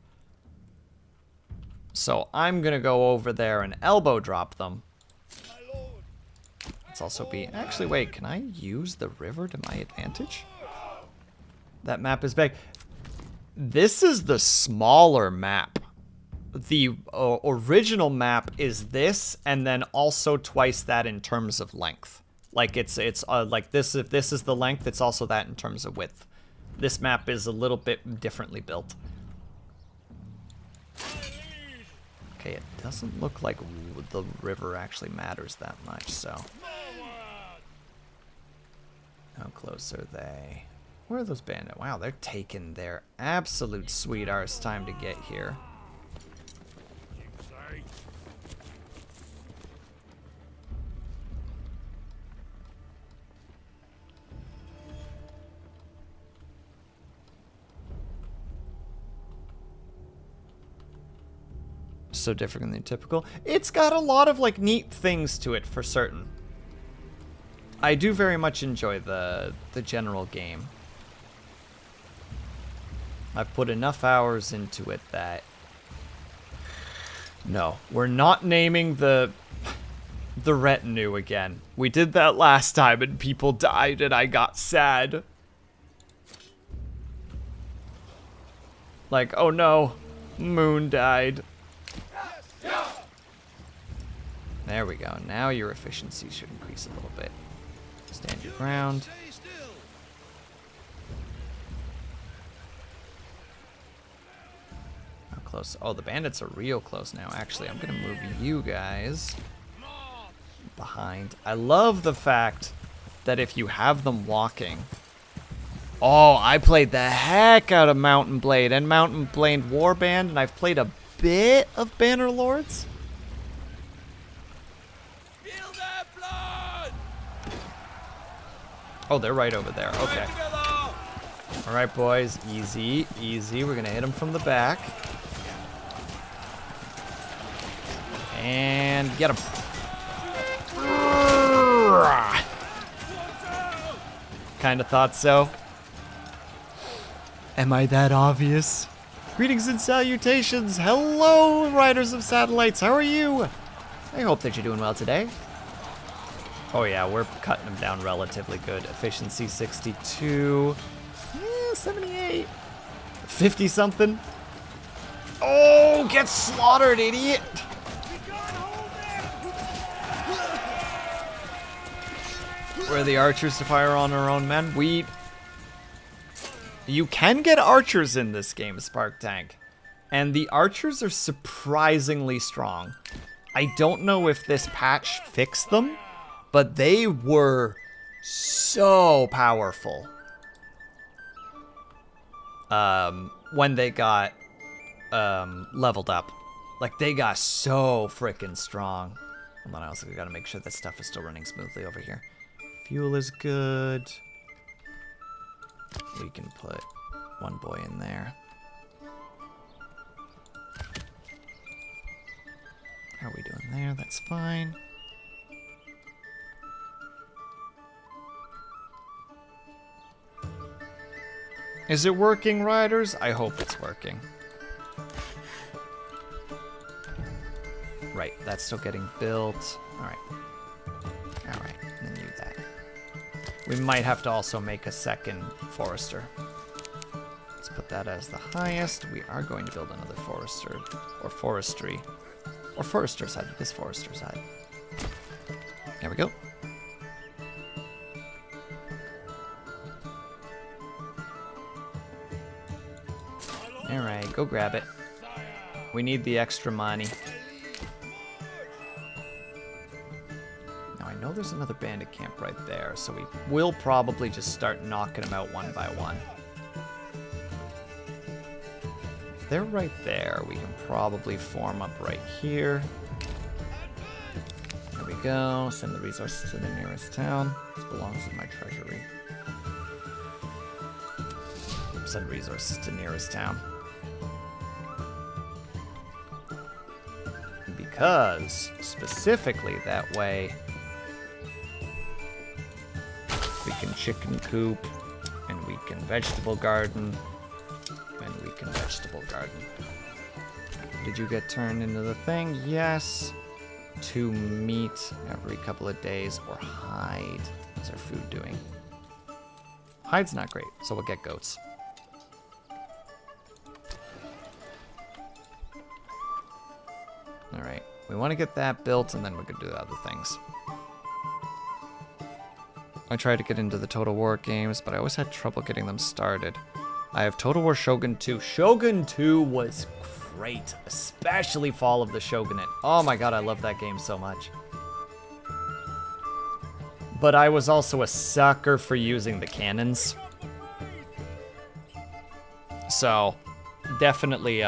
So I'm gonna go over there and elbow drop them. Let's also be... Actually, wait, can I use the river to my advantage? That map is big. This is the smaller map. The original map is this, and then also twice that in terms of length. Like it's like this. If this is the length, it's also that in terms of width. This map is a little bit differently built. Okay, it doesn't look like the river actually matters that much, so. How close are they? Where are those bandits? Wow, they're taking their absolute sweet arse time to get here. So different than typical. It's got a lot of like neat things to it for certain. I do very much enjoy the general game. I've put enough hours into it that... No, we're not naming the retinue again. We did that last time and people died and I got sad. Like, oh no, Moon died. There we go. Now your efficiency should increase a little bit. Stand your ground. How close? Oh, the bandits are real close now. Actually, I'm going to move you guys behind. I love the fact that if you have them walking... Oh, I played the heck out of Mountain Blade and Mountain Blade Warband, and I've played a bit of Manor Lords. Oh, they're right over there. Okay. All right, boys. Easy, easy. We're going to hit them from the back. And get them. Kind of thought so. Am I that obvious? Greetings and salutations. Hello, riders of satellites. How are you? I hope that you're doing well today. Oh yeah, we're cutting them down relatively good. Efficiency 62. 78. 50 something. Oh, get slaughtered, idiot. Where are the archers to fire on our own men? You can get archers in this game, Spark Tank. And the archers are surprisingly strong. I don't know if this patch fixed them, but they were so powerful when they got leveled up. Like, they got so freaking strong. Hold on, I also gotta make sure that stuff is still running smoothly over here. Fuel is good. We can put one boy in there. How are we doing there? That's fine. Is it working, riders? I hope it's working. Right, that's still getting built. Alright. Alright, and then you that. We might have to also make a second forester. Let's put that as the highest. We are going to build another forester, or forestry. Or forester side, it is forester side. There we go. Alright, go grab it. We need the extra money. Now I know there's another bandit camp right there, so we will probably just start knocking them out one by one. if they're right there, we can probably form up right here. There we go. Send the resources to the nearest town. This belongs in my treasury. Send resources to nearest town. Because, specifically that way, we can chicken coop, and we can vegetable garden, and we can vegetable garden. Did you get turned into the thing? Yes. 2 meat every couple of days, or hide. How's our food doing? Hide's not great, so we'll get goats. Alright, we want to get that built, and then we can do the other things. I tried to get into the Total War games, but I always had trouble getting them started. I have Total War Shogun 2. Shogun 2 was great, especially Fall of the Shogunate. Oh my god, I love that game so much. But I was also a sucker for using the cannons. So, definitely,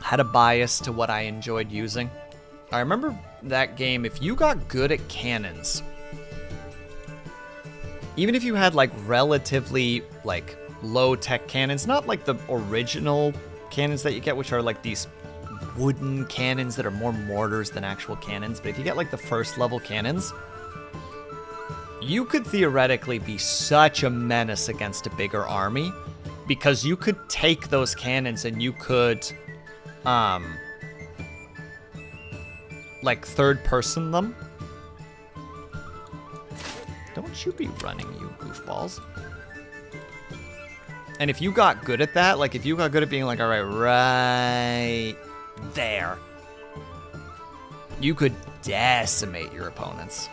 had a bias to what I enjoyed using. I remember that game, if you got good at cannons, even if you had like relatively like low-tech cannons, not like the original cannons that you get, which are like these wooden cannons that are more mortars than actual cannons, but if you get like the first level cannons, you could theoretically be such a menace against a bigger army, because you could take those cannons and you could like third person them. Don't you be running, you goofballs. And if you got good at that, like if you got good at being like, all right, right there, you could decimate your opponents.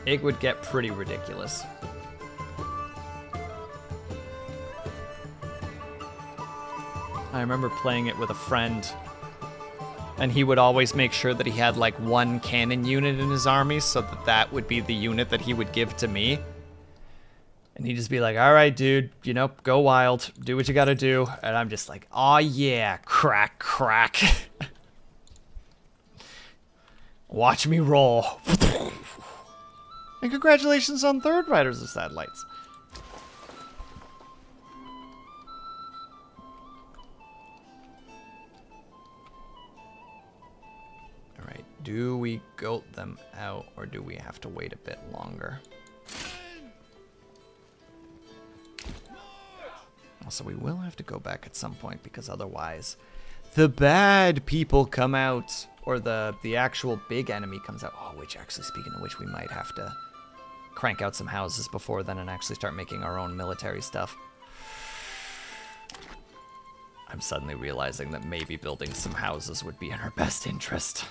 It would get pretty ridiculous. I remember playing it with a friend, and he would always make sure that he had like one cannon unit in his army, so that that would be the unit that he would give to me. And he'd just be like, all right, dude, you know, go wild, do what you gotta do. And I'm just like, oh yeah, crack, crack. Watch me roll. And congratulations on third Riders of Satellites. Alright, do we goat them out, or do we have to wait a bit longer? Also, we will have to go back at some point, because otherwise the bad people come out, or the actual big enemy comes out. Oh, which actually, speaking of which, we might have to crank out some houses before then and actually start making our own military stuff. I'm suddenly realizing that maybe building some houses would be in our best interest.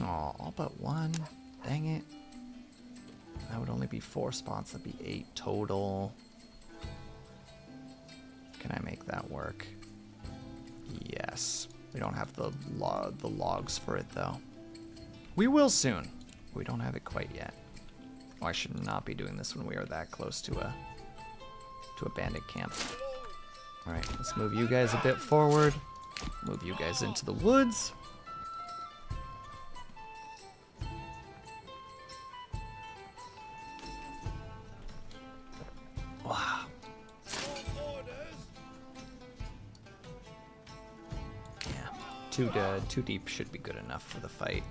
Oh, all but one. Dang it. That would only be 4 spots. That'd be 8 total. Can I make that work? Yes. We don't have the logs for it, though. We will soon. We don't have it quite yet. Oh, I should not be doing this when we are that close to a bandit camp. All right, let's move you guys a bit forward. Move you guys into the woods. Wow. Yeah, two deep should be good enough for the fight.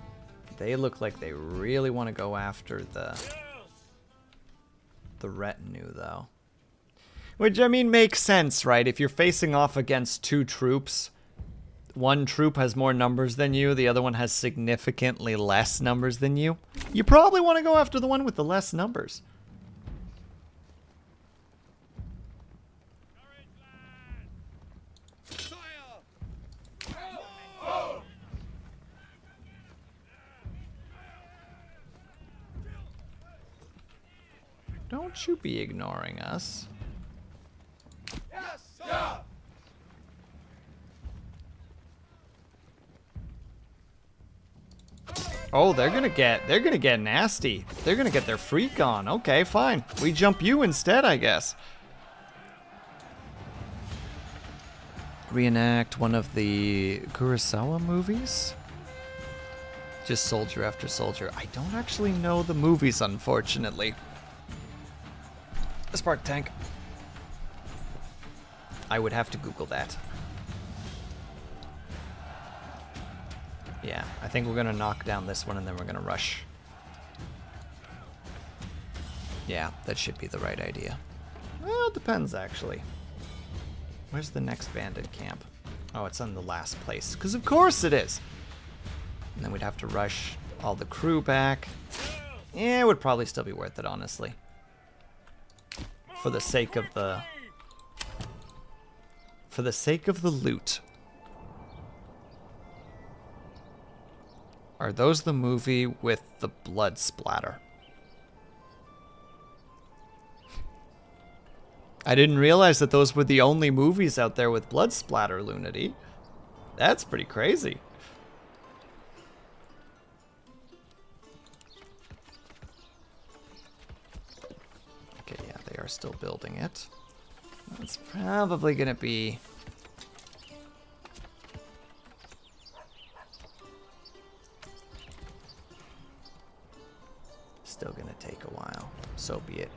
They look like they really want to go after the retinue, though. Which, I mean, makes sense, right? If you're facing off against 2 troops, one troop has more numbers than you, the other one has significantly less numbers than you, you probably want to go after the one with the less numbers. Don't you be ignoring us. Oh, they're gonna get nasty. They're gonna get their freak on. Okay, fine. We jump you instead, I guess. Reenact one of the Kurosawa movies? Just soldier after soldier. I don't actually know the movies, unfortunately. A spark tank. I would have to Google that. Yeah, I think we're gonna knock down this one and then we're gonna rush. Yeah, that should be the right idea. Well, it depends actually. Where's the next bandit camp? Oh, it's on the last place. Because of course it is! And then we'd have to rush all the crew back. Yeah, it would probably still be worth it, honestly. For the sake of the... For the sake of the loot. Are those the movie with the blood splatter? I didn't realize that those were the only movies out there with blood splatter, Lunity. That's pretty crazy. Okay, yeah, they are still building it. It's probably gonna be... Still gonna take a while. So be it.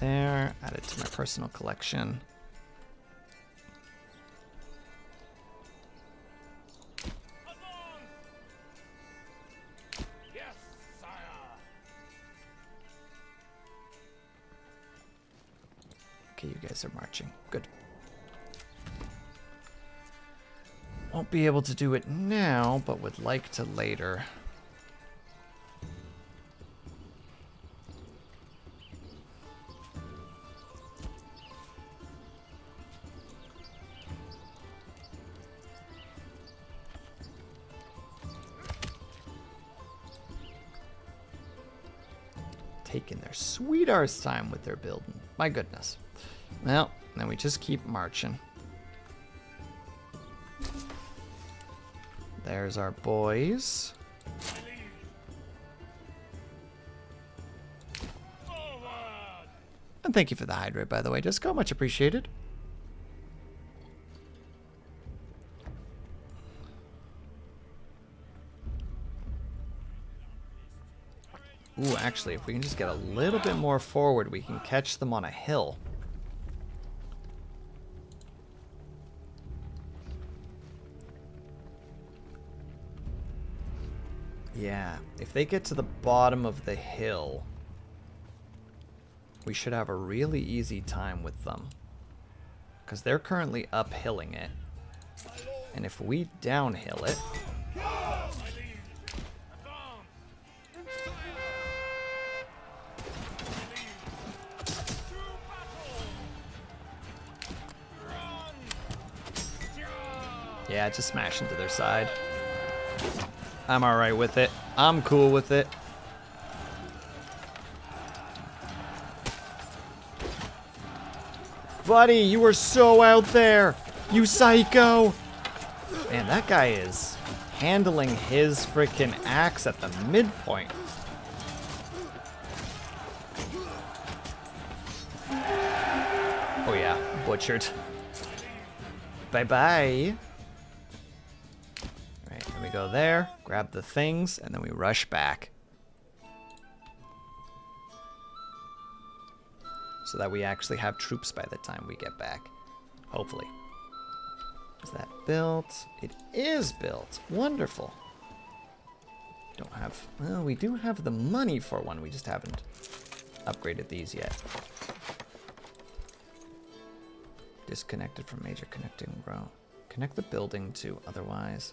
There, add it to my personal collection. Okay, you guys are marching. Good. Won't be able to do it now, but would like to later. Taking their sweet arse time with their building. My goodness. Well, then we just keep marching. There's our boys. And thank you for the hydrate, by the way. Disco, much appreciated. Ooh, actually, if we can just get a little bit more forward, we can catch them on a hill. Yeah, if they get to the bottom of the hill, we should have a really easy time with them. Because they're currently uphilling it. And if we downhill it... Yeah, just smash into their side. I'm alright with it. I'm cool with it. Buddy, you were so out there! You psycho! Man, that guy is handling his freaking axe at the midpoint. Oh yeah, butchered. Bye-bye. Alright, then we go there, grab the things, and then we rush back. So that we actually have troops by the time we get back. Hopefully. Is that built? It is built. Wonderful. Don't have... Well, we do have the money for one. We just haven't upgraded these yet. Disconnected from major connecting row. Connect the building to otherwise.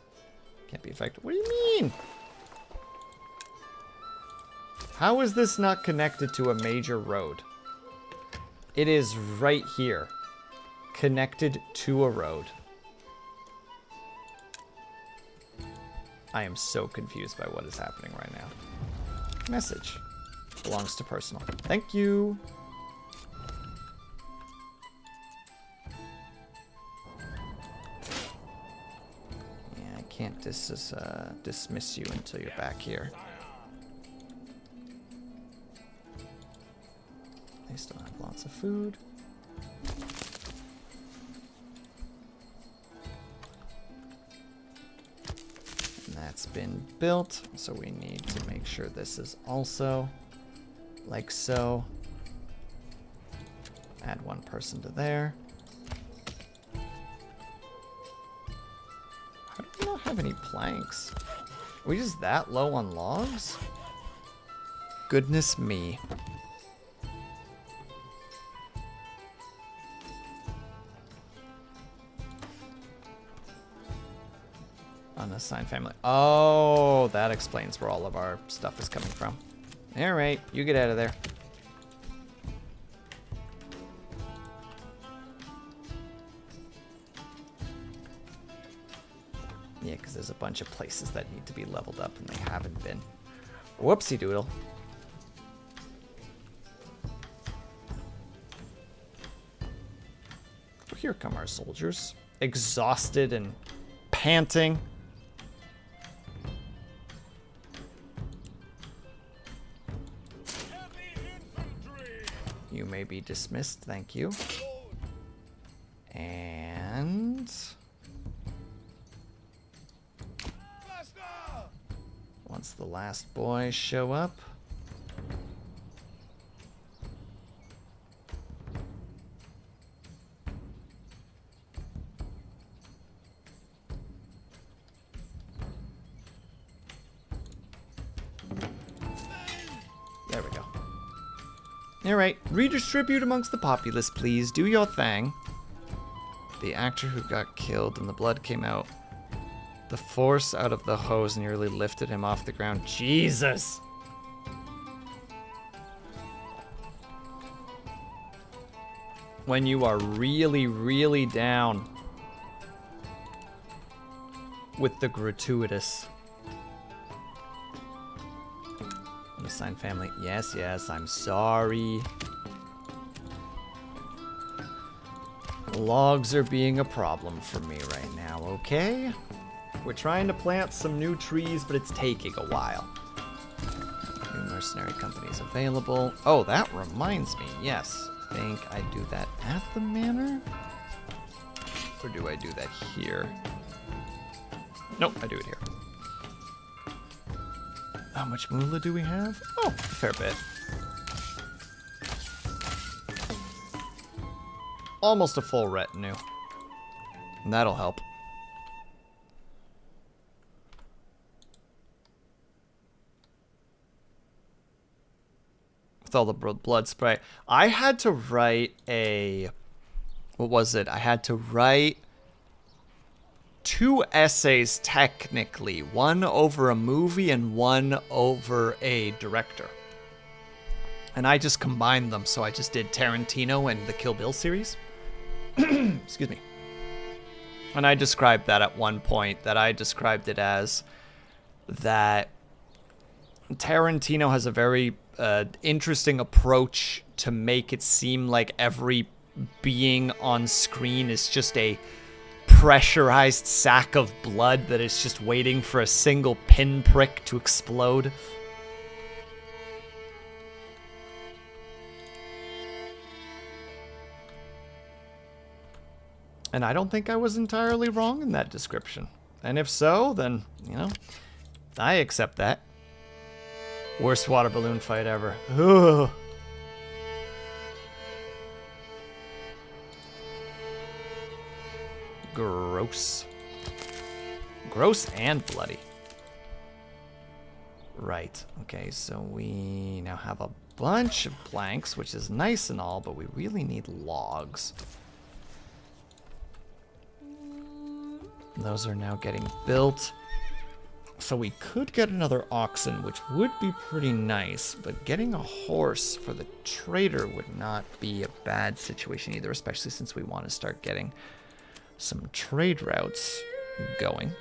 Can't be affected. What do you mean? How is this not connected to a major road? It is right here. Connected to a road. I am so confused by what is happening right now. Message. Belongs to personal. Thank you. Yeah, I can't dismiss you until you're back here. They still have lots of food. And that's been built, so we need to make sure this is also like so. Add one person to there. How do we not have any planks? Are we just that low on logs? Goodness me. Unassigned family. Oh, that explains where all of our stuff is coming from. All right, you get out of there. Yeah, because there's a bunch of places that need to be leveled up and they haven't been. Whoopsie doodle. Here come our soldiers, exhausted and panting. You may be dismissed, thank you. And once the last boys show up, there we go. Alright, redistribute amongst the populace, please. Do your thing. The actor who got killed and the blood came out. The force out of the hose nearly lifted him off the ground. Jesus! When you are really, really down with the gratuitous. Unassigned family. Yes, yes, I'm sorry. Logs are being a problem for me right now, okay? We're trying to plant some new trees, but it's taking a while. New mercenary companies available. Oh, that reminds me. Yes. I think I do that at the manor? Or do I do that here? Nope, I do it here. How much moolah do we have? Oh, a fair bit. Almost a full retinue. And that'll help. With all the blood spray. I had to write a... What was it? I had to write 2 essays technically. One over a movie and one over a director. And I just combined them, so I just did Tarantino and the Kill Bill series. Excuse me. And I described that at one point, that I described it as that Tarantino has a very interesting approach to make it seem like every being on screen is just a pressurized sack of blood that is just waiting for a single pinprick to explode. And I don't think I was entirely wrong in that description. And if so, then, you know, I accept that. Worst water balloon fight ever. Ugh. Gross. Gross and bloody. Right. Okay, so we now have a bunch of planks, which is nice and all, but we really need logs. Those are now getting built. So we could get another oxen, which would be pretty nice, but getting a horse for the trader would not be a bad situation either, especially since we want to start getting some trade routes going.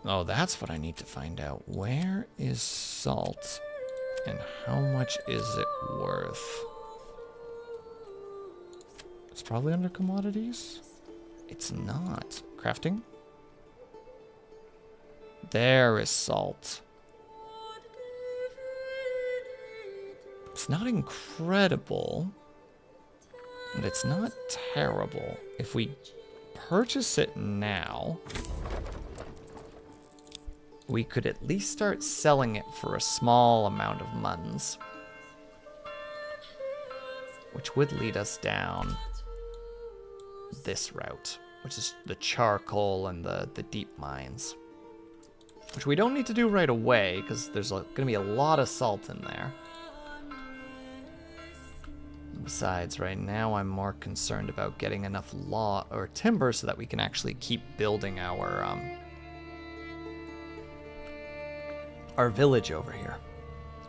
Oh, that's what I need to find out. Where is salt? And how much is it worth? It's probably under commodities. It's not. Crafting? There is salt. It's not incredible, but it's not terrible. If we purchase it now, we could at least start selling it for a small amount of muns, which would lead us down this route, which is the charcoal and the deep mines, which we don't need to do right away because there's going to be a lot of salt in there. Besides, right now I'm more concerned about getting enough timber so that we can actually keep building our village over here.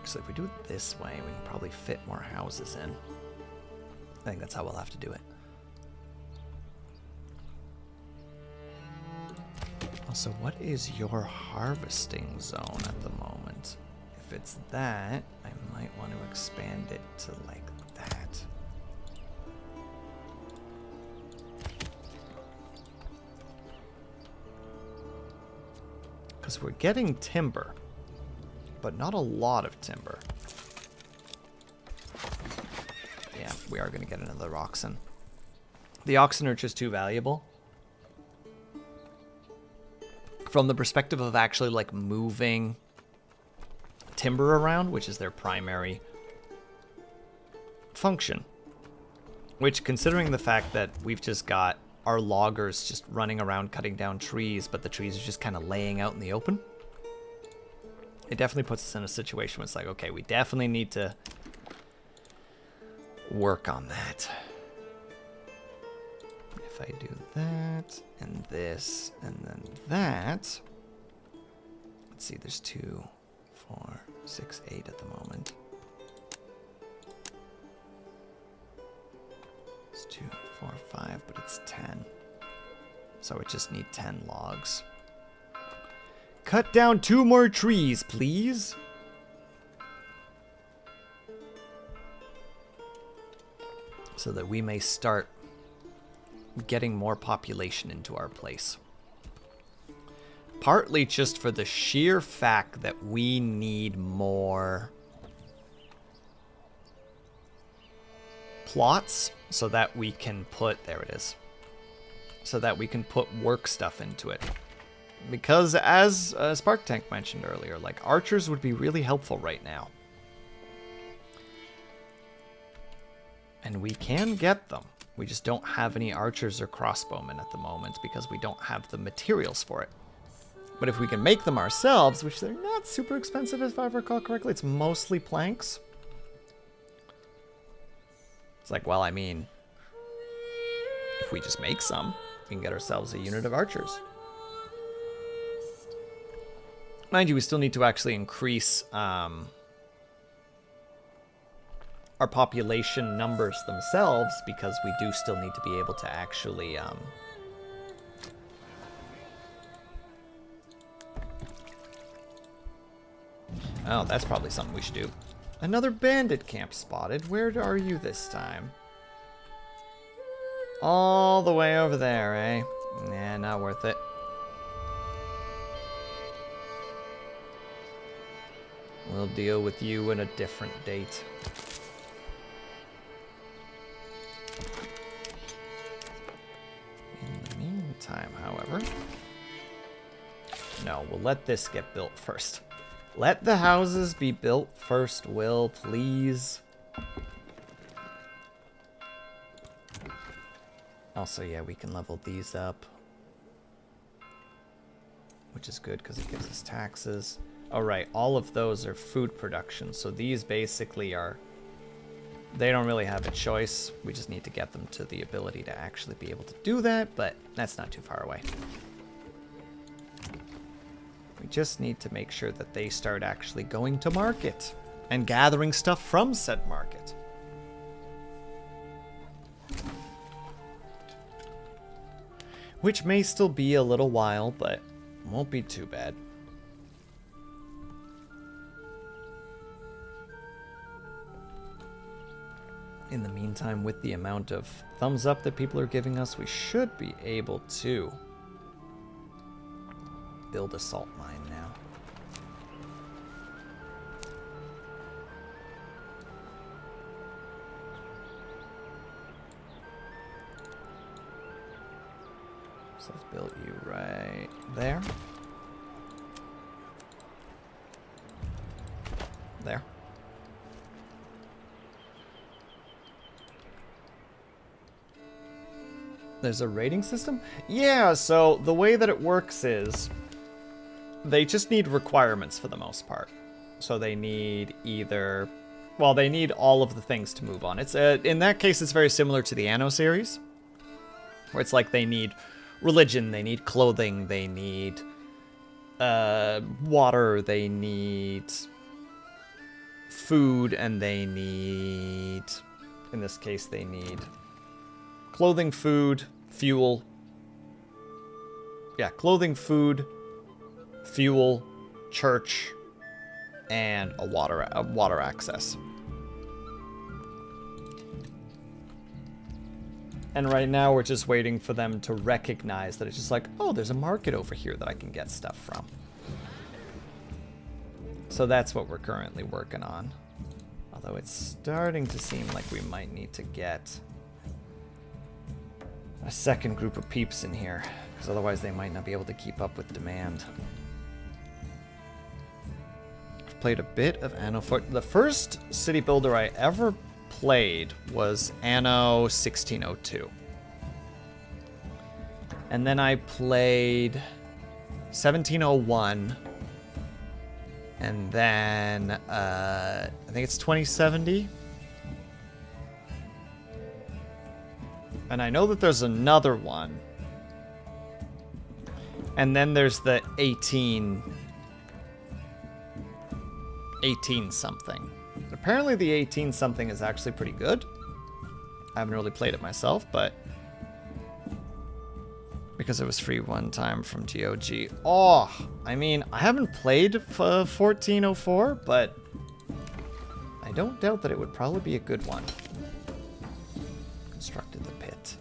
So if we do it this way, we can probably fit more houses in. I think that's how we'll have to do it. Also, what is your harvesting zone at the moment? If it's that, I might want to expand it to like that. Because we're getting timber, but not a lot of timber. Yeah, we are going to get another oxen. The oxen are just too valuable. From the perspective of actually like moving timber around, which is their primary function. Which, considering the fact that we've just got our loggers just running around cutting down trees, but the trees are just kind of laying out in the open, it definitely puts us in a situation where it's like, okay, we definitely need to work on that. If I do that, and this, and then that, let's see, there's 2, 4, 6, 8 at the moment. It's 2, 4, 5, but it's 10. So we just need 10 logs. Cut down 2 more trees, please. So that we may start getting more population into our place. Partly just for the sheer fact that we need more plots so that we can put, there it is, so that we can put work stuff into it. Because as Spark Tank mentioned earlier, like archers would be really helpful right now. And we can get them. We just don't have any archers or crossbowmen at the moment because we don't have the materials for it. But if we can make them ourselves, which they're not super expensive if I recall correctly, it's mostly planks. It's like, well, I mean, if we just make some, we can get ourselves a unit of archers. Mind you, we still need to actually increase our population numbers themselves because we do still need to be able to actually oh, that's probably something we should do. Another bandit camp spotted. Where are you this time? All the way over there, eh? Nah, not worth it. We'll deal with you in a different date. In the meantime, however... No, we'll let this get built first. Let the houses be built first, Will, please. Also, yeah, we can level these up. Which is good because it gives us taxes. Oh, right, all of those are food production. So these basically are... They don't really have a choice. We just need to get them to the ability to actually be able to do that, but that's not too far away. We just need to make sure that they start actually going to market and gathering stuff from said market. Which may still be a little while, but Won't be too bad. In the meantime, with the amount of thumbs up that people are giving us, we should be able to build a salt mine now. So let's build you right there. There. There's a rating system? Yeah, so the way that it works is they just need requirements for the most part. So they need either, well, they need all of the things to move on. It's in that case, it's very similar to the Anno series, where it's like they need religion, they need clothing, they need water, they need food, and they need, in this case, they need clothing, food, fuel. Yeah, clothing, food, fuel, church, and a water access. And right now we're just waiting for them to recognize that it's just like, oh, there's a market over here that I can get stuff from. So that's what we're currently working on. Although it's starting to seem like we might need to get a second group of peeps in here, because otherwise they might not be able to keep up with demand. I've played a bit of Anno 4. The first city builder I ever played was Anno 1602. And then I played 1701. And then I think it's 2070. And I know that there's another one. And then there's the 18 something. Apparently the 18 something is actually pretty good. I haven't really played it myself, but because it was free one time from GOG. Oh, I mean, I haven't played 1404, but I don't doubt that it would probably be a good one. Constructed the pit.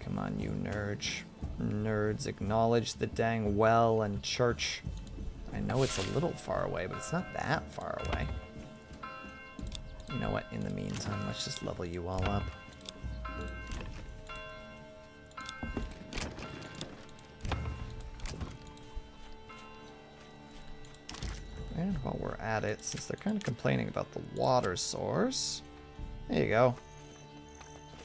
Come on, you nerds, acknowledge the dang well and church. I know it's a little far away, but it's not that far away. You know what? In the meantime, let's just level you all up. And while we're at it, since they're kind of complaining about the water source, there you go.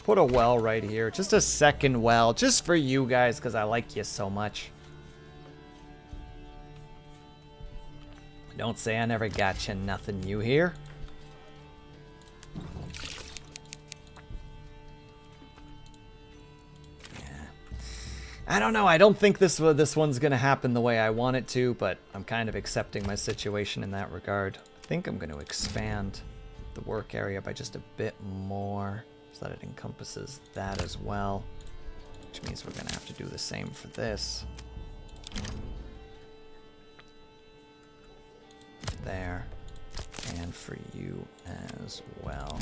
Put a well right here. Just a second well, just for you guys, because I like you so much. Don't say I never got you nothing, you hear? I don't know. I don't think this one's going to happen the way I want it to, but I'm kind of accepting my situation in that regard. I think I'm going to expand the work area by just a bit more so that it encompasses that as well, which means we're going to have to do the same for this. There. And for you as well.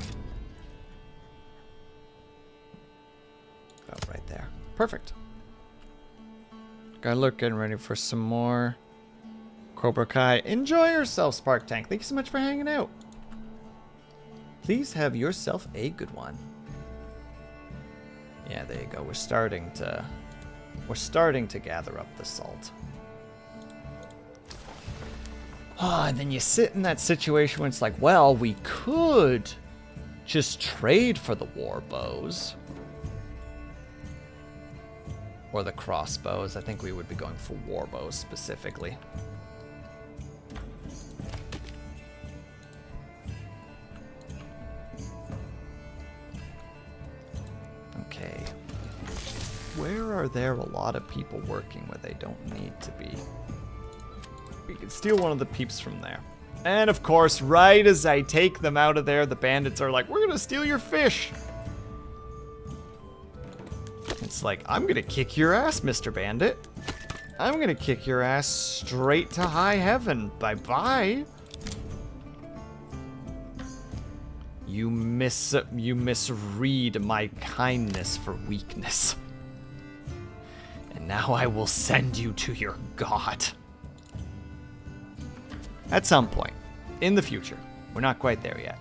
About right there. Perfect. Gotta look, getting ready for some more Cobra Kai. Enjoy yourself, Spark Tank. Thank you so much for hanging out. Please have yourself a good one. Yeah, there you go. We're starting to gather up the salt. Oh, and then you sit in that situation where it's like, well, we could just trade for the war bows. Or the crossbows. I think we would be going for war bows specifically. Okay. Where are there a lot of people working where they don't need to be? We can steal one of the peeps from there. And of course, right as I take them out of there, the bandits are like, we're gonna steal your fish. It's like, I'm gonna kick your ass, Mr. Bandit. I'm gonna kick your ass straight to high heaven. Bye-bye. You misread my kindness for weakness. And now I will send you to your god. At some point. In the future. We're not quite there yet.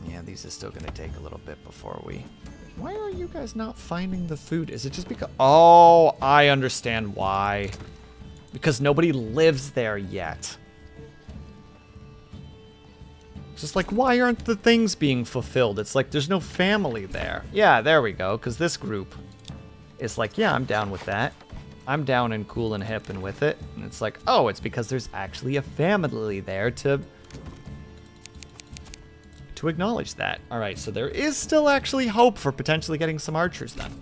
Yeah, these are still going to take a little bit before we... Why are you guys not finding the food? Is it just because... Oh, I understand why. Because nobody lives there yet. It's just like, why aren't the things being fulfilled? It's like there's no family there. Yeah, there we go. Because this group is like, yeah, I'm down with that. I'm down and cool and hip and with it. And it's like, oh, it's because there's actually a family there to acknowledge that. All right, so there is still actually hope for potentially getting some archers then.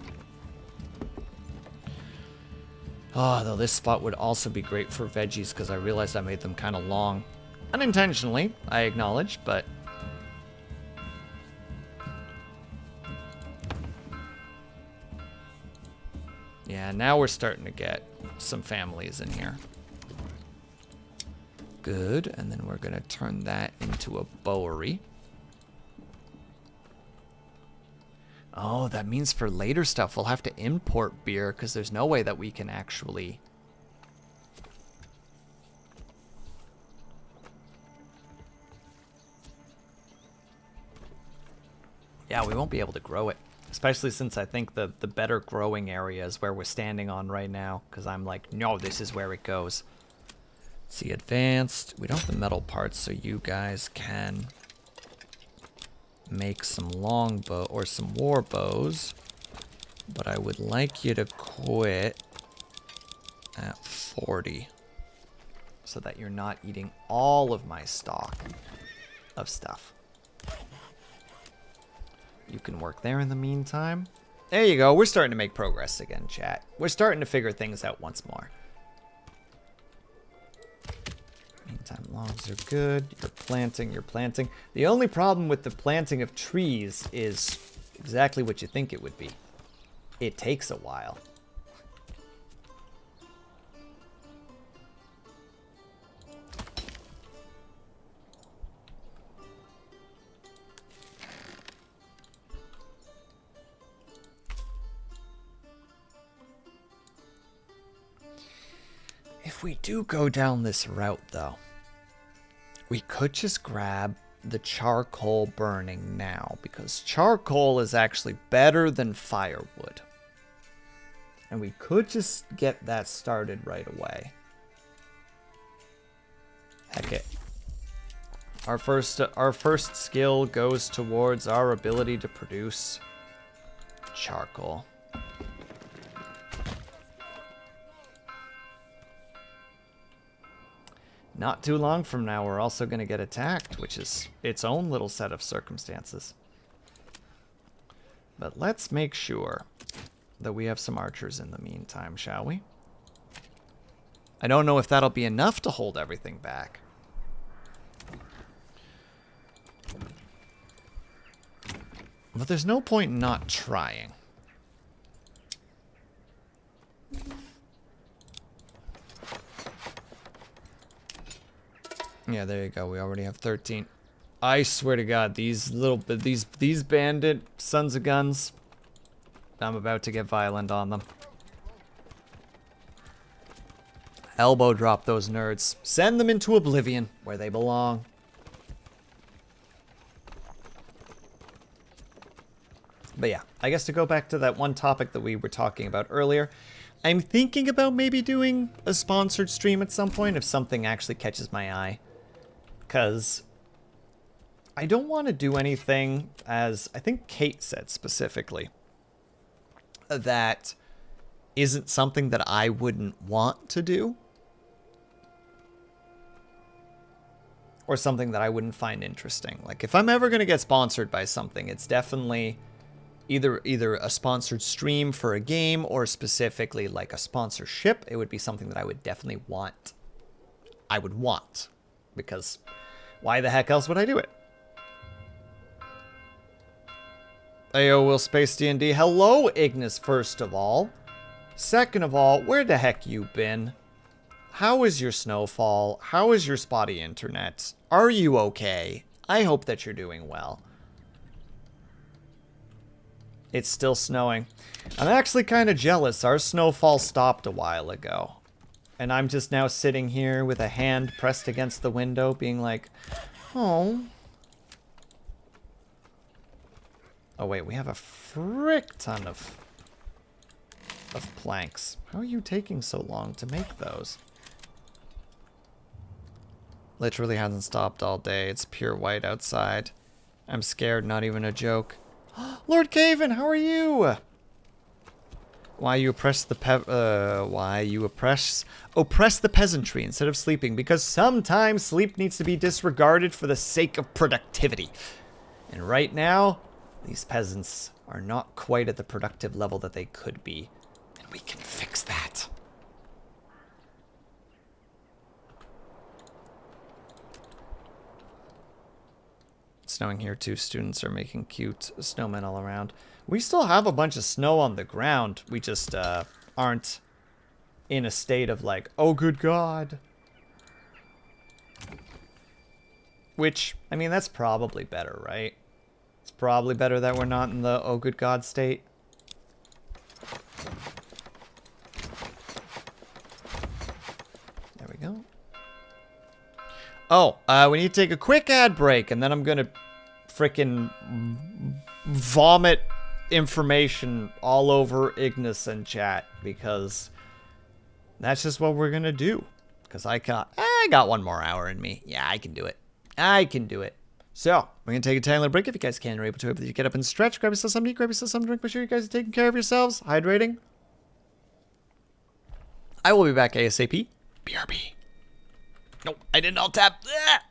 Oh, though this spot would also be great for veggies because I realized I made them kind of long. Unintentionally, I acknowledge, but... Yeah, now we're starting to get some families in here. Good, and then we're going to turn that into a bowery. Oh, that means for later stuff we'll have to import beer because there's no way that we can actually... Yeah, we won't be able to grow it. Especially since I think the better growing area is where we're standing on right now. Because I'm like, no, this is where it goes. Let's see, advanced. We don't have the metal parts, so you guys can... make some longbow or some war bows, but I would like you to quit at 40 so that you're not eating all of my stock of stuff. You can work there in the meantime. There you go. We're starting to make progress again, chat. We're starting to figure things out once more. Meantime, logs are good. You're planting. The only problem with the planting of trees is exactly what you think it would be. It takes a while. If we do go down this route, though, we could just grab the charcoal burning now, because charcoal is actually better than firewood. And we could just get that started right away. Heck it. Our first skill goes towards our ability to produce charcoal. Not too long from now, we're also going to get attacked, which is its own little set of circumstances. But let's make sure that we have some archers in the meantime, shall we? I don't know if that'll be enough to hold everything back. But there's no point in not trying. Yeah, there you go. We already have 13. I swear to God, these bandit sons of guns. I'm about to get violent on them. Elbow drop those nerds. Send them into oblivion, where they belong. But yeah, I guess to go back to that one topic that we were talking about earlier, I'm thinking about maybe doing a sponsored stream at some point if something actually catches my eye. Because I don't want to do anything, as I think Kate said specifically, that isn't something that I wouldn't want to do. or something that I wouldn't find interesting. Like, if I'm ever going to get sponsored by something, it's definitely either a sponsored stream for a game or specifically like a sponsorship. It would be something that I would definitely want. I would want. Because why the heck else would I do it? Ayo, Will Space D&D. Hello, Ignis, first of all. Second of all, where the heck you been? How is your snowfall? How is your spotty internet? Are you okay? I hope that you're doing well. It's still snowing. I'm actually kind of jealous. Our snowfall stopped a while ago. And I'm just now sitting here with a hand pressed against the window being like, oh. Oh wait, we have a frick ton of planks. How are you taking so long to make those? Literally hasn't stopped all day. It's pure white outside. I'm scared, not even a joke. Lord Caven, how are you? Why you oppress the oppress the peasantry instead of sleeping? Because sometimes sleep needs to be disregarded for the sake of productivity. And right now, these peasants are not quite at the productive level that they could be. And we can fix that. It's snowing here too. Students are making cute snowmen all around. We still have a bunch of snow on the ground. We just aren't in a state of like, oh good God. Which, I mean, that's probably better, right? It's probably better that we're not in the oh good God state. There we go. Oh, we need to take a quick ad break, and then I'm gonna frickin' vomit information all over Ignis and chat, because that's just what we're gonna do. Because I got one more hour in me. Yeah, I can do it. I can do it. So, we're gonna take a tiny little break. If you guys can, you're able to. If you get up and stretch, grab yourself something to eat, grab yourself some drink. Make sure you guys are taking care of yourselves, hydrating. I will be back ASAP. BRB. Nope, I didn't alt tab. Ah!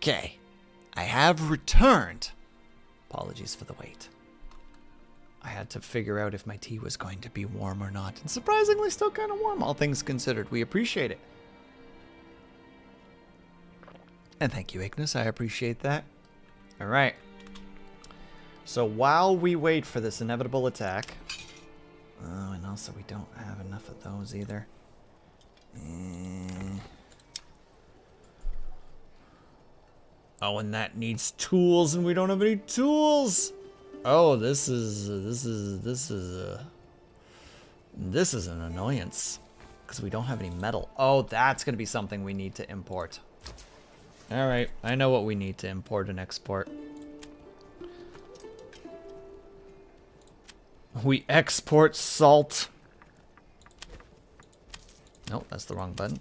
Okay. I have returned. Apologies for the wait. I had to figure out if my tea was going to be warm or not. And surprisingly, still kind of warm, all things considered. We appreciate it. And thank you, Ignis. I appreciate that. All right. So while we wait for this inevitable attack... Oh, and also we don't have enough of those either. Oh, and that needs tools, and we don't have any tools. Oh, this is an annoyance because we don't have any metal. Oh, that's gonna be something we need to import. All right, I know what we need to import and export. We export salt. Nope, that's the wrong button.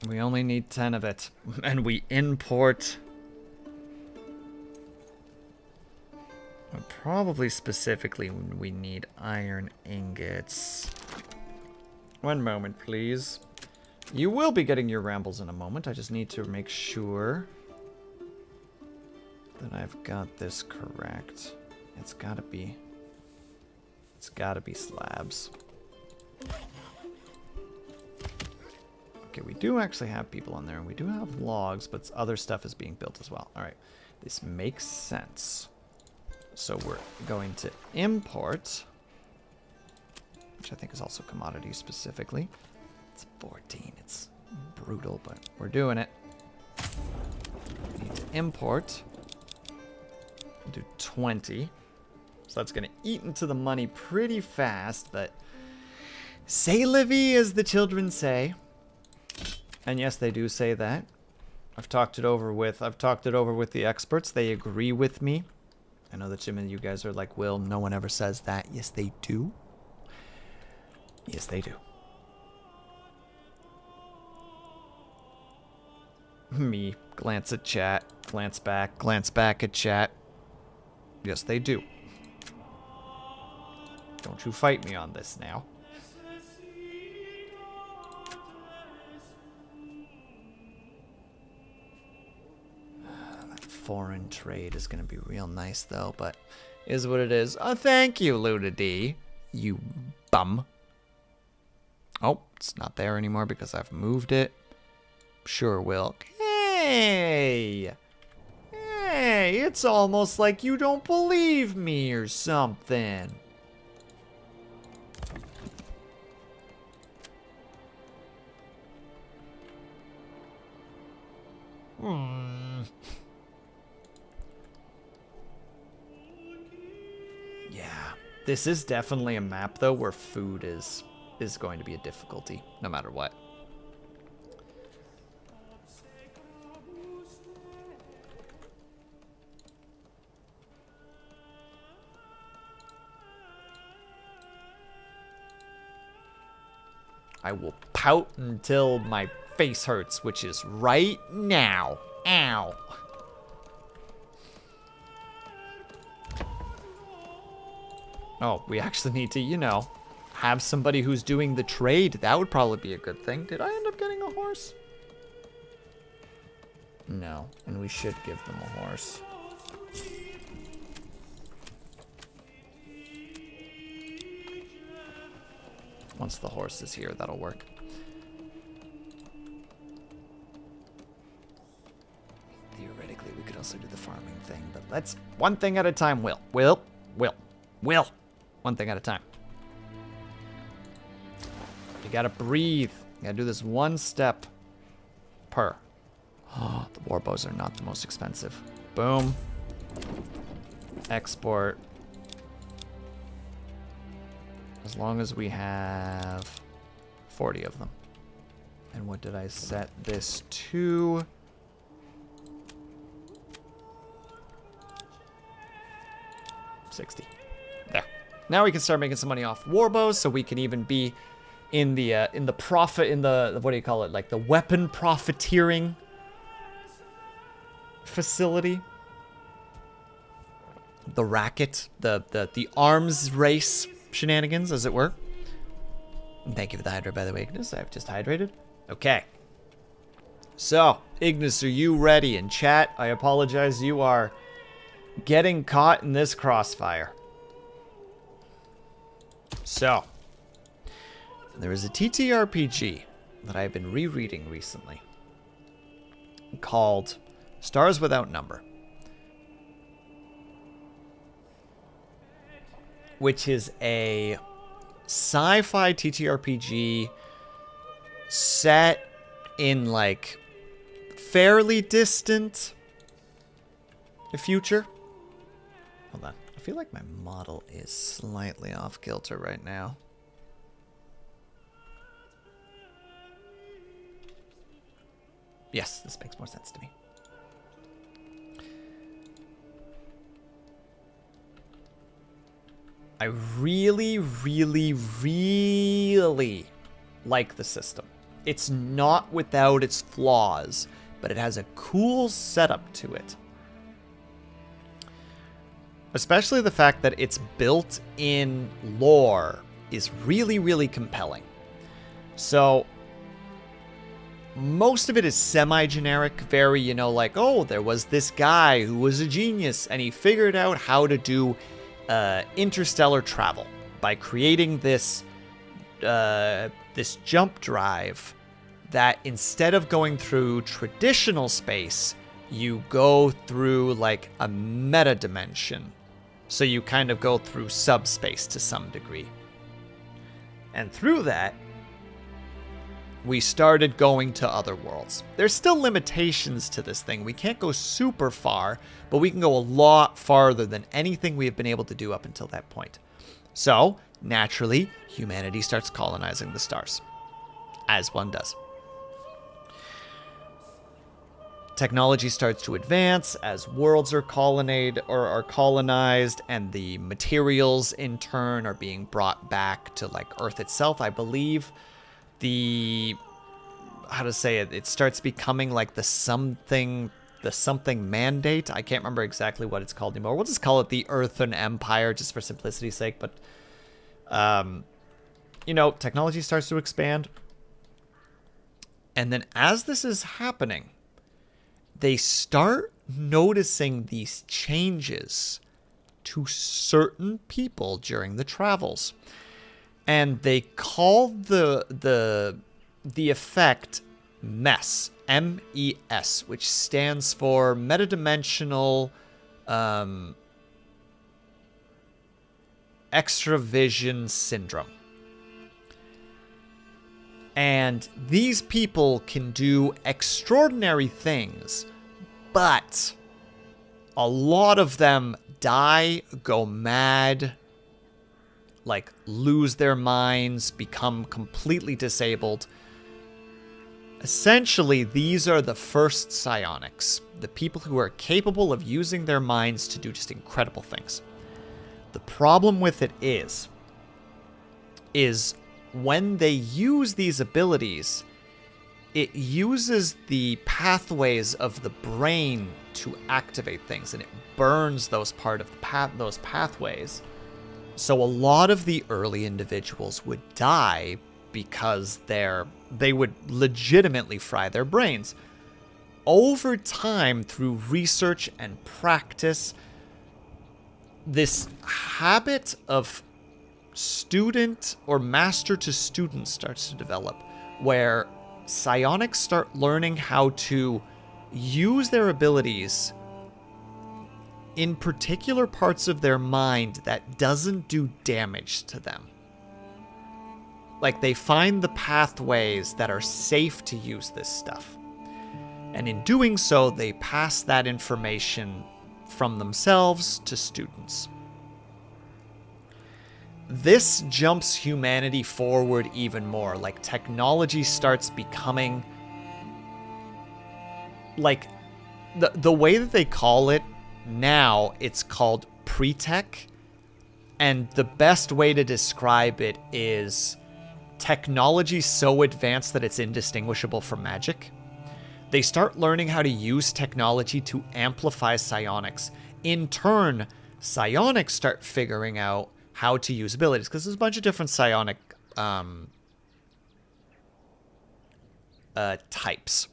We only need 10 of it. And we import... Probably specifically we need iron ingots. One moment, please. You will be getting your rambles in a moment. I just need to make sure that I've got this correct. It's gotta be slabs. Okay, we do actually have people in there, and we do have logs, but other stuff is being built as well. All right, this makes sense. So we're going to import, which I think is also commodity specifically. It's 14. It's brutal, but we're doing it. We need to import. Do 20. So that's going to eat into the money pretty fast, but say Livy, as the children say. And yes, they do say that. I've talked it over with the experts. They agree with me. I know that Jim and you guys are like, Will, no one ever says that. Yes, they do. Yes, they do. Me, glance at chat, glance back at chat. Yes, they do. Don't you fight me on this now. That foreign trade is going to be real nice, though, but is what it is. Oh, thank you, Luda D. You bum. Oh, it's not there anymore because I've moved it. Sure will. Hey! Hey, it's almost like you don't believe me or something. Yeah, this is definitely a map, though, where food is going to be a difficulty, no matter what. I will pout until my face hurts, which is right now. Ow. Oh, we actually need to, you know, have somebody who's doing the trade. That would probably be a good thing. Did I end up getting a horse? No, and we should give them a horse. Once the horse is here, that'll work. Theoretically, we could also do the farming thing, but let's one thing at a time, Will. Will. One thing at a time. You gotta breathe. You gotta do this one step per. Oh, the war bows are not the most expensive. Boom. Export. As long as we have 40 of them. And what did I set this to? $60. There. Now we can start making some money off warbows, so we can even be in the profit, in the what do you call it, like the weapon profiteering facility. The racket, the arms race shenanigans, as it were. And thank you for the hydra, by the way, Ignis. I've just hydrated. Okay. So, Ignis, are you ready? In chat, I apologize, you are getting caught in this crossfire. So, there is a TTRPG that I've been rereading recently called Stars Without Number, which is a sci-fi TTRPG set in like fairly distant future. Hold on. I feel like my model is slightly off kilter right now. Yes, this makes more sense to me. I really, really, really like the system. It's not without its flaws, but it has a cool setup to it. Especially the fact that its built-in lore is really, really compelling. So, most of it is semi-generic, very, you know, like, oh, there was this guy who was a genius, and he figured out how to do interstellar travel by creating this this jump drive that instead of going through traditional space, you go through like a meta dimension. So you kind of go through subspace to some degree. And through that, we started going to other worlds. There's still limitations to this thing. We can't go super far, but we can go a lot farther than anything we have been able to do up until that point. So, naturally, humanity starts colonizing the stars, as one does. Technology starts to advance as worlds are colonized, and the materials in turn are being brought back to like Earth itself. I believe it starts becoming like the something mandate. I can't remember exactly what it's called anymore. We'll just call it the Earthen Empire just for simplicity's sake. But you know, technology starts to expand, and then as this is happening, they start noticing these changes to certain people during the travels. And they call the effect MES, M-E-S, which stands for metadimensional extravision syndrome. And these people can do extraordinary things, but a lot of them die, go mad, like lose their minds, become completely disabled. Essentially, these are the first psionics, the people who are capable of using their minds to do just incredible things. The problem with it is when they use these abilities, it uses the pathways of the brain to activate things, and it burns those those pathways. So a lot of the early individuals would die because they would legitimately fry their brains. Over time, through research and practice, this habit of student or master to student starts to develop, where psionics start learning how to use their abilities in particular parts of their mind that doesn't do damage to them. Like, they find the pathways that are safe to use this stuff. And in doing so, they pass that information from themselves to students. This jumps humanity forward even more. Like, technology starts becoming like the way that they call it now, it's called pre-tech, and the best way to describe it is technology so advanced that it's indistinguishable from magic. They start learning how to use technology to amplify psionics. In turn, psionics start figuring out how to use abilities, because there's a bunch of different psionic types.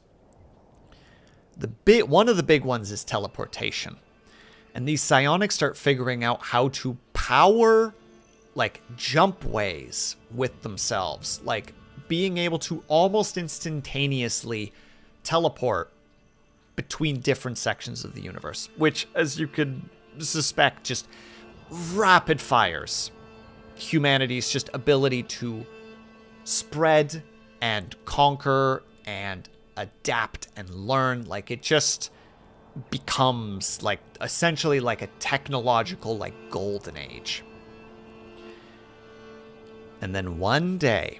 One of the big ones is teleportation. And these psionics start figuring out how to power, like, jump ways with themselves. Like, being able to almost instantaneously teleport between different sections of the universe. Which, as you could suspect, just rapid fires humanity's just ability to spread and conquer and adapt and learn. Like, it just becomes like essentially like a technological like golden age. And then one day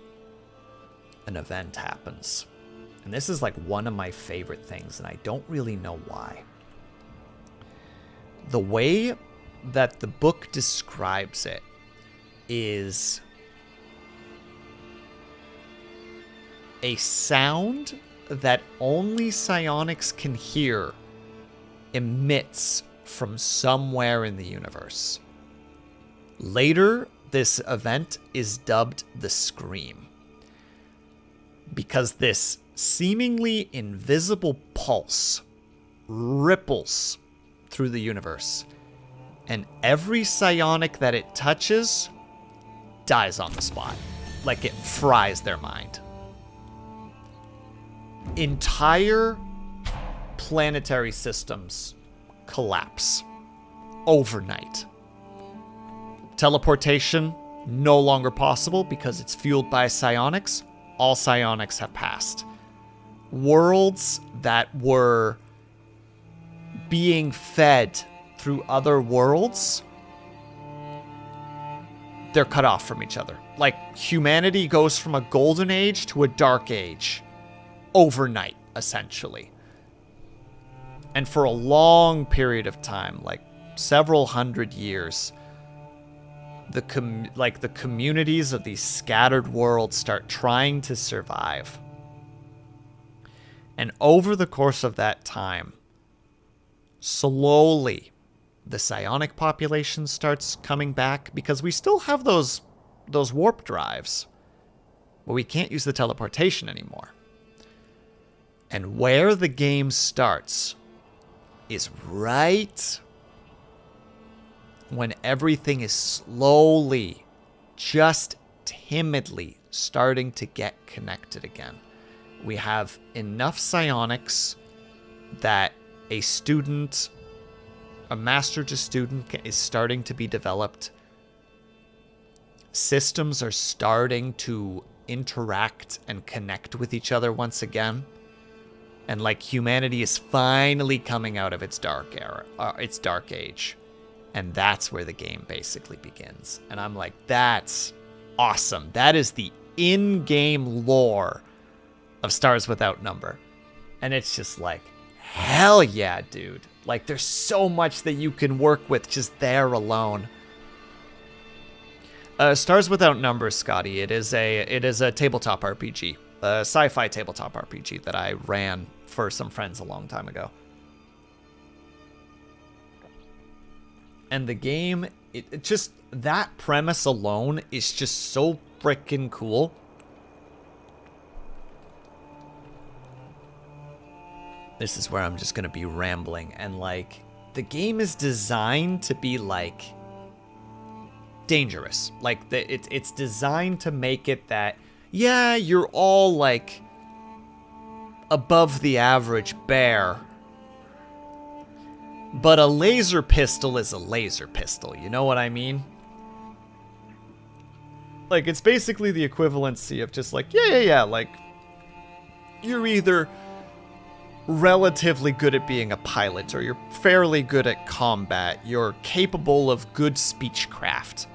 an event happens, and this is like one of my favorite things, and I don't really know why. The way that the book describes it is a sound that only psionics can hear emits from somewhere in the universe. Later, this event is dubbed the Scream, because this seemingly invisible pulse ripples through the universe, and every psionic that it touches dies on the spot. Like, it fries their mind. Entire planetary systems collapse overnight. Teleportation no longer possible because it's fueled by psionics. All psionics have passed. Worlds that were being fed through other worlds, they're cut off from each other. Like, humanity goes from a golden age to a dark age overnight, essentially. And for a long period of time, like several hundred years, the communities of these scattered worlds start trying to survive. And over the course of that time, slowly, the psionic population starts coming back, because we still have those warp drives, but we can't use the teleportation anymore. And where the game starts is right when everything is slowly, just timidly starting to get connected again. We have enough psionics that a master to student is starting to be developed. Systems are starting to interact and connect with each other once again. And like, humanity is finally coming out of its dark age. And that's where the game basically begins. And I'm like, that's awesome. That is the in-game lore of Stars Without Number. And it's just like, hell yeah, dude. Like, there's so much that you can work with just there alone. Stars Without Number, Scotty. It is a tabletop RPG. A sci-fi tabletop RPG that I ran for some friends a long time ago. And the game, it just, that premise alone is just so freaking cool. This is where I'm just going to be rambling. And like, the game is designed to be like dangerous. Like, it's designed to make it that, yeah, you're all like above the average bear, but a laser pistol is a laser pistol. You know what I mean? Like, it's basically the equivalency of just like, yeah. Like, you're either relatively good at being a pilot, or you're fairly good at combat. You're capable of good speechcraft.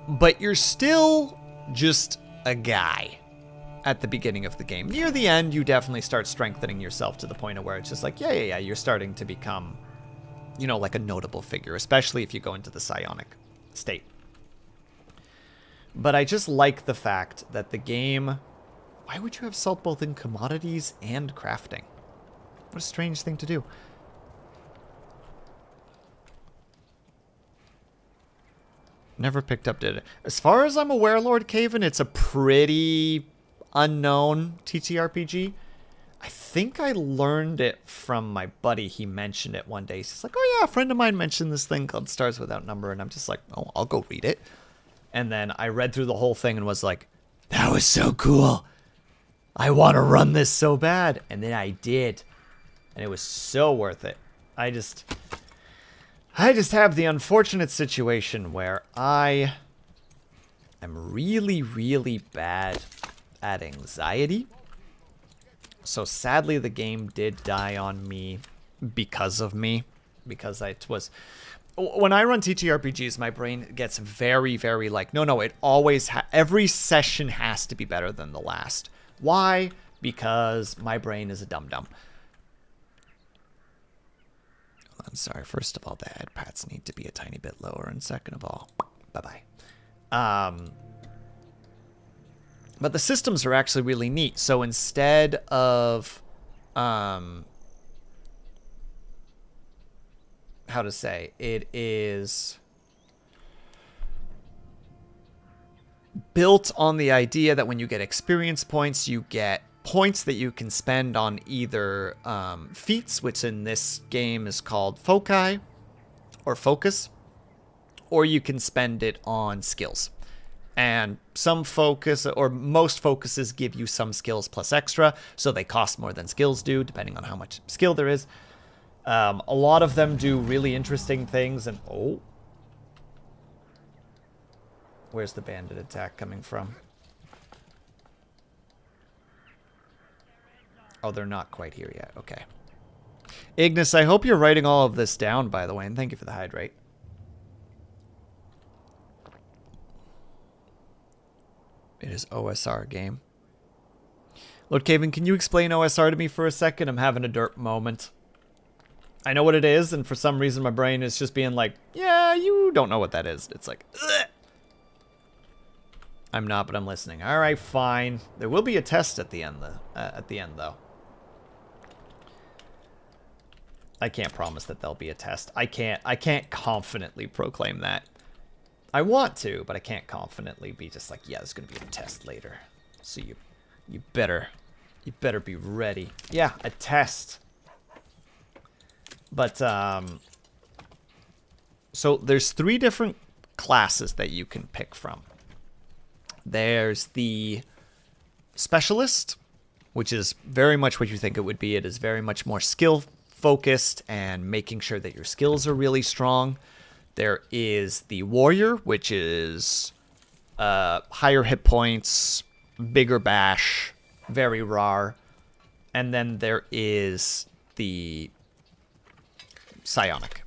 But you're still just a guy at the beginning of the game. Near the end, you definitely start strengthening yourself to the point of where it's just like, yeah, you're starting to become, you know, like a notable figure, especially if you go into the psionic state. But I just like the fact that the game, why would you have salt both in commodities and crafting? What a strange thing to do. Never picked up, did it? As far as I'm aware, Lord Caven, it's a pretty unknown TTRPG. I think I learned it from my buddy. He mentioned it one day. He's like, oh yeah, a friend of mine mentioned this thing called Stars Without Number. And I'm just like, oh, I'll go read it. And then I read through the whole thing and was like, that was so cool. I want to run this so bad. And then I did. And it was so worth it. I just have the unfortunate situation where I am really, really bad at anxiety. So sadly, the game did die on me because of me. Because it was... When I run TTRPGs, my brain gets very, very like, no, it always... every session has to be better than the last. Why? Because my brain is a dum-dum. I'm sorry. First of all, the head pats need to be a tiny bit lower. And second of all, bye-bye. But the systems are actually really neat. So instead of, how to say, it is built on the idea that when you get experience points, you get points that you can spend on either feats, which in this game is called foci or focus, or you can spend it on skills. And some focus, or most focuses, give you some skills plus extra, so they cost more than skills do, depending on how much skill there is. A lot of them do really interesting things, and oh, where's the bandit attack coming from? Oh, they're not quite here yet. Okay. Ignis, I hope you're writing all of this down, by the way, and thank you for the hydrate. It is OSR game. Lord Caven, can you explain OSR to me for a second? I'm having a derp moment. I know what it is, and for some reason my brain is just being like, yeah, you don't know what that is. It's like, ugh. I'm not, but I'm listening. All right, fine. There will be a test at the end, though. I can't promise that there'll be a test. I can't confidently proclaim that. I want to, but I can't confidently be just like, yeah, there's gonna be a test later. So you better be ready. Yeah, a test. But so there's 3 different classes that you can pick from. There's the specialist, which is very much what you think it would be. It is very much more skill focused and making sure that your skills are really strong. There is the warrior, which is higher hit points, bigger bash, very raw. And then there is the psionic.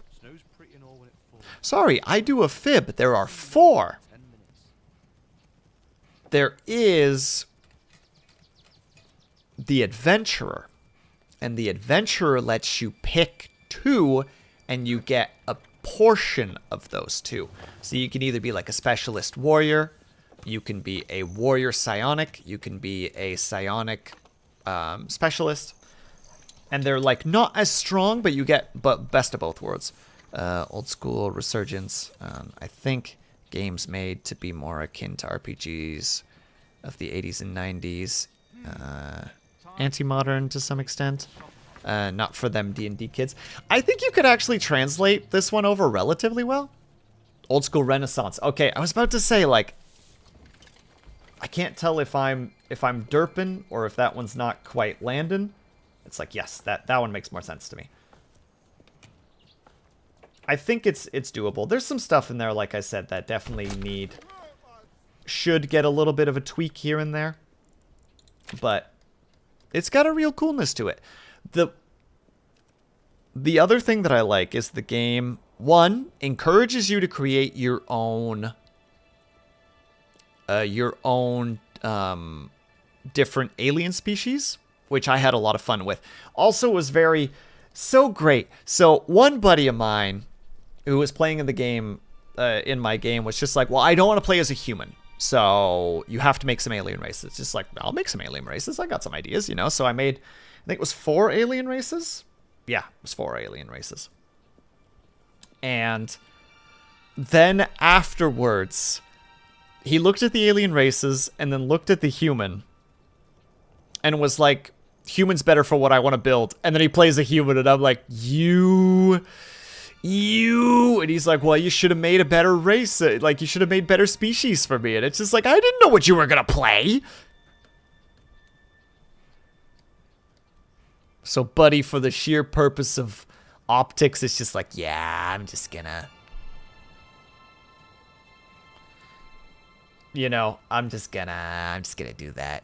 Sorry, I do a fib. There are 4. There is the adventurer. And the adventurer lets you pick 2, and you get a portion of those 2. So you can either be like a specialist warrior, you can be a warrior psionic, you can be a psionic specialist. And they're like not as strong, but you get best of both worlds. Old school resurgence. I think games made to be more akin to RPGs of the 80s and 90s. Anti-modern to some extent. Not for them D&D kids. I think you could actually translate this one over relatively well. Old school Renaissance. Okay, I was about to say, like, I can't tell if I'm derping or if that one's not quite landing. It's like, yes, that one makes more sense to me. I think it's doable. There's some stuff in there, like I said, that definitely should get a little bit of a tweak here and there. But it's got a real coolness to it. The other thing that I like is the game, 1, encourages you to create your own different alien species, which I had a lot of fun with. Also was so great. So one buddy of mine who was playing in the game, in my game, was just like, well, I don't want to play as a human. So you have to make some alien races. Just like, I'll make some alien races. I got some ideas, you know? So I made, I think it was 4 alien races. Yeah, it was 4 alien races. And then afterwards, he looked at the alien races and then looked at the human and was like, human's better for what I want to build. And then he plays a human and I'm like, you. And he's like, well, you should have made a better race. Like, you should have made better species for me. And it's just like, I didn't know what you were going to play. So Buddy, for the sheer purpose of optics, it's just like, yeah, I'm just gonna, you know, I'm just gonna do that.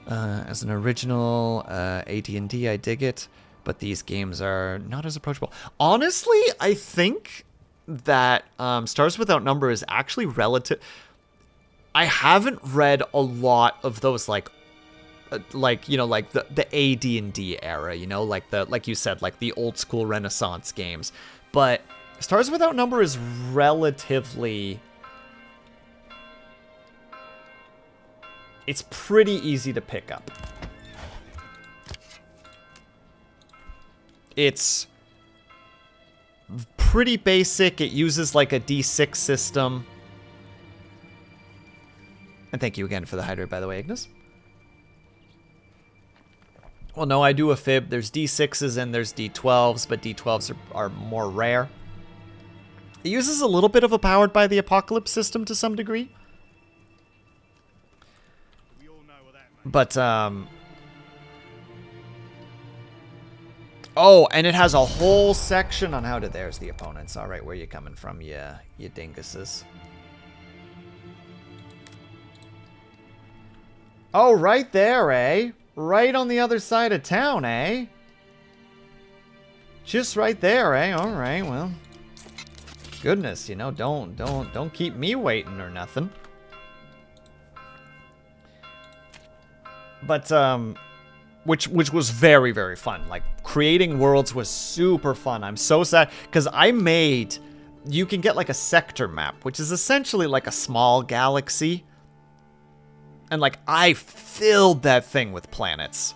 As an original AT&T, I dig it, but these games are not as approachable. Honestly, I think that Stars Without Number is actually relative. I haven't read a lot of those like you know, like the AD&D era, you know, like you said, like the old school Renaissance games. But Stars Without Number is relatively, it's pretty easy to pick up. It's pretty basic. It uses like a D6 system. And thank you again for the hydrate, by the way, Ignis. Well, no, I do a fib. There's D6s and there's D12s, but D12s are more rare. It uses a little bit of a Powered by the Apocalypse system to some degree. But, oh, and it has a whole section on how to... There's the opponents. All right, where you coming from, you dinguses? Oh, right there, eh? Right on the other side of town, eh? Just right there, eh? All right, well. Goodness, you know, don't keep me waiting or nothing. But, which was very, very fun. Like, creating worlds was super fun. I'm so sad, because I made... You can get, like, a sector map, which is essentially like a small galaxy. And, like, I filled that thing with planets.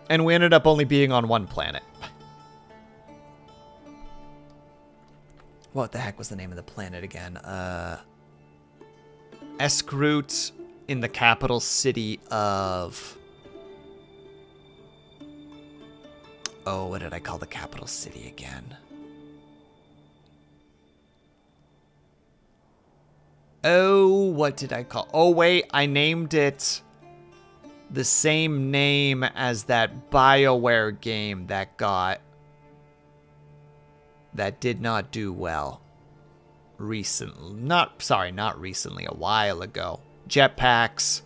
And we ended up only being on one planet. What the heck was the name of the planet again? Escroot in the capital city of... Oh, what did I call the capital city again? Oh, what did I call... Oh, wait, I named it the same name as that BioWare game that did not do well recently. Not recently, a while ago. Jetpacks,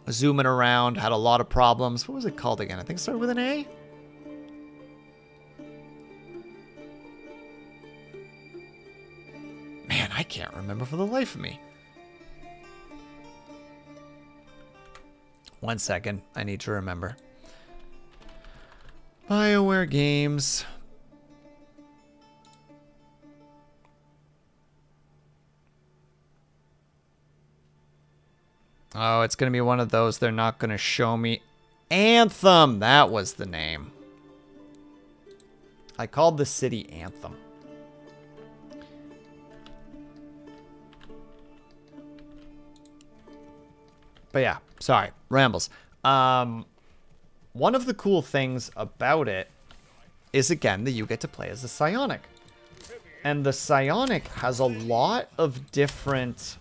zooming around, had a lot of problems. What was it called again? I think it started with an A? Man, I can't remember for the life of me. One second, I need to remember. BioWare games. Oh, it's going to be one of those they're not going to show me. Anthem! That was the name. I called the city Anthem. But yeah, sorry. Rambles. One of the cool things about it is, again, that you get to play as a psionic. And the psionic has a lot of different...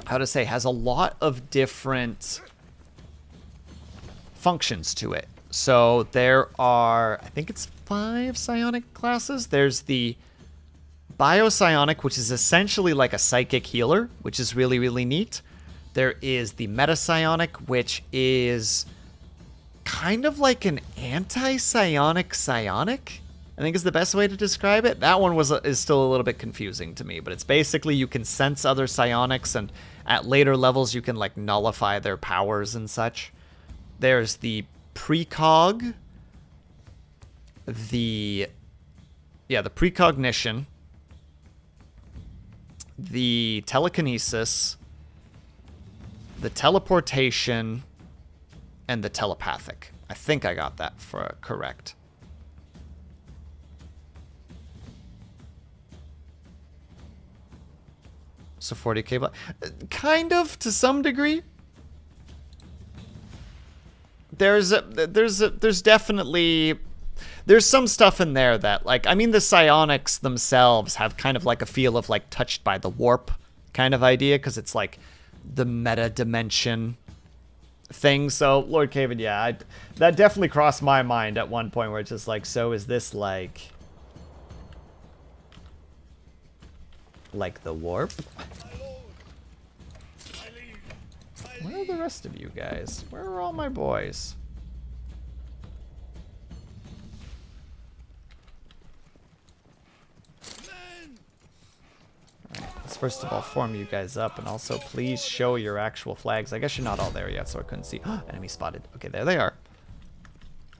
has a lot of different functions to it. So there are, I think it's 5 psionic classes. There's the Biopsionic, which is essentially like a psychic healer, which is really, really neat. There is the Metapsionic, which is kind of like an anti-psionic psionic, I think is the best way to describe it. That one is still a little bit confusing to me, but it's basically you can sense other psionics, and at later levels you can like nullify their powers and such. There's the Precog, the Precognition, the Telekinesis, the Teleportation, and the Telepathic. I think I got that correct. So 40k black. Kind of, to some degree. There's definitely... There's some stuff in there that, like, I mean, the psionics themselves have kind of like a feel of, like, touched by the warp kind of idea, because it's, like, the meta dimension thing. So, Lord Caven, yeah, that definitely crossed my mind at one point, where it's just like, so is this, like the warp? Where are the rest of you guys? Where are all my boys? Let's first of all form you guys up, and also please show your actual flags. I guess you're not all there yet, so I couldn't see. Enemy spotted. Okay, there they are.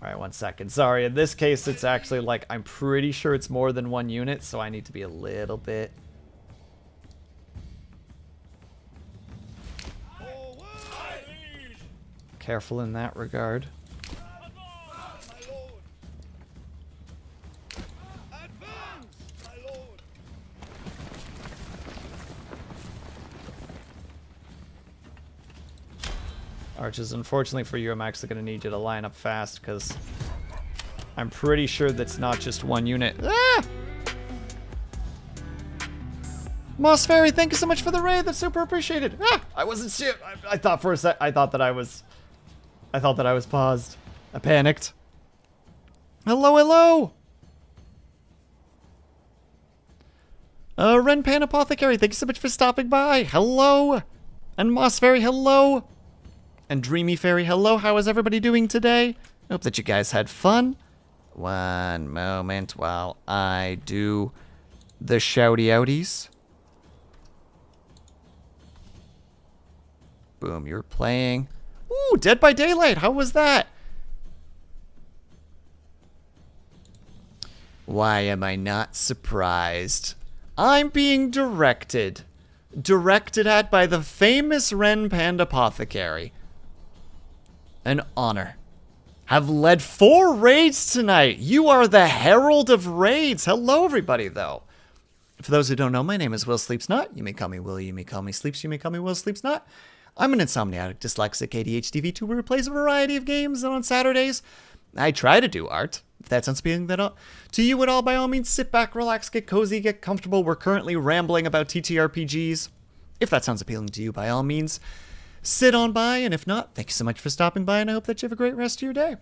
Alright, 1 second. Sorry, in this case, it's actually like, I'm pretty sure it's more than one unit, so I need to be a little bit... careful in that regard. Arches, unfortunately for you, I'm actually going to need you to line up fast, because I'm pretty sure that's not just one unit. Ah! Moss Fairy, thank you so much for the raid. That's super appreciated. Ah! I wasn't sure. I thought for a sec. I thought that I was paused. I panicked. Hello, hello. Ren Pan Apothecary, thank you so much for stopping by. Hello. And Moss Fairy, hello. And Dreamy Fairy, hello. How is everybody doing today? I hope that you guys had fun. One moment while I do the shouty outies. Boom, you're playing. Ooh, Dead by Daylight. How was that? Why am I not surprised? I'm being directed. Directed at by the famous Ren Panda Apothecary. An honor. Have led 4 raids tonight. You are the herald of raids. Hello, everybody, though. For those who don't know, my name is Will Sleeps Not. You may call me Will, you may call me Sleeps, you may call me Will Sleeps Not. I'm an insomniatic, dyslexic, ADHD VTuber who plays a variety of games, and on Saturdays, I try to do art. If that sounds appealing to you at all, by all means, sit back, relax, get cozy, get comfortable. We're currently rambling about TTRPGs. If that sounds appealing to you, by all means, sit on by, and if not, thank you so much for stopping by, and I hope that you have a great rest of your day.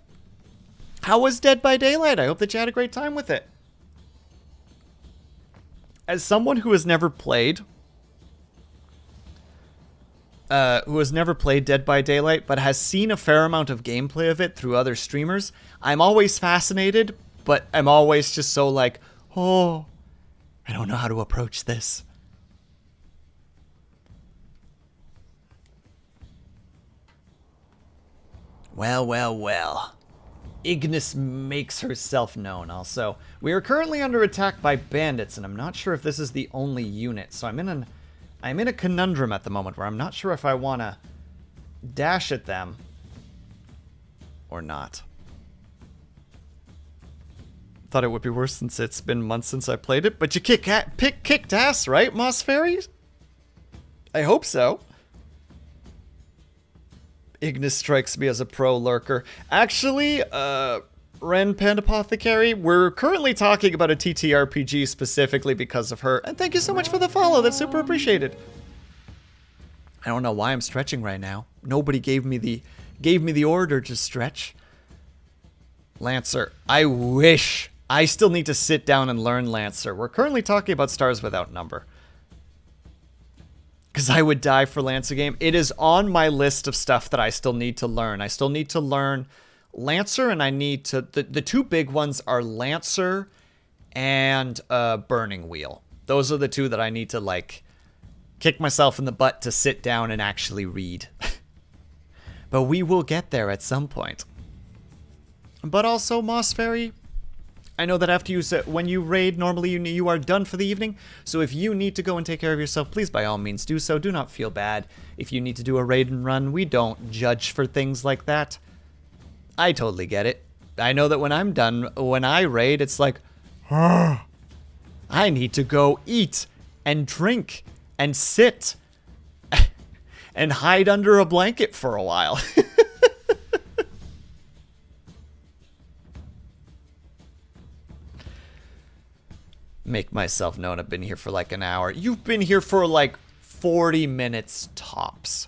How was Dead by Daylight? I hope that you had a great time with it. As someone who has never played... Dead by Daylight, but has seen a fair amount of gameplay of it through other streamers, I'm always fascinated, but I'm always just so like, oh, I don't know how to approach this. Well, well, well. Ignis makes herself known also. We are currently under attack by bandits, and I'm not sure if this is the only unit, so I'm in a conundrum at the moment where I'm not sure if I want to dash at them or not. Thought it would be worse since it's been months since I played it, but you kicked ass, right, Moss Fairies? I hope so. Ignis strikes me as a pro lurker. Actually, Ren Panda Apothecary, we're currently talking about a TTRPG specifically because of her. And thank you so much for the follow. That's super appreciated. I don't know why I'm stretching right now. Nobody gave me the order to stretch. Lancer, I wish. I still need to sit down and learn Lancer. We're currently talking about Stars Without Number. Because I would die for Lancer game. It is on my list of stuff that I still need to learn. I still need to learn Lancer, and I need to... The 2 big ones are Lancer and Burning Wheel. Those are the 2 that I need to, like, kick myself in the butt to sit down and actually read. But we will get there at some point. But also, Moss Fairy, I know that after you when you raid, normally you are done for the evening. So if you need to go and take care of yourself, please by all means do so. Do not feel bad if you need to do a raid and run. We don't judge for things like that. I totally get it. I know that when I'm done, when I raid, it's like, I need to go eat and drink and sit and hide under a blanket for a while. Make myself known. I've been here for like an hour. You've been here for like 40 minutes tops.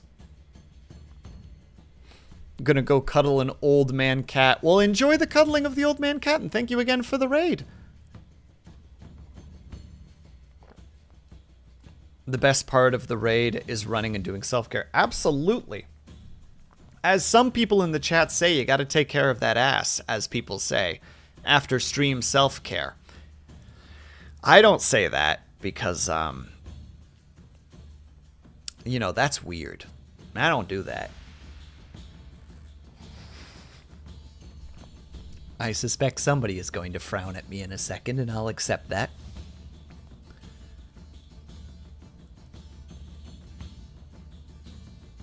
Gonna go cuddle an old man cat. Well, enjoy the cuddling of the old man cat, and thank you again for the raid. The best part of the raid is running and doing self-care. Absolutely. As some people in the chat say, you gotta take care of that ass, as people say, after stream self-care. I don't say that because, you know, that's weird. I don't do that. I suspect somebody is going to frown at me in a second, and I'll accept that.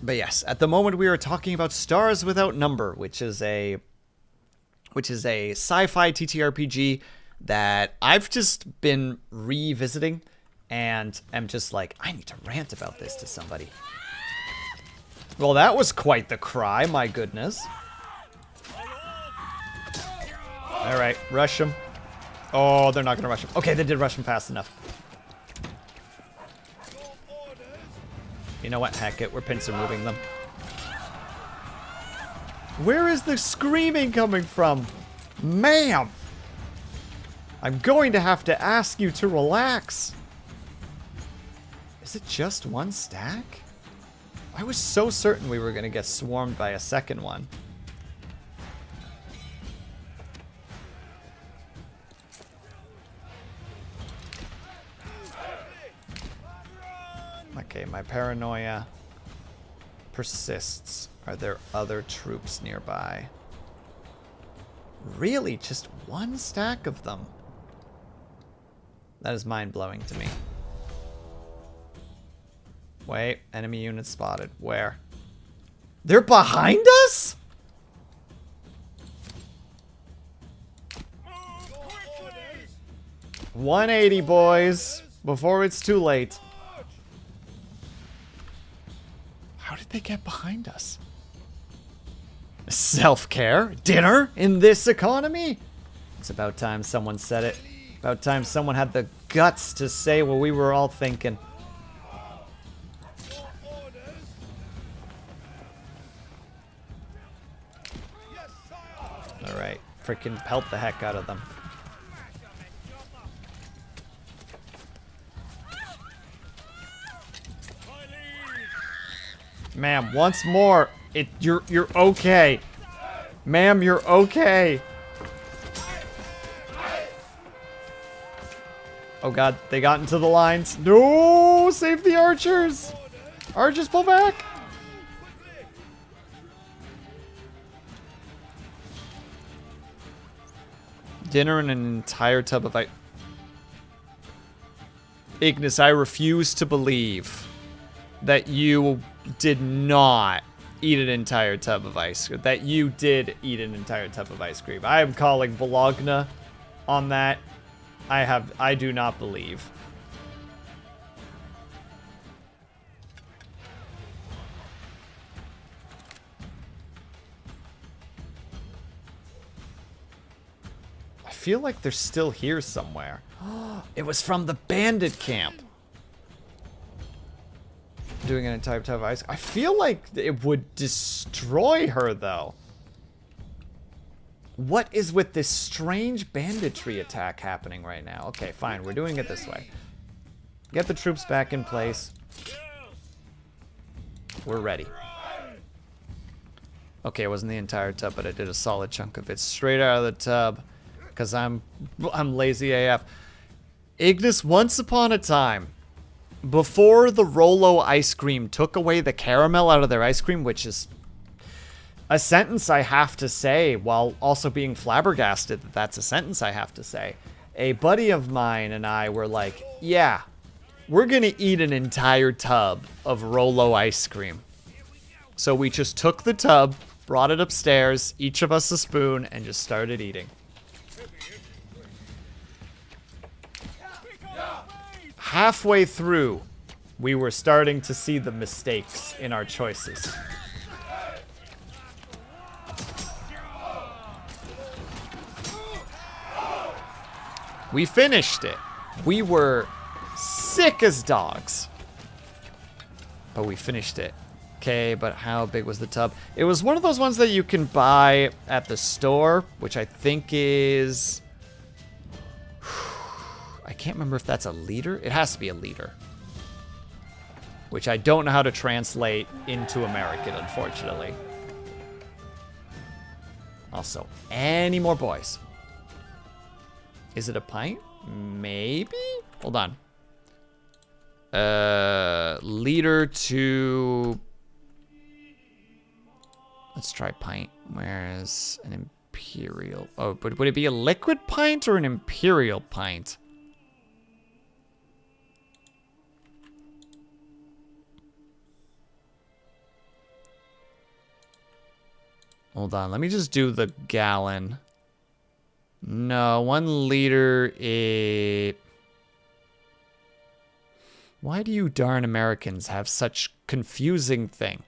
But yes, at the moment we are talking about Stars Without Number, which is a sci-fi TTRPG that I've just been revisiting, and I'm just like, I need to rant about this to somebody. Well, that was quite the cry, my goodness. Alright, rush him. Oh, they're not gonna rush him. Okay, they did rush him fast enough. You know what? Heck it, we're pincer moving them. Where is the screaming coming from? Ma'am! I'm going to have to ask you to relax. Is it just one stack? I was so certain we were going to get swarmed by a second one. Okay, my paranoia persists. Are there other troops nearby? Really? Just one stack of them? That is mind-blowing to me. Wait, enemy unit spotted. Where? They're behind us? 180, boys. Before it's too late. How did they get behind us? Self-care? Dinner? In this economy? It's about time someone said it. About time someone had the guts to say what we were all thinking. Alright, freaking pelt the heck out of them. Ma'am, once more. You're okay. Ma'am, you're okay. Oh god, they got into the lines. No, save the archers. Archers, pull back. Dinner and an entire tub of ice. Ignis, I refuse to believe that you did not eat an entire tub of ice cream. That you did eat an entire tub of ice cream. I am calling Bologna on that. I do not believe. I feel like they're still here somewhere. It was from the bandit camp. Doing an entire tub of ice. I feel like it would destroy her, though. What is with this strange banditry attack happening right now? Okay, fine. We're doing it this way. Get the troops back in place. We're ready. Okay, it wasn't the entire tub, but I did a solid chunk of it straight out of the tub. Because I'm lazy AF. Ignis, once upon a time, before the Rolo ice cream took away the caramel out of their ice cream, which is a sentence I have to say, while also being flabbergasted that that's a sentence I have to say. A buddy of mine and I were like, yeah, we're gonna eat an entire tub of Rolo ice cream. So we just took the tub, brought it upstairs, each of us a spoon, and just started eating. Halfway through, we were starting to see the mistakes in our choices. We finished it. We were sick as dogs. But we finished it. Okay, but how big was the tub? It was one of those ones that you can buy at the store, which I think is... I can't remember if that's a liter. It has to be a liter. Which I don't know how to translate into American, unfortunately. Also, any more boys? Is it a pint? Maybe? Hold on. Liter to... Let's try pint. Where's an imperial? Oh, but would it be a liquid pint or an imperial pint? Hold on, let me just do the gallon. No, 1 liter is... Why do you darn Americans have such confusing thing?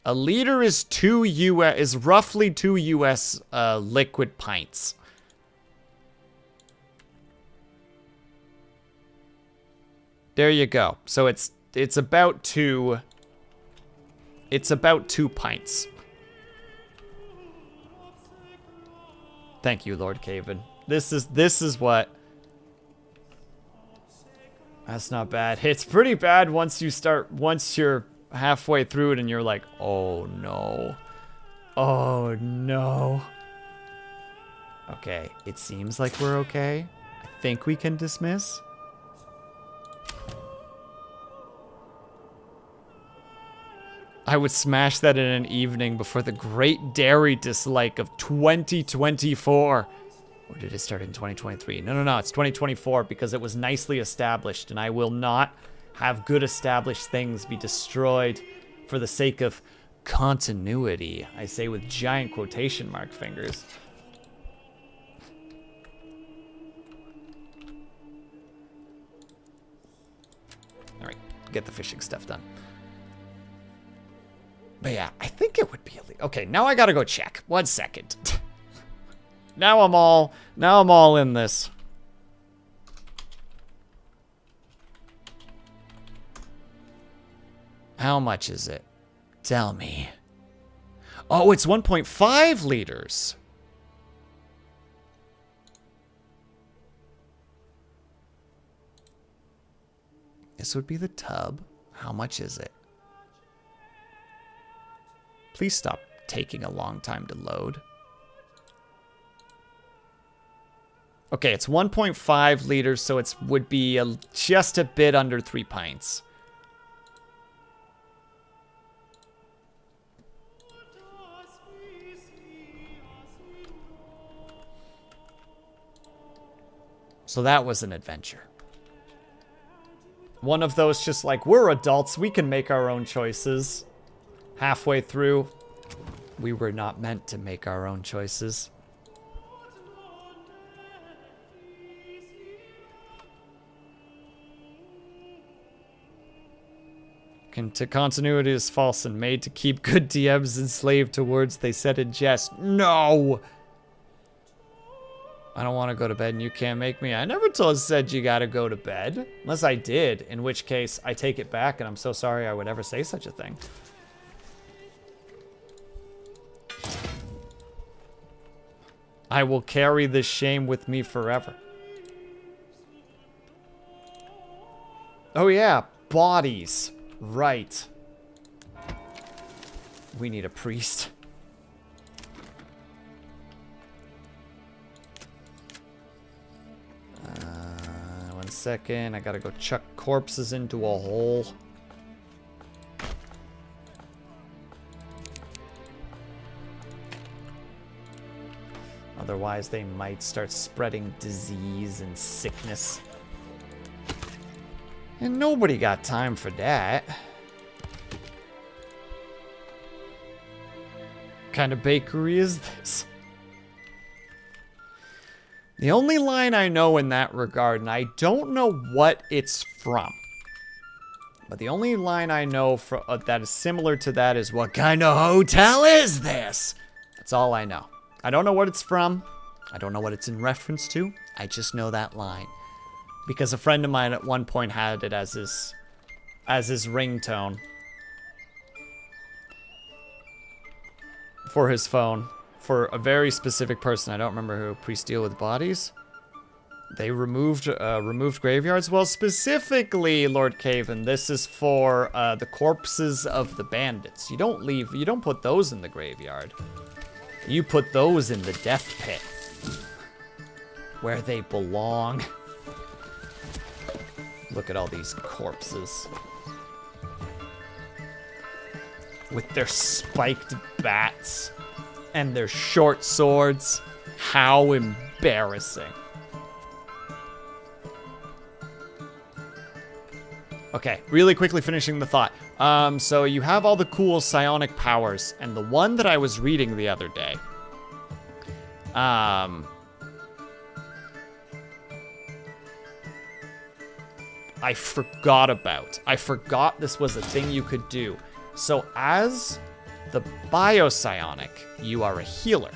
A liter is roughly 2 US liquid pints. There you go. So it's about 2 pints. Thank you, Lord Caven. This is what... That's not bad. It's pretty bad once you're halfway through it and you're like, oh no. Oh no. Okay, it seems like we're okay. I think we can dismiss. I would smash that in an evening before the great dairy dislike of 2024. Or did it start in 2023? No, it's 2024 because it was nicely established, and I will not have good established things be destroyed for the sake of continuity. I say with giant quotation mark fingers. All right, get the fishing stuff done. But yeah, I think it would be illegal. Okay, now I gotta go check. 1 second. Now I'm all in this. How much is it? Tell me. Oh, it's 1.5 liters. This would be the tub. How much is it? Please stop taking a long time to load. Okay, it's 1.5 liters, so it would be just a bit under 3 pints. So that was an adventure. One of those just like, we're adults, we can make our own choices. Halfway through, we were not meant to make our own choices. To continuity is false and made to keep good DMs enslaved to words they said in jest. No! I don't want to go to bed and you can't make me. I never said you gotta go to bed. Unless I did, in which case I take it back and I'm so sorry I would ever say such a thing. I will carry this shame with me forever. Oh yeah, bodies. Right. We need a priest. 1 second. I gotta go chuck corpses into a hole. Otherwise, they might start spreading disease and sickness. And nobody got time for that. kind of bakery is this? The only line I know in that regard, and I don't know what it's from, but the only line I know that is similar to that is, what kind of hotel is this? That's all I know. I don't know what it's from. I don't know what it's in reference to. I just know that line. Because a friend of mine at one point had it as his ringtone for his phone. For a very specific person. I don't remember who. Priests deal with bodies. They removed graveyards. Well, specifically, Lord Caven, this is for the corpses of the bandits. You don't put those in the graveyard. You put those in the death pit. Where they belong. Look at all these corpses. With their spiked bats. And their short swords. How embarrassing. Okay, really quickly finishing the thought. So you have all the cool psionic powers, and the one that I was reading the other day. I forgot this was a thing you could do. So as the biopsionic, you are a healer.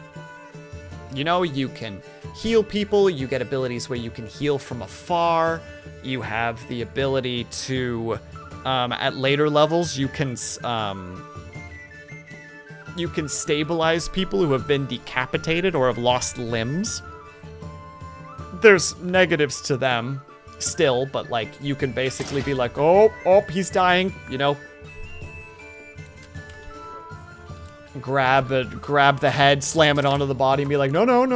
You know, you can heal people. You get abilities where you can heal from afar. You have the ability to, at later levels, you can stabilize people who have been decapitated or have lost limbs. There's negatives to them still, but like you can basically be like, oh, he's dying, you know. Grab the head, slam it onto the body, and be like, no, we're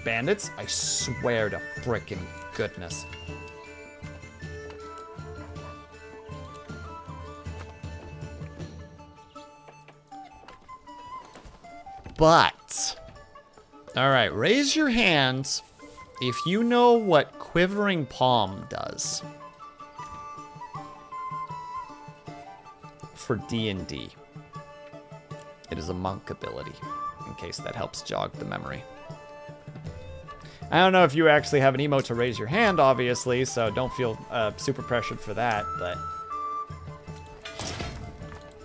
bandits. I swear to frickin' goodness. But, all right, raise your hands if you know what Quivering Palm does for D&D. It is a monk ability, in case that helps jog the memory. I don't know if you actually have an emote to raise your hand, obviously, so don't feel super pressured for that, but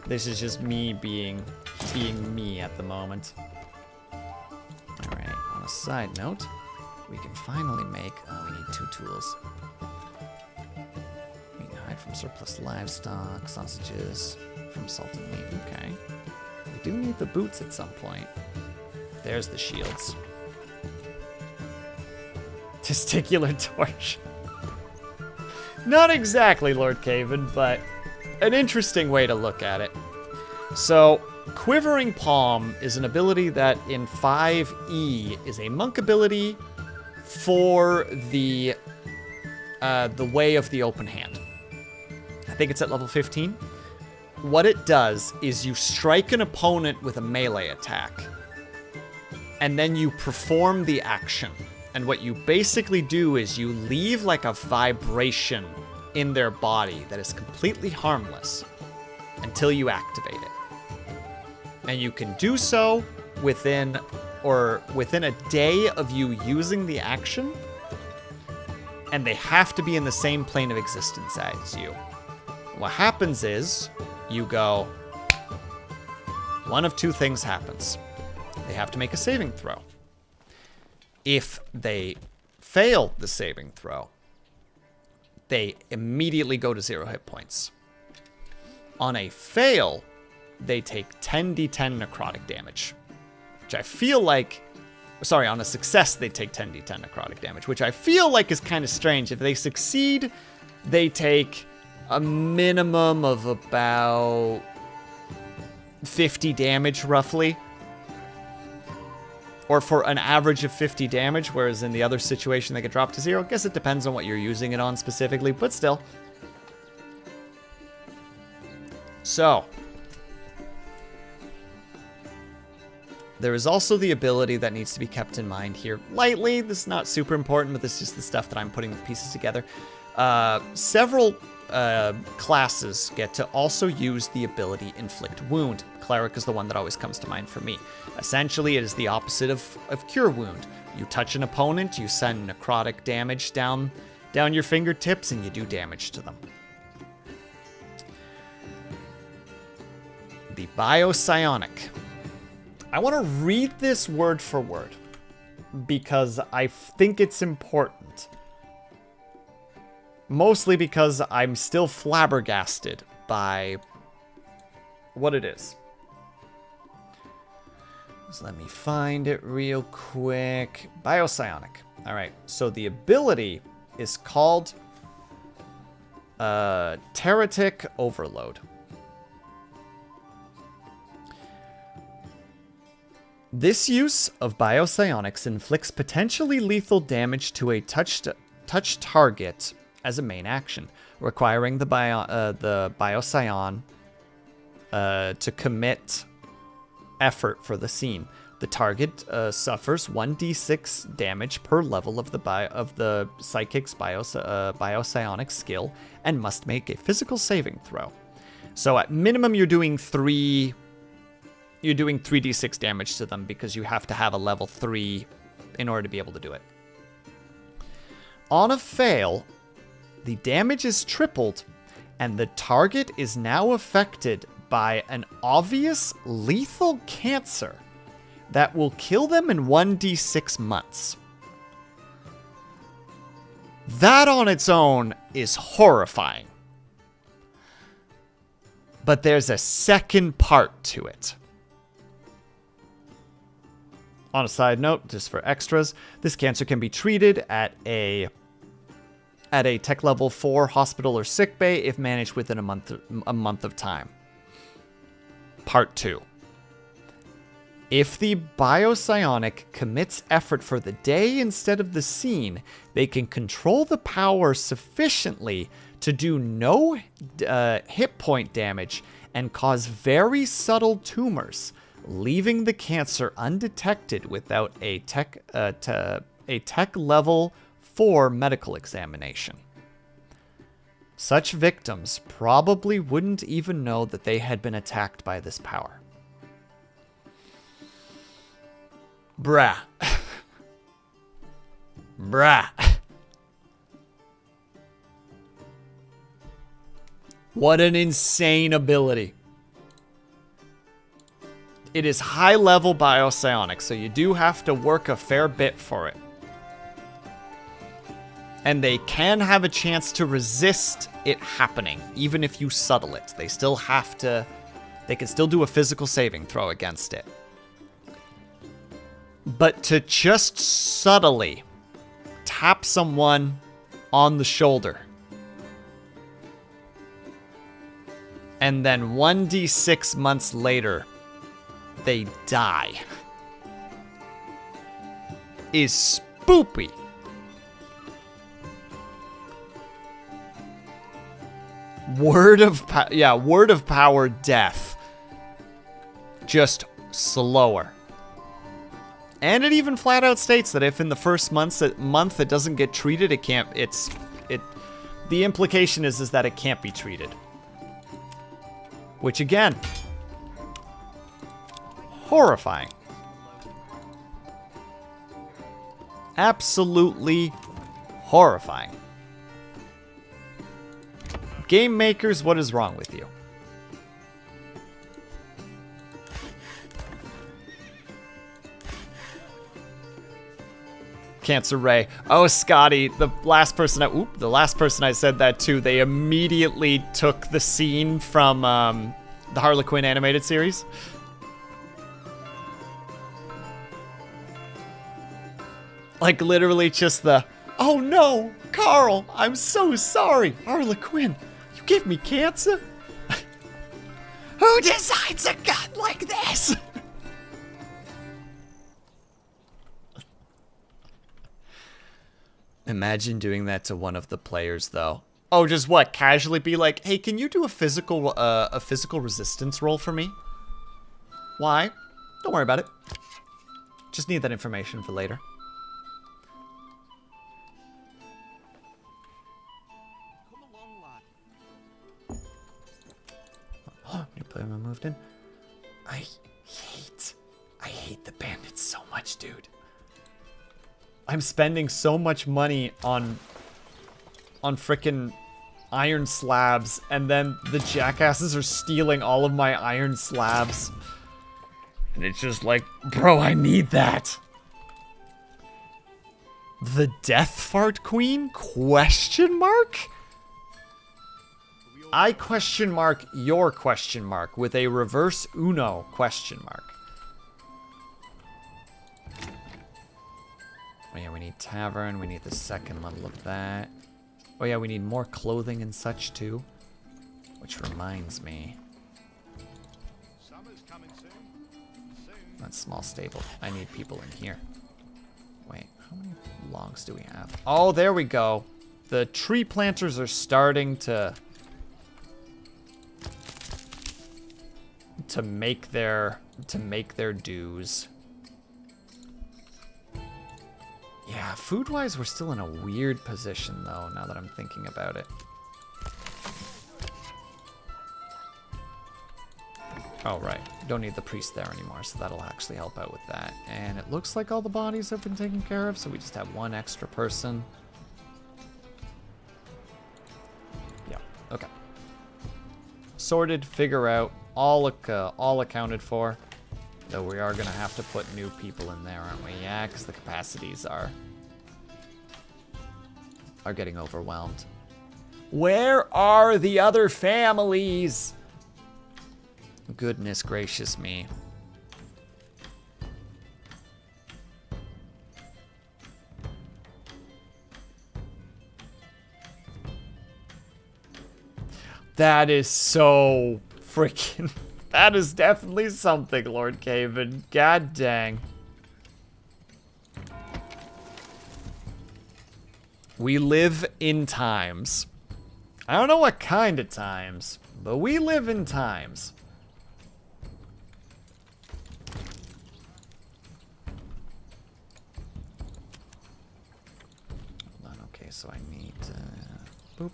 this is just me being me at the moment. Alright, on a side note, we can finally make... Oh, we need 2 tools. We can hide from surplus livestock, sausages, from salted meat, okay. We do need the boots at some point. There's the shields. Testicular torch. Not exactly, Lord Caven, but an interesting way to look at it. So, Quivering Palm is an ability that in 5e is a monk ability for the Way of the Open Hand. I think it's at level 15. What it does is you strike an opponent with a melee attack, and then you perform the action. And what you basically do is you leave like a vibration in their body that is completely harmless until you activate it. And you can do so within a day of you using the action, and they have to be in the same plane of existence as you. What happens is, you go, one of 2 things happens. They have to make a saving throw. If they fail the saving throw, they immediately go to 0 hit points. On a fail, they take 10d10 necrotic damage, which I feel like... Sorry, on a success, they take 10d10 necrotic damage, which I feel like is kind of strange. If they succeed, they take a minimum of about 50 damage, roughly. Or for an average of 50 damage, whereas in the other situation they could drop to 0. I guess it depends on what you're using it on specifically, but still. So, there is also the ability that needs to be kept in mind here lightly. This is not super important, but this is just the stuff that I'm putting the pieces together. Several classes get to also use the ability Inflict Wound. Cleric is the one that always comes to mind for me. Essentially, it is the opposite of Cure Wound. You touch an opponent, you send necrotic damage down your fingertips, and you do damage to them. The Biopsionic. I want to read this word for word because I think it's important. Mostly because I'm still flabbergasted by what it is. So let me find it real quick. Biopsionic. All right, so the ability is called Teretic Overload. This use of Biopsionics inflicts potentially lethal damage to a touched target as a main action, requiring the Biopsion to commit effort for the scene. The target suffers 1d6 damage per level of the Psychic's Biopsionic skill and must make a physical saving throw. So at minimum, you're doing 3d6 damage to them because you have to have a level 3 in order to be able to do it. On a fail, the damage is tripled, and the target is now affected by an obvious lethal cancer that will kill them in 1d6 months. That on its own is horrifying. But there's a second part to it. On a side note, just for extras, this cancer can be treated at a tech level 4 hospital or sick bay if managed within a month of time. Part 2. If the Biopsionic commits effort for the day instead of the scene, they can control the power sufficiently to do no hit point damage and cause very subtle tumors, leaving the cancer undetected without a tech level 4 medical examination. Such victims probably wouldn't even know that they had been attacked by this power. Bruh. Bruh. What an insane ability. It is high-level Biopsionic, so you do have to work a fair bit for it. And they can have a chance to resist it happening, even if you subtle it. They still have to... They can still do a physical saving throw against it. But to just subtly tap someone on the shoulder and then 1d6 months later, they die is spoopy. Word of power death. Just slower. And it even flat out states that if in the first month it doesn't get treated, it can't, the implication is that it can't be treated. Which again, horrifying. Absolutely horrifying. Game makers, what is wrong with you? Cancer Ray. Oh, Scotty, the last person I said that to, they immediately took the scene from the Harley Quinn animated series. Like literally just the, oh no, Carl, I'm so sorry. Harley Quinn, you gave me cancer? Who designs a gun like this? Imagine doing that to one of the players, though. Oh, just what? Casually be like, hey, can you do a physical resistance roll for me? Why? Don't worry about it. Just need that information for later. people haven't moved in. I hate the bandits so much, dude. I'm spending so much money on frickin' iron slabs, and then the jackasses are stealing all of my iron slabs. And it's just like, bro, I need that. The Death Fart Queen? Question mark? I question mark your question mark with a reverse Uno question mark. Oh yeah, we need tavern. We need the second level of that. Oh yeah, we need more clothing and such too. Which reminds me. That's small stable. I need people in here. Wait, how many logs do we have? Oh, there we go. The tree planters are starting to make their dues. Yeah, food-wise, we're still in a weird position, though, now that I'm thinking about it. Oh, right. Don't need the priest there anymore, so that'll actually help out with that. And it looks like all the bodies have been taken care of, so we just have one extra person. Yeah, okay. Sorted, figure out, all accounted for. Though we are going to have to put new people in there, aren't we? Yeah, because the capacities are getting overwhelmed. Where are the other families? Goodness gracious me. That is so freaking... That is definitely something, Lord Caven. God dang. We live in times. I don't know what kind of times, but we live in times. Hold on, okay, so I need boop.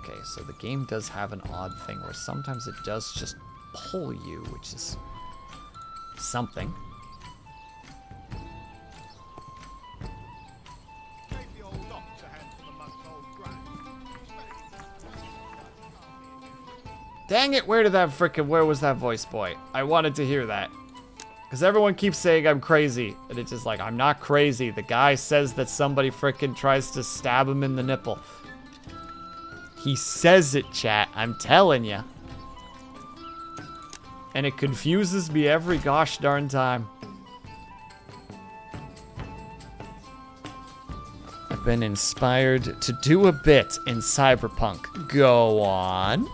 Okay, so the game does have an odd thing where sometimes it does just pull you, which is something. Dang it, where was that voice boy? I wanted to hear that. Because everyone keeps saying I'm crazy. And it's just like, I'm not crazy. The guy says that somebody frickin' tries to stab him in the nipple. He says it, chat. I'm telling ya. And it confuses me every gosh darn time. I've been inspired to do a bit in Cyberpunk. Go on.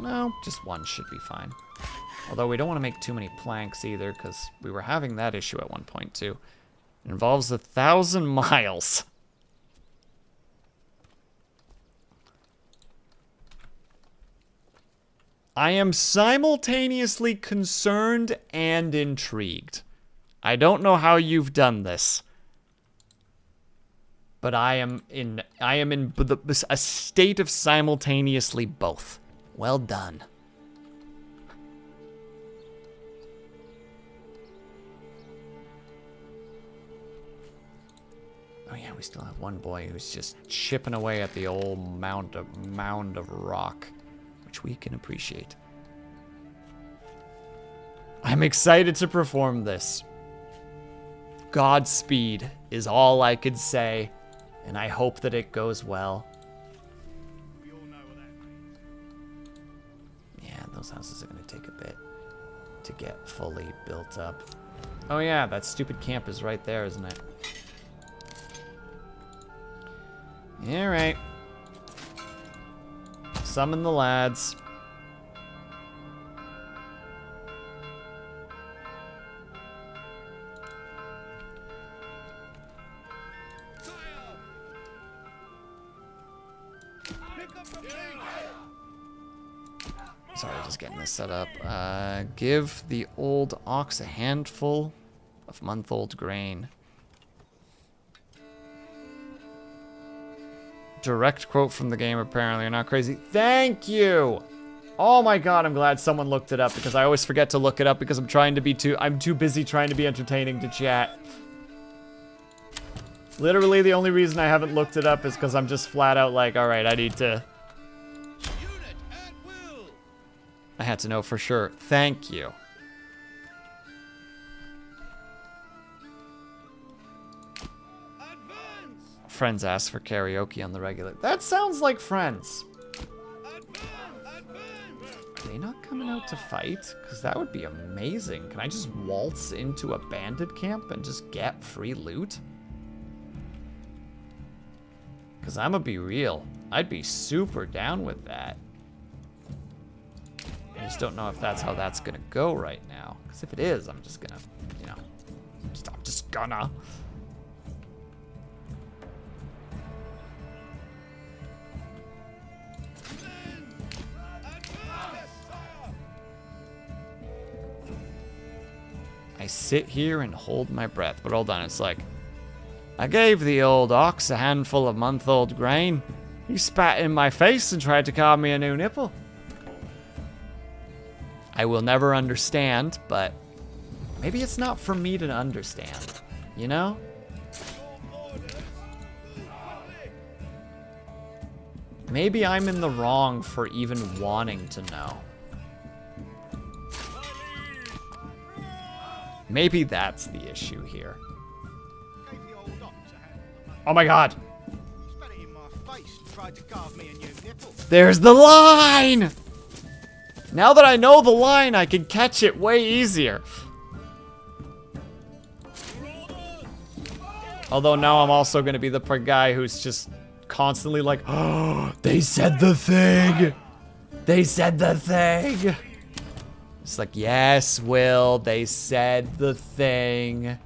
No, just one should be fine. Although we don't want to make too many planks either, because we were having that issue at one point too. It involves 1,000 miles. I am simultaneously concerned and intrigued. I don't know how you've done this, but I am in a state of simultaneously both. Well done. Oh yeah, we still have one boy who's just chipping away at the old mound of rock, which we can appreciate. I'm excited to perform this. Godspeed is all I could say, and I hope that it goes well. Those houses are going to take a bit to get fully built up. Oh yeah, that stupid camp is right there, isn't it? Alright. Summon the lads. Sorry, just getting this set up. Give the old ox a handful of month-old grain. Direct quote from the game, apparently. You're not crazy. Thank you! Oh my god, I'm glad someone looked it up, because I always forget to look it up because I'm too busy trying to be entertaining to chat. Literally, the only reason I haven't looked it up is because I'm just flat out like, alright, I need to... I had to know for sure. Thank you. Friends ask for karaoke on the regular. That sounds like Friends. Are they not coming out to fight? Because that would be amazing. Can I just waltz into a bandit camp and just get free loot? Because I'm gonna be real. I'd be super down with that. I just don't know if that's how that's gonna go right now. Because if it is, I'm just gonna, you know, I'm just gonna. I sit here and hold my breath. But hold on, it's like, I gave the old ox a handful of month-old grain. He spat in my face and tried to carve me a new nipple. I will never understand, but maybe it's not for me to understand, you know? Maybe I'm in the wrong for even wanting to know. Maybe that's the issue here. Oh my god! There's the line! Now that I know the line, I can catch it way easier. Although now I'm also going to be the guy who's just constantly like, oh, they said the thing! They said the thing! It's like, yes, Will, they said the thing.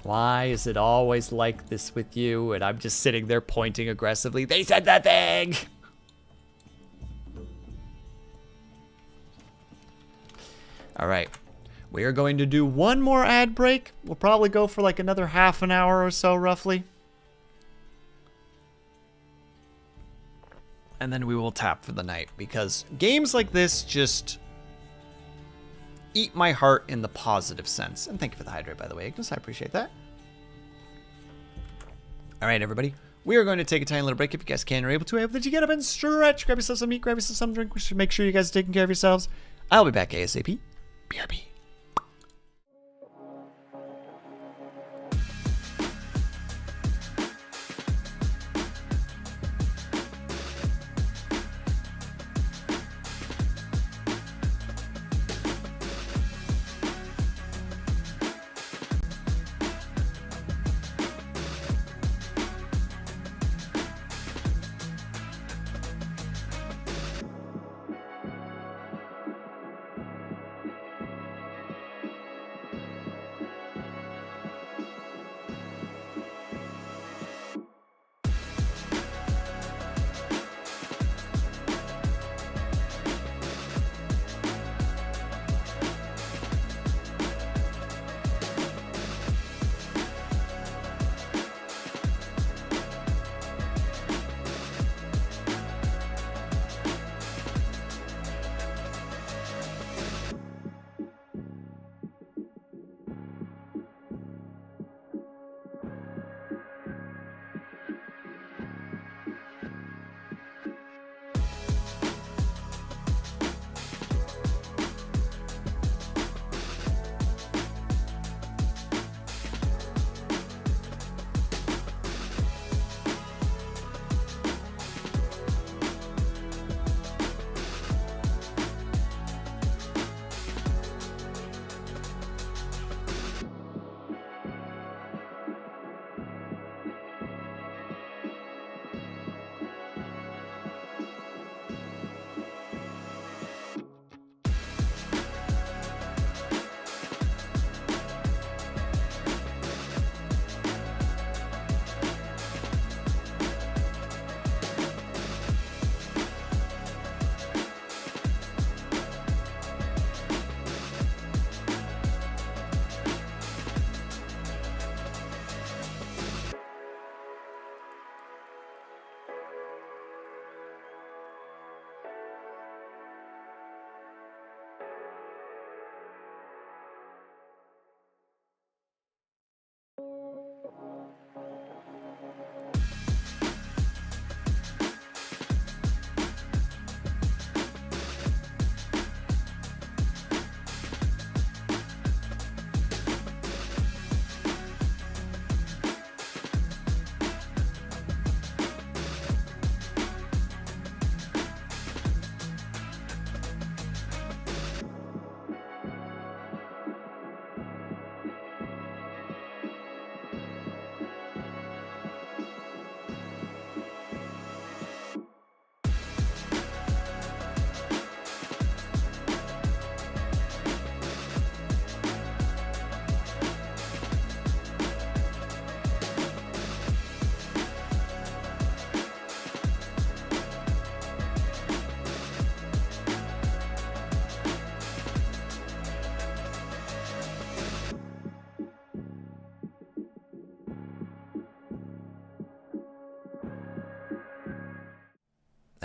Why is it always like this with you? And I'm just sitting there pointing aggressively. They said that thing! All right. We are going to do one more ad break. We'll probably go for like another half an hour or so, roughly. And then we will tap for the night, because games like this just eat my heart in the positive sense. And thank you for the hydrate, by the way, Ignis. I appreciate that. All right, everybody. We are going to take a tiny little break if you guys can or able to. I hope that you get up and stretch. Grab yourself some meat, grab yourself some drink. We should make sure you guys are taking care of yourselves. I'll be back ASAP. BRB.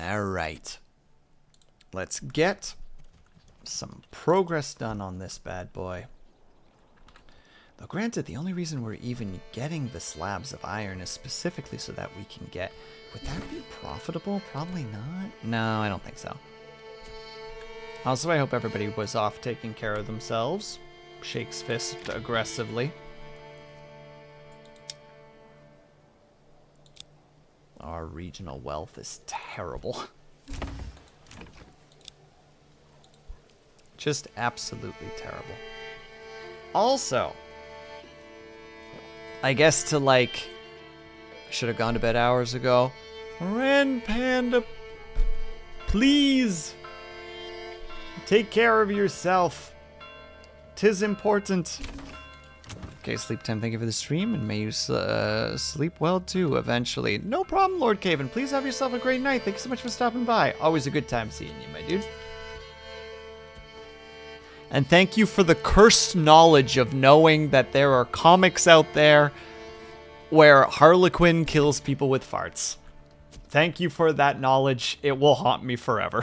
All right. Let's get some progress done on this bad boy. Though granted, the only reason we're even getting the slabs of iron is specifically so that we can get... Would that be profitable? Probably not. No, I don't think so. Also, I hope everybody was off taking care of themselves. Shakes fist aggressively. Our regional wealth is terrible. Just absolutely terrible. Also, I guess to like... I should have gone to bed hours ago. Ren Panda, please take care of yourself. 'Tis important. Okay, sleep time. Thank you for the stream, and may you sleep well too eventually. No problem, Lord Caven. Please have yourself a great night. Thank you so much for stopping by. Always a good time seeing you, my dude. And thank you for the cursed knowledge of knowing that there are comics out there where Harlequin kills people with farts. Thank you for that knowledge. It will haunt me forever.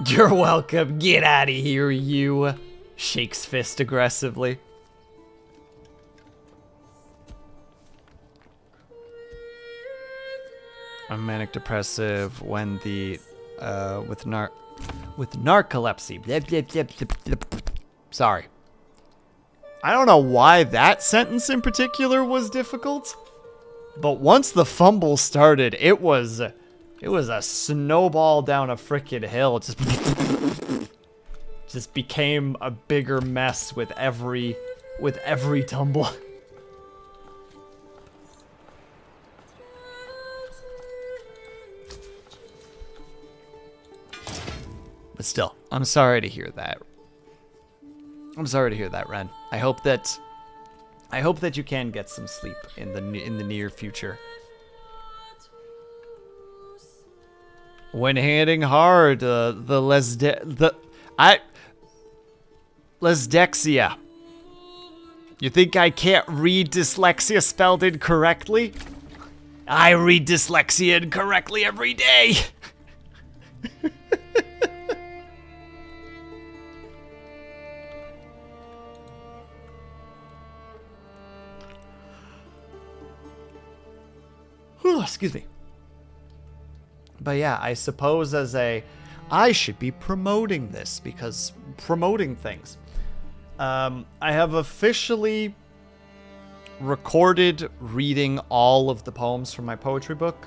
You're welcome. Get out of here, you. Shakes fist aggressively. I'm manic depressive when the with narcolepsy. Blip, blip, blip, blip, blip. Sorry. I don't know why that sentence in particular was difficult, but once the fumble started, it was a snowball down a frickin' hill. Just became a bigger mess with every tumble. But still, I'm sorry to hear that. I'm sorry to hear that, Ren. I hope that you can get some sleep in the near future. When hitting hard, Lesdexia. You think I can't read dyslexia spelled incorrectly? I read dyslexia incorrectly every day. Excuse me. But yeah, I suppose I should be promoting this, because promoting things. I have officially recorded reading all of the poems from my poetry book.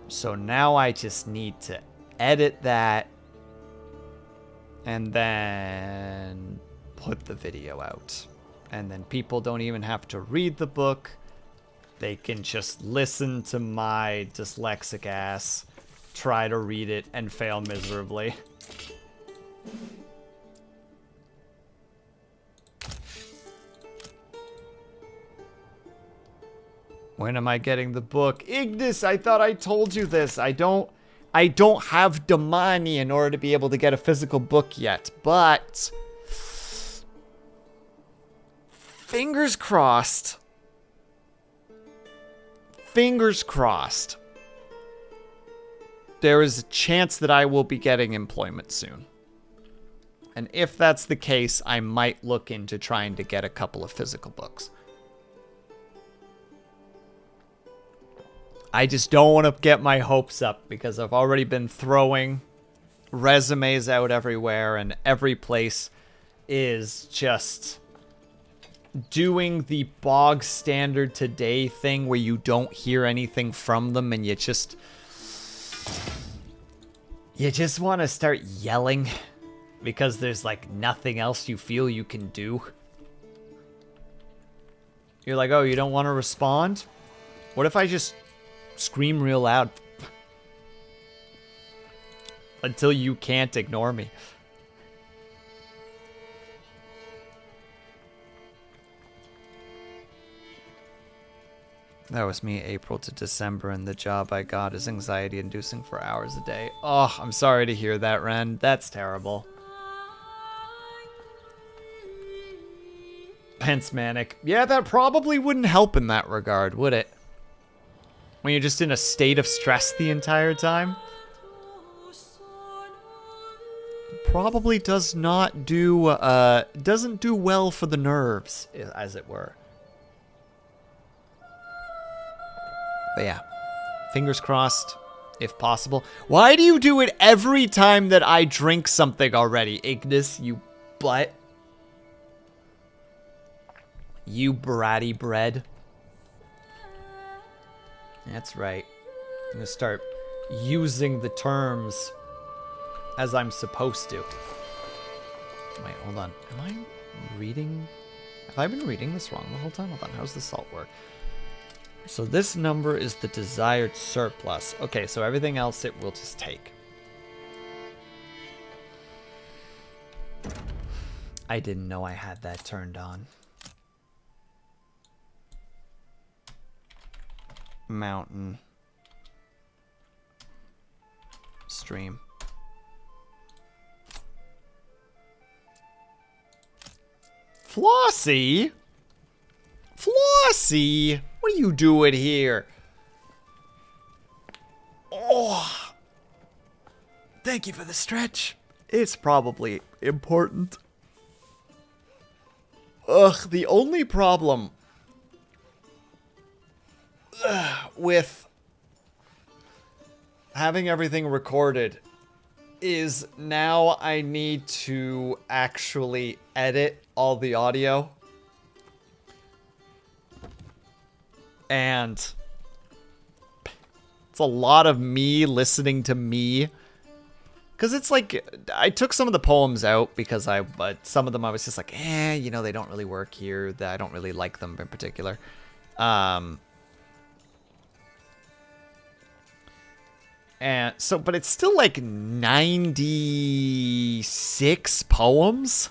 So now I just need to edit that and then put the video out. And then people don't even have to read the book. They can just listen to my dyslexic ass try to read it and fail miserably. When am I getting the book? Ignis, I thought I told you this. I don't have the money in order to be able to get a physical book yet, but fingers crossed. Fingers crossed. There is a chance that I will be getting employment soon. And if that's the case, I might look into trying to get a couple of physical books. I just don't want to get my hopes up, because I've already been throwing resumes out everywhere, and every place is just doing the bog standard today thing where you don't hear anything from them and you just want to start yelling because there's like nothing else you feel you can do. You're like, oh, you don't want to respond? What if I just scream real loud until you can't ignore me? That was me April to December, and the job I got is anxiety-inducing for hours a day. Oh, I'm sorry to hear that, Ren. That's terrible. Hence manic. Yeah, that probably wouldn't help in that regard, would it? When you're just in a state of stress the entire time. Probably does not do, doesn't do well for the nerves, as it were. But yeah, fingers crossed, if possible. Why do you do it every time that I drink something already, Ignis, you butt? You bratty bread. That's right. I'm gonna start using the terms as I'm supposed to. Wait, hold on. Am I reading? Have I been reading this wrong the whole time? Hold on. How's the salt work? So this number is the desired surplus. Okay, so everything else it will just take. I didn't know I had that turned on. Mountain. Stream. Flossie? Flossie? What are you doing here? Oh. Thank you for the stretch. It's probably important. Ugh, the only problem with having everything recorded is now I need to actually edit all the audio. And it's a lot of me listening to me. Because it's like, I took some of the poems out because but some of them I was just like, you know, they don't really work here. I don't really like them in particular. And so, but it's still like 96 poems.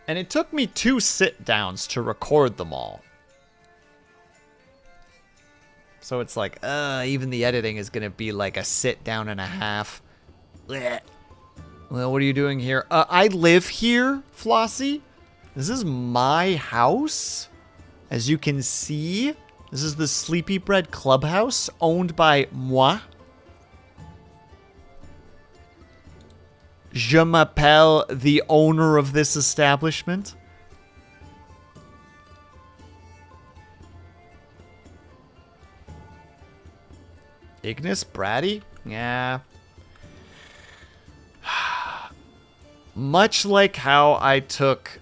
And it took me 2 sit-downs to record them all. So it's like, even the editing is going to be like a sit-down and a half. Blech. Well, what are you doing here? I live here, Flossie. This is my house. As you can see, this is the Sleepy Bread Clubhouse, owned by moi. Je m'appelle the owner of this establishment. Ignis Bratty? Yeah. Much like how I took,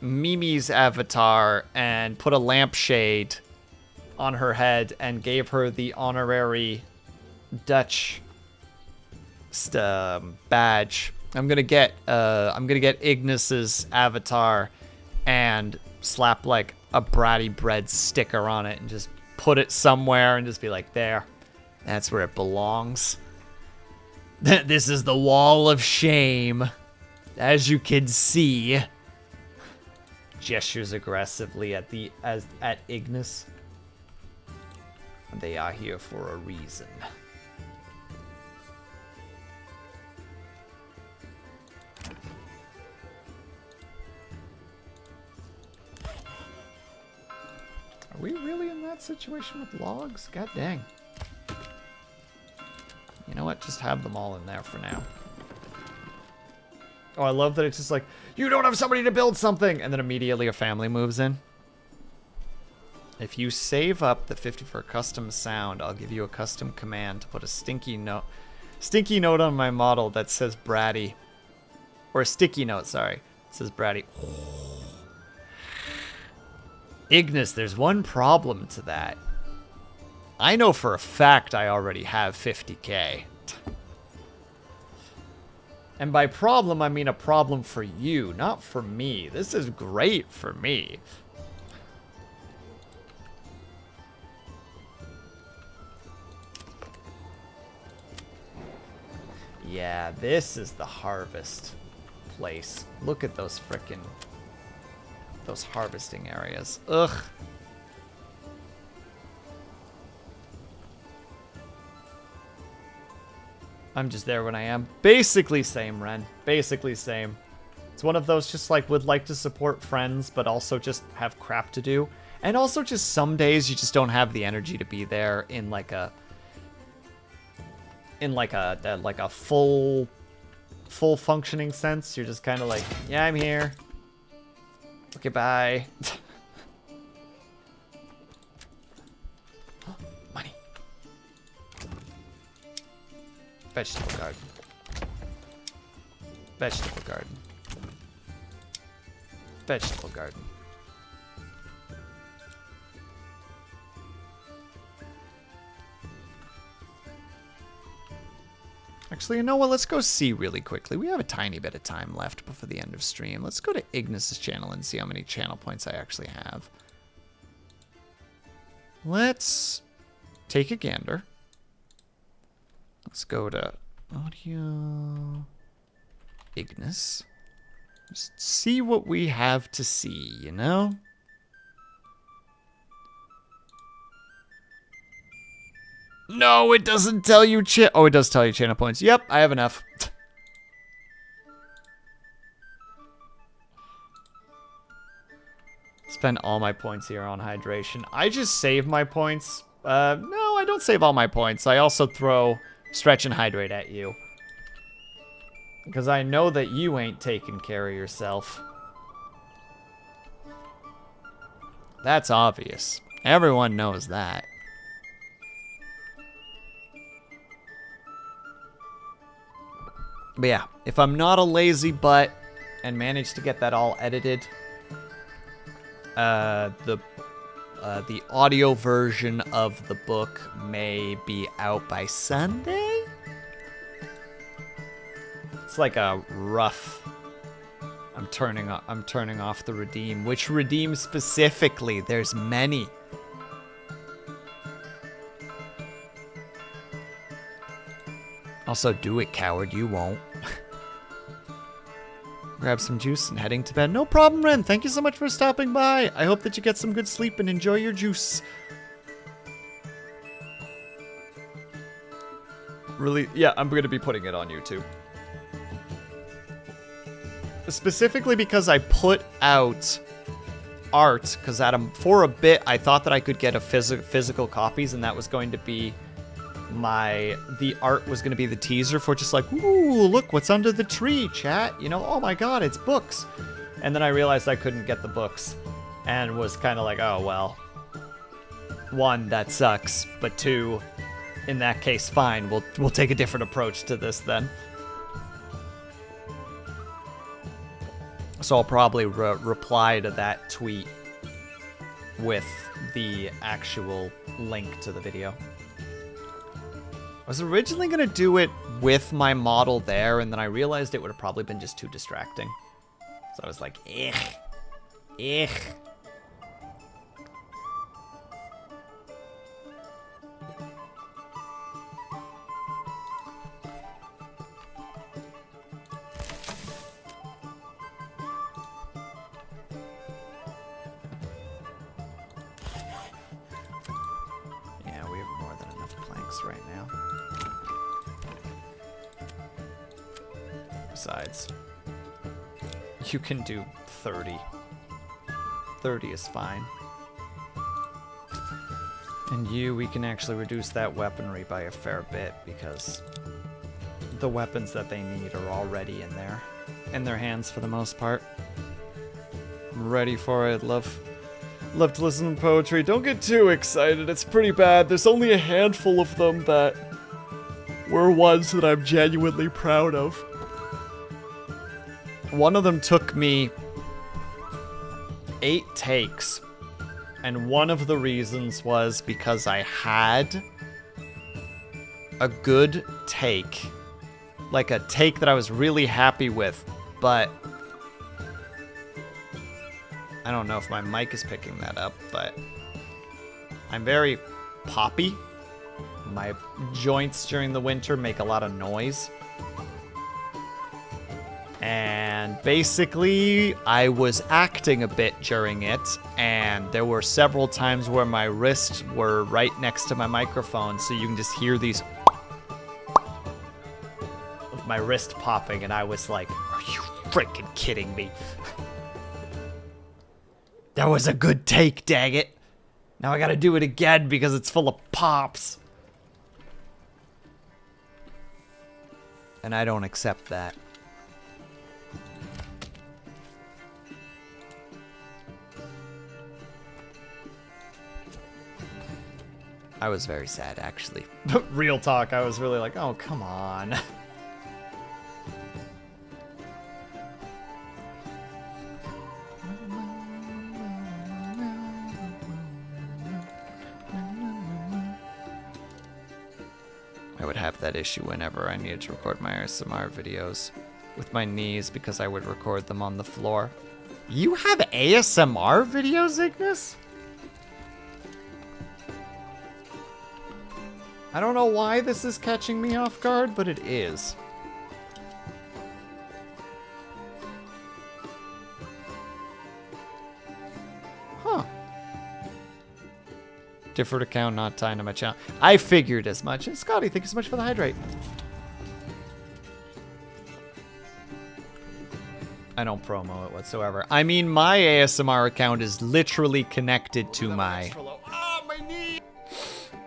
Mimi's avatar and put a lampshade on her head and gave her the honorary Dutch badge. I'm gonna get Ignis's avatar and slap like a Bratty Bread sticker on it and just put it somewhere and just be like, there, that's where it belongs. This is the wall of shame, as you can see. Gestures aggressively at Ignis. They are here for a reason. Are we really in that situation with logs? God dang. You know what? Just have them all in there for now. Oh, I love that it's just like, you don't have somebody to build something! And then immediately a family moves in. If you save up the 50 for a custom sound, I'll give you a custom command to put a stinky note on my model that says Bratty. Or a sticky note, sorry. It says Bratty. Ignis, there's one problem to that. I know for a fact I already have 50k. And by problem, I mean a problem for you, not for me. This is great for me. Yeah, this is the harvest place. Look at those those harvesting areas. Ugh. I'm just there when I am. Basically same, Ren. Basically same. It's one of those just like would like to support friends, but also just have crap to do. And also just some days you just don't have the energy to be there in like a full functioning sense. You're just kind of like, yeah, I'm here. Okay, bye. Money. Vegetable garden. Vegetable garden. Vegetable garden. Actually, you know what? Let's go see really quickly. We have a tiny bit of time left before the end of stream. Let's go to Ignis's channel and see how many channel points I actually have. Let's take a gander. Let's go to audio Ignis. Just see what we have to see, you know? No, it doesn't tell you oh, it does tell you channel points. Yep, I have enough. Spend all my points here on hydration. I just save my points. No, I don't save all my points. I also throw stretch and hydrate at you. Because I know that you ain't taking care of yourself. That's obvious. Everyone knows that. But yeah, if I'm not a lazy butt and manage to get that all edited, the audio version of the book may be out by Sunday. It's like a rough. I'm turning off the redeem. Which redeem specifically? There's many. Also, do it, coward. You won't. Grab some juice and heading to bed. No problem, Ren. Thank you so much for stopping by. I hope that you get some good sleep and enjoy your juice. Really? Yeah, I'm going to be putting it on YouTube. Specifically because I put out art, because for a bit I thought that I could get a physical copies, and that was going to be the art was going to be the teaser for just like, ooh, look what's under the tree, chat. You know, oh my god, it's books. And then I realized I couldn't get the books and was kind of like, oh, well, one, that sucks, but two, in that case, fine, we'll take a different approach to this then. So I'll probably reply to that tweet with the actual link to the video. I was originally going to do it with my model there, and then I realized it would have probably been just too distracting. So I was like, ugh. Ugh. Yeah, we have more than enough planks right now. Besides, you can do 30. 30 is fine. And we can actually reduce that weaponry by a fair bit because the weapons that they need are already in their hands for the most part. I'm ready for it. Love to listen to poetry. Don't get too excited. It's pretty bad. There's only a handful of them that were ones that I'm genuinely proud of. One of them took me 8 takes, and one of the reasons was because I had a good take, like a take that I was really happy with, but I don't know if my mic is picking that up, but I'm very poppy. My joints during the winter make a lot of noise. And basically, I was acting a bit during it, and there were several times where my wrists were right next to my microphone, so you can just hear these. my wrist popping, and I was like, are you freaking kidding me? That was a good take, dang it. Now I gotta do it again because it's full of pops. And I don't accept that. I was very sad, actually. Real talk, I was really like, oh, come on. I would have that issue whenever I needed to record my ASMR videos with my knees because I would record them on the floor. You have ASMR videos, Ignis? I don't know why this is catching me off guard, but it is. Huh. Different account, not tied to my channel. I figured as much. And Scotty, thank you so much for the hydrate. I don't promo it whatsoever. I mean, my ASMR account is literally connected to my... Ah, my knee!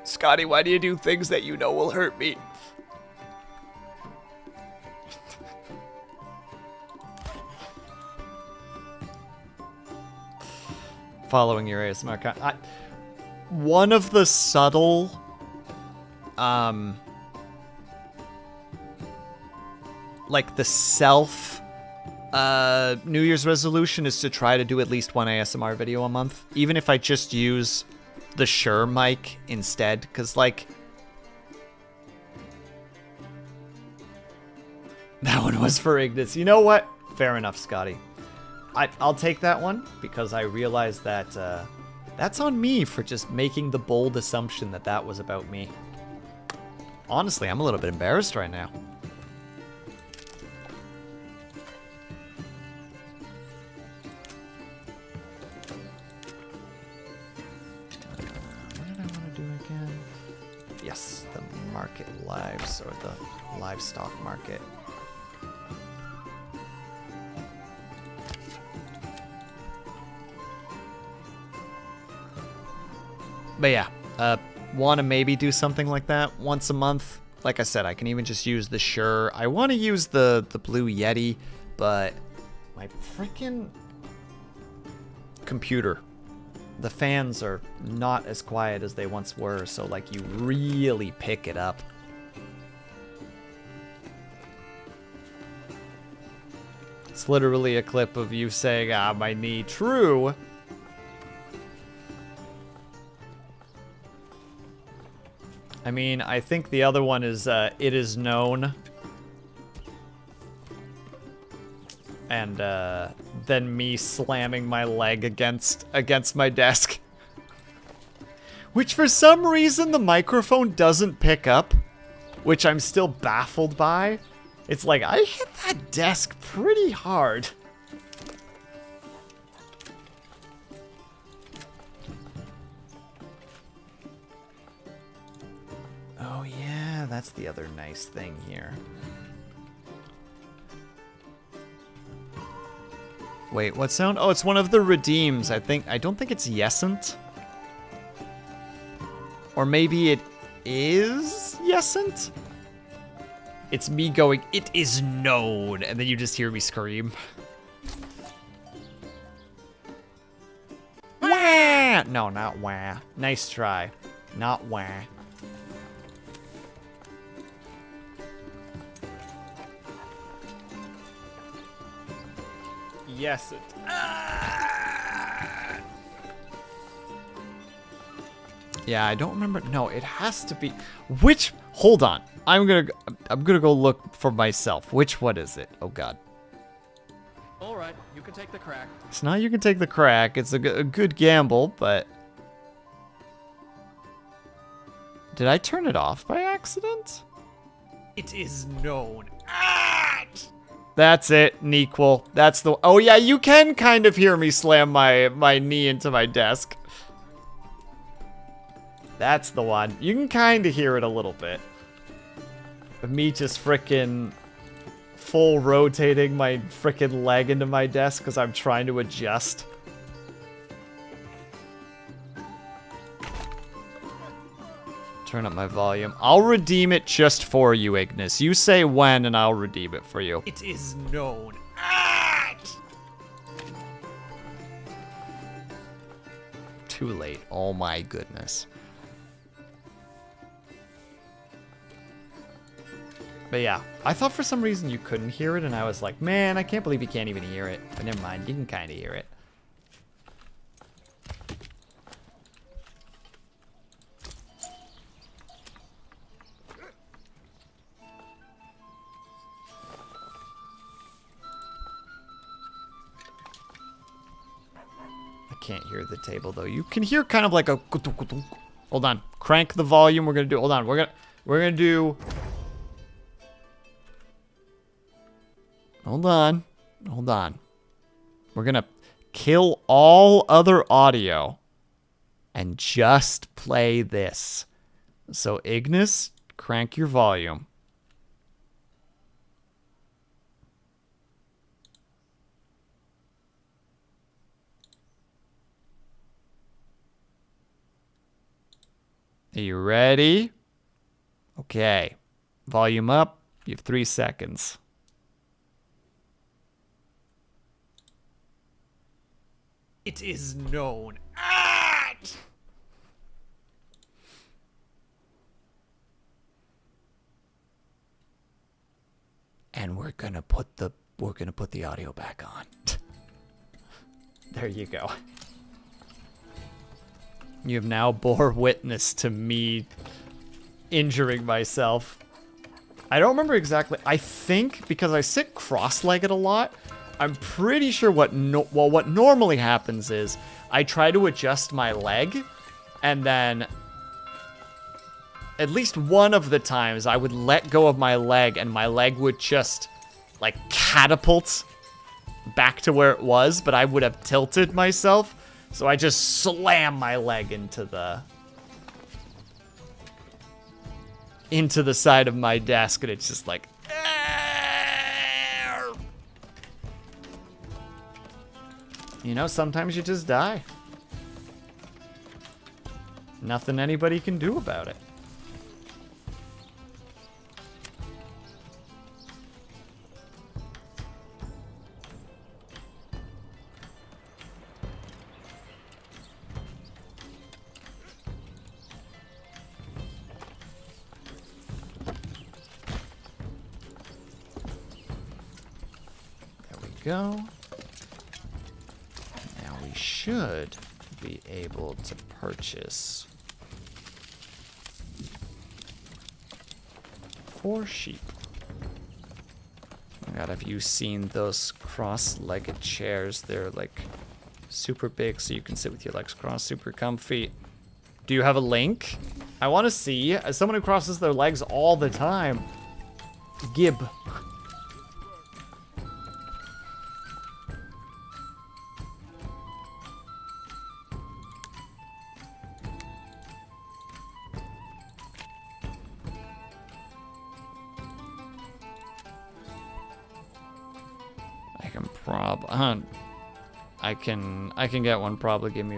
Scotty, why do you do things that you know will hurt me? Following your ASMR account. One of the subtle... like the self... New Year's resolution is to try to do at least one ASMR video a month. Even if I just use the Shure mic instead. Because, like... That one was for Ignis. You know what? Fair enough, Scotty. I'll take that one. Because I realized that... that's on me for just making the bold assumption that that was about me. Honestly, I'm a little bit embarrassed right now. What did I want to do again? Yes, the market lives, or the livestock market. But yeah, want to maybe do something like that once a month. Like I said, I can even just use the Shure. I want to use the Blue Yeti, but my freaking computer, the fans are not as quiet as they once were, so like you really pick it up. It's literally a clip of you saying, ah, my knee, true. I mean, I think the other one is, it is known. And, then me slamming my leg against my desk. Which for some reason the microphone doesn't pick up. Which I'm still baffled by. It's like, I hit that desk pretty hard. Oh yeah, that's the other nice thing here. Wait, what sound? Oh, it's one of the redeems. I don't think it's Yesent. Or maybe it is Yesent? It's me going, it is known, and then you just hear me scream. Wah! No, not wah. Nice try. Not wah. Yes, it. Ah! Yeah, I don't remember. No, it has to be. Which? Hold on. I'm gonna go look for myself. Which one is it? Oh God. All right, you can take the crack. It's not. You can take the crack. It's a good gamble, but. Did I turn it off by accident? It is known. Ah! That's it, Nequel. That's the... Oh, yeah, you can kind of hear me slam my knee into my desk. That's the one. You can kind of hear it a little bit. Of me just frickin' full rotating my frickin' leg into my desk because I'm trying to adjust. Turn up my volume. I'll redeem it just for you, Ignis. You say when and I'll redeem it for you. It is known. Too late. Oh my goodness. But yeah, I thought for some reason you couldn't hear it, and I was like, man, I can't believe you can't even hear it. But never mind, you can kind of hear it. Can't hear the table though. You can hear kind of like a. Hold on, crank the volume. We're gonna do. Hold on, we're gonna do. Hold on, hold on. We're gonna kill all other audio and just play this. So Ignis, crank your volume. Are you ready? Okay. Volume up. You have 3 seconds. It is known. And we're gonna put the audio back on. There you go. You have now bore witness to me injuring myself. I don't remember exactly. I think because I sit cross-legged a lot, I'm pretty sure what normally happens is I try to adjust my leg, and then at least one of the times I would let go of my leg and my leg would just like catapult back to where it was, but I would have tilted myself. So I just slam my leg into the side of my desk, and it's just like, you know, sometimes you just die. Nothing anybody can do about it. Go. Now we should be able to purchase 4 sheep. Oh God, have you seen those cross-legged chairs? They're like super big, so you can sit with your legs crossed, super comfy. Do you have a link? I want to see. As someone who crosses their legs all the time. Gib. I can get one. Probably give me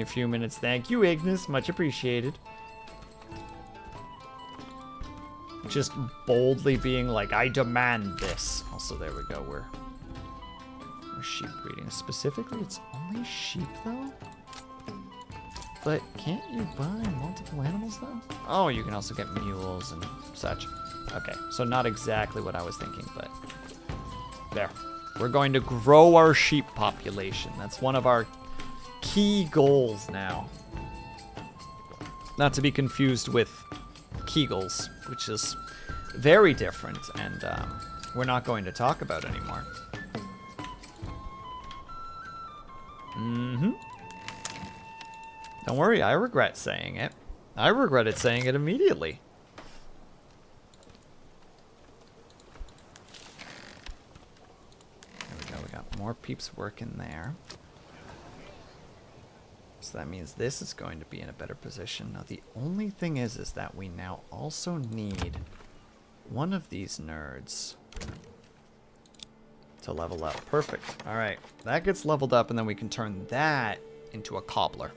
a few minutes. Thank you, Ignis. Much appreciated. Just boldly being like, I demand this. Also, there we go. We're sheep breeding. Specifically, it's only sheep though. But can't you buy multiple animals though? Oh, you can also get mules and such. Okay, so not exactly what I was thinking, but there. We're going to grow our sheep population. That's one of our key goals now. Not to be confused with Kegels, which is very different, and we're not going to talk about anymore. Don't worry, I regret saying it. I regretted saying it immediately. More peeps working there. So that means this is going to be in a better position. Now the only thing is that we now also need one of these nerds to level up. Perfect. All right. That gets leveled up, and then we can turn that into a cobbler.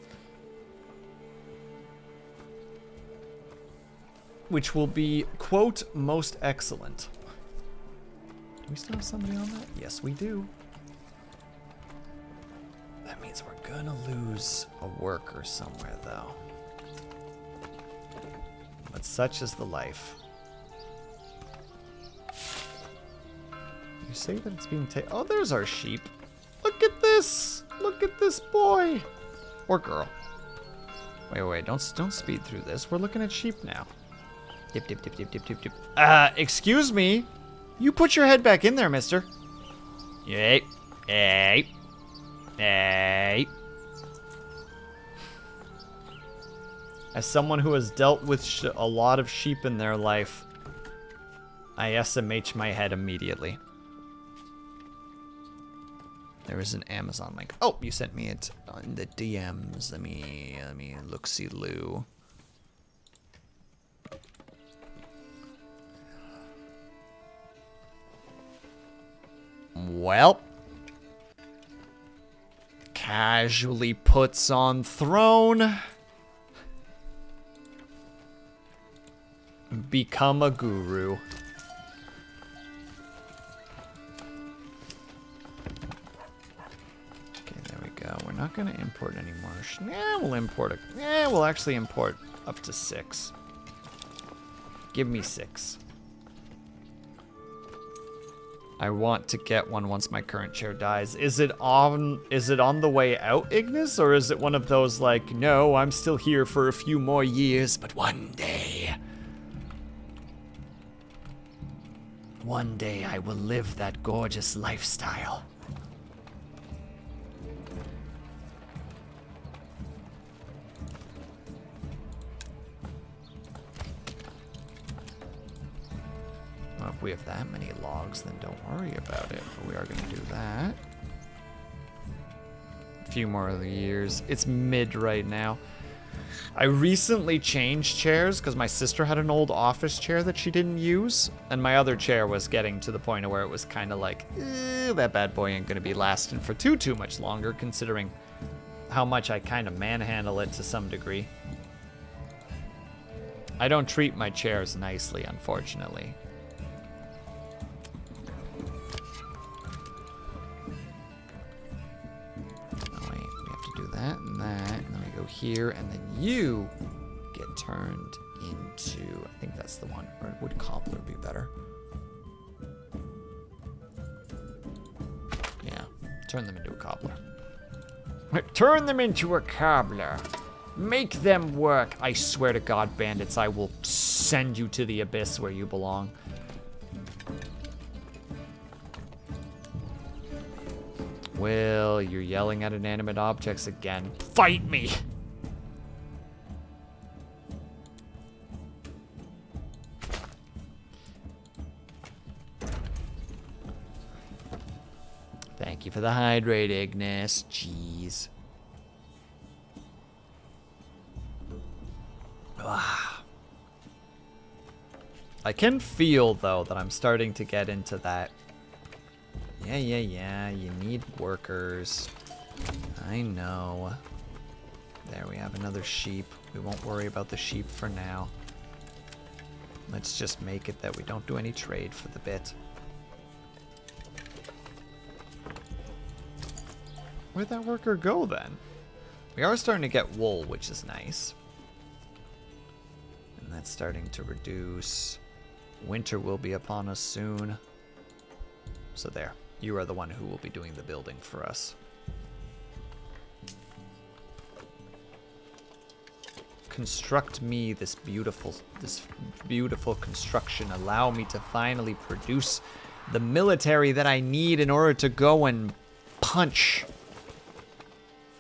Which will be, quote, most excellent. Do we still have somebody on that? Yes, we do. That means we're gonna lose a worker somewhere, though. But such is the life. You say that it's being taken. Oh, there's our sheep. Look at this. Look at this boy. Or girl. Wait. Don't speed through this. We're looking at sheep now. Dip. Excuse me. You put your head back in there, mister. Hey. As someone who has dealt with a lot of sheep in their life, I SMH my head immediately. There is an Amazon link. Oh, you sent me it on the DMs. Let me look-see-loo. Well, casually puts on throne. Become a guru. Okay, there we go. We're not going to import any more. Yeah, we'll import it. Yeah, we'll actually import up to 6. Give me 6. I want to get one once my current chair dies. Is it on the way out, Ignis? Or is it one of those like, no, I'm still here for a few more years, but one day I will live that gorgeous lifestyle. Well, if we have that many logs, then don't worry about it. But we are going to do that. A few more years. It's mid right now. I recently changed chairs because my sister had an old office chair that she didn't use. And my other chair was getting to the point of where it was kind of like, that bad boy ain't going to be lasting for too much longer, considering how much I kind of manhandle it to some degree. I don't treat my chairs nicely, unfortunately. That and that, and then we go here, and then you get turned into, I think that's the one, or would cobbler be better? Yeah, turn them into a cobbler. Turn them into a cobbler. Make them work. I swear to God, bandits, I will send you to the abyss where you belong. Well, you're yelling at inanimate objects again. Fight me! Thank you for the hydrate, Ignis. Jeez. I can feel, though, that I'm starting to get into that. Yeah, you need workers. I know. There, we have another sheep. We won't worry about the sheep for now. Let's just make it that we don't do any trade for the bit. Where'd that worker go, then? We are starting to get wool, which is nice. And that's starting to reduce. Winter will be upon us soon. So there. You are the one who will be doing the building for us. Construct me this beautiful construction. Allow me to finally produce the military that I need in order to go and punch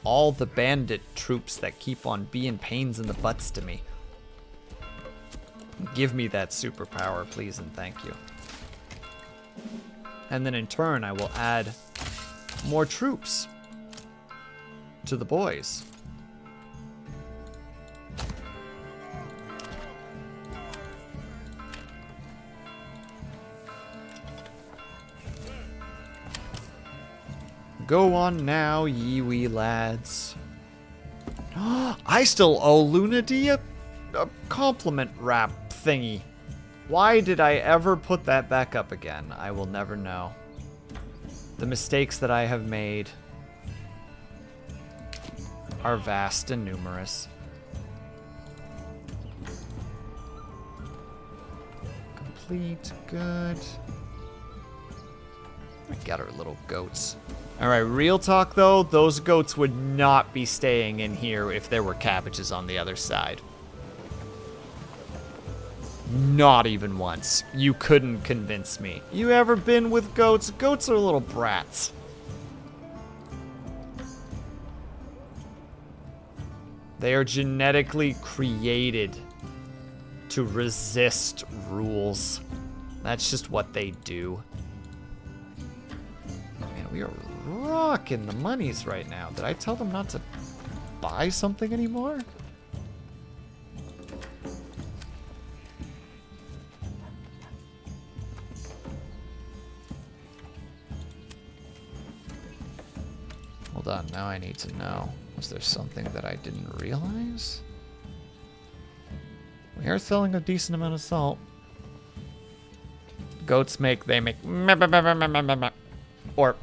all the bandit troops that keep on being pains in the butts to me. Give me that superpower, please, and thank you. And then in turn, I will add more troops to the boys. Go on now, ye wee lads. I still owe Luna D a compliment wrap thingy. Why did I ever put that back up again? I will never know. The mistakes that I have made are vast and numerous. Complete, good. We got our little goats. All right, real talk though, those goats would not be staying in here if there were cabbages on the other side. Not even once. You couldn't convince me. You ever been with goats? Goats are little brats. They are genetically created to resist rules. That's just what they do. Man, we are rocking the monies right now. Did I tell them not to buy something anymore? Hold on, now I need to know. Was there something that I didn't realize? We are selling a decent amount of salt. Goats make, they make, or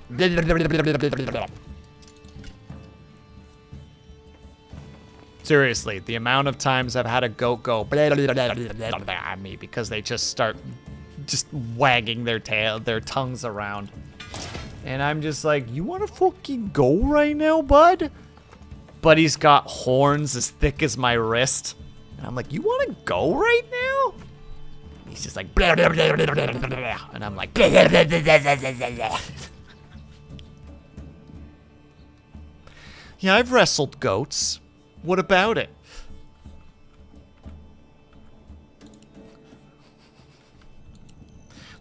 seriously, the amount of times I've had a goat go at me because they just start just wagging their tail, their tongues around. And I'm just like, you want to fucking go right now, bud? But he's got horns as thick as my wrist. And I'm like, you want to go right now? He's just like, and I'm like, yeah, I've wrestled goats. What about it?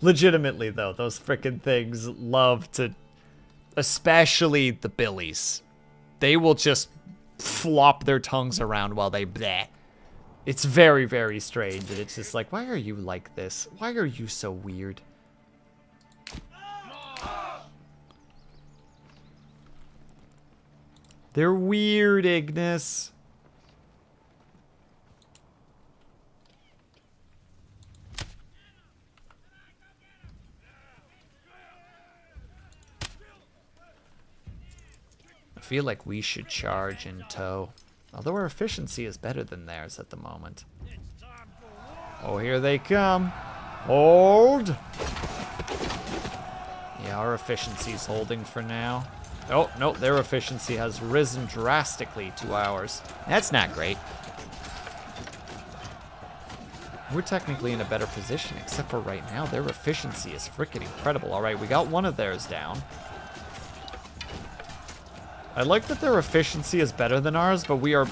Legitimately, though, those frickin' things love to, especially the billies. They will just flop their tongues around while they bleh. It's very, very strange, and it's just like, why are you like this? Why are you so weird? They're weird, Ignis. I feel like we should charge in tow. Although our efficiency is better than theirs at the moment. Oh, here they come. Hold. Yeah, our efficiency's holding for now. Oh, no, their efficiency has risen drastically to ours. That's not great. We're technically in a better position, except for right now, their efficiency is freaking incredible. All right, we got one of theirs down. I like that their efficiency is better than ours, but we are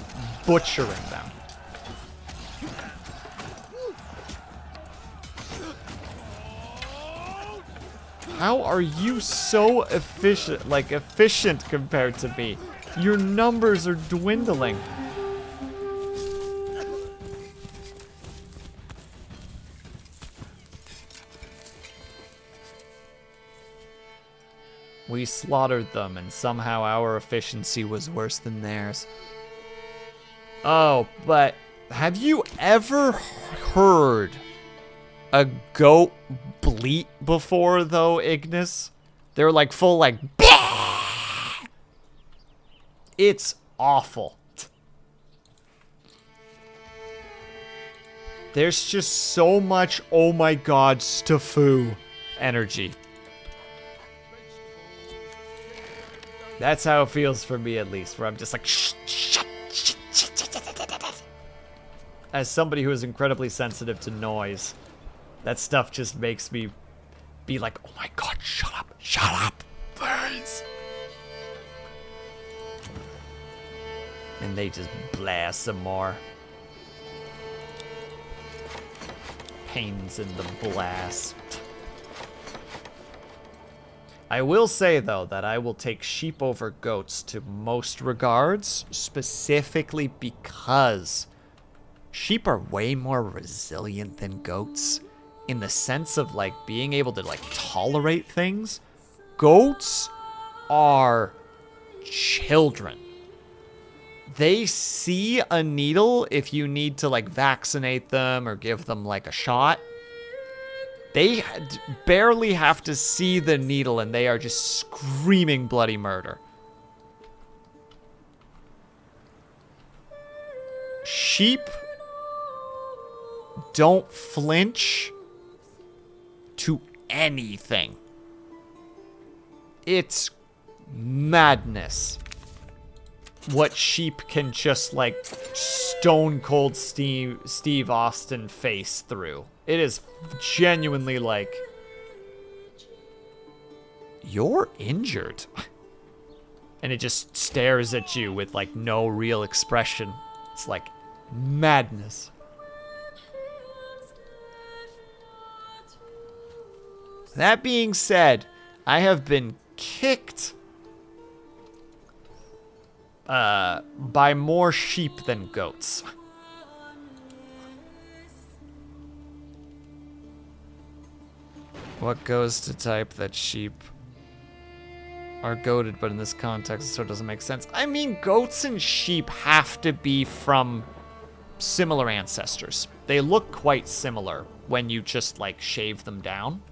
butchering them. How are you so efficient compared to me? Your numbers are dwindling. We slaughtered them, and somehow our efficiency was worse than theirs. Oh, but have you ever heard a goat bleat before, though, Ignis? They're like full, like, bah! It's awful. There's just so much, oh my god, staffu energy. That's how it feels for me, at least, where I'm just like, shh, shh, shh, shh, shh. As somebody who is incredibly sensitive to noise, that stuff just makes me be like, oh my god, shut up, please. And they just blast some more. Pains in the blast. I will say, though, that I will take sheep over goats to most regards, specifically because sheep are way more resilient than goats in the sense of, like, being able to, like, tolerate things. Goats are children. They see a needle if you need to like vaccinate them or give them like a shot. They barely have to see the needle and they are just screaming bloody murder. Sheep don't flinch to anything. It's madness what sheep can just like stone cold Steve Austin face through. It is genuinely like, you're injured. And it just stares at you with like no real expression. It's like madness. That being said, I have been kicked by more sheep than goats. What goes to type that sheep are goated, but in this context, so it doesn't make sense. I mean, goats and sheep have to be from similar ancestors. They look quite similar when you just, like, shave them down.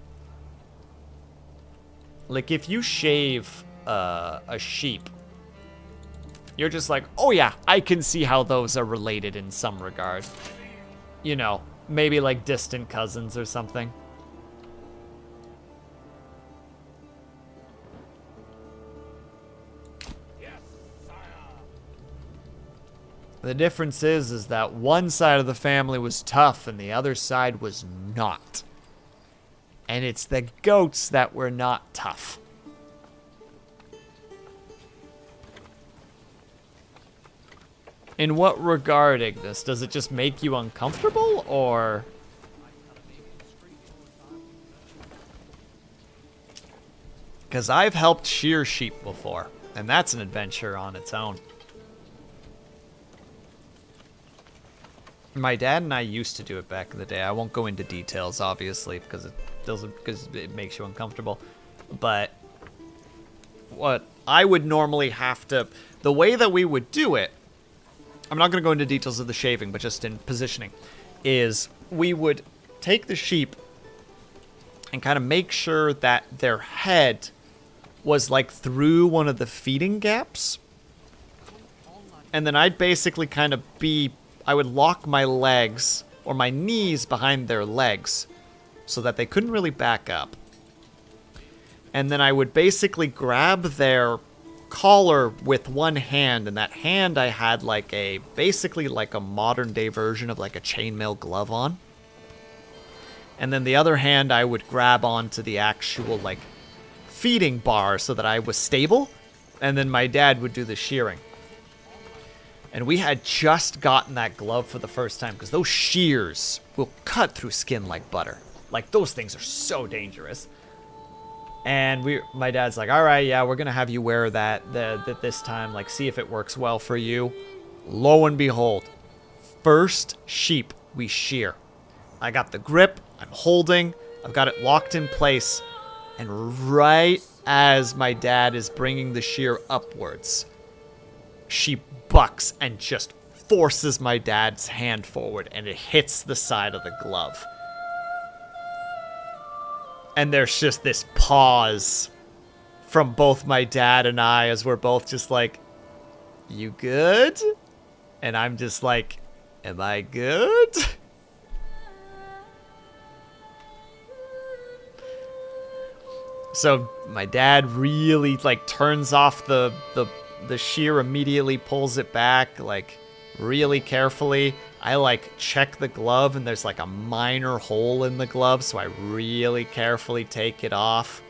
Like, if you shave a sheep, you're just like, oh yeah, I can see how those are related in some regard. You know, maybe like distant cousins or something. The difference is that one side of the family was tough and the other side was not. And it's the goats that were not tough. In what regard, Ignis? Does it just make you uncomfortable, or? Because I've helped shear sheep before, and that's an adventure on its own. My dad and I used to do it back in the day. I won't go into details, obviously, because it makes you uncomfortable. But what I would normally have to, the way that we would do it, I'm not going to go into details of the shaving, but just in positioning, is we would take the sheep and kind of make sure that their head was like through one of the feeding gaps. And then I'd basically kind of I would lock my legs or my knees behind their legs so that they couldn't really back up. And then I would basically grab their collar with one hand, and that hand I had like basically like a modern day version of like a chainmail glove on. And then the other hand I would grab onto the actual like feeding bar so that I was stable, and then my dad would do the shearing. And we had just gotten that glove for the first time because those shears will cut through skin like butter. Like, those things are so dangerous. And my dad's like, all right, yeah, we're going to have you wear that this time. Like, see if it works well for you. Lo and behold, first sheep we shear. I got the grip. I'm holding. I've got it locked in place. And right as my dad is bringing the shear upwards, she bucks and just forces my dad's hand forward, and it hits the side of the glove. And there's just this pause from both my dad and I as we're both just like, you good? And I'm just like, am I good? So my dad really like turns off the shear immediately, pulls it back like really carefully. I like check the glove and there's like a minor hole in the glove, so I really carefully take it off.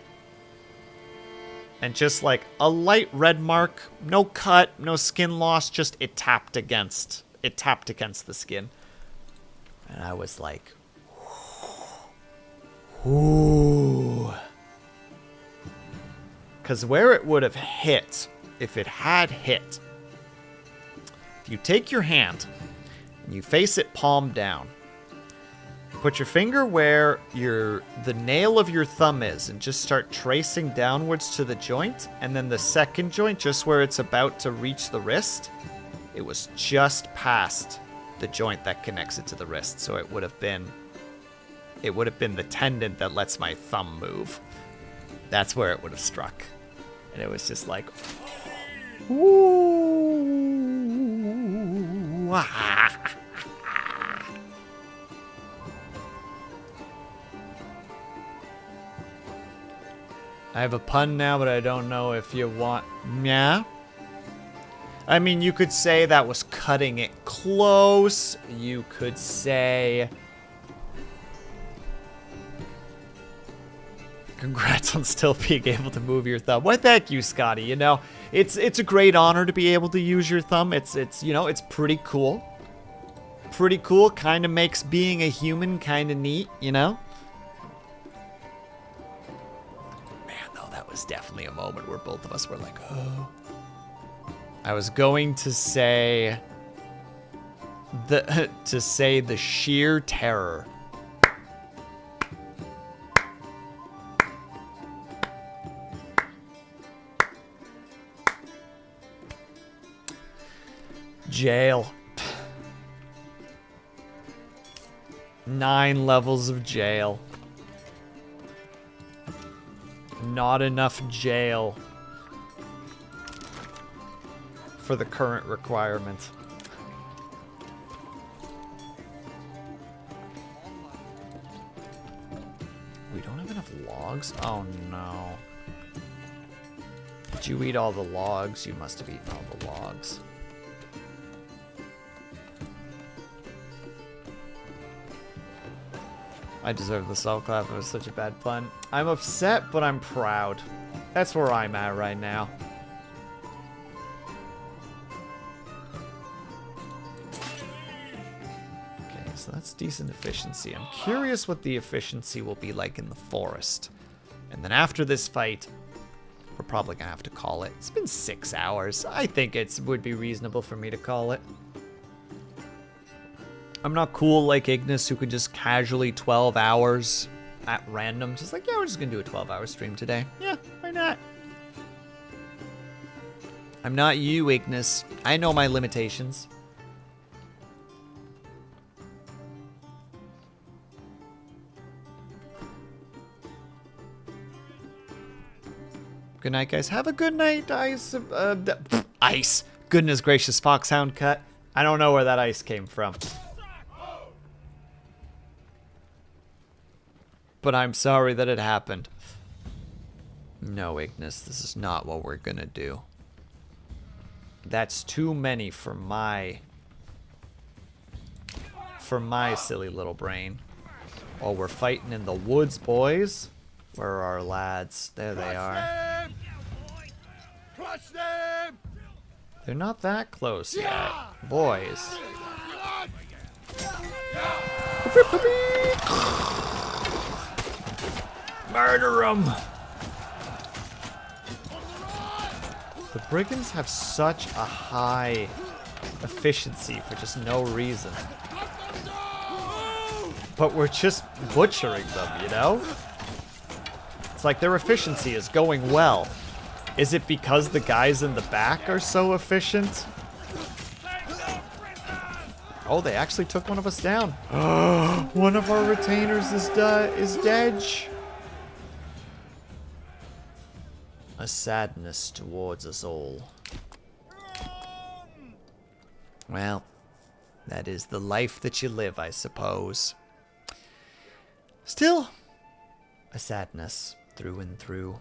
And just like a light red mark, no cut, no skin loss, just it tapped against the skin. And I was like, ooh. Because where it would have hit, if it had hit, if you take your hand and you face it palm down, Put your finger where the nail of your thumb is and just start tracing downwards to the joint. And then the second joint, just where it's about to reach the wrist, it was just past the joint that connects it to the wrist. So it would have been the tendon that lets my thumb move. That's where it would have struck. And it was just like, ooh, ah. I have a pun now, but I don't know if you want... Yeah? I mean, you could say that was cutting it close. You could say... Congrats on still being able to move your thumb. Why, thank you, Scotty. You know, it's a great honor to be able to use your thumb. It's you know, it's pretty cool. Pretty cool. Kind of makes being a human kind of neat, you know? Definitely a moment where both of us were like, oh. I was going to say the sheer terror. Jail. 9 levels of jail. Not enough jail for the current requirement. We don't have enough logs? Oh no. Did you eat all the logs? You must have eaten all the logs. I deserve the soul clap. It was such a bad pun. I'm upset, but I'm proud. That's where I'm at right now. Okay, so that's decent efficiency. I'm curious what the efficiency will be like in the forest. And then after this fight, we're probably gonna have to call it. It's been 6 hours. I think it would be reasonable for me to call it. I'm not cool like Ignis, who could just casually 12 hours at random. Just like, yeah, we're just gonna do a 12-hour stream today. Yeah, why not? I'm not you, Ignis. I know my limitations. Good night, guys. Have a good night, Ice. Ice. Goodness gracious, Foxhound cut. I don't know where that ice came from. But I'm sorry that it happened. No, Ignis, this is not what we're gonna do. That's too many for my silly little brain. Oh, we're fighting in the woods, boys. Where are our lads? There they are. Crush them! They're not that close yet. Boys. Murder them! The brigands have such a high efficiency for just no reason. But we're just butchering them, you know? It's like their efficiency is going well. Is it because the guys in the back are so efficient? Oh, they actually took one of us down. One of our retainers is dead. A sadness towards us all. Well, that is the life that you live, I suppose. Still, a sadness through and through.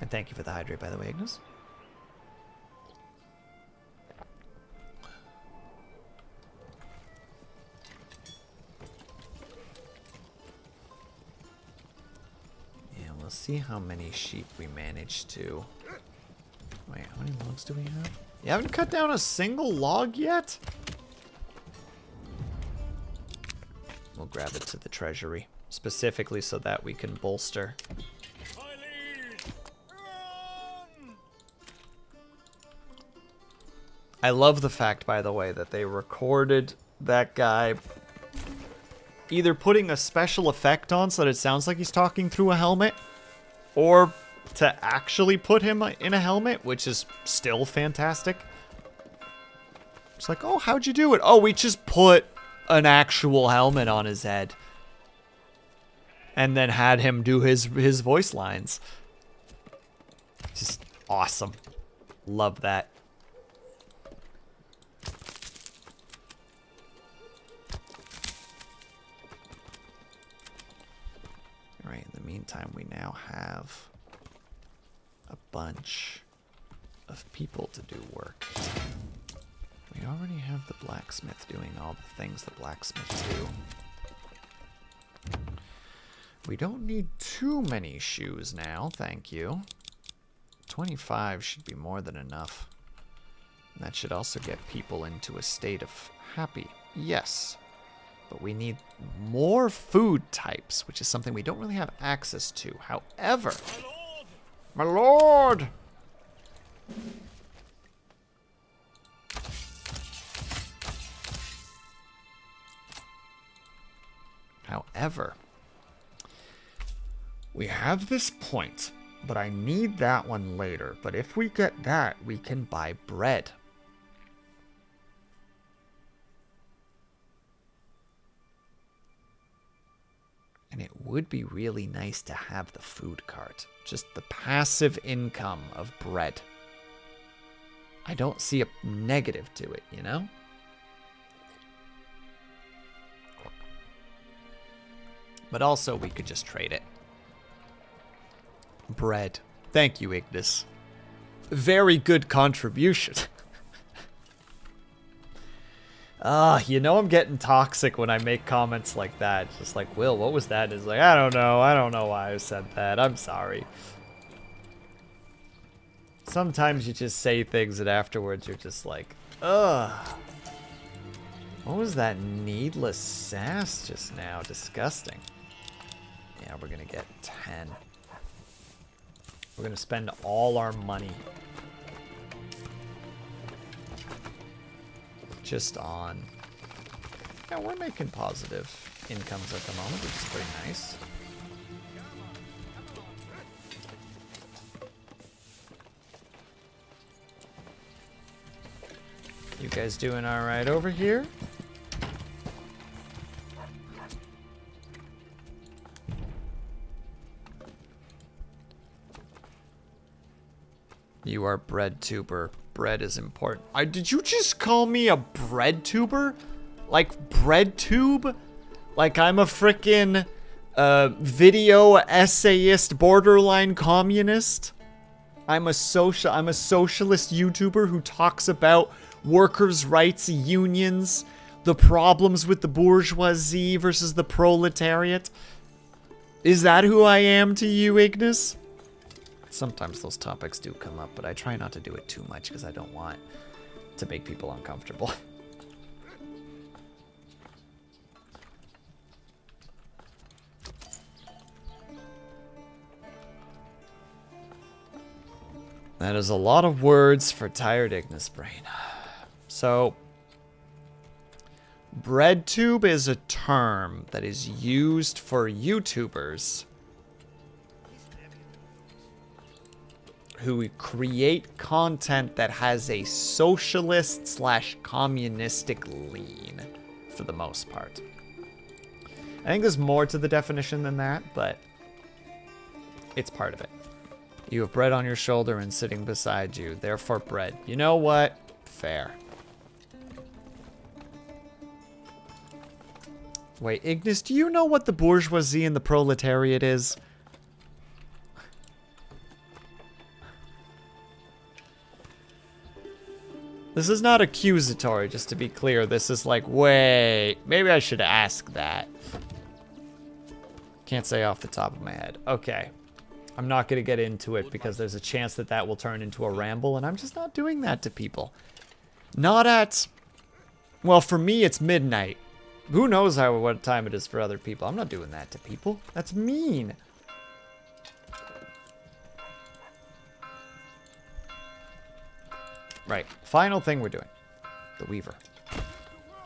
And thank you for the hydrate, by the way, Ignis. Yeah, we'll see how many sheep we manage to... Wait, how many logs do we have? You haven't cut down a single log yet? We'll grab it to the treasury, specifically so that we can bolster. I love the fact, by the way, that they recorded that guy either putting a special effect on so that it sounds like he's talking through a helmet, or to actually put him in a helmet, which is still fantastic. It's like, oh, how'd you do it? Oh, we just put an actual helmet on his head. And then had him do his voice lines. Just awesome. Love that. Alright, in the meantime, we now have a bunch of people to do work. We already have the blacksmith doing all the things the blacksmiths do. We don't need too many shoes now, thank you. 25 should be more than enough. And that should also get people into a state of happy. Yes. But we need more food types, which is something we don't really have access to. However, my lord! However, we have this point, but I need that one later. But if we get that, we can buy bread. And it would be really nice to have the food cart. Just the passive income of bread. I don't see a negative to it, you know? But also, we could just trade it. Bread. Thank you, Ignis. Very good contribution. You know I'm getting toxic when I make comments like that. It's just like, Will, what was that? It's like, I don't know. I don't know why I said that. I'm sorry. Sometimes you just say things and afterwards you're just like, ugh. What was that needless sass just now? Disgusting. Yeah, we're gonna get 10. We're gonna spend all our money just on... Yeah, we're making positive incomes at the moment, which is pretty nice. You guys doing alright over here? You are bread tuber. Bread is important. Did you just call me a bread tuber? Like bread tube? Like I'm a frickin' video essayist borderline communist? I'm a socialist YouTuber who talks about workers' rights, unions, the problems with the bourgeoisie versus the proletariat. Is that who I am to you, Ignis? Sometimes those topics do come up, but I try not to do it too much because I don't want to make people uncomfortable. That is a lot of words for tired Ignis brain. So, breadtube is a term that is used for YouTubers who create content that has a socialist / communistic lean, for the most part. I think there's more to the definition than that, but it's part of it. You have bread on your shoulder and sitting beside you, therefore bread. You know what? Fair. Wait, Ignis, do you know what the bourgeoisie and the proletariat is? This is not accusatory, just to be clear. This is like, wait, maybe I should ask that. Can't say off the top of my head. Okay. I'm not going to get into it because there's a chance that that will turn into a ramble, and I'm just not doing that to people. Not at... Well, for me, it's midnight. Who knows what time it is for other people? I'm not doing that to people. That's mean. Right. Final thing we're doing. The Weaver.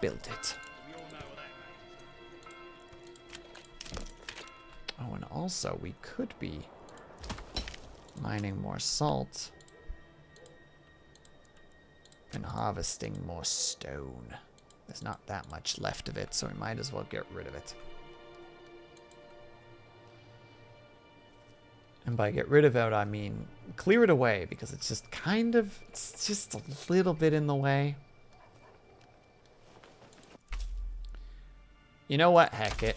Build it. Oh, and also we could be mining more salt and harvesting more stone. There's not that much left of it, so we might as well get rid of it. And by get rid of it, I mean clear it away, because it's just kind of, it's just a little bit in the way. You know what? Heck it.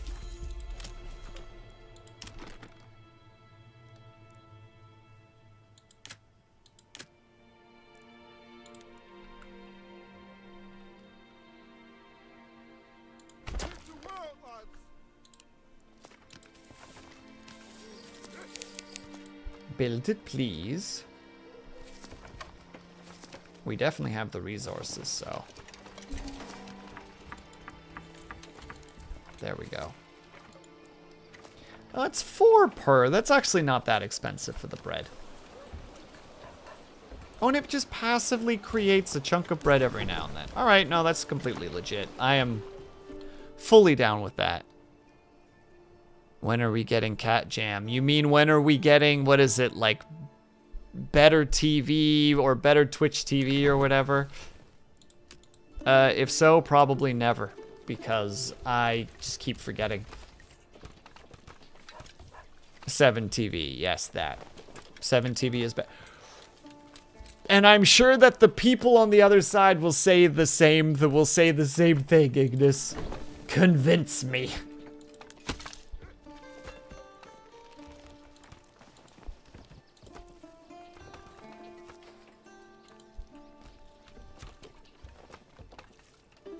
Build it, please. We definitely have the resources, so. There we go. Oh, it's 4 per. That's actually not that expensive for the bread. Oh, and it just passively creates a chunk of bread every now and then. All right, no, that's completely legit. I am fully down with that. When are we getting Cat Jam? You mean when are we getting, what is it, like better TV or better Twitch TV or whatever? If so, probably never, because I just keep forgetting. 7 TV, yes, that. 7 TV is better. And I'm sure that the people on the other side will say the same, thing, Ignis. Convince me.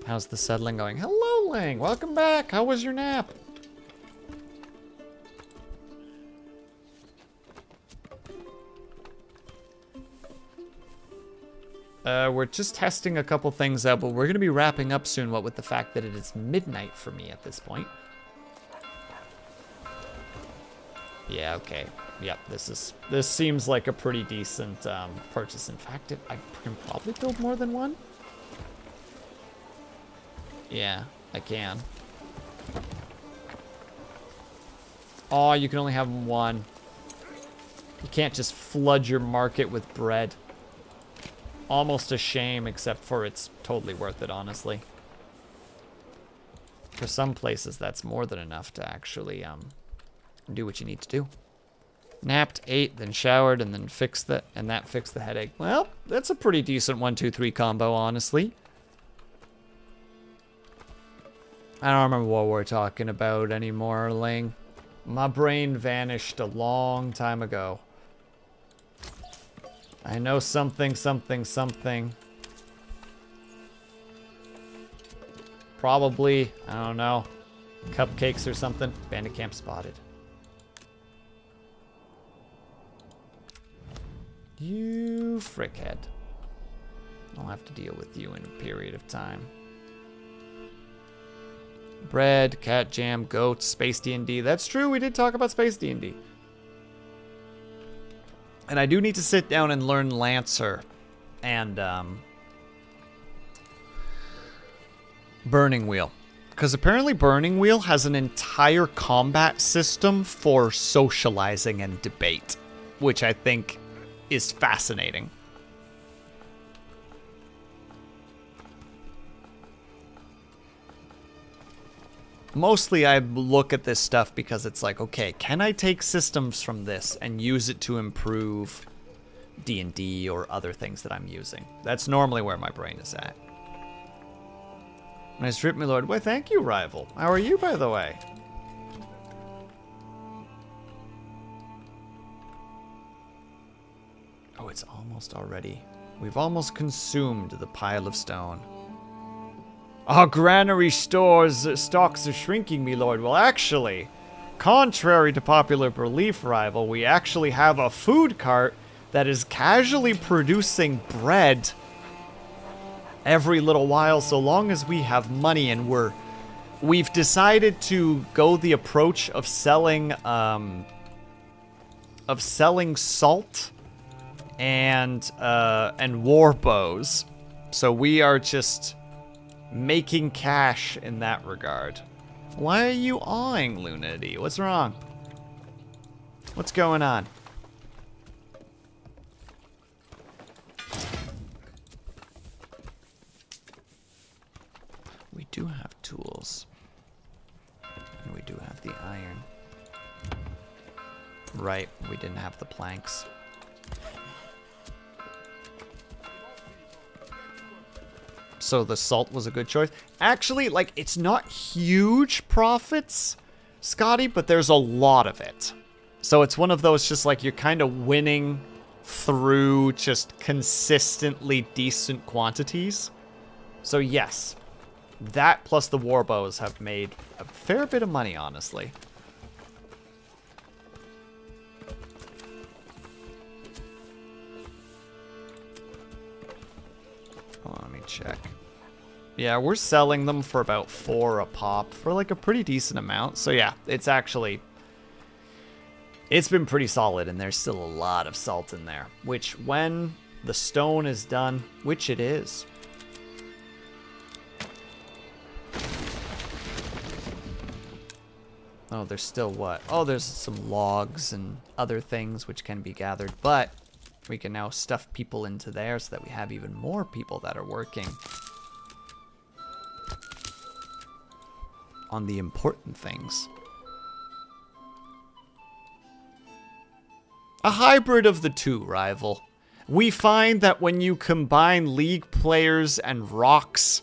How's the settling going? Hello, Ling. Welcome back. How was your nap? We're just testing a couple things out, but we're going to be wrapping up soon, what with the fact that it is midnight for me at this point. Yeah, okay. Yep, this seems like a pretty decent purchase. In fact, I can probably build more than one. Yeah, I can. Oh, you can only have one. You can't just flood your market with bread. Almost a shame, except for it's totally worth it, honestly. For some places, that's more than enough to actually do what you need to do. Napped, ate, then showered, and then fixed that fixed the headache. Well, that's a pretty decent 1, 2, 3 combo, honestly. I don't remember what we're talking about anymore, Ling. My brain vanished a long time ago. I know something. Probably, I don't know, cupcakes or something. Bandit camp spotted. You frickhead. I'll have to deal with you in a period of time. Bread, cat jam, goats, space D&D. That's true, we did talk about space D&D. And I do need to sit down and learn Lancer and Burning Wheel. Because apparently Burning Wheel has an entire combat system for socializing and debate, which I think is fascinating. Mostly I look at this stuff because it's like, okay, can I take systems from this and use it to improve D&D or other things that I'm using? That's normally where my brain is at. Nice trip, my lord. Why, thank you, Rival. How are you, by the way? Oh, it's almost already. We've almost consumed the pile of stone. Our granary stocks are shrinking, me lord. Well, actually, contrary to popular belief, Rival, we actually have a food cart that is casually producing bread every little while, so long as we have money, and we've decided to go the approach of selling salt and war bows. So we are just making cash in that regard. Why are you awing, Lunity? What's wrong? What's going on? We do have tools. And we do have the iron. Right, we didn't have the planks. So the salt was a good choice. Actually, like, it's not huge profits, Scotty, but there's a lot of it. So it's one of those just like you're kind of winning through just consistently decent quantities. So yes, that plus the war bows have made a fair bit of money, honestly. Hold on, let me check. Yeah, we're selling them for about 4 a pop for like a pretty decent amount. So yeah, it's been pretty solid, and there's still a lot of salt in there, which when the stone is done, which it is. Oh, there's still what? Oh, there's some logs and other things which can be gathered, but we can now stuff people into there so that we have even more people that are working on the important things. A hybrid of the two, Rival. We find that when you combine League players and rocks,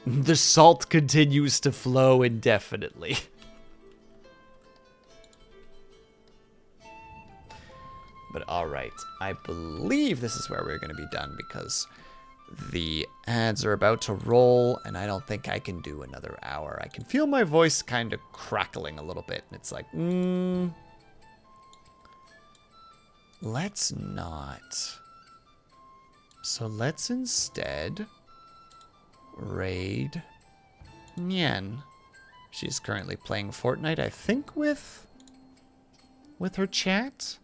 the salt continues to flow indefinitely. But alright, I believe this is where we're going to be done because the ads are about to roll, and I don't think I can do another hour. I can feel my voice kind of crackling a little bit, and it's like, let's not. So let's instead raid Nyen. She's currently playing Fortnite, I think with her chat.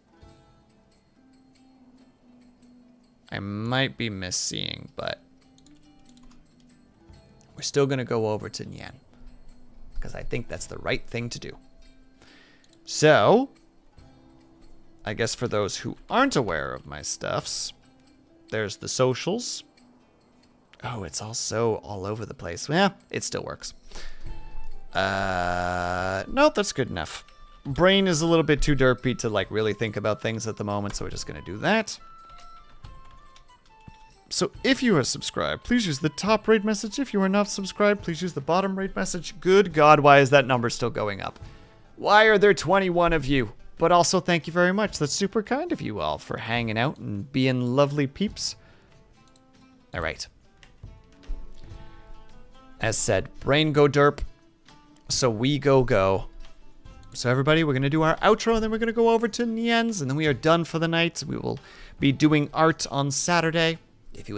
I might be misseeing, but we're still going to go over to Nyen because I think that's the right thing to do. So, I guess for those who aren't aware of my stuffs, there's the socials. Oh, it's also all over the place. Yeah, it still works. No, that's good enough. Brain is a little bit too derpy to like really think about things at the moment, so we're just going to do that. So if you are subscribed, please use the top rate message. If you are not subscribed, please use the bottom rate message. Good God, why is that number still going up? Why are there 21 of you? But also, thank you very much. That's super kind of you all for hanging out and being lovely peeps. All right. As said, brain go derp, so we go. So everybody, we're going to do our outro, and then we're going to go over to Nyen's, and then we are done for the night. We will be doing art on Saturday. If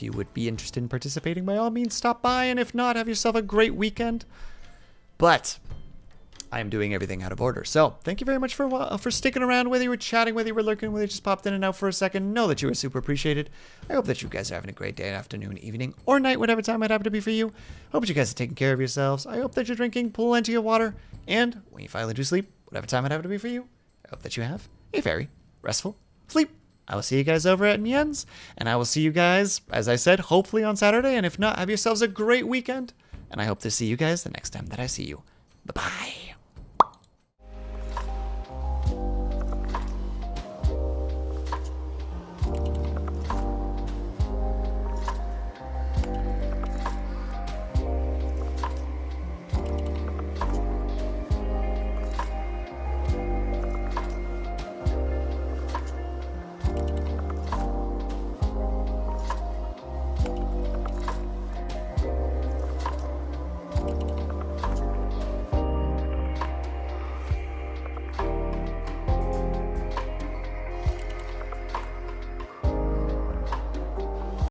you would be interested in participating, by all means, stop by. And if not, have yourself a great weekend. But I am doing everything out of order. So thank you very much for sticking around, whether you were chatting, whether you were lurking, whether you just popped in and out for a second. Know that you are super appreciated. I hope that you guys are having a great day, afternoon, evening, or night, whatever time it happen to be for you. Hope you guys are taking care of yourselves. I hope that you're drinking plenty of water. And when you finally do sleep, whatever time it happen to be for you, I hope that you have a very restful sleep. I will see you guys over at Nyen's, and I will see you guys, as I said, hopefully on Saturday, and if not, have yourselves a great weekend, and I hope to see you guys the next time that I see you. Bye-bye.